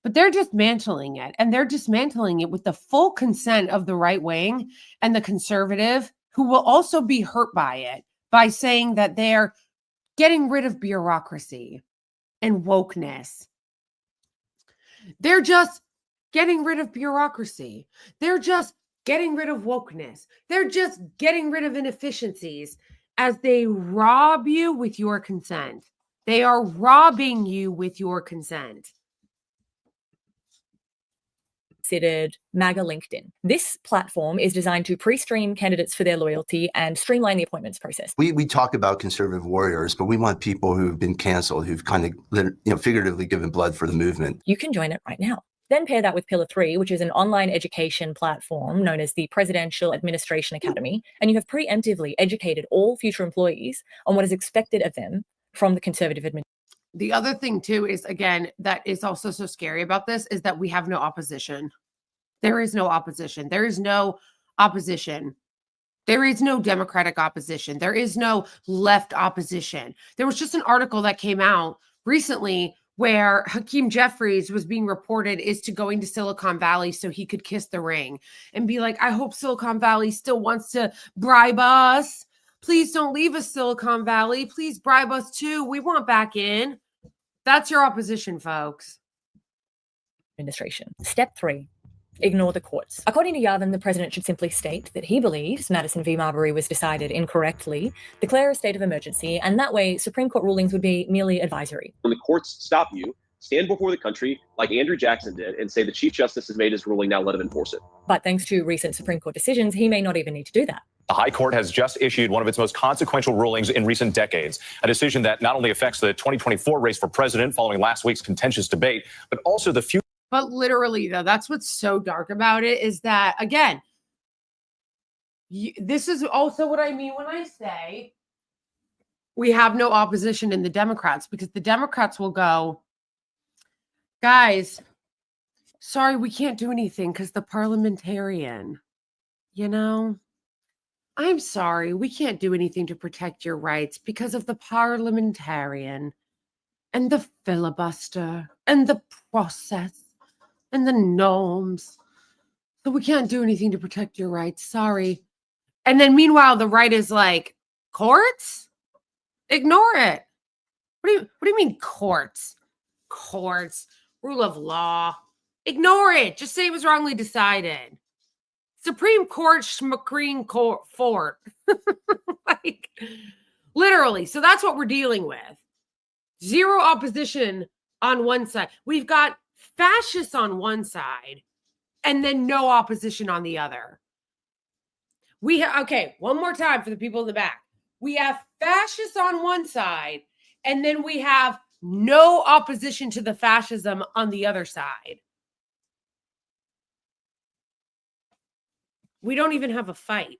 But they're dismantling it, and they're dismantling it with the full consent of the right wing and the conservative, who will also be hurt by it, by saying that they're getting rid of bureaucracy and wokeness. They're just getting rid of bureaucracy. They're just getting rid of wokeness. They're just getting rid of inefficiencies as they rob you with your consent. They are robbing you with your consent. Considered MAGA LinkedIn. This platform is designed to pre-stream candidates for their loyalty and streamline the appointments process. We talk about conservative warriors, but we want people who've been canceled, who've kind of figuratively given blood for the movement. You can join it right now. Then pair that with Pillar 3, which is an online education platform known as the Presidential Administration Academy, and you have preemptively educated all future employees on what is expected of them from the conservative administration. The other thing too is, again, that is also so scary about this is that we have no opposition. There is no opposition. There is no opposition. There is no Democratic opposition. There is no left opposition. There was just an article that came out recently where Hakeem Jeffries was being reported is to going to Silicon Valley so he could kiss the ring and be like, I hope Silicon Valley still wants to bribe us. Please don't leave us, Silicon Valley. Please bribe us too. We want back in. That's your opposition, folks. Administration. Step 3. Ignore the courts. According to Yavin, the president should simply state that he believes Madison v. Marbury was decided incorrectly, declare a state of emergency, and that way Supreme Court rulings would be merely advisory. When the courts stop you, stand before the country like Andrew Jackson did and say the Chief Justice has made his ruling, now let him enforce it. But thanks to recent Supreme Court decisions, he may not even need to do that. The High Court has just issued one of its most consequential rulings in recent decades, a decision that not only affects the 2024 race for president following last week's contentious debate, but also the future. But literally, though, that's what's so dark about it is that, again, this is also what I mean when I say we have no opposition in the Democrats, because the Democrats will go, guys, sorry, we can't do anything because the parliamentarian, you know? I'm sorry, we can't do anything to protect your rights because of the parliamentarian and the filibuster and the process and the norms. So we can't do anything to protect your rights. Sorry. And then meanwhile, the right is like, courts? Ignore it. What do you mean courts? Courts, rule of law. Ignore it. Just say it was wrongly decided. Supreme Court, Schmuckreen Court, Fort. Like, literally. So that's what we're dealing with. Zero opposition on one side. We've got fascists on one side and then no opposition on the other. Okay, one more time for the people in the back. We have fascists on one side, and then we have no opposition to the fascism on the other side. We don't even have a fight.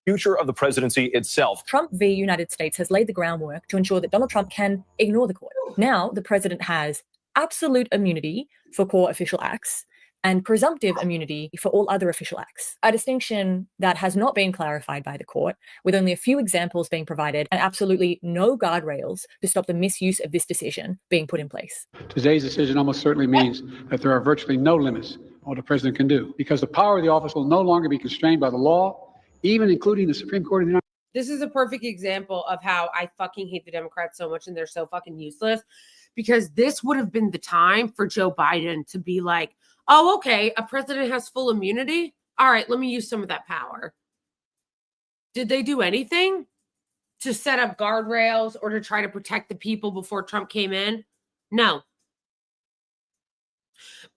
Future of the presidency itself. Trump v. United States has laid the groundwork to ensure that Donald Trump can ignore the court. Now, the president has absolute immunity for core official acts and presumptive immunity for all other official acts, a distinction that has not been clarified by the court, with only a few examples being provided and absolutely no guardrails to stop the misuse of this decision being put in place. Today's decision almost certainly means that there are virtually no limits on what the president can do, because the power of the office will no longer be constrained by the law, even including the Supreme Court of the United States. This is a perfect example of how I fucking hate the Democrats so much and they're so fucking useless, because this would have been the time for Joe Biden to be like, oh, okay, a president has full immunity. All right, let me use some of that power. Did they do anything to set up guardrails or to try to protect the people before Trump came in? No.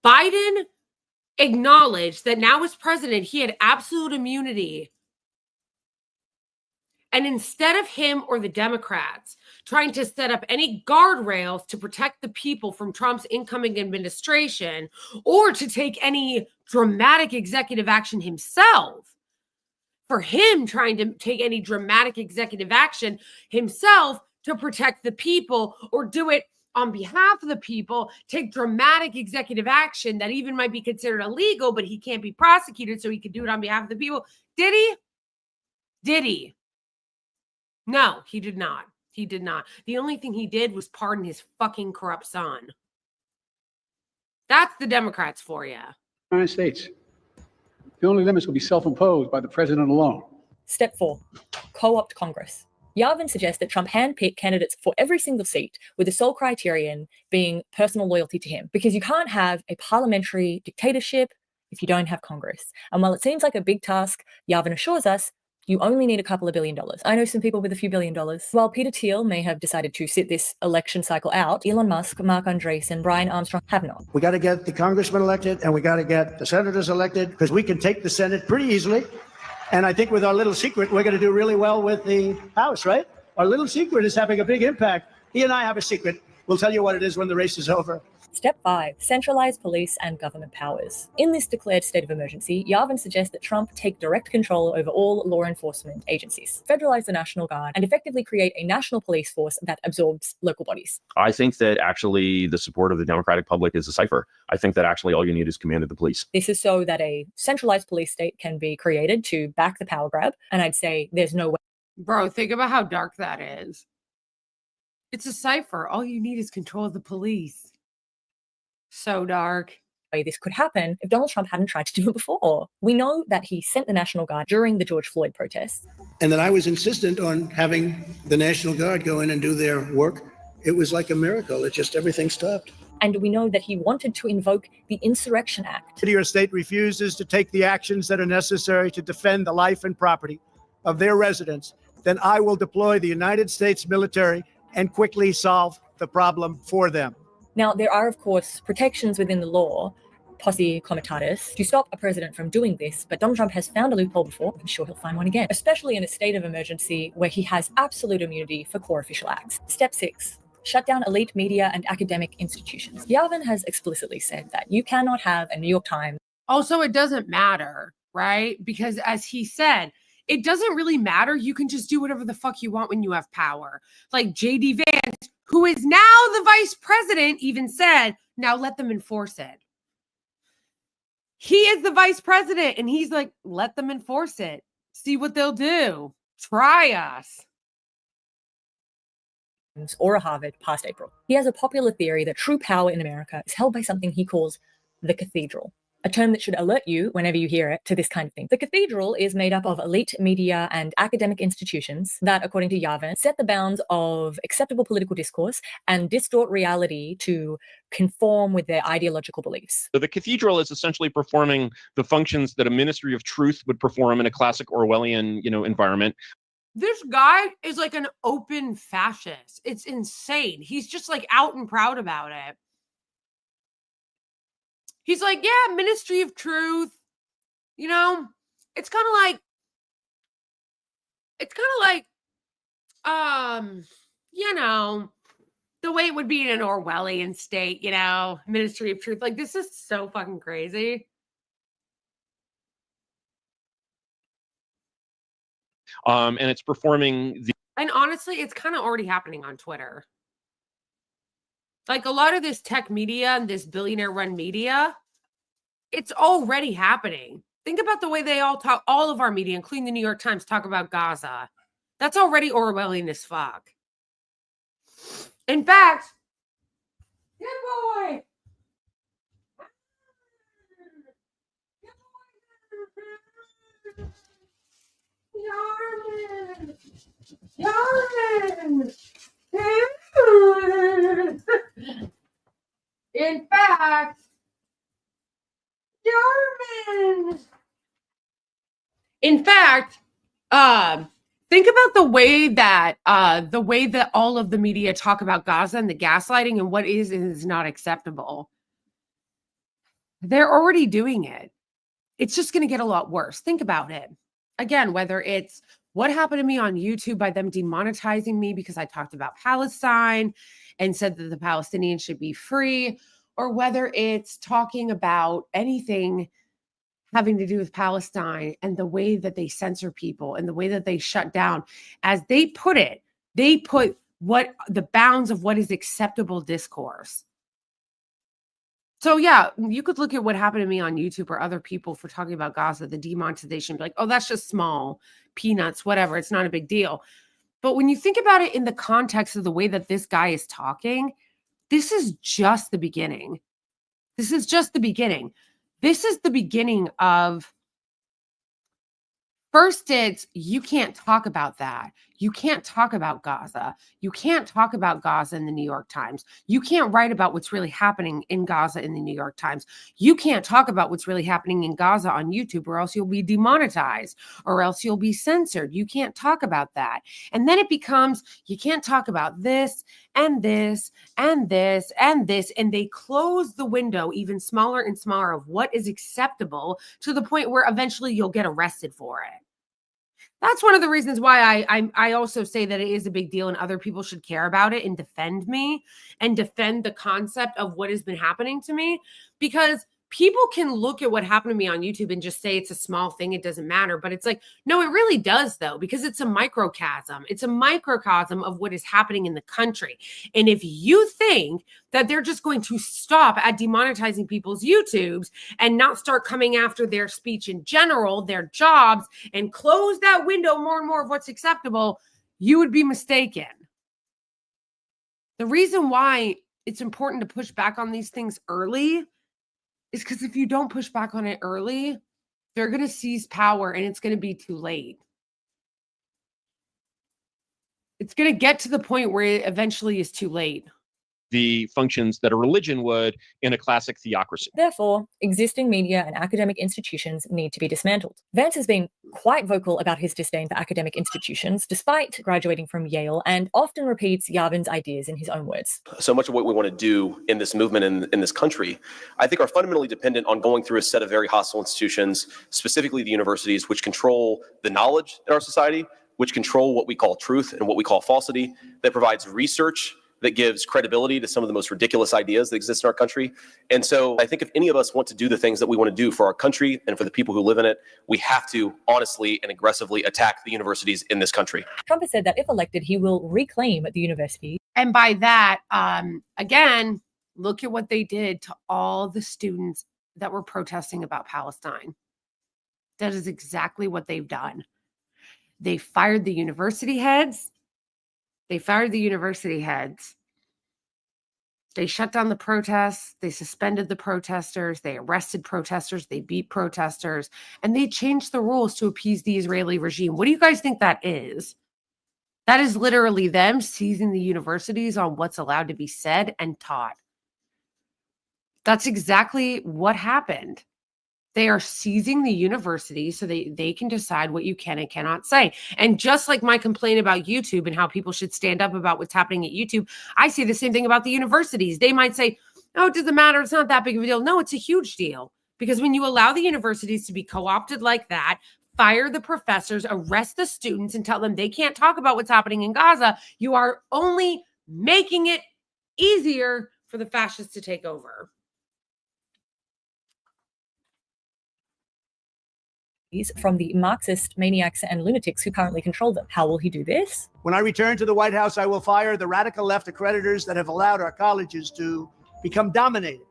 Biden acknowledged that now as president, he had absolute immunity. And instead of him or the Democrats trying to set up any guardrails to protect the people from Trump's incoming administration or to take any dramatic executive action himself, for him trying to take any dramatic executive action himself to protect the people or do it on behalf of the people, take dramatic executive action that even might be considered illegal, but he can't be prosecuted so he could do it on behalf of the people. Did he? Did he? No, he did not. He did not. The only thing he did was pardon his fucking corrupt son. That's the Democrats for you. United States. The only limits will be self-imposed by the president alone. Step 4, co-opt Congress. Yavin suggests that Trump handpick candidates for every single seat, with the sole criterion being personal loyalty to him, because you can't have a parliamentary dictatorship if you don't have Congress. And while it seems like a big task, Yavin assures us you only need a couple of $1 billion. I know some people with a few $1 billion. While Peter Thiel may have decided to sit this election cycle out, Elon Musk, Mark Andreessen, Brian Armstrong have not. We got to get the congressmen elected and we got to get the senators elected, because we can take the Senate pretty easily. And I think with our little secret, we're going to do really well with the House, right? Our little secret is having a big impact. He and I have a secret. We'll tell you what it is when the race is over. Step 5, centralized police and government powers. In this declared state of emergency, Yavin suggests that Trump take direct control over all law enforcement agencies, federalize the National Guard, and effectively create a national police force that absorbs local bodies. I think that actually the support of the Democratic public is a cipher. I think that actually all you need is command of the police. This is so that a centralized police state can be created to back the power grab, and I'd say there's no way. Bro, think about how dark that is. It's a cipher. All you need is control of the police. So dark. This could happen if Donald Trump hadn't tried to do it before. We know that he sent the National Guard during the George Floyd protests. And then I was insistent on having the National Guard go in and do their work. It was like a miracle. It just, everything stopped. And we know that he wanted to invoke the Insurrection Act. If your state refuses to take the actions that are necessary to defend the life and property of their residents, then I will deploy the United States military and quickly solve the problem for them. Now, there are, of course, protections within the law, posse comitatus, to stop a president from doing this, but Donald Trump has found a loophole before. I'm sure he'll find one again, especially in a state of emergency where he has absolute immunity for core official acts. Step 6, shut down elite media and academic institutions. Yavin has explicitly said that you cannot have a New York Times. Also, it doesn't matter, right? Because as he said, it doesn't really matter. You can just do whatever the fuck you want when you have power. Like J.D. Vance, who is now the vice president, even said, now let them enforce it. He is the vice president, and he's like, let them enforce it. See what they'll do. Try us. Or a Harvard past April. He has a popular theory that true power in America is held by something he calls the cathedral, a term that should alert you whenever you hear it to this kind of thing. The cathedral is made up of elite media and academic institutions that, according to Yavin, set the bounds of acceptable political discourse and distort reality to conform with their ideological beliefs. So the cathedral is essentially performing the functions that a ministry of truth would perform in a classic Orwellian, environment. This guy is like an open fascist. It's insane. He's just like out and proud about it. He's like, yeah, Ministry of Truth, it's kind of like, you know, the way it would be in an Orwellian state, you know, Ministry of Truth. Like, this is so fucking crazy. And it's performing the. And honestly, it's kind of already happening on Twitter. Like, a lot of this tech media and this billionaire run media, it's already happening. Think about the way they all talk, all of our media, including the New York Times, talk about Gaza. That's already Orwellian as fuck. In fact, good boy. Yarn. In fact, Yarman. In fact, think about the way that all of the media talk about Gaza and the gaslighting and what is and is not acceptable. They're already doing it. It's just going to get a lot worse. Think about it. Again, whether it's what happened to me on YouTube by them demonetizing me because I talked about Palestine and said that the Palestinians should be free, or whether it's talking about anything having to do with Palestine and the way that they censor people and the way that they shut down. As they put it, they put what the bounds of what is acceptable discourse. So yeah, you could look at what happened to me on YouTube or other people for talking about Gaza, the demonetization, be like, oh, that's just small, peanuts, whatever. It's not a big deal. But when you think about it in the context of the way that this guy is talking, this is just the beginning. This is just the beginning. This is the beginning of, first it's, you can't talk about that. You can't talk about Gaza. You can't talk about Gaza in the New York Times. You can't write about what's really happening in Gaza in the New York Times. You can't talk about what's really happening in Gaza on YouTube, or else you'll be demonetized, or else you'll be censored. You can't talk about that. And then it becomes, you can't talk about this and this and this and this. And they close the window even smaller and smaller of what is acceptable, to the point where eventually you'll get arrested for it. That's one of the reasons why I also say that it is a big deal and other people should care about it and defend me and defend the concept of what has been happening to me, because people can look at what happened to me on YouTube and just say it's a small thing, it doesn't matter. But it's like, no, it really does, though, because it's a microcosm. It's a microcosm of what is happening in the country. And if you think that they're just going to stop at demonetizing people's YouTubes and not start coming after their speech in general, their jobs, and close that window more and more of what's acceptable, you would be mistaken. The reason why it's important to push back on these things early is because if you don't push back on it early, they're going to seize power and it's going to be too late. It's going to get to the point where it eventually is too late. The functions that a religion would in a classic theocracy. Therefore, existing media and academic institutions need to be dismantled. Vance has been quite vocal about his disdain for academic institutions, despite graduating from Yale, and often repeats Yarvin's ideas in his own words. So much of what we want to do in this movement in this country, I think, are fundamentally dependent on going through a set of very hostile institutions, specifically the universities, which control the knowledge in our society, which control what we call truth and what we call falsity, that provides research that gives credibility to some of the most ridiculous ideas that exist in our country. And so I think if any of us want to do the things that we want to do for our country and for the people who live in it, we have to honestly and aggressively attack the universities in this country. Trump has said that if elected, he will reclaim the university. And by that, again, look at what they did to all the students that were protesting about Palestine. That is exactly what they've done. They fired the university heads. They fired the university heads. They shut down the protests. They suspended the protesters. They arrested protesters. They beat protesters. And they changed the rules to appease the Israeli regime. What do you guys think that is? That is literally them seizing the universities on what's allowed to be said and taught. That's exactly what happened. They are seizing the university so they can decide what you can and cannot say. And just like my complaint about YouTube and how people should stand up about what's happening at YouTube, I say the same thing about the universities. They might say, oh, it doesn't matter. It's not that big of a deal. No, it's a huge deal. Because when you allow the universities to be co-opted like that, fire the professors, arrest the students, and tell them they can't talk about what's happening in Gaza, you are only making it easier for the fascists to take over. From the Marxist maniacs and lunatics who currently control them. How will he do this? When I return to the White House, I will fire the radical left accreditors that have allowed our colleges to become dominated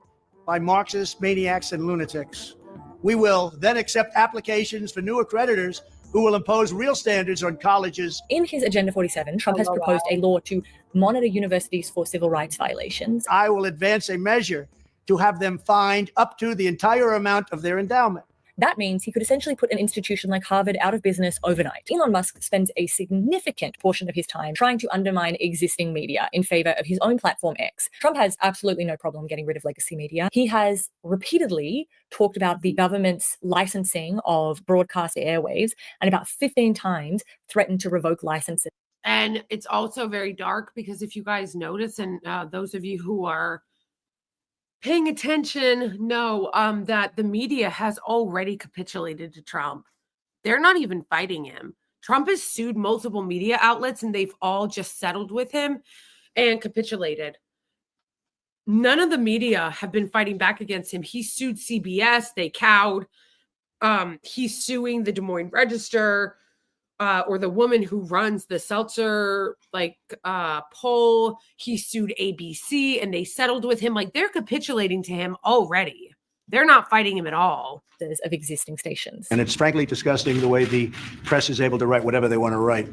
by Marxist maniacs and lunatics. We will then accept applications for new accreditors who will impose real standards on colleges. In his Agenda 47, Trump has proposed a law to monitor universities for civil rights violations. I will advance a measure to have them fined up to the entire amount of their endowment. That means he could essentially put an institution like Harvard out of business overnight. Elon Musk spends a significant portion of his time trying to undermine existing media in favor of his own platform X. Trump has absolutely no problem getting rid of legacy media. He has repeatedly talked about the government's licensing of broadcast airwaves and about 15 times threatened to revoke licenses. And it's also very dark because if you guys notice, and those of you who are paying attention know that the media has already capitulated to Trump. They're not even fighting him. Trump has sued multiple media outlets and they've all just settled with him and capitulated. None of the media have been fighting back against him. He sued CBS. They cowed. He's suing the Des Moines Register. Or the woman who runs the Seltzer poll. He sued ABC and they settled with him. Like, they're capitulating to him already. They're not fighting him at all. Of existing stations. And it's frankly disgusting the way the press is able to write whatever they want to write.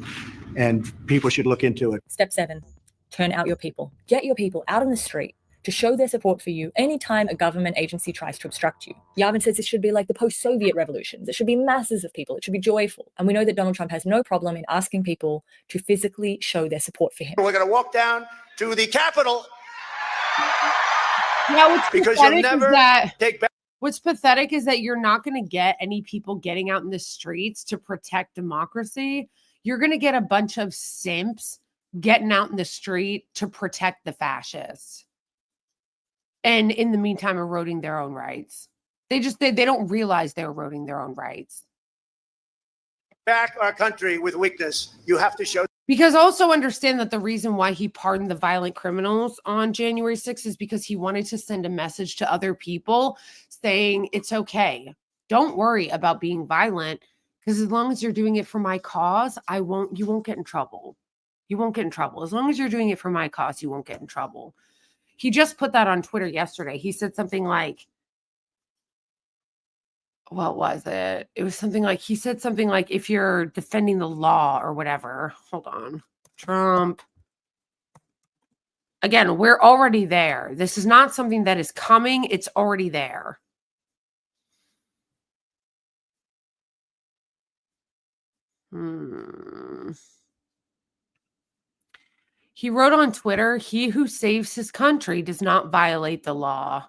And people should look into it. Step 7, turn out your people. Get your people out in the street to show their support for you anytime a government agency tries to obstruct you. Yavin says it should be like the post-Soviet revolutions. It should be masses of people. It should be joyful. And we know that Donald Trump has no problem in asking people to physically show their support for him. We're going to walk down to the Capitol. Yeah, what's because pathetic you'll never is that, take back. What's pathetic is that you're not going to get any people getting out in the streets to protect democracy. You're going to get a bunch of simps getting out in the street to protect the fascists. And in the meantime, eroding their own rights. They don't realize they're eroding their own rights. Back our country with weakness. You have to show. Because also understand that the reason why he pardoned the violent criminals on January 6th is because he wanted to send a message to other people saying it's okay. Don't worry about being violent because as long as you're doing it for my cause, you won't get in trouble. You won't get in trouble. As long as you're doing it for my cause, you won't get in trouble. He just put that on Twitter yesterday. He said something like, what was it? It was something like, he said something like, if you're defending the law or whatever. Hold on. Trump. Again, we're already there. This is not something that is coming. It's already there. He wrote on Twitter, he who saves his country does not violate the law.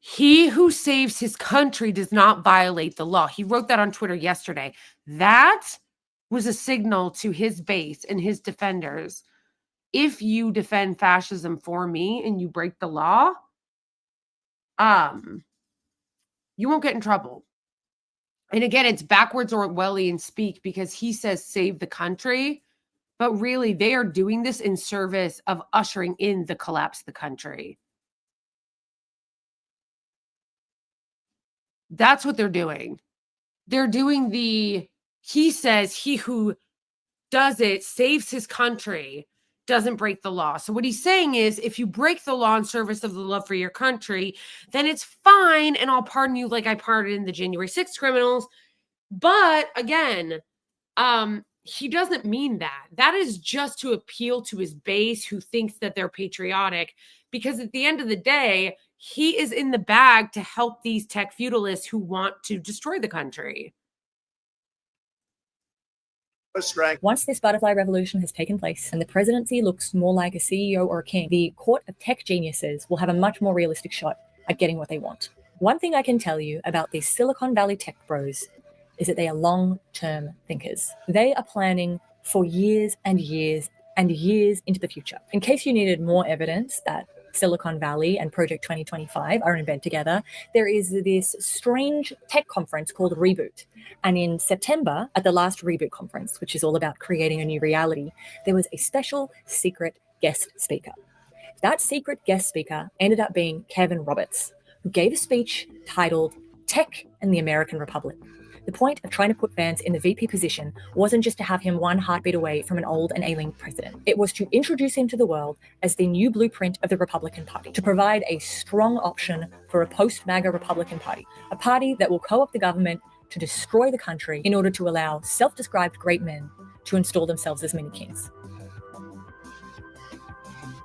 He who saves his country does not violate the law. He wrote that on Twitter yesterday. That was a signal to his base and his defenders. If you defend fascism for me and you break the law, you won't get in trouble. And again, it's backwards Orwellian speak because he says save the country, but really they are doing this in service of ushering in the collapse of the country. That's what they're doing. They're doing he says he who does it saves his country, doesn't break the law. So what he's saying is if you break the law in service of the love for your country, then it's fine and I'll pardon you like I pardoned the January 6th criminals. But again, he doesn't mean that. That is just to appeal to his base who thinks that they're patriotic because at the end of the day, he is in the bag to help these tech feudalists who want to destroy the country. Once this butterfly revolution has taken place and the presidency looks more like a CEO or a king, the court of tech geniuses will have a much more realistic shot at getting what they want. One thing I can tell you about these Silicon Valley tech bros is that they are long-term thinkers. They are planning for years and years and years into the future. In case you needed more evidence that Silicon Valley and Project 2025 are in bed together, there is this strange tech conference called Reboot. And in September, at the last Reboot conference, which is all about creating a new reality, there was a special secret guest speaker. That secret guest speaker ended up being Kevin Roberts, who gave a speech titled Tech and the American Republic. The point of trying to put Vance in the VP position wasn't just to have him one heartbeat away from an old and ailing president. It was to introduce him to the world as the new blueprint of the Republican Party, to provide a strong option for a post-MAGA Republican Party, a party that will co-opt the government to destroy the country in order to allow self-described great men to install themselves as mini kings.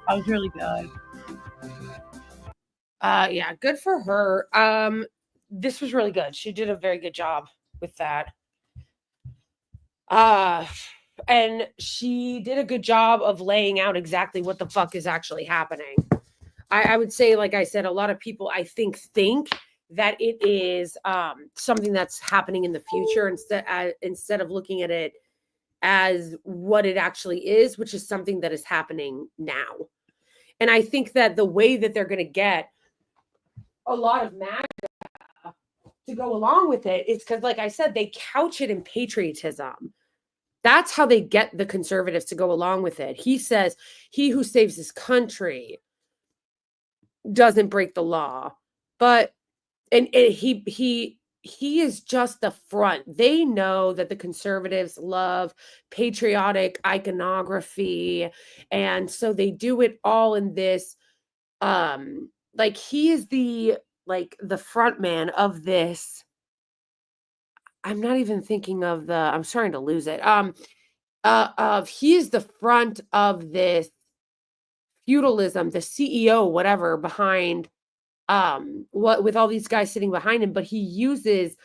That was really good. Yeah, good for her. This was really good. She did a very good job with that. And she did a good job of laying out exactly what the fuck is actually happening. I would say, like I said, a lot of people I think that it is something that's happening in the future instead of looking at it as what it actually is, which is something that is happening now. And I think that the way that they're going to get a lot of MAGA to go along with it is because, like I said, they couch it in patriotism. That's how they get the conservatives to go along with it. He says, he who saves his country doesn't break the law. But he is just the front. They know that the conservatives love patriotic iconography. And so they do it all in this, like he is the front man of this. I'm not even thinking of I'm starting to lose it. He is the front of this feudalism, the CEO, whatever, behind what with all these guys sitting behind him, but he uses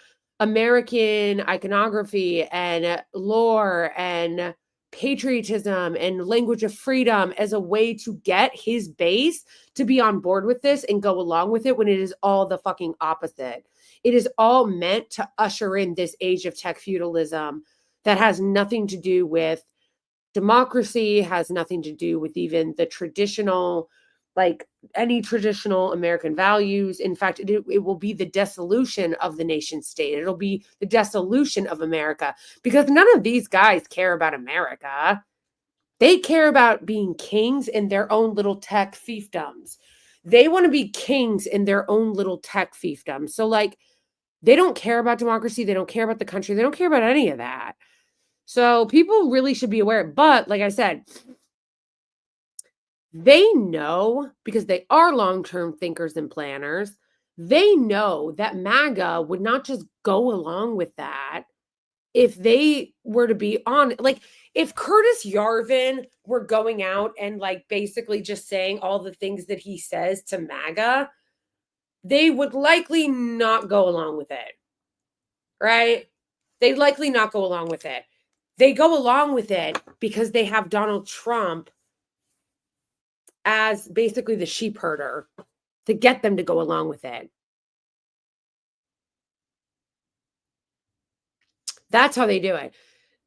American iconography and lore and patriotism and language of freedom as a way to get his base to be on board with this and go along with it, when it is all the fucking opposite. It is all meant to usher in this age of tech feudalism that has nothing to do with democracy, has nothing to do with even the traditional, like any traditional American values. In fact, it will be the dissolution of the nation state. It'll be the dissolution of America, because none of these guys care about America. They care about being kings in their own little tech fiefdoms. They want to be kings in their own little tech fiefdoms. So, like, they don't care about democracy. They don't care about the country. They don't care about any of that. So people really should be aware. But like I said, they know, because they are long-term thinkers and planners, they know that MAGA would not just go along with that if they were to be on, like, if Curtis Yarvin were going out and like basically just saying all the things that he says to MAGA, they would likely not go along with it, right? They'd likely not go along with it. They go along with it because they have Donald Trump as basically the sheep herder to get them to go along with it. That's how they do it.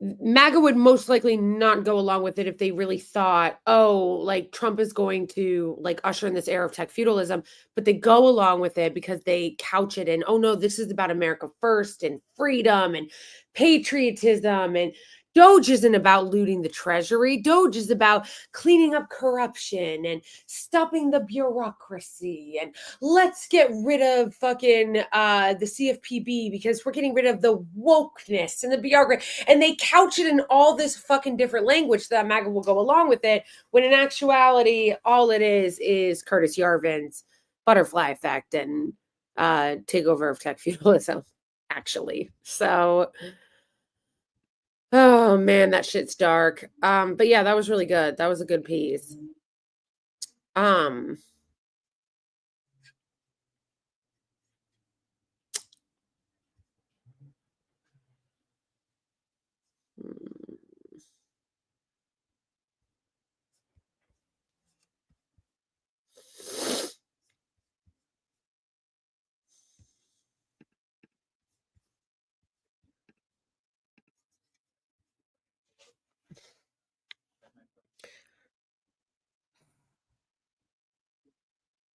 MAGA would most likely not go along with it if they really thought, oh, like Trump is going to like usher in this era of tech feudalism, but they go along with it because they couch it in, oh no, this is about America first and freedom and patriotism, and Doge isn't about looting the treasury. Doge is about cleaning up corruption and stopping the bureaucracy. And let's get rid of fucking the CFPB because we're getting rid of the wokeness and the bureaucracy. And they couch it in all this fucking different language so that MAGA will go along with it, when in actuality, all it is Curtis Yarvin's butterfly effect and takeover of tech feudalism, actually. So... oh man, that shit's dark. But yeah, that was really good. That was a good piece.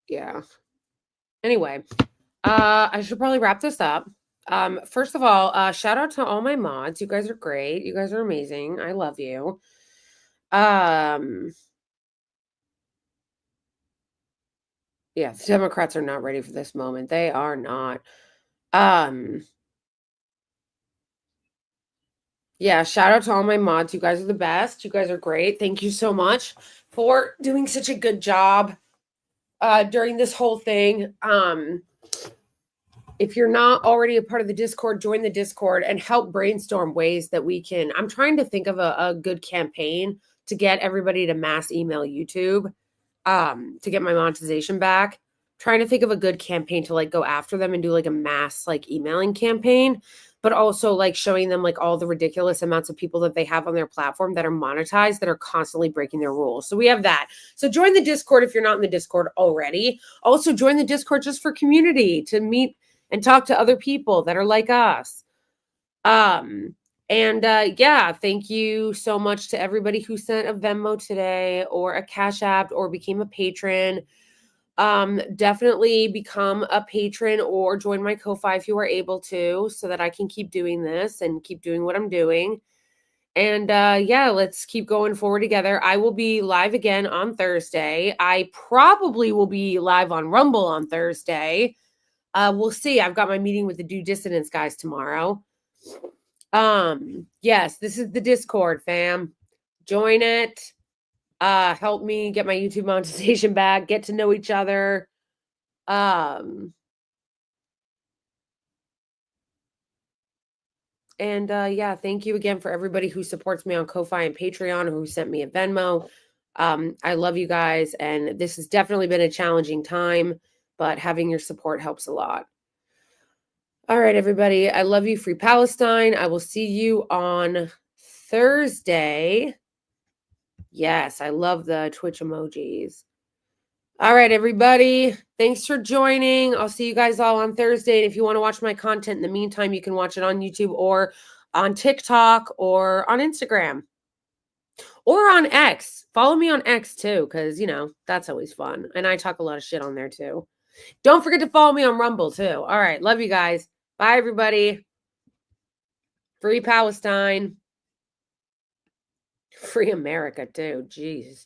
Yeah. Anyway, I should probably wrap this up. First of all, shout out to all my mods. You guys are great. You guys are amazing. I love you. Yeah, the Democrats are not ready for this moment. They are not. Yeah, shout out to all my mods. You guys are the best. You guys are great. Thank you so much for doing such a good job during this whole thing. If you're not already a part of the Discord, join the Discord and help brainstorm ways that we can. I'm trying to think of a good campaign to get everybody to mass email YouTube to get my monetization back. Trying to think of a good campaign to like go after them and do like a mass like emailing campaign, but also like showing them like all the ridiculous amounts of people that they have on their platform that are monetized that are constantly breaking their rules. So we have that. So join the Discord if you're not in the Discord already. Also join the Discord just for community to meet and talk to other people that are like us. Yeah, thank you so much to everybody who sent a Venmo today or a Cash App or became a patron. Definitely become a patron or join my Ko-Fi if you are able to, so that I can keep doing this and keep doing what I'm doing. And yeah, let's keep going forward together. I will be live again on Thursday. I probably will be live on Rumble on Thursday. We'll see. I've got my meeting with the Due Dissidence guys tomorrow. Yes, this is the Discord, fam. Join it. Help me get my YouTube monetization back, get to know each other. Yeah, thank you again for everybody who supports me on Ko-Fi and Patreon, who sent me a Venmo. I love you guys, and this has definitely been a challenging time, but having your support helps a lot. All right, everybody. I love you. Free Palestine. I will see you on Thursday. Yes, I love the Twitch emojis. All right, everybody. Thanks for joining. I'll see you guys all on Thursday. And if you want to watch my content in the meantime, you can watch it on YouTube or on TikTok or on Instagram or on X. Follow me on X too, because, you know, that's always fun. And I talk a lot of shit on there too. Don't forget to follow me on Rumble too. All right. Love you guys. Bye, everybody. Free Palestine. Free America too. Jeez.